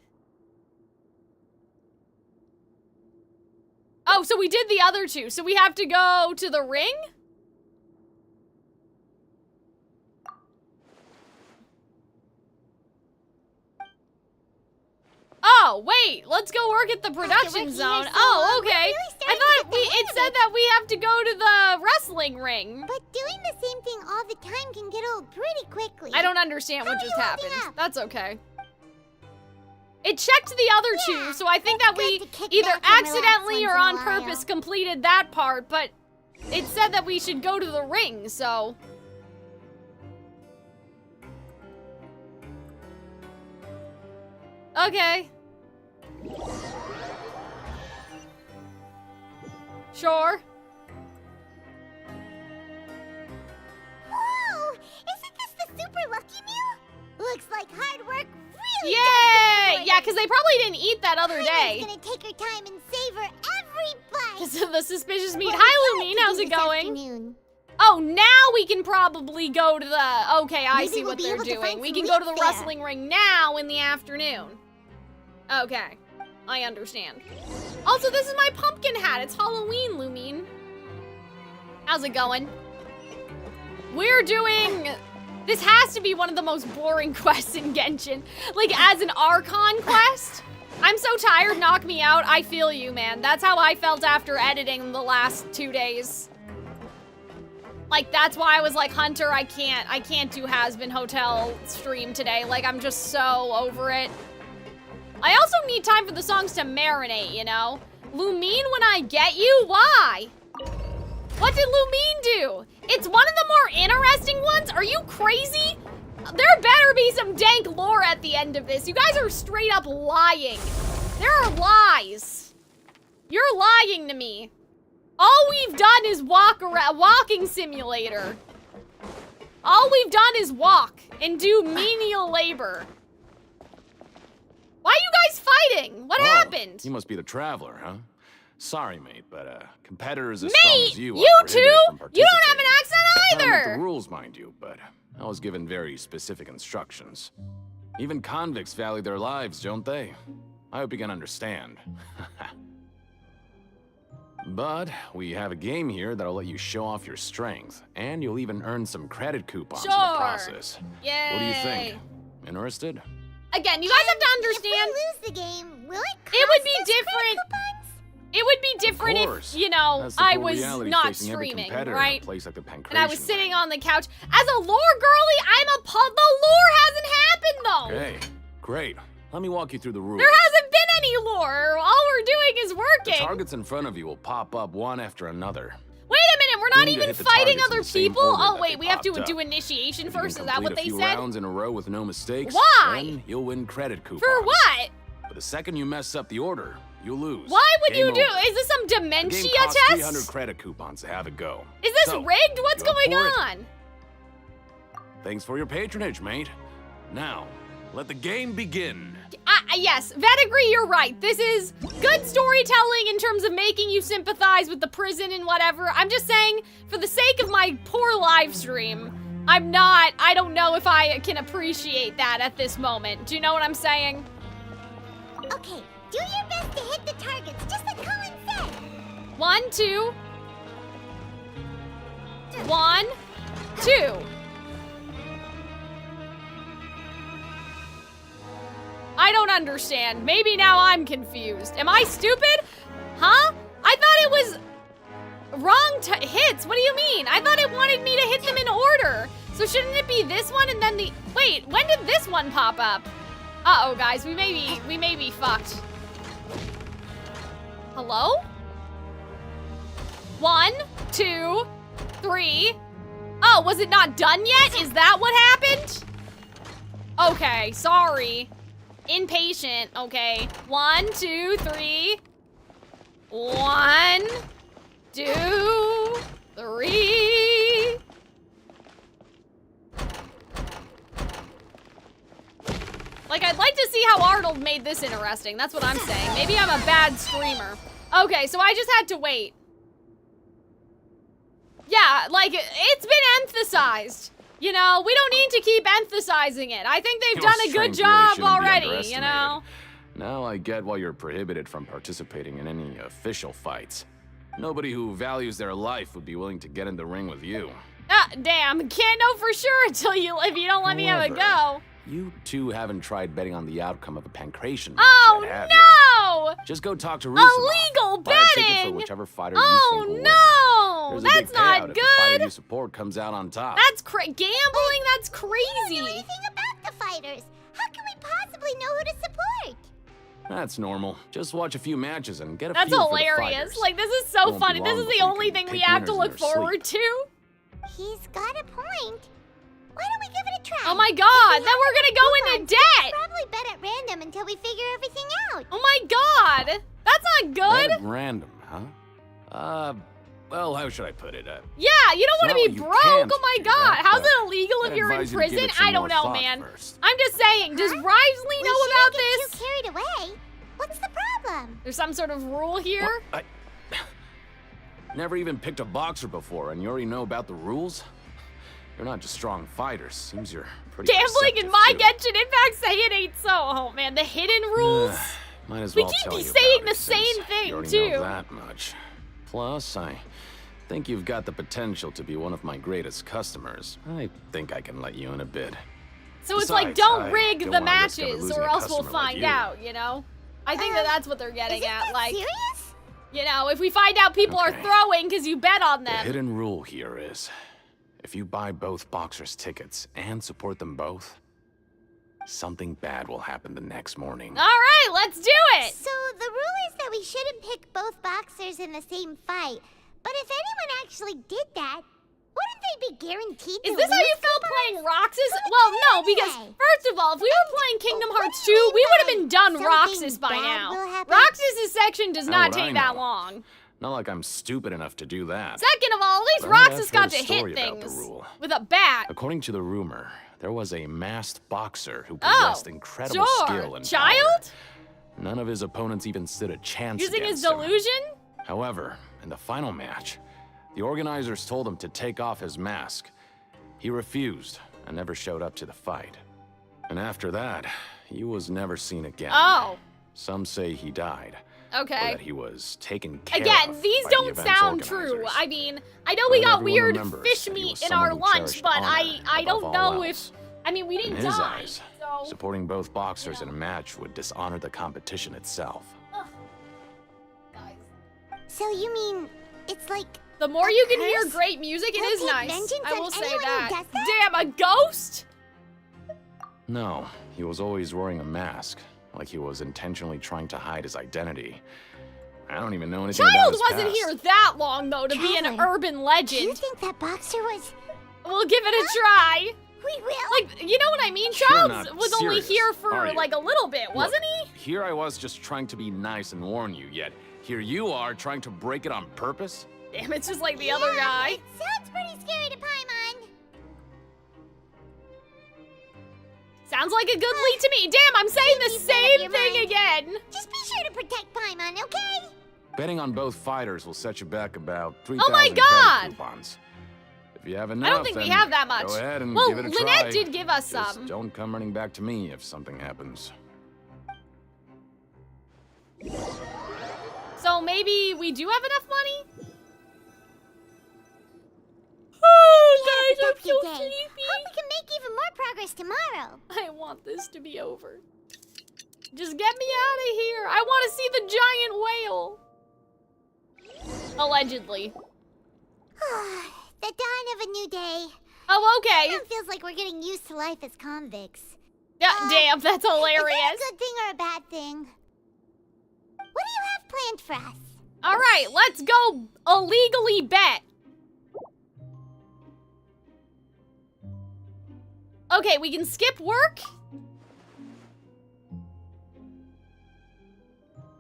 Oh, so we did the other 2. So we have to go to the ring? Oh, wait, let's go work at the production zone. Oh, okay. I thought it said that we have to go to the wrestling ring. But doing the same thing all the time can get old pretty quickly. I don't understand what just happened. That's okay. It checked the other 2, so I think that we either accidentally or on purpose completed that part, but it said that we should go to the ring, so. Okay. Sure. Whoa! Isn't this the super lucky meal? Looks like hard work really Yay! Yeah, because they probably didn't eat that other day. Paimon's gonna take her time and savor every bite. Because of the suspicious meat. Hi, Lumine. How's it going? Oh, now we can probably go to the... Okay, I see what they're doing. We can go to the wrestling ring now in the afternoon. Okay, I understand. Also, this is my pumpkin hat. It's Halloween, Lumine. How's it going? We're doing... This has to be one of the most boring quests in Genshin. Like, as an Archon quest. I'm so tired, knock me out. I feel you, man. That's how I felt after editing the last 2 days. Like, that's why I was like, Hunter, I can't do Has-Been Hotel stream today. Like, I'm just so over it. I also need time for the songs to marinate, you know? Lumine, when I get you? Why? What did Lumine do? It's one of the more interesting ones? Are you crazy? There better be some dank lore at the end of this. You guys are straight up lying. There are lies. You're lying to me. All we've done is walk around, walking simulator. All we've done is walk and do menial labor. Why are you guys fighting? What happened? You must be the traveler, huh? Sorry, mate, but competitors as mate, strong as you are too? You don't have an accent I don't either. know the rules, mind you, but I was given very specific instructions. Even convicts value their lives, don't they? I hope you can understand. But we have a game here that'll let you show off your strength, and you'll even earn some credit coupons in the process. Yay. What do you think? Interested? Again, you guys have to understand. If we lose the game, will it cost it would be us different. It would be different if, you know, I was not streaming, right? And I was sitting on the couch. As a lore girly, the lore hasn't happened though. Okay, great. Let me walk you through the rules. There hasn't been any lore. All we're doing is working. The targets in front of you will pop up one after another. Wait a minute, we're not even fighting other people? Oh wait, we have to do initiation first, is that what they said? If you complete a few rounds in a row with no mistakes, why? Then you'll win credit coupons. For what? But the second you mess up the order, you'll lose. Why would Game you do? over. Is this some dementia the game costs test? 300 credit coupons to have it go. Is this So, rigged? What's you up going for it? on? Thanks for your patronage, mate. Now, let the game begin. Yes, Vetigree, you're right. This is good storytelling in terms of making you sympathize with the prison and whatever. I'm just saying, for the sake of my poor live stream, I don't know if I can appreciate that at this moment. Do you know what I'm saying? Okay, do your best to hit the targets, just like Colin said. 1, 2. 1, 2. I don't understand. Maybe now I'm confused. Am I stupid? Huh? I thought it was wrong hits. What do you mean? I thought it wanted me to hit them in order. So shouldn't it be this one and then the... Wait, when did this one pop up? Uh-oh, guys. We may be fucked. Hello? 1, 2, 3. Oh, was it not done yet? Is that what happened? Okay, sorry. Impatient, okay. 1, 2, 3. 1, 2, 3. Like, I'd like to see how Arnold made this interesting. That's what I'm saying. Maybe I'm a bad streamer. Okay, so I just had to wait. Yeah, like, it's been emphasized. You know, we don't need to keep emphasizing it. I think they've done a good job already, you know? Now I get why you're prohibited from participating in any official fights. Nobody who values their life would be willing to get in the ring with you. Ah, damn. Can't know for sure until if you don't let me have a go. You two haven't tried betting on the outcome of a pancration match Oh, yet, have no! you? Just go talk to Rusamov. Illegal Buy a ticket betting! for whichever fighter you think will win. Oh, no! There's a That's big payout not if the fighter good! you support comes out on top. That's gambling? That's crazy! We don't know anything about the fighters. How can we possibly know who to support? That's normal. Just watch a few matches and get a That's feel for the hilarious. fighters. Like, this is so Won't be funny. This long is the before you only can thing we pick have to winners in look your forward to. He's got a point. Why don't we give it a try? Oh my god, then we're gonna go into debt! Probably bet at random until we figure everything out. Oh my god! That's not good! Bet at random, huh? Well, how should I put it? Yeah, you don't want to be broke! Oh my god! How's it illegal if I'd you're in advise you to give prison? it some I don't more know, thought man. first. I'm just saying, does Rivesley know about this? Too carried away. What's the problem? There's some sort of rule here? I never even picked a boxer before, and you already know about the rules? You're not just strong fighters. Seems you're pretty Gambling in my Genshin Impact say it ain't so. Oh man, the hidden rules. Might as We well keep tell you saying about the it, since same thing, you already too. know that much. Plus, I think you've got the potential to be one of my greatest customers. I think I can let you in a bid. So it's like, Besides, don't I rig don't the wanna risk ever matches losing or a else we'll customer like find you. out, you know? I think that's what they're getting is at. that Like, serious? you know, if we find out people are throwing because you bet on The them. hidden rule here is, if you buy both boxers' tickets and support them both, something bad will happen the next morning. All right, let's do it. So the rule is that we shouldn't pick both boxers in the same fight. But if anyone actually did that, wouldn't they be guaranteed to Is this how lose you felt coupons? playing Roxas? Well, no, because first of all, if we were playing Kingdom Hearts 2, we would have been done Roxas by now. Roxas's section does Oh, not what I take that know. long. Not like I'm stupid enough to do that. Second of all, at least But Roxas I've got heard to a hit story about the things rule. with a bat. According to the rumor, there was a masked boxer who Oh, possessed incredible skill and Child? power. None of his opponents even stood a chance Using his against him. delusion? However, in the final match, the organizers told him to take off his mask. He refused and never showed up to the fight. And after that, he was never seen again. Oh. Some say he died. Okay. Or that he was taken care Again, of these by don't the event's sound true. organizers. I mean, I know we But got everyone weird remembers fish that he meat was in someone our who lunch, cherished but honor I above don't all know else. if... I mean, we In didn't his die, eyes, so... supporting both boxers in a match would dishonor the competition itself. So you mean it's like The more you can hear great music, it is take nice. vengeance I on will say anyone who that. does that? Damn, a ghost? No, he was always wearing a mask, like he was intentionally trying to hide his identity. I don't even know anything about Child his wasn't past. here that long, though, to be an Traveler, urban Do you legend. think that boxer was? We'll give it a try. We will. Like, you know what I mean? You're Child not was only serious, here are for, you? like, a little bit, wasn't Look, here I was just trying to be nice and warn you, yet here you are trying to break it on purpose? he? Damn, it's just like the other guy. It sounds pretty scary to Paimon. Sounds like a good lead to me. Damn, I'm saying the Keep that in same your thing mind. again. Just be sure to protect Paimon, okay? Betting on both fighters will set you back about 3,000 Oh my credit God! coupons. If you have enough, I don't think we then have that much. Go ahead and Well, give it a Lynette try. did give us Just some. don't come running back to me if something happens. So maybe we do have enough money? Oh, guys, I'm so Day. sleepy. Hope we can make even more progress tomorrow. I want this to be over. Just get me out of here. I want to see the giant whale. Allegedly. The dawn of a new day. Oh, okay. It feels like we're getting used to life as convicts. Yeah, damn, that's Is hilarious. that a good thing or a bad thing? What do you have planned for us? All right, let's go illegally bet. Okay, we can skip work.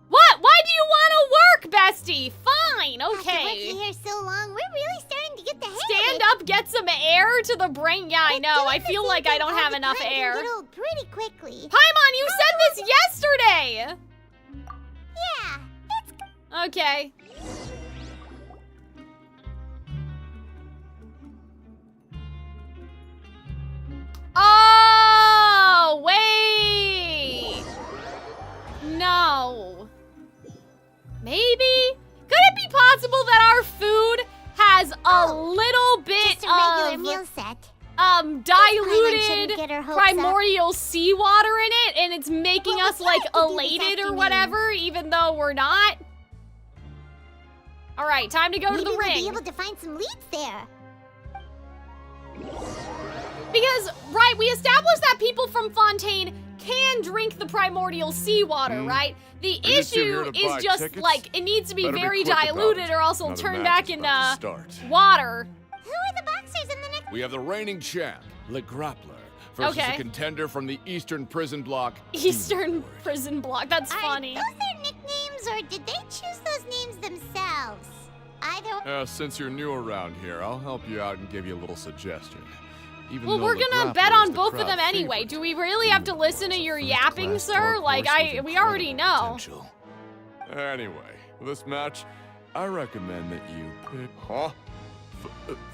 What? Why do you want to work, bestie? Fine, After okay. working here so long, we're really starting to get the hang Stand of it. up, get some air to the brain. Yeah, I know. Doing I the feel same like I thing don't all have the enough time can air. get old pretty quickly. Paimon, you said this yesterday. Yeah, Okay. Oh, wait. No. Maybe? Could it be possible that our food has a little bit just a regular of meal set. diluted get her hopes up. primordial seawater in it, and it's making Well, us we like have to do this elated or afternoon. whatever, even though we're not? All right, time to go Maybe to the we'll ring. be able to find some leads there. Because, right, we established that people from Fontaine can drink the primordial seawater, right? The Are you two here issue to is buy just, tickets? like, it needs to be Better be very quick about diluted it. or else it'll Another turn match back is into about to start. water. Who are the boxers in the next? We have the reigning champ, Le Grappler, versus Okay. a contender from the Eastern Prison Block. Eastern Prison Block, that's funny. Are those their nicknames, or did they choose those names themselves? I don't. Since you're new around here, I'll help you out and give you a little suggestion. Even Well, though we're Le gonna Grappler bet is on the both of crowd them anyway. favorite, Do we really have to listen to your yapping, class sir? dark Like, horse with we already know. potential. Anyway, for this match, I recommend that you pick... Huh?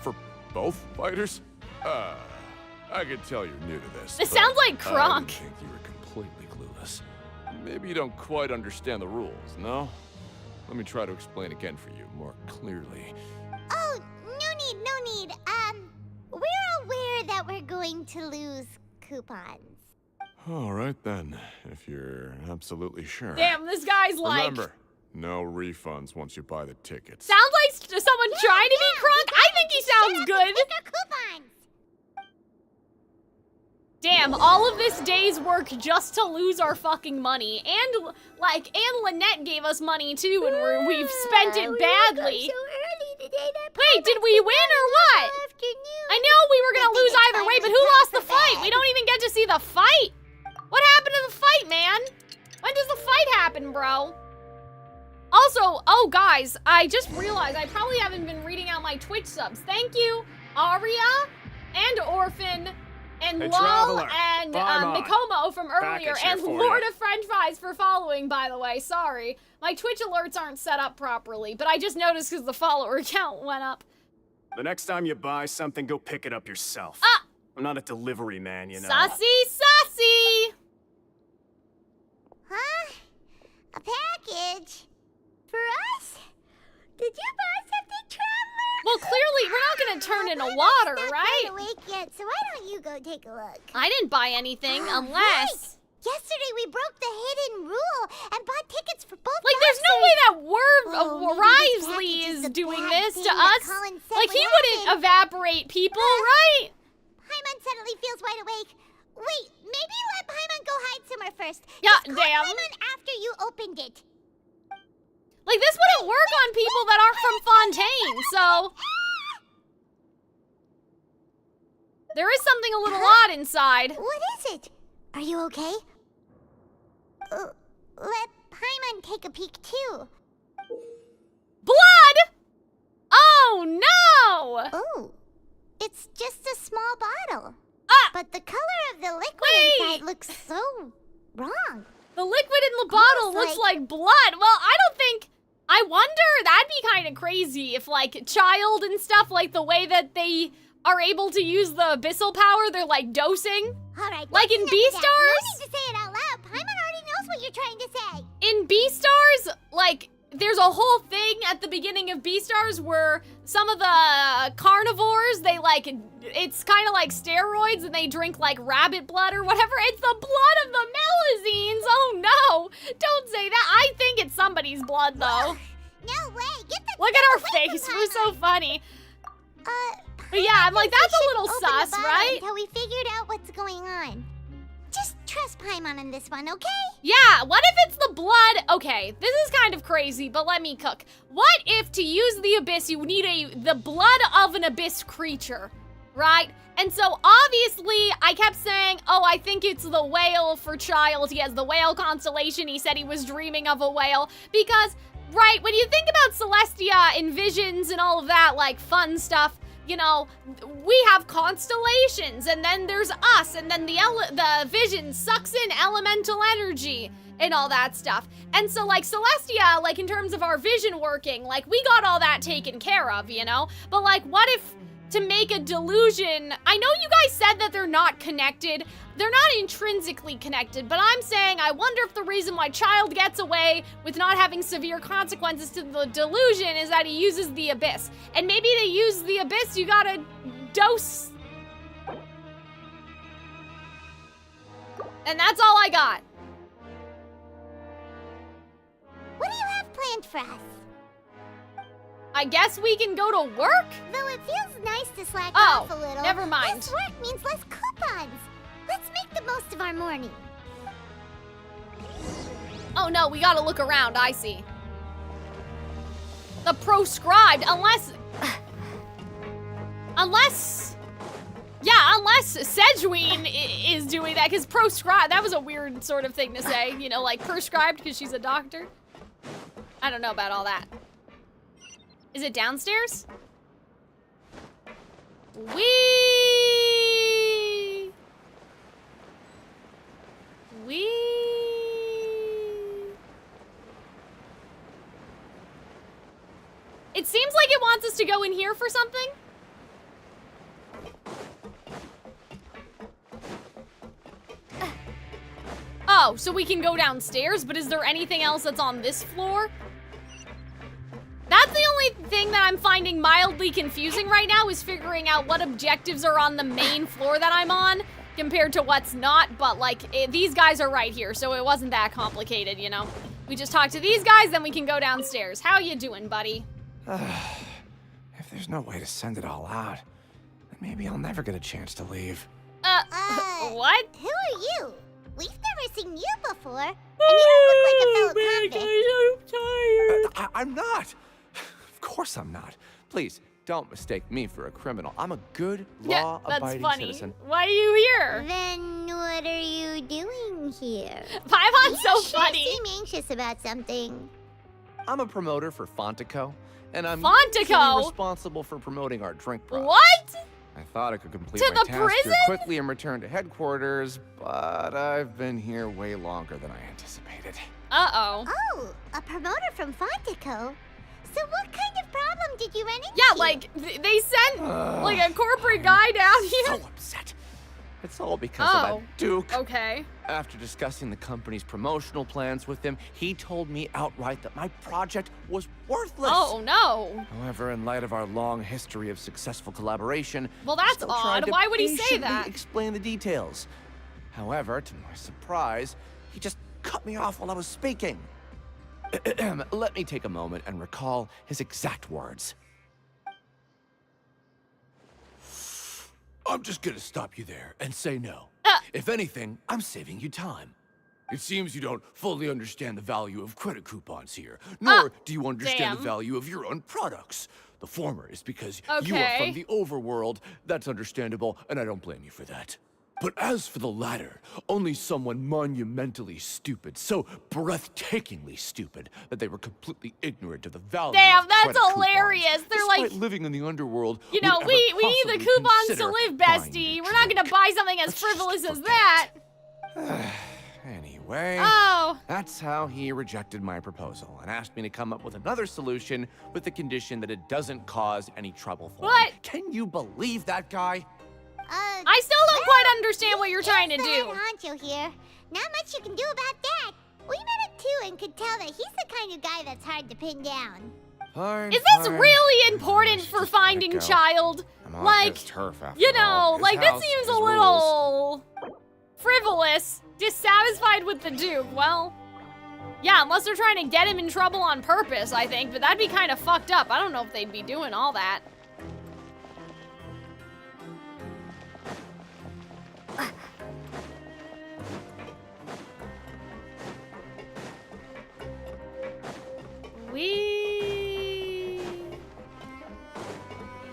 For both fighters? I could tell you're new to this. It but sounds like I Kronk. didn't think you were completely clueless. Maybe you don't quite understand the rules, no? Let me try to explain again for you more clearly. Oh, no need. We're aware that we're going to lose coupons. All right then, if you're absolutely sure. Damn, this guy's like... Remember, no refunds once you buy the tickets. Sounds like someone trying to be crunk. I think he sounds good. Damn, all of this day's work just to lose our fucking money. And, like, Lynette gave us money, too, and we've spent it badly. Wait, did we win or what? I know we were gonna lose either way, but who lost the fight? We don't even get to see the fight. What happened to the fight, man? When does the fight happen, bro? Also, oh, guys, I just realized I probably haven't been reading out my Twitch subs. Thank you, Aria and Orphan. And hey, Lol and Mikomo from earlier, and Lord of French Fries for following, by the way. Sorry. My Twitch alerts aren't set up properly, but I just noticed because the follower count went up. The next time you buy something, go pick it up yourself. I'm not a delivery man, you know. Saucy, saucy! Huh? A package? For us? Did you buy something, Traveler? Well, clearly, we're not gonna turn into water, right? I'm not awake yet, so why don't you go take a look? I didn't buy anything, unless... Yesterday we broke the hidden rule and bought tickets for both. Like, there's no way that Risley is doing this to us. Like, he wouldn't evaporate people, right? Paimon suddenly feels wide awake. Wait, maybe let Paimon go hide somewhere first. Yeah, Just call damn. Paimon after you opened it. Like, this wouldn't work on people that aren't from Fontaine, so... There is something a little odd inside. What is it? Are you okay? Let Paimon take a peek too. Blood! Oh no! Oh, it's just a small bottle. But the color of the liquid inside looks so wrong. The liquid in the bottle looks like blood. Well, I don't think... I wonder, that'd be kind of crazy if, like, Childe and stuff, like, the way that they are able to use the abyssal power, they're, like, dosing. All right, like in Beastars? No need to say it out loud. Paimon already knows what you're trying to say. In Beastars, like, there's a whole thing at the beginning of Beastars where some of the carnivores, they, like, it's kind of like steroids and they drink, like, rabbit blood or whatever. It's the blood of the Melazines. Oh, no. Don't say that. I think it's somebody's blood, though. No way. Get the Look at our face. We're so funny. But yeah, I'm like, that's a little sus, right? Until we figured out what's going on. Just trust Paimon on this one, okay? Yeah, what if it's the blood? Okay, this is kind of crazy, but let me cook. What if to use the abyss, you need the blood of an abyss creature, right? And so obviously, I kept saying, oh, I think it's the whale for Childe. He has the whale constellation. He said he was dreaming of a whale because, right, when you think about Celestia and visions and all of that, like fun stuff, you know, we have constellations, and then there's us, and then the vision sucks in elemental energy and all that stuff. And so, like, Celestia, like, in terms of our vision working, like, we got all that taken care of, you know? But, like, what if to make a delusion... I know you guys said that they're not connected. They're not intrinsically connected, but I'm saying I wonder if the reason why Childe gets away with not having severe consequences to the delusion is that he uses the abyss. And maybe to use the abyss, you gotta dose. And that's all I got. What do you have planned for us? I guess we can go to work? Though it feels nice to slack off a little. Never mind. Less work means less coupons. Let's make the most of our morning. Oh no, we gotta look around, I see. The proscribed, unless Sedgeween is doing that, because proscribed, that was a weird sort of thing to say, you know, like prescribed because she's a doctor. I don't know about all that. Is it downstairs? It seems like it wants us to go in here for something. Oh, so we can go downstairs, but is there anything else that's on this floor? That's the only thing that I'm finding mildly confusing right now is figuring out what objectives are on the main floor that I'm on. compared to what's not, but like, these guys are right here, so it wasn't that complicated, you know? We just talk to these guys, then we can go downstairs. How you doing, buddy? If there's no way to send it all out, then maybe I'll never get a chance to leave. What? Who are you? We've never seen you before, and you don't look like a fellow convict. I'm not. Of course I'm not. Please, don't mistake me for a criminal. I'm a good, law-abiding citizen. Why are you here? Then what are you doing here? Paimon's so sure funny. Seem anxious about something. I'm a promoter for Fontaco, and I'm Fontaco? responsible for promoting our drink products. What? I thought I could complete To my the task prison? here quickly and return to headquarters, but I've been here way longer than I anticipated. Uh-oh. Oh, a promoter from Fontaco? So what kind of problem did you run into? Yeah, like, they sent, like, a corporate guy down here. So upset. It's all because of that Duke. Okay. After discussing the company's promotional plans with him, he told me outright that my project was worthless. Oh, no. However, in light of our long history of successful collaboration, Well, that's still trying odd. to Why would he say patiently that? explain the details. However, to my surprise, he just cut me off while I was speaking. Let me take a moment and recall his exact words. I'm just gonna stop you there and say no. If anything, I'm saving you time. It seems you don't fully understand the value of credit coupons here, nor do you understand the value of your own products. The former is because you are from the overworld. That's understandable, and I don't blame you for that. But as for the latter, only someone monumentally stupid, so breathtakingly stupid that they were completely ignorant of the value Damn, of that's credit hilarious. coupons, They're despite like, living in the underworld. you know, would we ever need the possibly coupons to consider live, buying bestie. your We're not gonna buy something as frivolous as that. Anyway, Oh. that's how he rejected my proposal and asked me to come up with another solution with the condition that it doesn't cause any trouble for him. Can you believe that guy? I still don't quite understand what you're trying to do. Honcho here. Not much you can do about that. We met him too and could tell that he's the kind of guy that's hard to pin down. Fine, Is this fine. really important for finding Childe? I'm on Like, his turf after you know, all. His like that house, seems his a little frivolous, dissatisfied with the Duke. Well, yeah, unless they're trying to get him in trouble on purpose, I think, but that'd be kind of fucked up. I don't know if they'd be doing all that.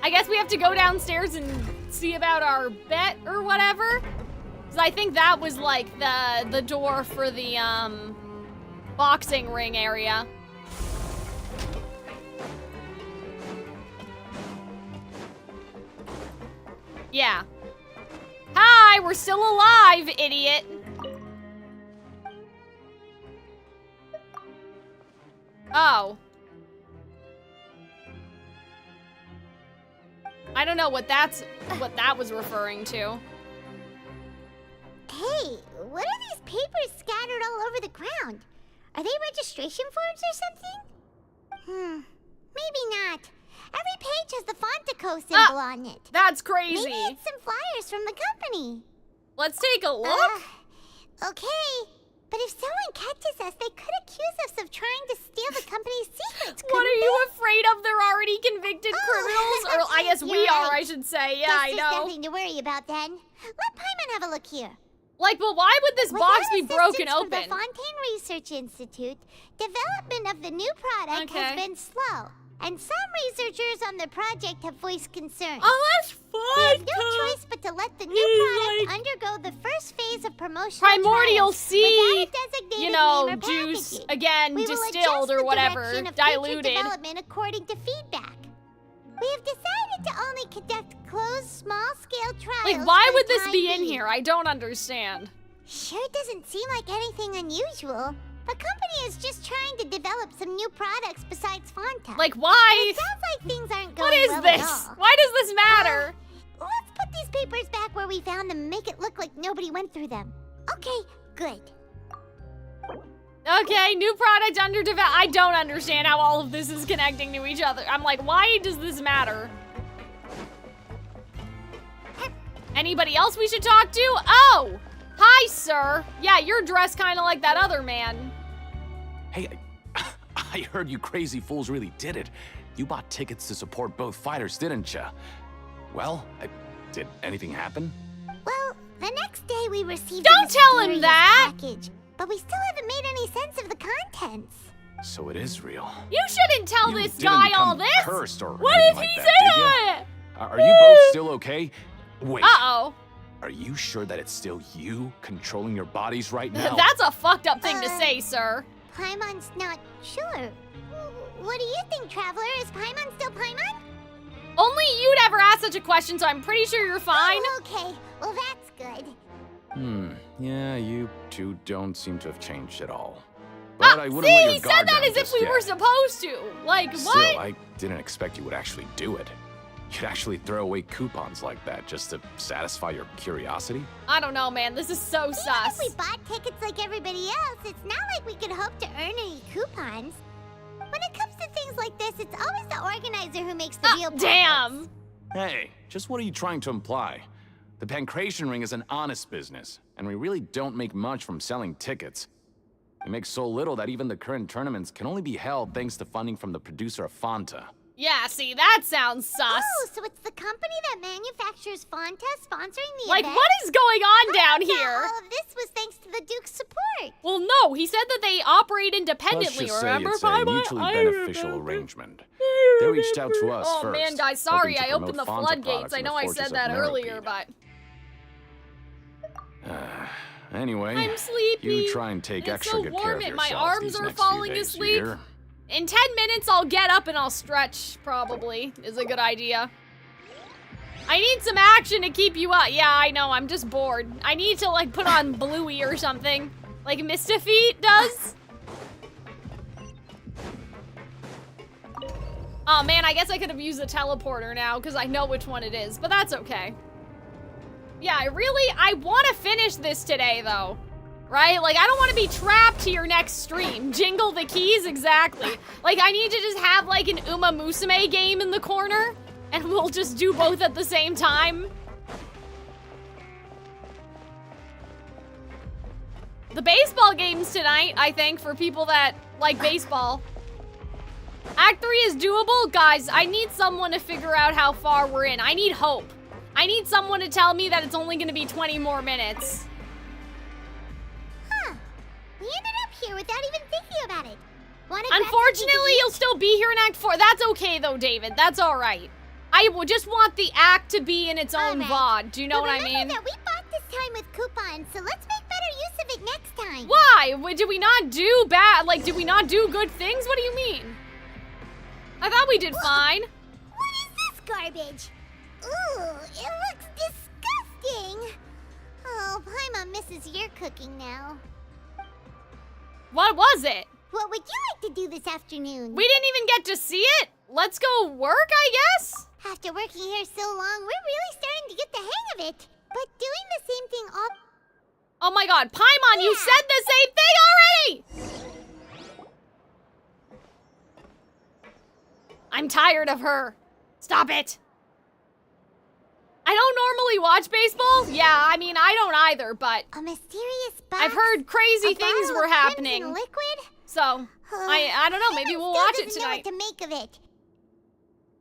I guess we have to go downstairs and see about our bet or whatever. Cause I think that was like the door for the boxing ring area. Yeah. Hi, we're still alive, idiot. Oh. I don't know what that was referring to. Hey, what are these papers scattered all over the ground? Are they registration forms or something? Maybe not. Every page has the Fontaco symbol on it. That's crazy. Maybe it's some flyers from the company. Let's take a look. Okay. But if someone catches us, they could accuse us of trying to steal the company's secrets. What are you afraid of? They're already convicted criminals? Or I guess we are, I should say. Yeah, I know. There's nothing to worry about then. Let Paimon have a look here. Like, but why would this box be broken From open? the Fontaine Research Institute, development of the new product has been slow, and some researchers on the project have voiced concern. Oh, that's fun. We have no choice but to let the new product undergo the first phase of promotional Primordial trials sea, without a designated you know, name or juice, packaging. again, We will distilled adjust or the whatever, direction of diluted. future development according to feedback. We have decided to only conduct closed, small-scale trials. Like, why for would the this time be in being. here? I don't understand. Sure doesn't seem like anything unusual. The company is just trying to develop some new products besides Fonta. Like, why? It sounds like things aren't going What is well this? at all. Why does this matter? Let's put these papers back where we found them and make it look like nobody went through them. Okay, good. Okay, new product under development. I don't understand how all of this is connecting to each other. I'm like, why does this matter? Anybody else we should talk to? Oh! Hi, sir. Yeah, you're dressed kind of like that other man. Hey, I heard you crazy fools really did it. You bought tickets to support both fighters, didn't ya? Well, did anything happen? Well, the next day we received Don't tell him that! package, but we still haven't made any sense of the contents. So it is real. You shouldn't tell You this didn't guy all become this! cursed or What anything if like he that, said did ya? Are you both still okay? Wait. Uh-oh. Are you sure that it's still you controlling your bodies right now? That's a fucked up thing to say, sir. Paimon's not sure. What do you think, Traveler? Is Paimon still Paimon? Only you'd ever ask such a question, so I'm pretty sure you're fine. Oh, okay. Well, that's good. Yeah, you two don't seem to have changed at all. But I wouldn't let See, your he said guard that down as if just we yet. were supposed to. Like, Still, what? I didn't expect you would actually do it. You'd actually throw away coupons like that just to satisfy your curiosity? I don't know, man. This is so sus. Even if we bought tickets like everybody else, it's not like we could hope to earn any coupons. When it comes to things like this, it's always the organizer who makes the real profits. Damn! Hey, just what are you trying to imply? The Pancration Ring is an honest business, and we really don't make much from selling tickets. We make so little that even the current tournaments can only be held thanks to funding from the producer of Fanta. Yeah, see, that sounds sus. Oh, so it's the company that manufactures Fonta sponsoring the Like, event? what is going on down I thought here? all of this was thanks to the Duke's support. Well, no, he said that they operate Let's independently, just say remember, it's a Paimon? mutually beneficial arrangement. They reached out to us Oh, first. man, guys, sorry, hoping to I opened the promote Fanta floodgates. products I in know the I Fortress said that of earlier, Meropide. but... Anyway, I'm sleepy. you try and take It's extra so good warm care of and yourselves my arms these are next few falling days, asleep. you hear? In 10 minutes, I'll get up and I'll stretch, probably, is a good idea. I need some action to keep you up. Yeah, I know, I'm just bored. I need to, like, put on Bluey or something. Like Mistifeet does. Oh, man, I guess I could have used the teleporter now, because I know which one it is, but that's okay. Yeah, I want to finish this today, though. Right? Like, I don't want to be trapped here next stream. Jingle the keys, exactly. Like, I need to just have, like, an Uma Musume game in the corner, and we'll just do both at the same time. The baseball game's tonight, I think, for people that like baseball. Act 3 is doable. Guys, I need someone to figure out how far we're in. I need hope. I need someone to tell me that it's only going to be 20 more minutes. We ended up here without even thinking about it. Unfortunately, you'll still be here in Act 4. That's okay, though, David. That's all right. I just want the act to be in its own VOD. Do you know what I mean? That we bought this time with coupons, so let's make better use of it next time. Why? Did we not do bad? Like, did we not do good things? What do you mean? I thought we did fine. What is this garbage? Ooh, it looks disgusting. Oh, Paimon misses your cooking now. What was it? What would you like to do this afternoon? We didn't even get to see it. Let's go work, I guess? After working here so long, we're really starting to get the hang of it. But doing the same thing all... Oh my god, Paimon, you said the same thing already! I'm tired of her. Stop it. I don't normally watch baseball. Yeah, I mean, I don't either, but... A mysterious box? I've heard crazy things were happening. Liquid? So, I don't know, maybe we'll watch it tonight. Know what to make of it.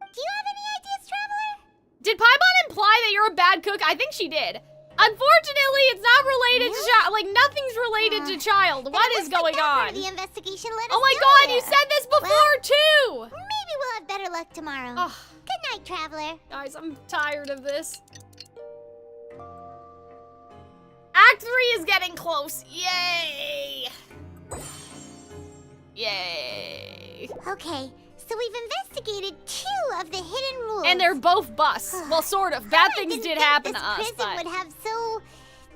Do you have any ideas, Traveler? Did Paimon imply that you're a bad cook? I think she did. Unfortunately, it's not related to Childe. Like, nothing's related to Childe. What is going on? The investigation let us oh my know god, there. you said this before, too! Maybe we'll have better luck tomorrow. Ugh. Good night, Traveler. Guys, I'm tired of this. Act 3 is getting close. Yay! Yay. Okay, so we've investigated 2 of the hidden rules. And they're both busts. Well, sort of. Bad things did happen to us, this prison but... would have so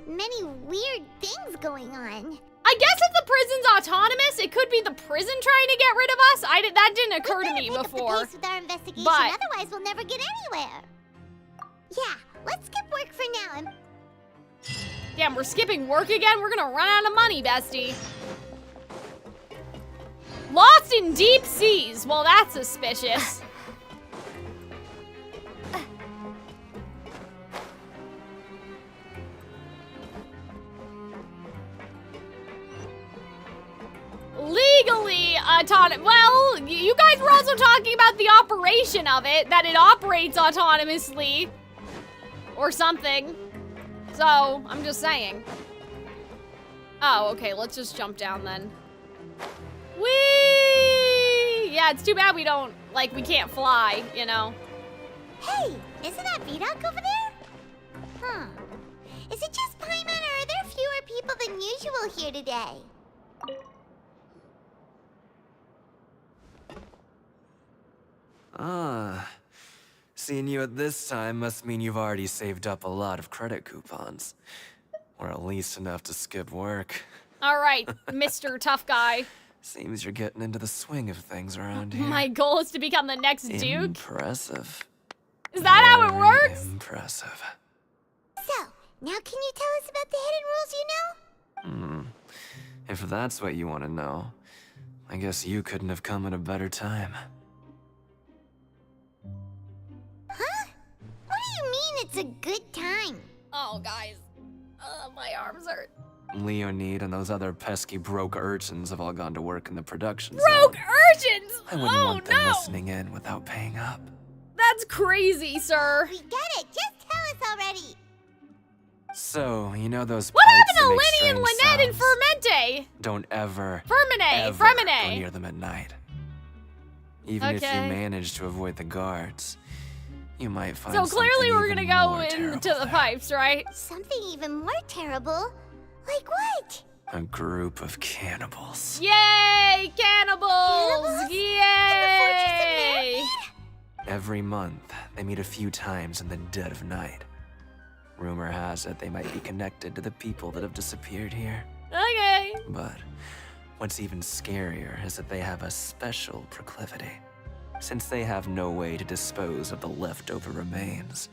many weird things going on. I guess if the prison's autonomous, it could be the prison trying to get rid of us. That didn't occur to me before. Pick up the pace with our investigation, but... otherwise we'll never get anywhere. Yeah, let's skip work for now and... Damn, we're skipping work again? We're gonna run out of money, bestie. Lost in deep seas. Well, that's suspicious. officially autonomous. Well, you guys were also talking about the operation of it, that it operates autonomously or something. So, I'm just saying. Oh, okay, let's just jump down then. Whee! Yeah, it's too bad we don't, like, we can't fly, you know. Hey, isn't that Vidoc over there? Huh. Is it just Paimon, or are there fewer people than usual here today? Ah. Seeing you at this time must mean you've already saved up a lot of credit coupons. Or at least enough to skip work. All right, Mr. Tough Guy. Seems you're getting into the swing of things around here. My goal is to become the next Duke. Impressive. Is that how it works? Impressive. So, now can you tell us about the hidden rules you know? If that's what you want to know, I guess you couldn't have come at a better time. Huh? What do you mean it's a good time? Oh, guys. My arms hurt. Leonid and those other pesky broke urchins have all gone to work in the production Broke zone. urchins! I wouldn't want them listening in without paying up. That's crazy, sir. We get it. Just tell us already. So, you know those What pipes happened to that make Lenny and strange Lynette and sounds? Fermente? Don't ever Fermine. go near them at night. Even if you Okay. manage to avoid the guards, you might find So clearly something we're gonna even go more into terrible the there. pipes, right? Something even more terrible. Like what? A group of cannibals. Yay, cannibals! Yay! Every month, they meet a few times in the dead of night. Rumor has it they might be connected to the people that have disappeared here. Okay. But what's even scarier is that they have a special proclivity. Since they have no way to dispose of the leftover remains,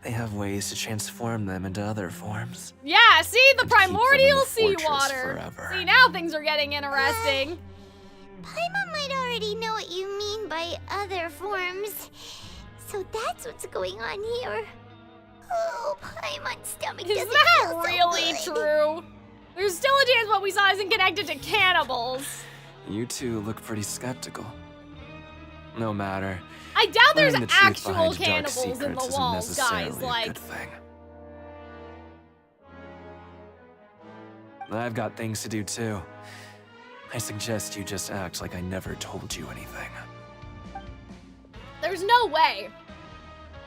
they have ways to transform them into other forms. Yeah, see, the And keep them in primordial the fortress seawater. forever. See, now things are getting interesting. Paimon might already know what you mean by other forms. So that's what's going on here. Oh, Paimon's stomach Is doesn't that feel so really good. true? There's still a chance what we saw isn't connected to cannibals. You two look pretty skeptical. No matter. I doubt there's Learning the truth actual behind dark cannibals in secrets the isn't walls, necessarily guys. a Like, good thing. I've got things to do too. I suggest you just act like I never told you anything. there's no way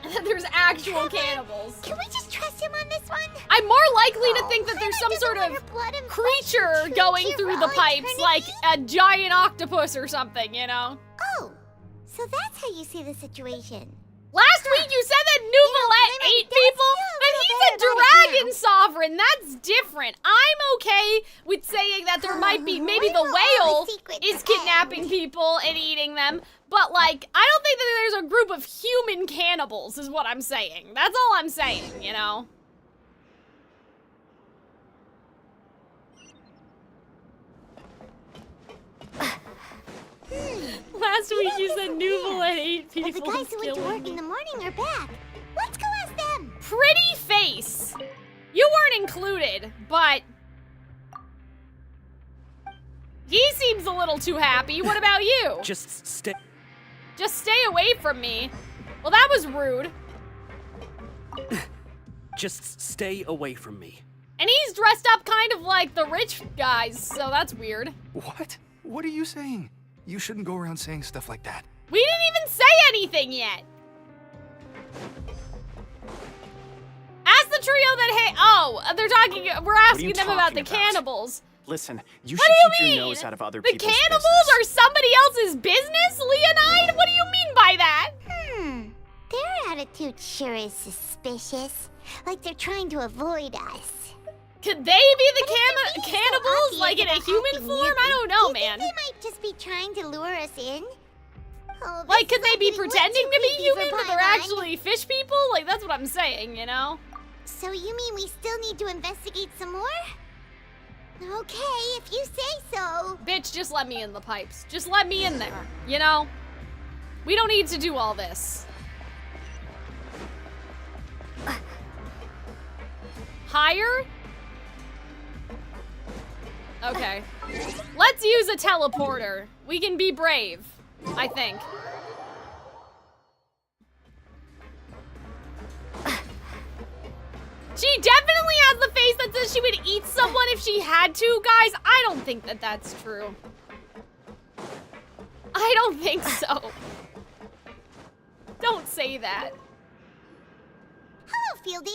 that there's actual cannibals. Can we just trust him on this one? I'm more likely to think that there's some Paimon sort doesn't of want her blood and creature flesh going here through for the all pipes, eternity? like a giant octopus or something, you know? Oh, so that's how you see the situation. Last week you said that Nuvalet ate people, and he's a dragon sovereign. That's different. I'm okay with saying that there might be, maybe the whale is kidnapping people and eating them, but like, I don't think that there's a group of human cannibals is what I'm saying. That's all I'm saying, you know? Last week you said Nuvalet ate people. But the guys who went to work in the morning are back. Let's go ask them. Pretty face. You weren't included, but he seems a little too happy. What about you? Just stay. Just stay away from me. Well, that was rude. Just stay away from me. And he's dressed up kind of like the rich guys, so that's weird. What? What are you saying? You shouldn't go around saying stuff like that. We didn't even say anything yet. Ask the trio that, hey, oh, they're talking, we're asking them about the talking about? cannibals. Listen, you What should do keep you your mean? nose out of other The people's cannibals business. are somebody else's business, Leonide? What do you mean by that? Their attitude sure is suspicious. Like they're trying to avoid us. Could they be the cannibals, like in a human form? I don't know, man. They might just be trying to lure us in. Oh, Like, this could they be is way pretending too to be creepy human, for but they're Paimon. actually fish people? Like, that's what I'm saying, you know? So you mean we still need to investigate some more? Okay, if you say so. Bitch, just let me in the pipes. Just let me in there, you know? We don't need to do all this. Higher? Okay. Let's use a teleporter. We can be brave, I think. She definitely has the face that says she would eat someone if she had to, guys. I don't think that that's true. I don't think so. Don't say that. Hello, Fielding.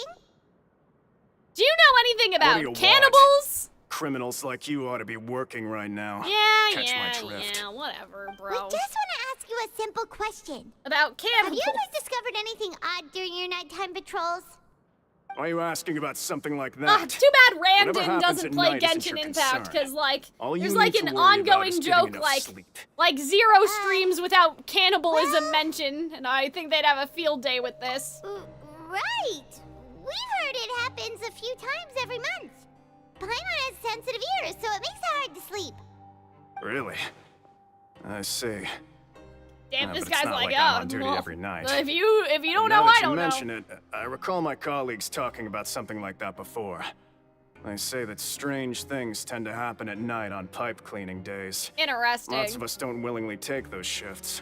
Do you know anything What do you about cannibals? Criminals like you ought to be working right now. Yeah, Catch my drift. yeah, whatever, bro. We just want to ask you a simple question. About cannibals. Have you ever discovered anything odd during your nighttime patrols? Why are you asking about something like that? Too bad Whatever Randon happens doesn't at play night isn't Genshin your Impact, concern. because, like, All you there's, need like, to an worry about is ongoing getting joke, enough like, sleep. zero streams without cannibalism mentioned, and I think they'd have a field day with this. Right. We've heard it happens a few times every month. Paimon has sensitive ears, so it makes it hard to sleep. Really? I see. Damn, this but it's guy's not like, I'm oh, on duty well, every night. if you don't Now know, that I don't you know. mention it, I recall my colleagues talking about something like that before. They say that strange things tend to happen at night on pipe cleaning days. Interesting. Lots of us don't willingly take those shifts.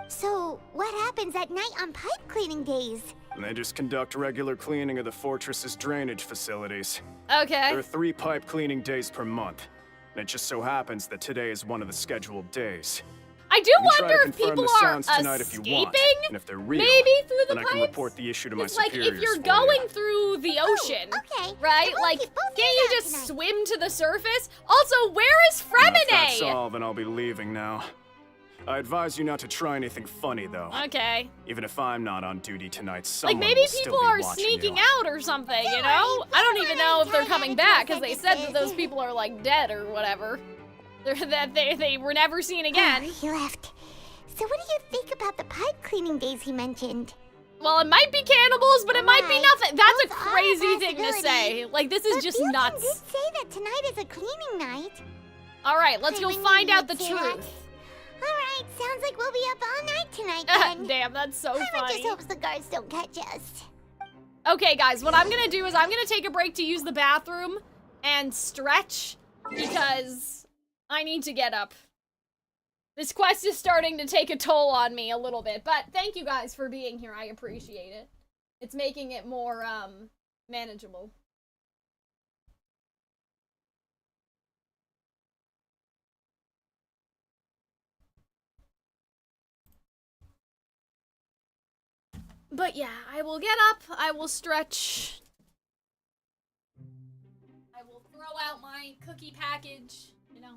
So, what happens at night on pipe cleaning days? And they just conduct regular cleaning of the fortress's drainage facilities. Okay. There are 3 pipe cleaning days per month. And it just so happens that today is one of the scheduled days. I do You can try wonder to if confirm people the are sounds tonight if you want. escaping, And if they're real, maybe through the then I pipes. can report the issue to my It's like superiors if you're for going you. through the ocean, okay, right? then we'll Like, keep both can't you ears out just tonight. swim to the surface? Also, where is And if that's Fremine? all, then I'll be leaving now. I advise you not to try anything funny, though. Okay. Even if I'm not on duty tonight, Like, someone maybe will still people be are watching sneaking you. out or something, you know? I don't even know if they're coming back, because they said that those people are, like, dead or whatever. That they were never seen again. He left. So what do you think about the pipe cleaning days he mentioned? Well, it might be cannibals, but it might be Right. nothing. That's a Those are crazy thing to possibilities. say. Like, this is But just Fielding nuts. did say that tonight is a cleaning night. All right, let's go Paimon find knew out the you'd say that. truth. Alright, sounds like we'll be up all night tonight then. Damn, that's so Paimon funny. just hopes the guards don't catch us. Okay, guys, what I'm gonna do is I'm gonna take a break to use the bathroom and stretch because I need to get up. This quest is starting to take a toll on me a little bit, but thank you guys for being here. I appreciate it. It's making it more, manageable. But yeah, I will get up, I will stretch. I will throw out my cookie package, you know.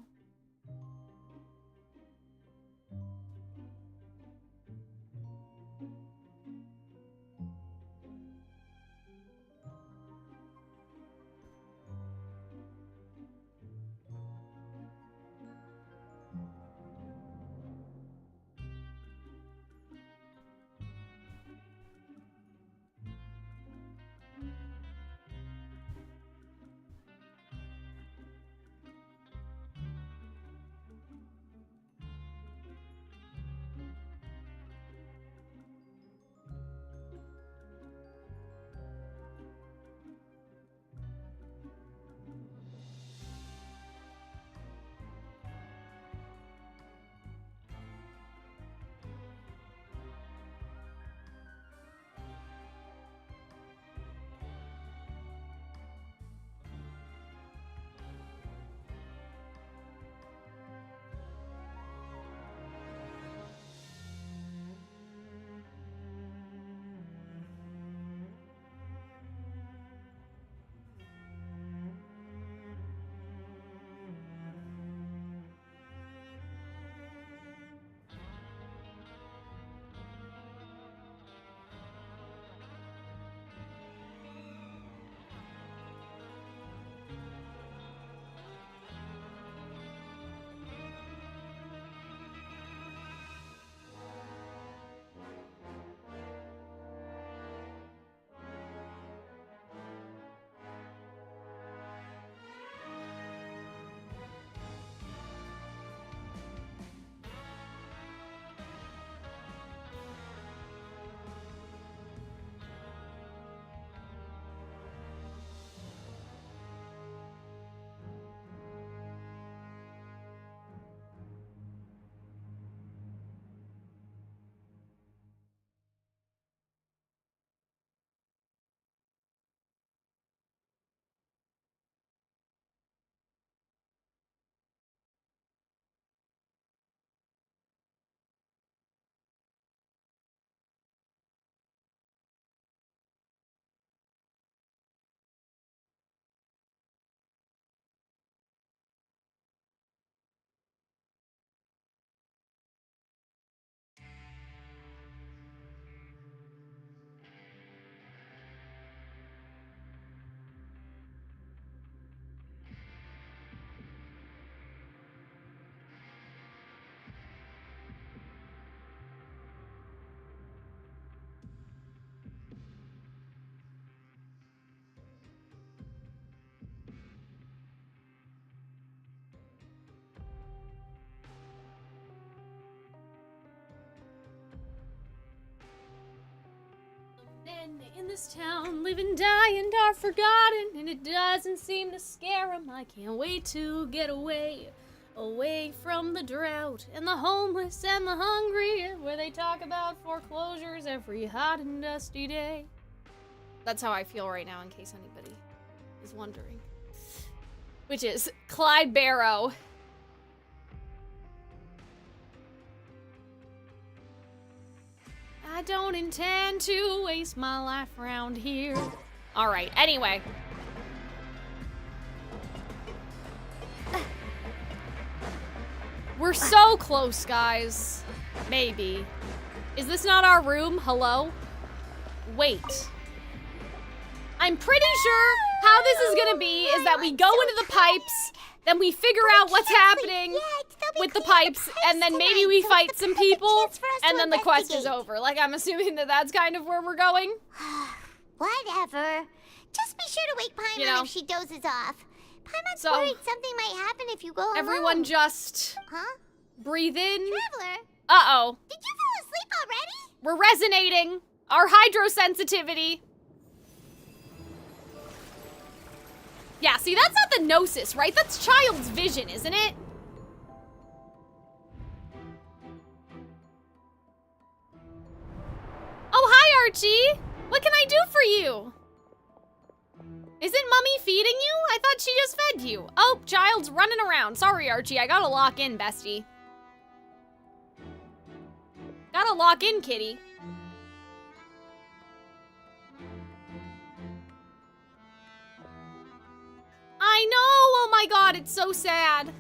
this town, live and die and are forgotten, and it doesn't seem to scare 'em. I can't wait to get away, away from the drought and the homeless and the hungry, where they talk about foreclosures every hot and dusty day. That's how I feel right now, in case anybody is wondering. Which is Clyde Barrow. I don't intend to waste my life around here. All right, anyway. We're so close, guys. Maybe. Is this not our room? Hello? Wait. I'm pretty sure how this is gonna be is that we go into the pipes, then we figure out what's happening with the pipes, and then maybe we fight some people, and then the quest is over. Like, I'm assuming that that's kind of where we're going. Whatever. Just be sure to wake Paimon if she dozes off. Paimon's worried something might happen if you go alone. Everyone just breathe in. Traveler? Uh-oh. Did you fall asleep already? We're resonating. Our hydrosensitivity. Yeah, see, that's not the gnosis, right? That's Childe's vision, isn't it? Oh, hi, Archie. What can I do for you? Isn't Mummy feeding you? I thought she just fed you. Oh, Childe's running around. Sorry, Archie. I gotta lock in, bestie. Gotta lock in, kitty. I know! Oh my god, it's so sad.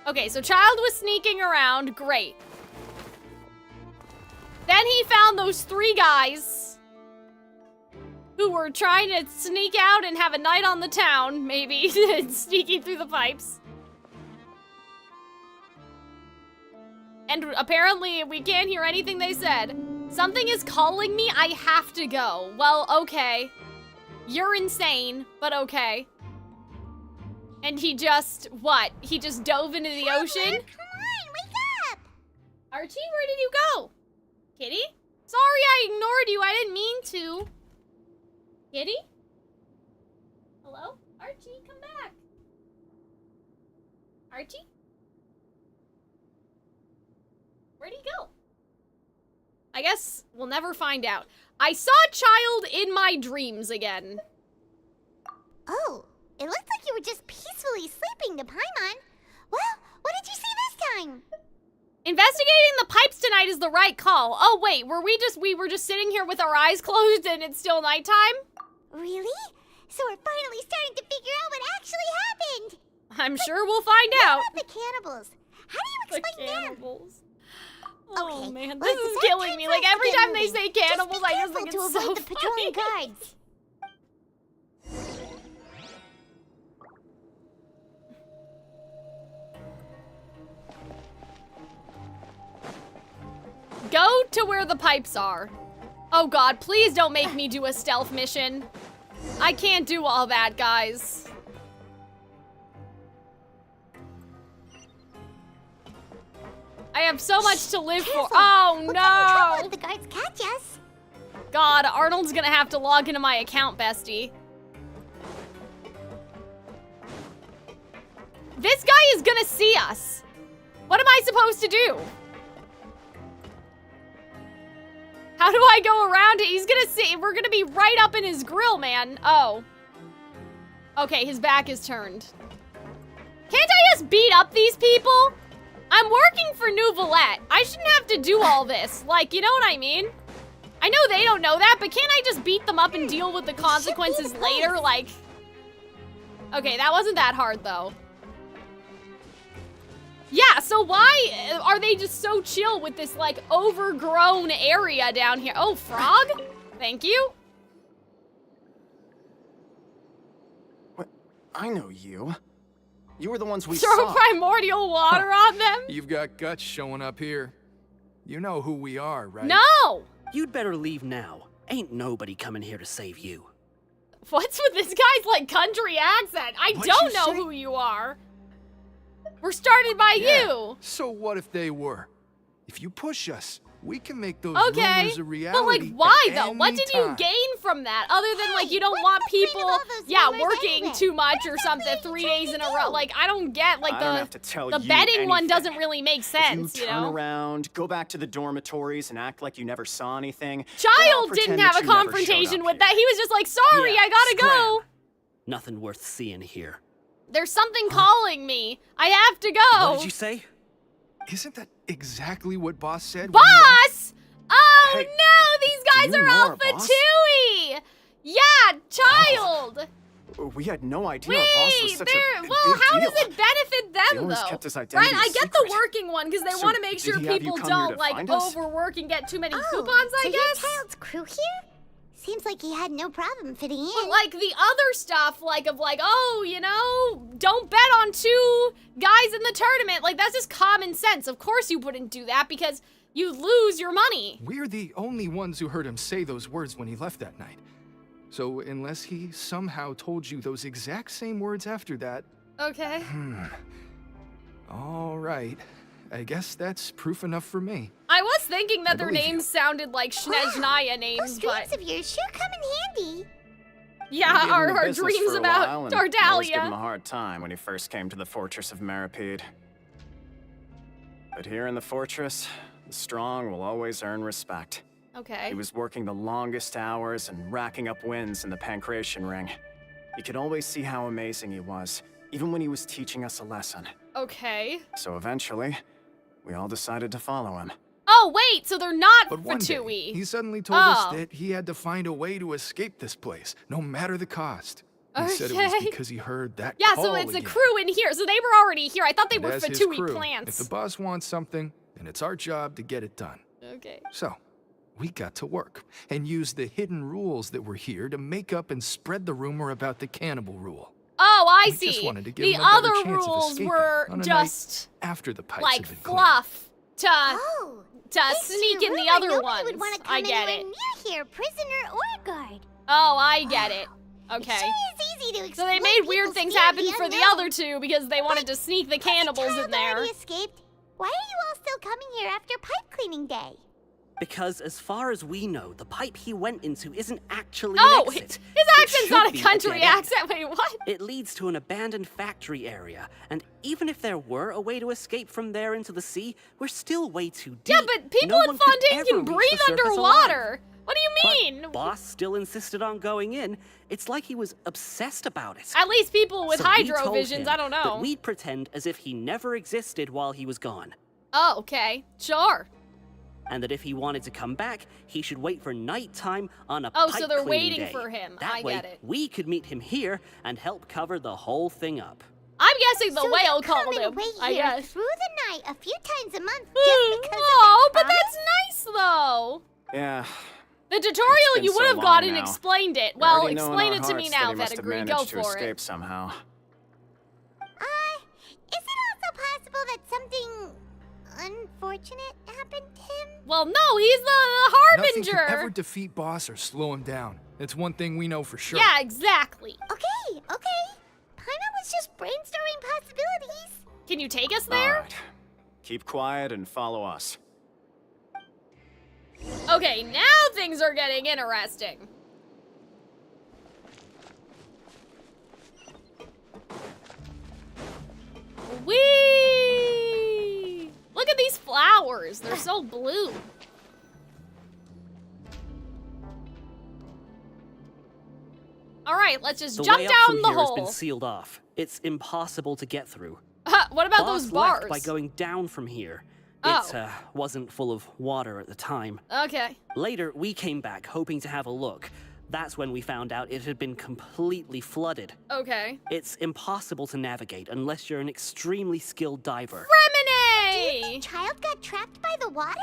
Okay, so Childe was sneaking around. Great. Then he found those 3 guys who were trying to sneak out and have a night on the town, maybe, sneaking through the pipes. And apparently we can't hear anything they said. Something is calling me, I have to go. Well, okay. You're insane, but okay. And he just, what? He just dove into the ocean? Come on, wake up! Archie, where did you go? Kitty? Sorry I ignored you, I didn't mean to. Kitty? Hello? Archie, come back. Archie? Where'd he go? I guess we'll never find out. I saw Childe in my dreams again. Oh, it looked like you were just peacefully sleeping to Paimon. Well, what did you see this time? Investigating the pipes tonight is the right call. Oh wait, we were just sitting here with our eyes closed and it's still nighttime? Really? So we're finally starting to figure out what actually happened. I'm sure we'll find out. What about the cannibals? How do you explain them? Cannibals. Oh okay, man, well, this is killing me. Like every time they say cannibals, I just think it's so the patrolling funny. guards. Go to where the pipes are. Oh god, please don't make me do a stealth mission. I can't do all that, guys. I have so much to live for. Oh we'll no! If the guards catch us. God, Arnold's gonna have to log into my account, bestie. This guy is gonna see us. What am I supposed to do? How do I go around it? He's gonna see. We're gonna be right up in his grill, man. Oh. Okay, his back is turned. Can't I just beat up these people? I'm working for Nouvellette. I shouldn't have to do all this. Like, you know what I mean? I know they don't know that, but can't I just beat them up and deal with the consequences later? Like, okay, that wasn't that hard, though. Yeah, so why are they just so chill with this, like, overgrown area down here? Oh, frog? Thank you. What? I know you. You were the ones we Throw saw. primordial water on them? You've got guts showing up here. You know who we are, right? No! You'd better leave now. Ain't nobody coming here to save you. What's with this guy's, like, country accent? I What'd don't you know say? who you are. We're started by Yeah. you. So what if they were? If you push us, We can make those Okay, rumors a reality. but like, why at though? What any did you time. gain from that? Other than like, you don't want people, yeah, working too much or something 3 days in a row. Like, I don't get like I don't have to tell the you betting one anything. doesn't really make sense, You you turn know? around, go back to the dormitories, and act like you never saw anything. Child didn't have a confrontation with that. He was just like, sorry, Yeah, I gotta go. Nothing worth seeing here. There's something calling me. I have to go. What did you say? Isn't that exactly what Boss said? Boss! Oh Hey, no, these guys you are know our Alpha boss? Tui! Yeah, Child! We had no idea our boss was Wait, such a big well, how deal. does it benefit He them always though? kept his identity Right, I get secret. the working one because they So, want to make did sure he have you people come here don't to like find us? overwork and get too many Oh, coupons, I so guess. your child's crew here? Seems like he had no problem fitting in. But like the other stuff, like of like, oh, you know, don't bet on 2 guys in the tournament. Like that's just common sense. Of course you wouldn't do that because you lose your money. We're the only ones who heard him say those words when he left that night. So unless he somehow told you those exact same words after that... Okay. All right. I guess that's proof enough for me. I was thinking that their believe names sounded like Snezhnaya names, Those dreams but of yours sure come in handy. yeah, He gave him the our business dreams for a about while, and I always gave him a Tardalia. hard time when he first came to the Fortress of Meropide. But here in the fortress, the strong will always earn respect. Okay. He was working the longest hours and racking up wins in the Pancration Ring. You could always see how amazing he was, even when he was teaching us a lesson. Okay. So eventually, we all decided to follow him. Oh wait, so they're not But one day, Fatui. he suddenly told us Oh. that he had to find a way to escape this place, no matter the cost. He said it was Okay. because he heard that Yeah, call so it's again. a crew in here. So they were already here. I thought they And were as his Fatui crew, plants. If the boss wants something, then it's our job to get it done. Okay. So, we got to work and used the hidden rules that were here to make up and spread the rumor about the cannibal rule. Oh, I We see. just wanted to give The him a better other chance of rules escaping were on a just night after the pipes like had been cleaned. fluff to Thanks to sneak your in the rumor, other nobody ones. would want to come I get anywhere it. near here, prisoner or guard. Oh, I get it. Okay. It sure is easy to So they exploit made weird people's things fear of happen the for the unknown. other 2 because they wanted to sneak the cannibals in Child there. already escaped. Why are you all still coming here after pipe cleaning day? Because as far as we know, the pipe he went into isn't actually Oh, an his exit. accent's It not should a be country dead end. accent. Wait, what? It leads to an abandoned factory area, and even if there were a way to escape from there into the sea, we're still way too deep. Yeah, but people No in one could Fontaine ever can reach the breathe surface underwater. alive. What do you mean? But Boss still insisted on going in. It's like he was obsessed about it. At least people with So we hydro told visions, him I don't know. that we'd pretend as if he never existed while he was gone. Oh, okay. Sure. And that if he wanted to come back, he should wait for nighttime on a Oh, pipe so they're cleaning waiting day. for him. That I way, get it. we could meet him here and help cover the whole thing up. I'm guessing the So whale you called come him. and wait I here guess. through the night a few times a month just because Oh, of but that that's nice though. Yeah. The tutorial been you would so have long gotten now. explained it. We Well, already know in explain our it to me hearts now, that he must have Vetagri. managed Go to for escape it. somehow. Is it also possible that something unfortunate happened to him? Well, no, he's the Nothing can harbinger. ever defeat Boss or slow him down. It's one thing we know for sure. Yeah, exactly. Okay. Paimon was just brainstorming possibilities. Can you take us there? Alright. Keep quiet and follow us. Okay, now things are getting interesting. Whee! Look at these flowers. They're so blue. All right, let's just The jump way up down from the here has hole. been sealed off. It's impossible to get through. What about Boss those bars? left by going down from here. Oh. It wasn't full of water at the time. Okay. Later, we came back hoping to have a look. That's when we found out it had been completely flooded. Okay. It's impossible to navigate unless you're an extremely skilled diver. Remini! Child got trapped by the water?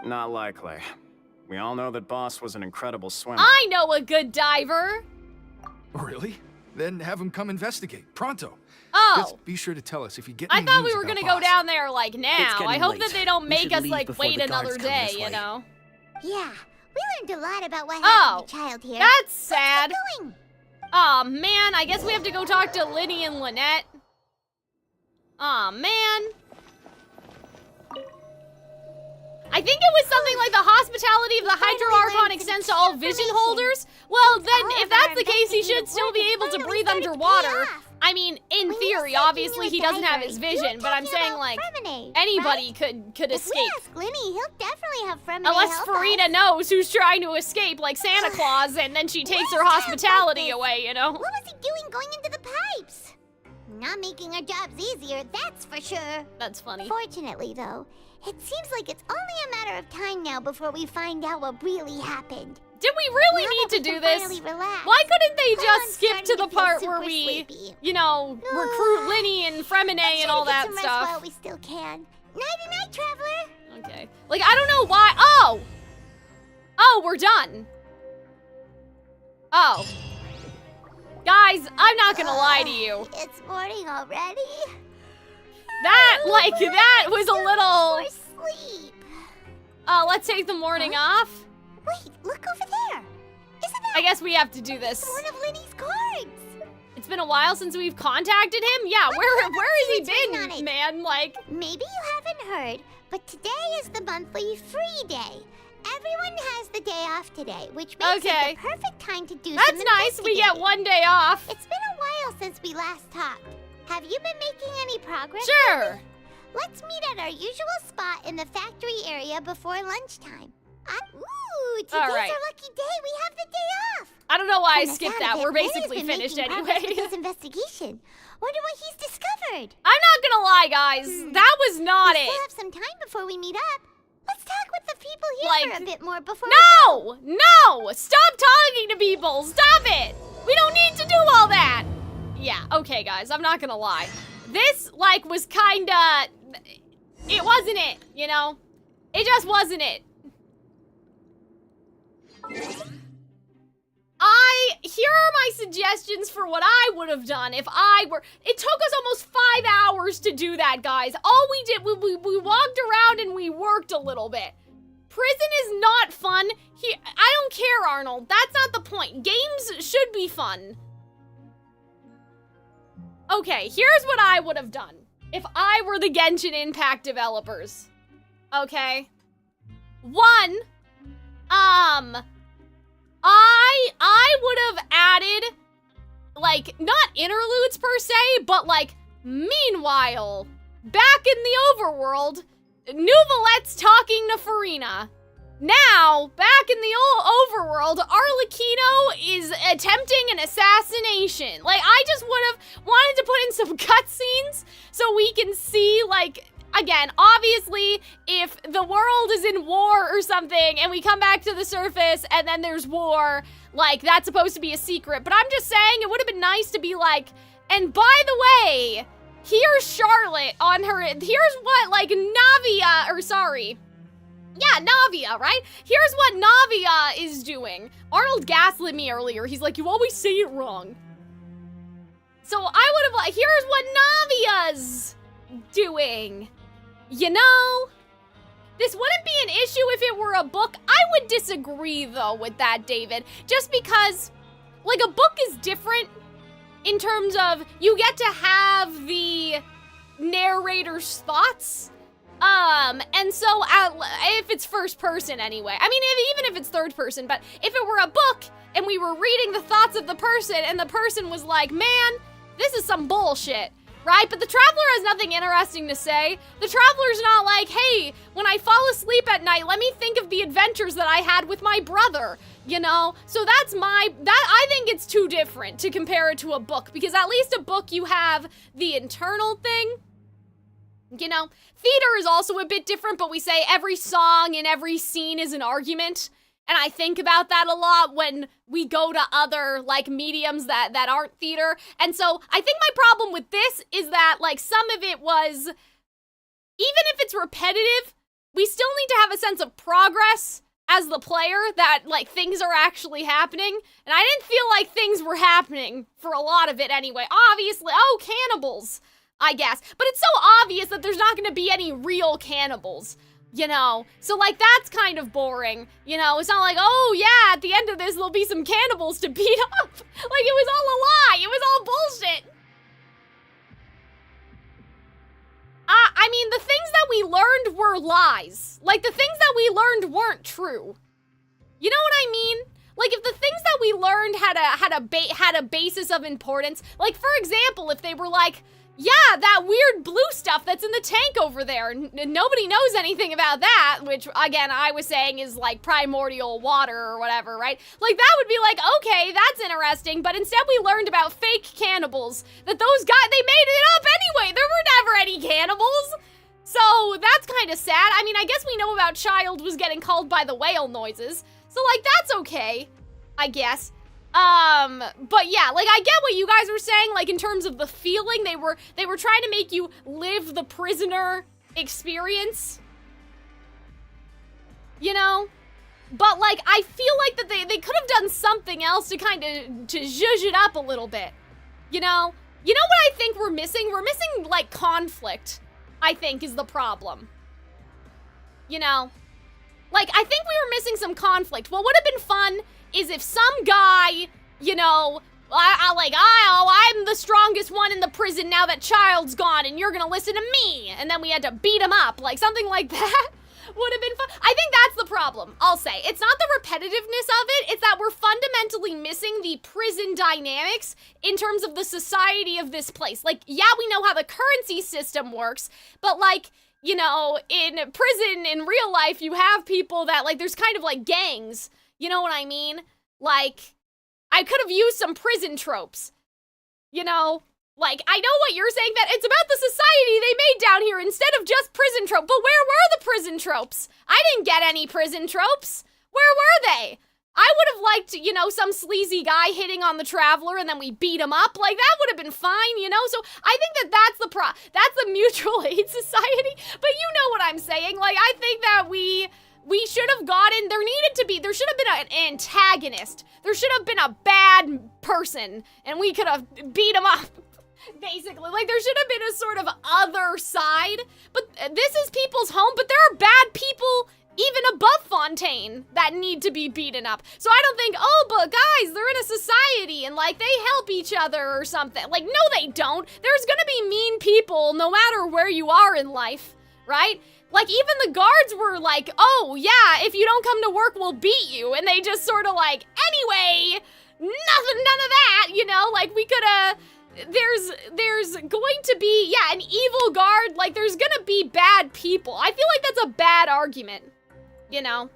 Not likely. We all know that Boss was an incredible swimmer. I know a good diver. Really? Then have him come investigate. Pronto. Oh. Just be sure to tell us if you get I any thought we news were about gonna go Boss. down there like now. getting I hope late. that they don't We make should us leave like before wait the guards another come day, this you way. know? Yeah, we learned a lot about what Oh, happened to Child here. that's sad. Let's keep going. Aw, man, I guess we have to go talk to Linny and Lynette. Aw, man. I think it was something like the hospitality of the Hydro Archon extends to all vision holders. Well, then, if that's the case, he should still be able to breathe underwater. I mean, in theory, obviously he doesn't have his vision, but I'm saying, like, anybody could escape. If we ask Linny, he'll definitely have Fremine Unless help Farina us. knows who's trying to escape, like Santa Claus, and then she takes her hospitality away, you know? What was he doing going into the pipes? Not making our jobs easier, that's for sure. That's funny. Fortunately, though, it seems like it's only a matter of time now before we find out what really happened. Did we really need to do this? Why couldn't they just skip to the part where we, you know, recruit Linny and Fremine and all that stuff? While we still can. Nighty-night, traveler. Okay. Like, I don't know why. Oh! Oh, we're done. Oh. Guys, I'm not gonna lie to you. It's morning already. That was a little... More sleep. Let's take the morning off. Wait, look over there. Isn't that... I guess we have to do this. one of Linny's cards. It's been a while since we've contacted him. Yeah, where has he been, man? Like... Maybe you haven't heard, but today is the monthly free day. Everyone has the day off today, which makes it the perfect time to do That's nice. We get one day off. It's been a while since we last talked. Have you been making any progress? Sure. Let's meet at our usual spot in the factory area before lunchtime. Ooh, today's our lucky day. We have the day off. I don't know why I skipped that. We're basically finished anyway. His investigation. Wonder what he's discovered. I'm not gonna lie, guys. That was not we it. still have some time before we meet up. Let's talk with the people here Like, for a bit more before No! No! Stop talking to people! Stop it! We don't need to do all that! Yeah, okay, guys, I'm not gonna lie. This, like, was kinda... It wasn't it, you know? It just wasn't it. Here are my suggestions for what I would have done if I were... It took us almost 5 hours to do that, guys. All we did, we walked around and we worked a little bit. Prison is not fun. I don't care, Arnold. That's not the point. Games should be fun. Okay, here's what I would have done if I were the Genshin Impact developers. Okay? One, I would have added, like, not interludes per se, but, like, meanwhile, back in the overworld, Nuvalet's talking to Farina. Now, back in the overworld, Arlecchino is attempting an assassination. Like, I just would have wanted to put in some cutscenes so we can see, like... Again, obviously, if the world is in war or something and we come back to the surface and then there's war, like, that's supposed to be a secret. But I'm just saying it would have been nice to be like, and by the way, here's Charlotte on her, here's what, like, Navia, right? Here's what Navia is doing. Arnold gaslit me earlier. He's like, you always say it wrong. So I would have, like, here's what Navia's doing. You know, this wouldn't be an issue if it were a book. I would disagree, though, with that, David. Just because, like, a book is different in terms of you get to have the narrator's thoughts. And so, if it's first person anyway. I mean, even if it's third person, but if it were a book and we were reading the thoughts of the person and the person was like, man, this is some bullshit. Right? But the Traveler has nothing interesting to say. The Traveler's not like, hey, when I fall asleep at night, let me think of the adventures that I had with my brother, you know? So I think it's too different to compare it to a book, because at least a book you have the internal thing, you know? Theater is also a bit different, but we say every song and every scene is an argument. And I think about that a lot when we go to other, like, mediums that aren't theater. And so I think my problem with this is that, like, some of it was, even if it's repetitive, we still need to have a sense of progress as the player, that, like, things are actually happening. And I didn't feel like things were happening for a lot of it anyway. Obviously, cannibals, I guess. But it's so obvious that there's not gonna be any real cannibals. You know, so, like, that's kind of boring, you know? It's not like, oh, yeah, at the end of this, there'll be some cannibals to beat up. Like, it was all a lie. It was all bullshit. I mean, the things that we we learned were lies. Like, the things that we learned weren't true. You know what I mean? Like, if the things that we learned had a basis of importance, like, for example, if they were like, yeah, that weird blue stuff that's in the tank over there, nobody knows anything about that, which, again, I was saying is, like, primordial water or whatever, right? Like, that would be like, okay, that's interesting, but instead we learned about fake cannibals, that those guys, they made it up anyway, there were never any cannibals! So, that's kind of sad. I mean, I guess we know about Childe was getting called by the whale noises, so, like, that's okay, I guess. But yeah, like, I get what you guys were saying, like, in terms of the feeling, they were trying to make you live the prisoner experience. You know? But, like, I feel like that they could have done something else to kind of, to zhuzh it up a little bit. You know? You know what I think we're missing? We're missing, like, conflict, I think, is the problem. You know? Like, I think we were missing some conflict. What would have been fun is if some guy, you know, I'm the strongest one in the prison now that Childe's gone and you're gonna listen to me, and then we had to beat him up, like something like that would have been fun. I think that's the problem, I'll say. It's not the repetitiveness of it, it's that we're fundamentally missing the prison dynamics in terms of the society of this place. Like, yeah, we know how the currency system works, but like, you know, in prison, in real life, you have people that, like, there's kind of like gangs. You know what I mean? Like, I could have used some prison tropes. You know? Like, I know what you're saying, that it's about the society they made down here instead of just prison tropes. But where were the prison tropes? I didn't get any prison tropes. Where were they? I would have liked, you know, some sleazy guy hitting on the traveler and then we beat him up. Like, that would have been fine, you know? So I think that that's the mutual aid society. But you know what I'm saying. Like, I think that we should have gotten, there should have been an antagonist. There should have been a bad person, and we could have beat him up, basically. Like, there should have been a sort of other side, but this is people's home, but there are bad people even above Fontaine that need to be beaten up. So I don't think, oh, but guys, they're in a society, and, like, they help each other or something. Like, no, they don't. There's gonna be mean people no matter where you are in life, right? Like, even the guards were like, oh, yeah, if you don't come to work, we'll beat you. And they just sort of like, anyway, none of that, you know? Like, we could have, there's going to be, yeah, an evil guard. Like, there's gonna be bad people. I feel like that's a bad argument, you know?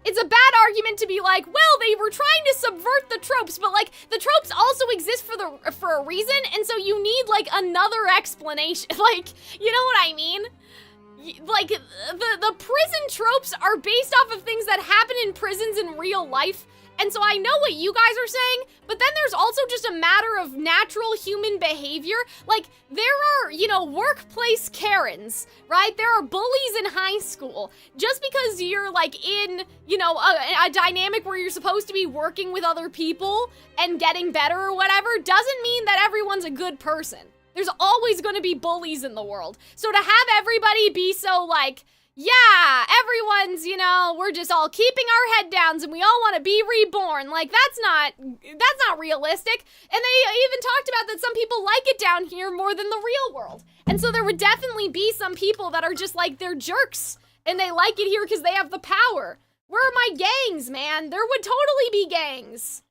It's a bad argument to be like, well, they were trying to subvert the tropes, but, like, the tropes also exist for a reason, and so you need, like, another explanation. Like, you know what I mean? Like, the prison tropes are based off of things that happen in prisons in real life, and so I know what you guys are saying, but then there's also just a matter of natural human behavior. Like, there are, you know, workplace Karens, right? There are bullies in high school. Just because you're, like, in, you know, a dynamic where you're supposed to be working with other people and getting better or whatever, doesn't mean that everyone's a good person. There's always going to be bullies in the world. So to have everybody be so, like, yeah, everyone's, you know, we're just all keeping our head downs and we all want to be reborn. Like, that's not realistic. And they even talked about that some people like it down here more than the real world. And so there would definitely be some people that are just like, they're jerks and they like it here because they have the power. Where are my gangs, man? There would totally be gangs.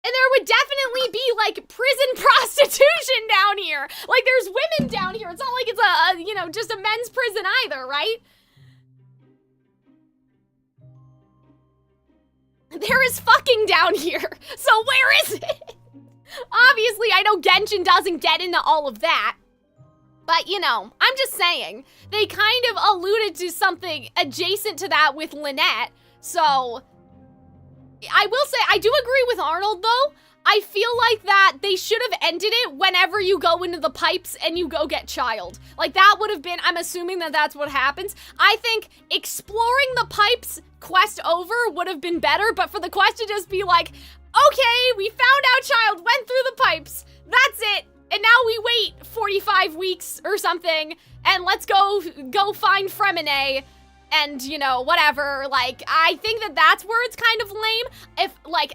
And there would definitely be, like, prison prostitution down here. Like, there's women down here. It's not like it's a you know, just a men's prison either, right? There is fucking down here. So where is it? Obviously, I know Genshin doesn't get into all of that. But, you know, I'm just saying. They kind of alluded to something adjacent to that with Lynette. So I will say, I do agree with Arnold, though. I feel like that they should have ended it whenever you go into the pipes and you go get Childe. Like, that would have been, I'm assuming that that's what happens. I think exploring the pipes quest over would have been better, but for the quest to just be like, okay, we found out Childe went through the pipes. That's it. And now we wait 45 weeks or something, and let's go find Fremine. and, you know, whatever. Like, I think that that's where it's kind of lame.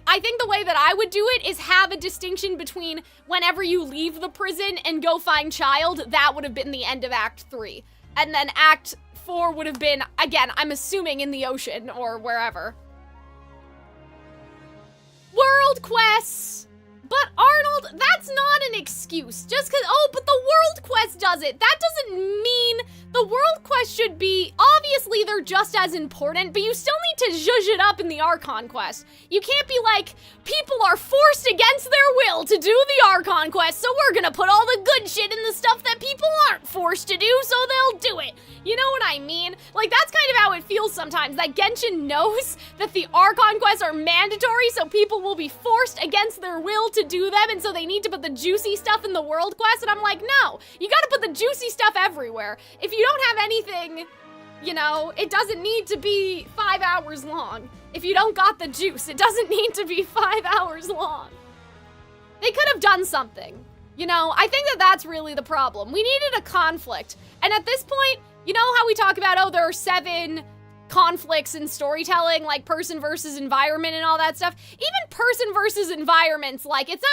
I think the way that I would do it is have a distinction between whenever you leave the prison and go find Childe, that would have been the end of Act 3. And then Act 4 would have been, again, I'm assuming in the ocean or wherever. World quests! But Arnold, that's not an excuse. Just cause, oh, but the world quest does it. That doesn't mean the world quest should be, obviously they're just as important, but you still need to zhuzh it up in the Archon quest. You can't be like, people are forced against their will to do the Archon quest, so we're gonna put all the good shit in the stuff that people aren't forced to do, so they'll do it. You know what I mean? Like, that's kind of how it feels sometimes, that Genshin knows that the Archon quests are mandatory, so people will be forced against their will to do them, and so they need to put the juicy stuff in the world quest, and I'm like, no, you gotta put the juicy stuff everywhere. If you don't have anything, you know, it doesn't need to be 5 hours long. If you don't got the juice, it doesn't need to be 5 hours long. They could have done something. You know, I think that that's really the problem. We needed a conflict, and at this point, you know how we talk about, oh, there are 7 conflicts in storytelling, like person versus environment and all that stuff? Even person versus environments, like, it's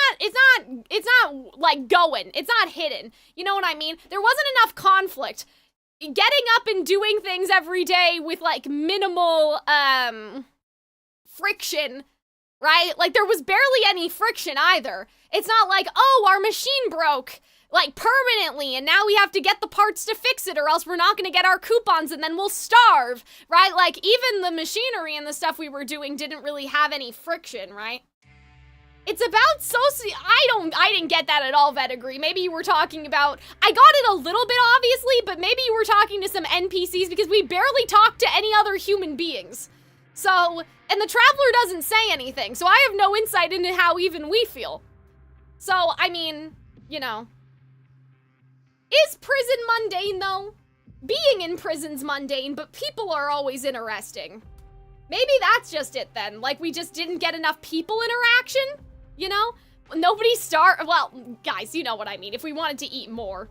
not like going. It's not hidden. You know what I mean? There wasn't enough conflict. Getting up and doing things every day with, like, minimal, friction, right? Like, there was barely any friction either. It's not like, oh, our machine broke, like, permanently, and now we have to get the parts to fix it or else we're not gonna get our coupons and then we'll starve, right? Like, even the machinery and the stuff we were doing didn't really have any friction, right? It's about I didn't get that at all, Vetigree. Maybe you were talking about, I got it a little bit, obviously, but maybe you were talking to some NPCs because we barely talked to any other human beings. So, and the Traveler doesn't say anything, so I have no insight into how even we feel. So, I mean, you know. Is prison mundane, though? Being in prison's mundane, but people are always interesting. Maybe that's just it, then. Like, we just didn't get enough people interaction? You know? Nobody well, guys, you know what I mean. If we wanted to eat more.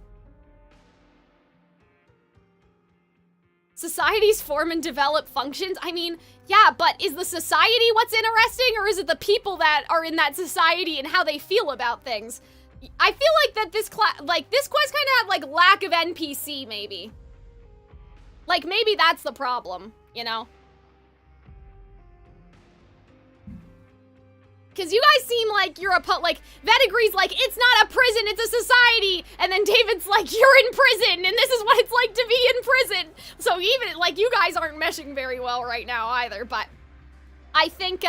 Societies form and develop functions? I mean, yeah, but is the society what's interesting, or is it the people that are in that society and how they feel about things? I feel like that this quest kind of had, like, lack of NPC, maybe. Like, maybe that's the problem, you know? Because you guys seem like you're like, Vetigree's like, it's not a prison, it's a society. And then David's like, you're in prison, and this is what it's like to be in prison. So even, like, you guys aren't meshing very well right now either, but I think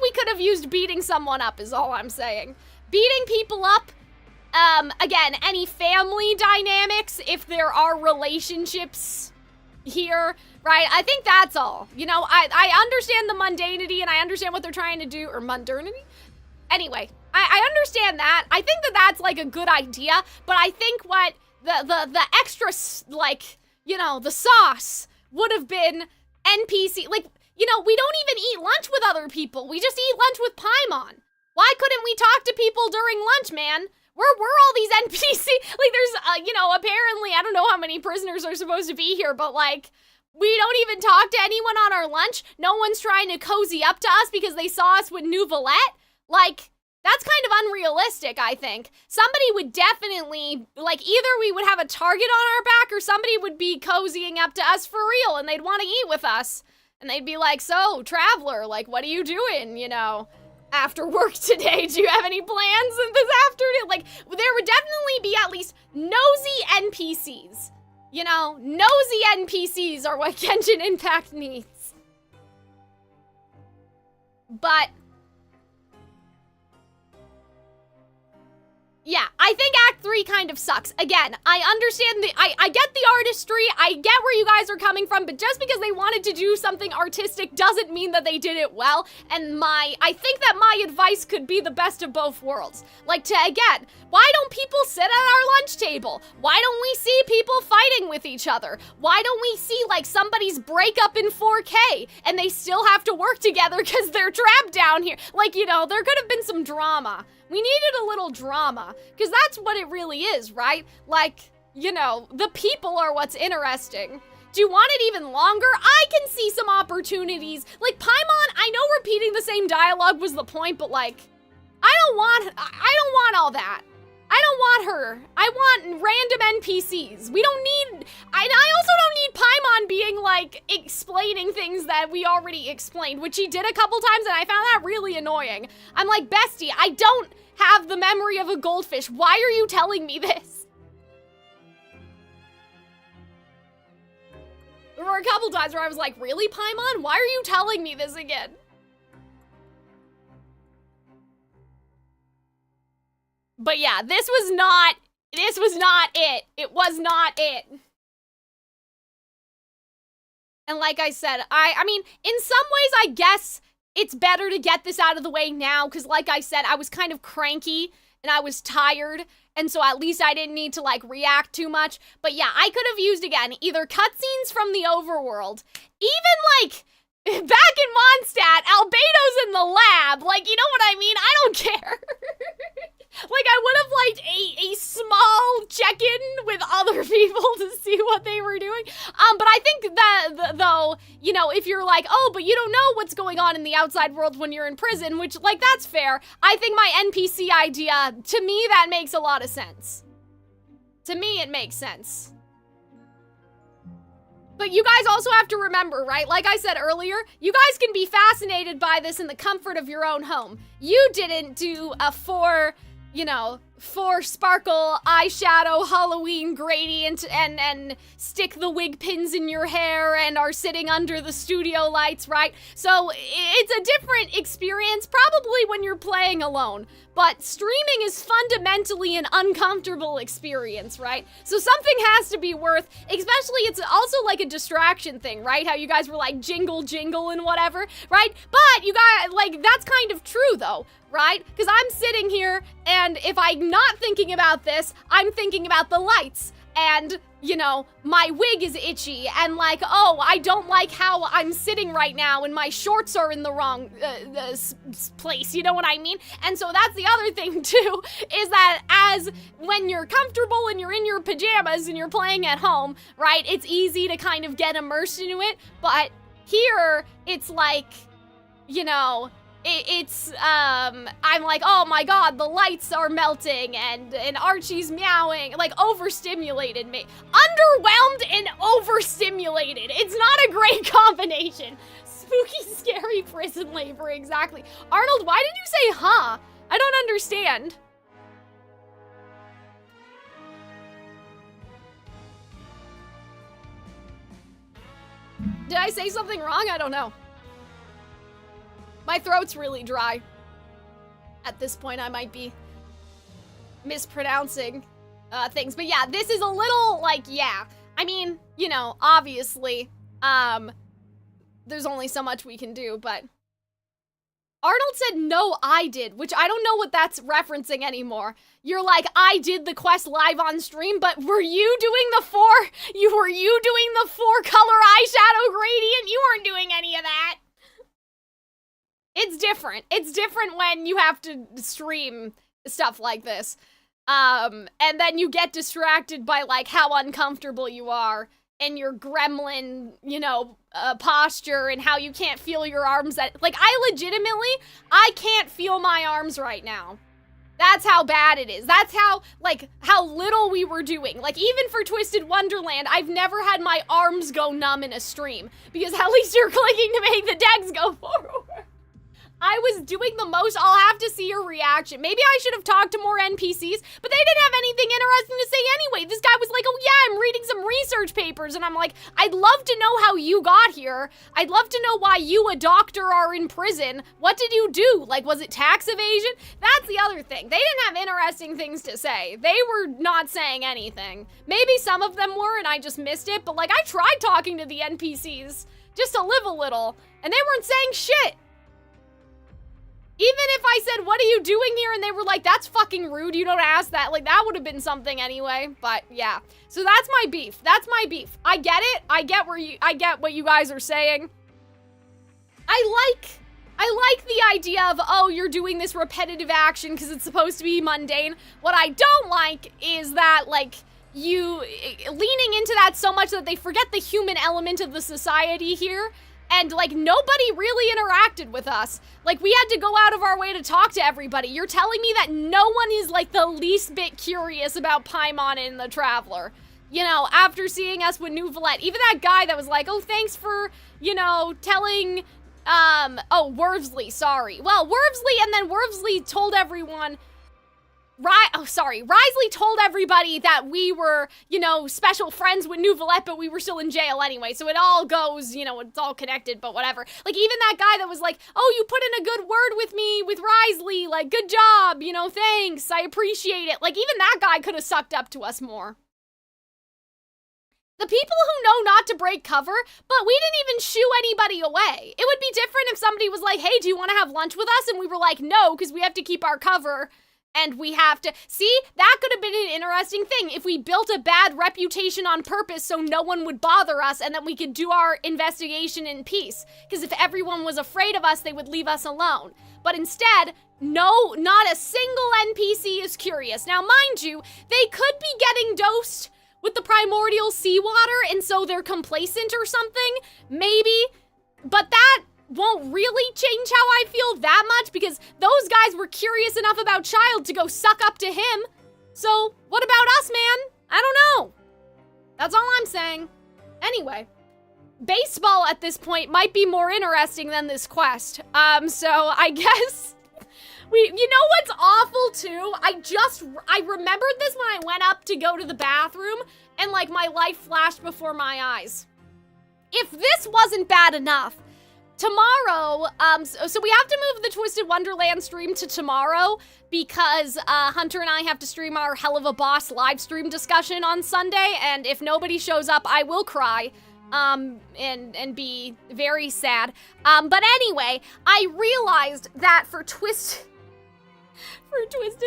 we could have used beating someone up is all I'm saying. Beating people up, again, any family dynamics, if there are relationships here, right? I think that's all. You know, I understand the mundanity and I understand what they're trying to do, or modernity? Anyway, I understand that. I think that that's, like, a good idea, but I think what the extra, like, you know, the sauce would have been NPC, like, you know, we don't even eat lunch with other people. We just eat lunch with Paimon. Why couldn't we talk to people during lunch, man? Where were all these NPC? Like, there's, you know, apparently, I don't know how many prisoners are supposed to be here, but, like, we don't even talk to anyone on our lunch. No one's trying to cozy up to us because they saw us with Nouvelette. Like, that's kind of unrealistic, I think. Somebody would definitely, like, either we would have a target on our back or somebody would be cozying up to us for real and they'd want to eat with us. And they'd be like, so, Traveler, like, what are you doing, you know, after work today? Do you have any plans this afternoon? Like, there would definitely be at least nosy NPCs. You know, nosy NPCs are what Genshin Impact needs. But yeah, I think Act 3 kind of sucks. Again, I understand I get the artistry, I get where you guys are coming from, but just because they wanted to do something artistic doesn't mean that they did it well, and I think that my advice could be the best of both worlds. Like, again, why don't people sit at our lunch table? Why don't we see people fighting with each other? Why don't we see, like, somebody's breakup in 4K, and they still have to work together because they're trapped down here? Like, you know, there could have been some drama. We needed a little drama, because that's what it really is, right? Like, you know, the people are what's interesting. Do you want it even longer? I can see some opportunities. Like, Paimon, I know repeating the same dialogue was the point, but like, I don't want all that. I don't want her. I want random NPCs. We don't need, I also don't need Paimon being like, explaining things that we already explained, which he did a couple times and I found that really annoying. I'm like, bestie, I don't have the memory of a goldfish. Why are you telling me this? There were a couple times where I was like, really, Paimon? Why are you telling me this again? But yeah, this was not it. It was not it. And like I said, I mean, in some ways, I guess it's better to get this out of the way now, because like I said, I was kind of cranky and I was tired, and so at least I didn't need to like react too much. But yeah, I could have used, again, either cutscenes from the overworld, even like back in Mondstadt, Albedo's in the lab, like, you know what I mean? I don't care. Like, I would have liked a small check-in with other people to see what they were doing. But I think that, though, you know, if you're like, oh, but you don't know what's going on in the outside world when you're in prison, which, like, that's fair. I think my NPC idea, to me, that makes a lot of sense. To me, it makes sense. But you guys also have to remember, right? Like I said earlier, you guys can be fascinated by this in the comfort of your own home. You didn't do a four sparkle eyeshadow Halloween gradient and stick the wig pins in your hair and are sitting under the studio lights, right? So it's a different experience probably when you're playing alone. But streaming is fundamentally an uncomfortable experience, right? So something has to be worth, especially it's also like a distraction thing, right? How you guys were like jingle jingle and whatever, right? But you guys, like, that's kind of true though, right? Because I'm sitting here and if I'm not thinking about this, I'm thinking about the lights. And, you know, my wig is itchy, and like, oh, I don't like how I'm sitting right now, and my shorts are in the wrong place, you know what I mean? And so that's the other thing, too, is that as when you're comfortable and you're in your pajamas and you're playing at home, right, it's easy to kind of get immersed into it, but here, it's like, you know, I'm like, oh my god, the lights are melting and Archie's meowing, like overstimulated me. Underwhelmed and overstimulated. It's not a great combination. Spooky, scary prison labor, exactly. Arnold, why did you say huh? I don't understand. Did I say something wrong? I don't know. My throat's really dry. At this point, I might be mispronouncing things. But yeah, this is a little, like, yeah. I mean, you know, obviously, there's only so much we can do, but Arnold said, no, I did, which I don't know what that's referencing anymore. You're like, I did the quest live on stream, but were you doing the four color eyeshadow gradient? You weren't doing any of that. It's different. It's different when you have to stream stuff like this. And then you get distracted by, like, how uncomfortable you are and your gremlin, you know, posture and how you can't feel your arms. Like, I can't feel my arms right now. That's how bad it is. That's how, like, how little we were doing. Like, even for Twisted Wonderland, I've never had my arms go numb in a stream. Because at least you're clicking to make the decks go forward. I was doing the most. I'll have to see your reaction. Maybe I should have talked to more NPCs, but they didn't have anything interesting to say anyway. This guy was like, oh yeah, I'm reading some research papers. And I'm like, I'd love to know how you got here. I'd love to know why you, a doctor, are in prison. What did you do? Like, was it tax evasion? That's the other thing. They didn't have interesting things to say. They were not saying anything. Maybe some of them were and I just missed it, but like, I tried talking to the NPCs just to live a little, and they weren't saying shit. Even if I said, what are you doing here? And they were like, that's fucking rude. You don't ask that. Like, that would have been something anyway. But yeah. So that's my beef. That's my beef. I get it. I get what you guys are saying. I like the idea of, oh, you're doing this repetitive action because it's supposed to be mundane. What I don't like is that, like, leaning into that so much that they forget the human element of the society here. And, like, nobody really interacted with us. Like, we had to go out of our way to talk to everybody. You're telling me that no one is, like, the least bit curious about Paimon and the Traveler. You know, after seeing us with New Valette. Even that guy that was like, oh, thanks for, you know, telling, Worvsley, sorry. Well, Worvsley, and then Worvsley told everyone... Risley told everybody that we were, you know, special friends with New Valette, but we were still in jail anyway, so it all goes, you know, it's all connected, but whatever. Like, even that guy that was like, oh, you put in a good word with me, with Risley, like, good job, you know, thanks, I appreciate it. Like, even that guy could have sucked up to us more. The people who know not to break cover, but we didn't even shoo anybody away. It would be different if somebody was like, hey, do you want to have lunch with us? And we were like, no, because we have to keep our cover. And we have to, see, that could have been an interesting thing if we built a bad reputation on purpose so no one would bother us and then we could do our investigation in peace. Because if everyone was afraid of us, they would leave us alone. But instead, no, not a single NPC is curious. Now, mind you, they could be getting dosed with the primordial seawater and so they're complacent or something, maybe. But that won't really change how I feel that much because those guys were curious enough about Childe to go suck up to him. So what about us, man? I don't know. That's all I'm saying. Anyway, baseball at this point might be more interesting than this quest. So I guess you know what's awful too? I remembered this when I went up to go to the bathroom and like my life flashed before my eyes. If this wasn't bad enough, tomorrow, so we have to move the Twisted Wonderland stream to tomorrow because Hunter and I have to stream our Hell of a Boss live stream discussion on Sunday, and if nobody shows up, I will cry, and be very sad. But anyway, I realized that for Twisted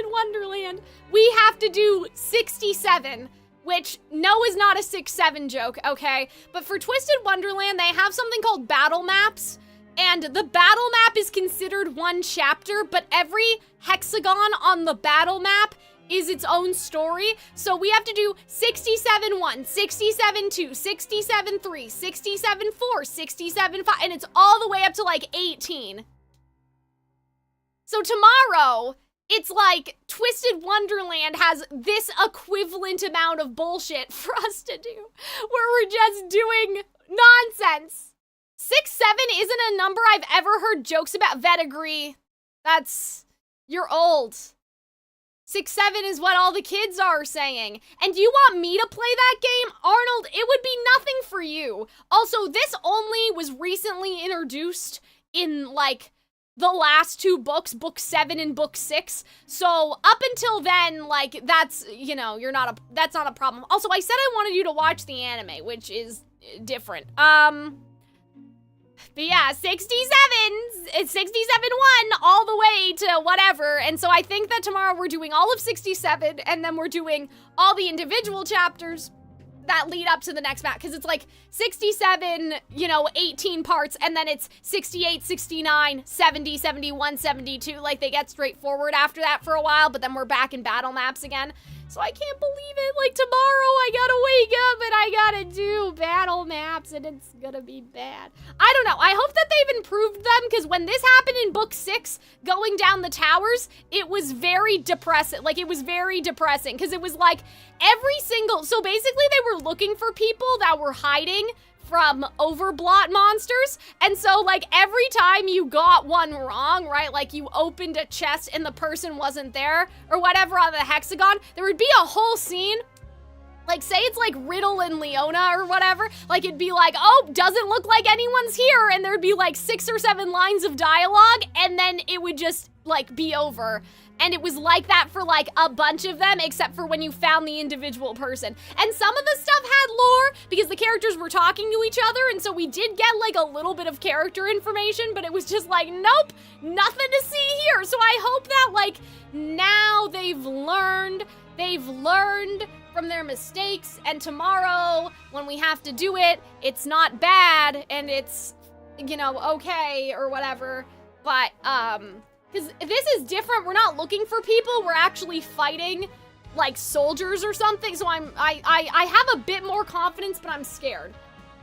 Wonderland, we have to do 67, which, no is not a 6-7 joke, okay? But for Twisted Wonderland, they have something called battle maps, and the battle map is considered one chapter, but every hexagon on the battle map is its own story. So we have to do 67-1, 67-2, 67-3, 67-4, 67-5, and it's all the way up to like 18. So tomorrow, it's like Twisted Wonderland has this equivalent amount of bullshit for us to do, where we're just doing nonsense. 6-7 isn't a number I've ever heard jokes about. Vet agree. You're old. 6-7 is what all the kids are saying. And do you want me to play that game? Arnold, it would be nothing for you. Also, this only was recently introduced in, like, the last two books, book 7 and book 6. So up until then, like, that's, you know, that's not a problem. Also, I said I wanted you to watch the anime, which is different. But yeah, 67's 67-1 all the way to whatever. And so I think that tomorrow we're doing all of 67 and then we're doing all the individual chapters that lead up to the next map, because it's like 67, you know, 18 parts, and then it's 68, 69, 70, 71, 72. Like, they get straightforward after that for a while, but then we're back in battle maps again. So I can't believe it. Like, tomorrow I gotta wake up and I gotta do battle maps, and it's gonna be bad. I don't know. I hope that they've improved them, because when this happened in book 6, going down the towers, it was very depressing. Like, it was very depressing, because it was like every single... So basically they were looking for people that were hiding from overblot monsters, and so like every time you got one wrong, right, like you opened a chest and the person wasn't there or whatever on the hexagon, there would be a whole scene, like say it's like Riddle and Leona or whatever, like it'd be like, oh, doesn't look like anyone's here, and there'd be like 6 or 7 lines of dialogue, and then it would just like be over. And it was like that for like a bunch of them, except for when you found the individual person. And some of the stuff had lore because the characters were talking to each other, and so we did get like a little bit of character information, but it was just like, nope, nothing to see here. So I hope that like now they've learned from their mistakes, and tomorrow when we have to do it, it's not bad and it's, you know, okay or whatever. But because this is different, we're not looking for people, we're actually fighting like soldiers or something, so I have a bit more confidence, but I'm scared.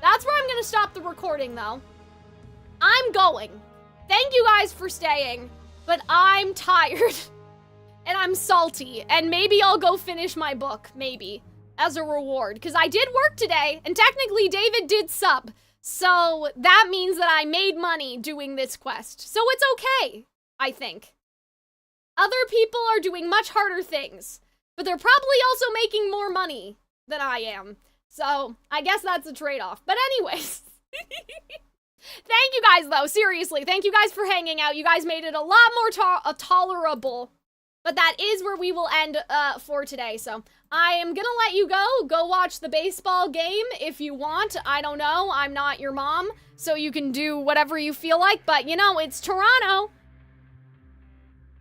That's where I'm gonna stop the recording though. I'm going. Thank you guys for staying, but I'm tired and I'm salty, and maybe I'll go finish my book, maybe, as a reward, because I did work today, and technically David did sub, so that means that I made money doing this quest, so it's okay, I think. Other people are doing much harder things, but they're probably also making more money than I am, so I guess that's a trade-off. But anyways, thank you guys, though, seriously, thank you guys for hanging out. You guys made it a lot more tolerable. But that is where we will end for today. So I am gonna let you go watch the baseball game if you want. I don't know, I'm not your mom, so you can do whatever you feel like, but you know, it's Toronto.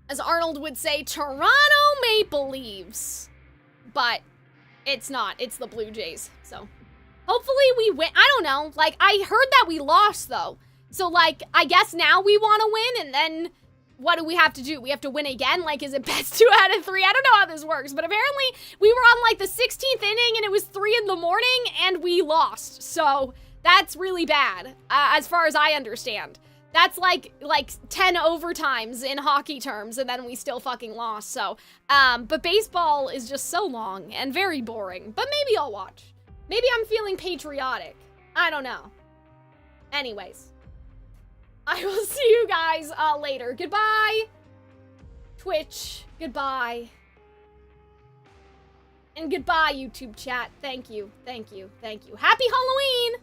As Arnold would say, Toronto Maple Leafs. But it's not, it's the Blue Jays. So hopefully we win. I don't know, like, I heard that we lost though. So like, I guess now we want to win, and then what do we have to do? We have to win again? Like, is it best 2 out of 3? I don't know how this works, but apparently we were on like the 16th inning and it was 3 in the morning and we lost. So that's really bad, as far as I understand. That's like 10 overtimes in hockey terms, and then we still fucking lost. So, but baseball is just so long and very boring, but maybe I'll watch. Maybe I'm feeling patriotic. I don't know. Anyways. I will see you guys later. Goodbye, Twitch. Goodbye. And goodbye, YouTube chat. Thank you, thank you, thank you. Happy Halloween!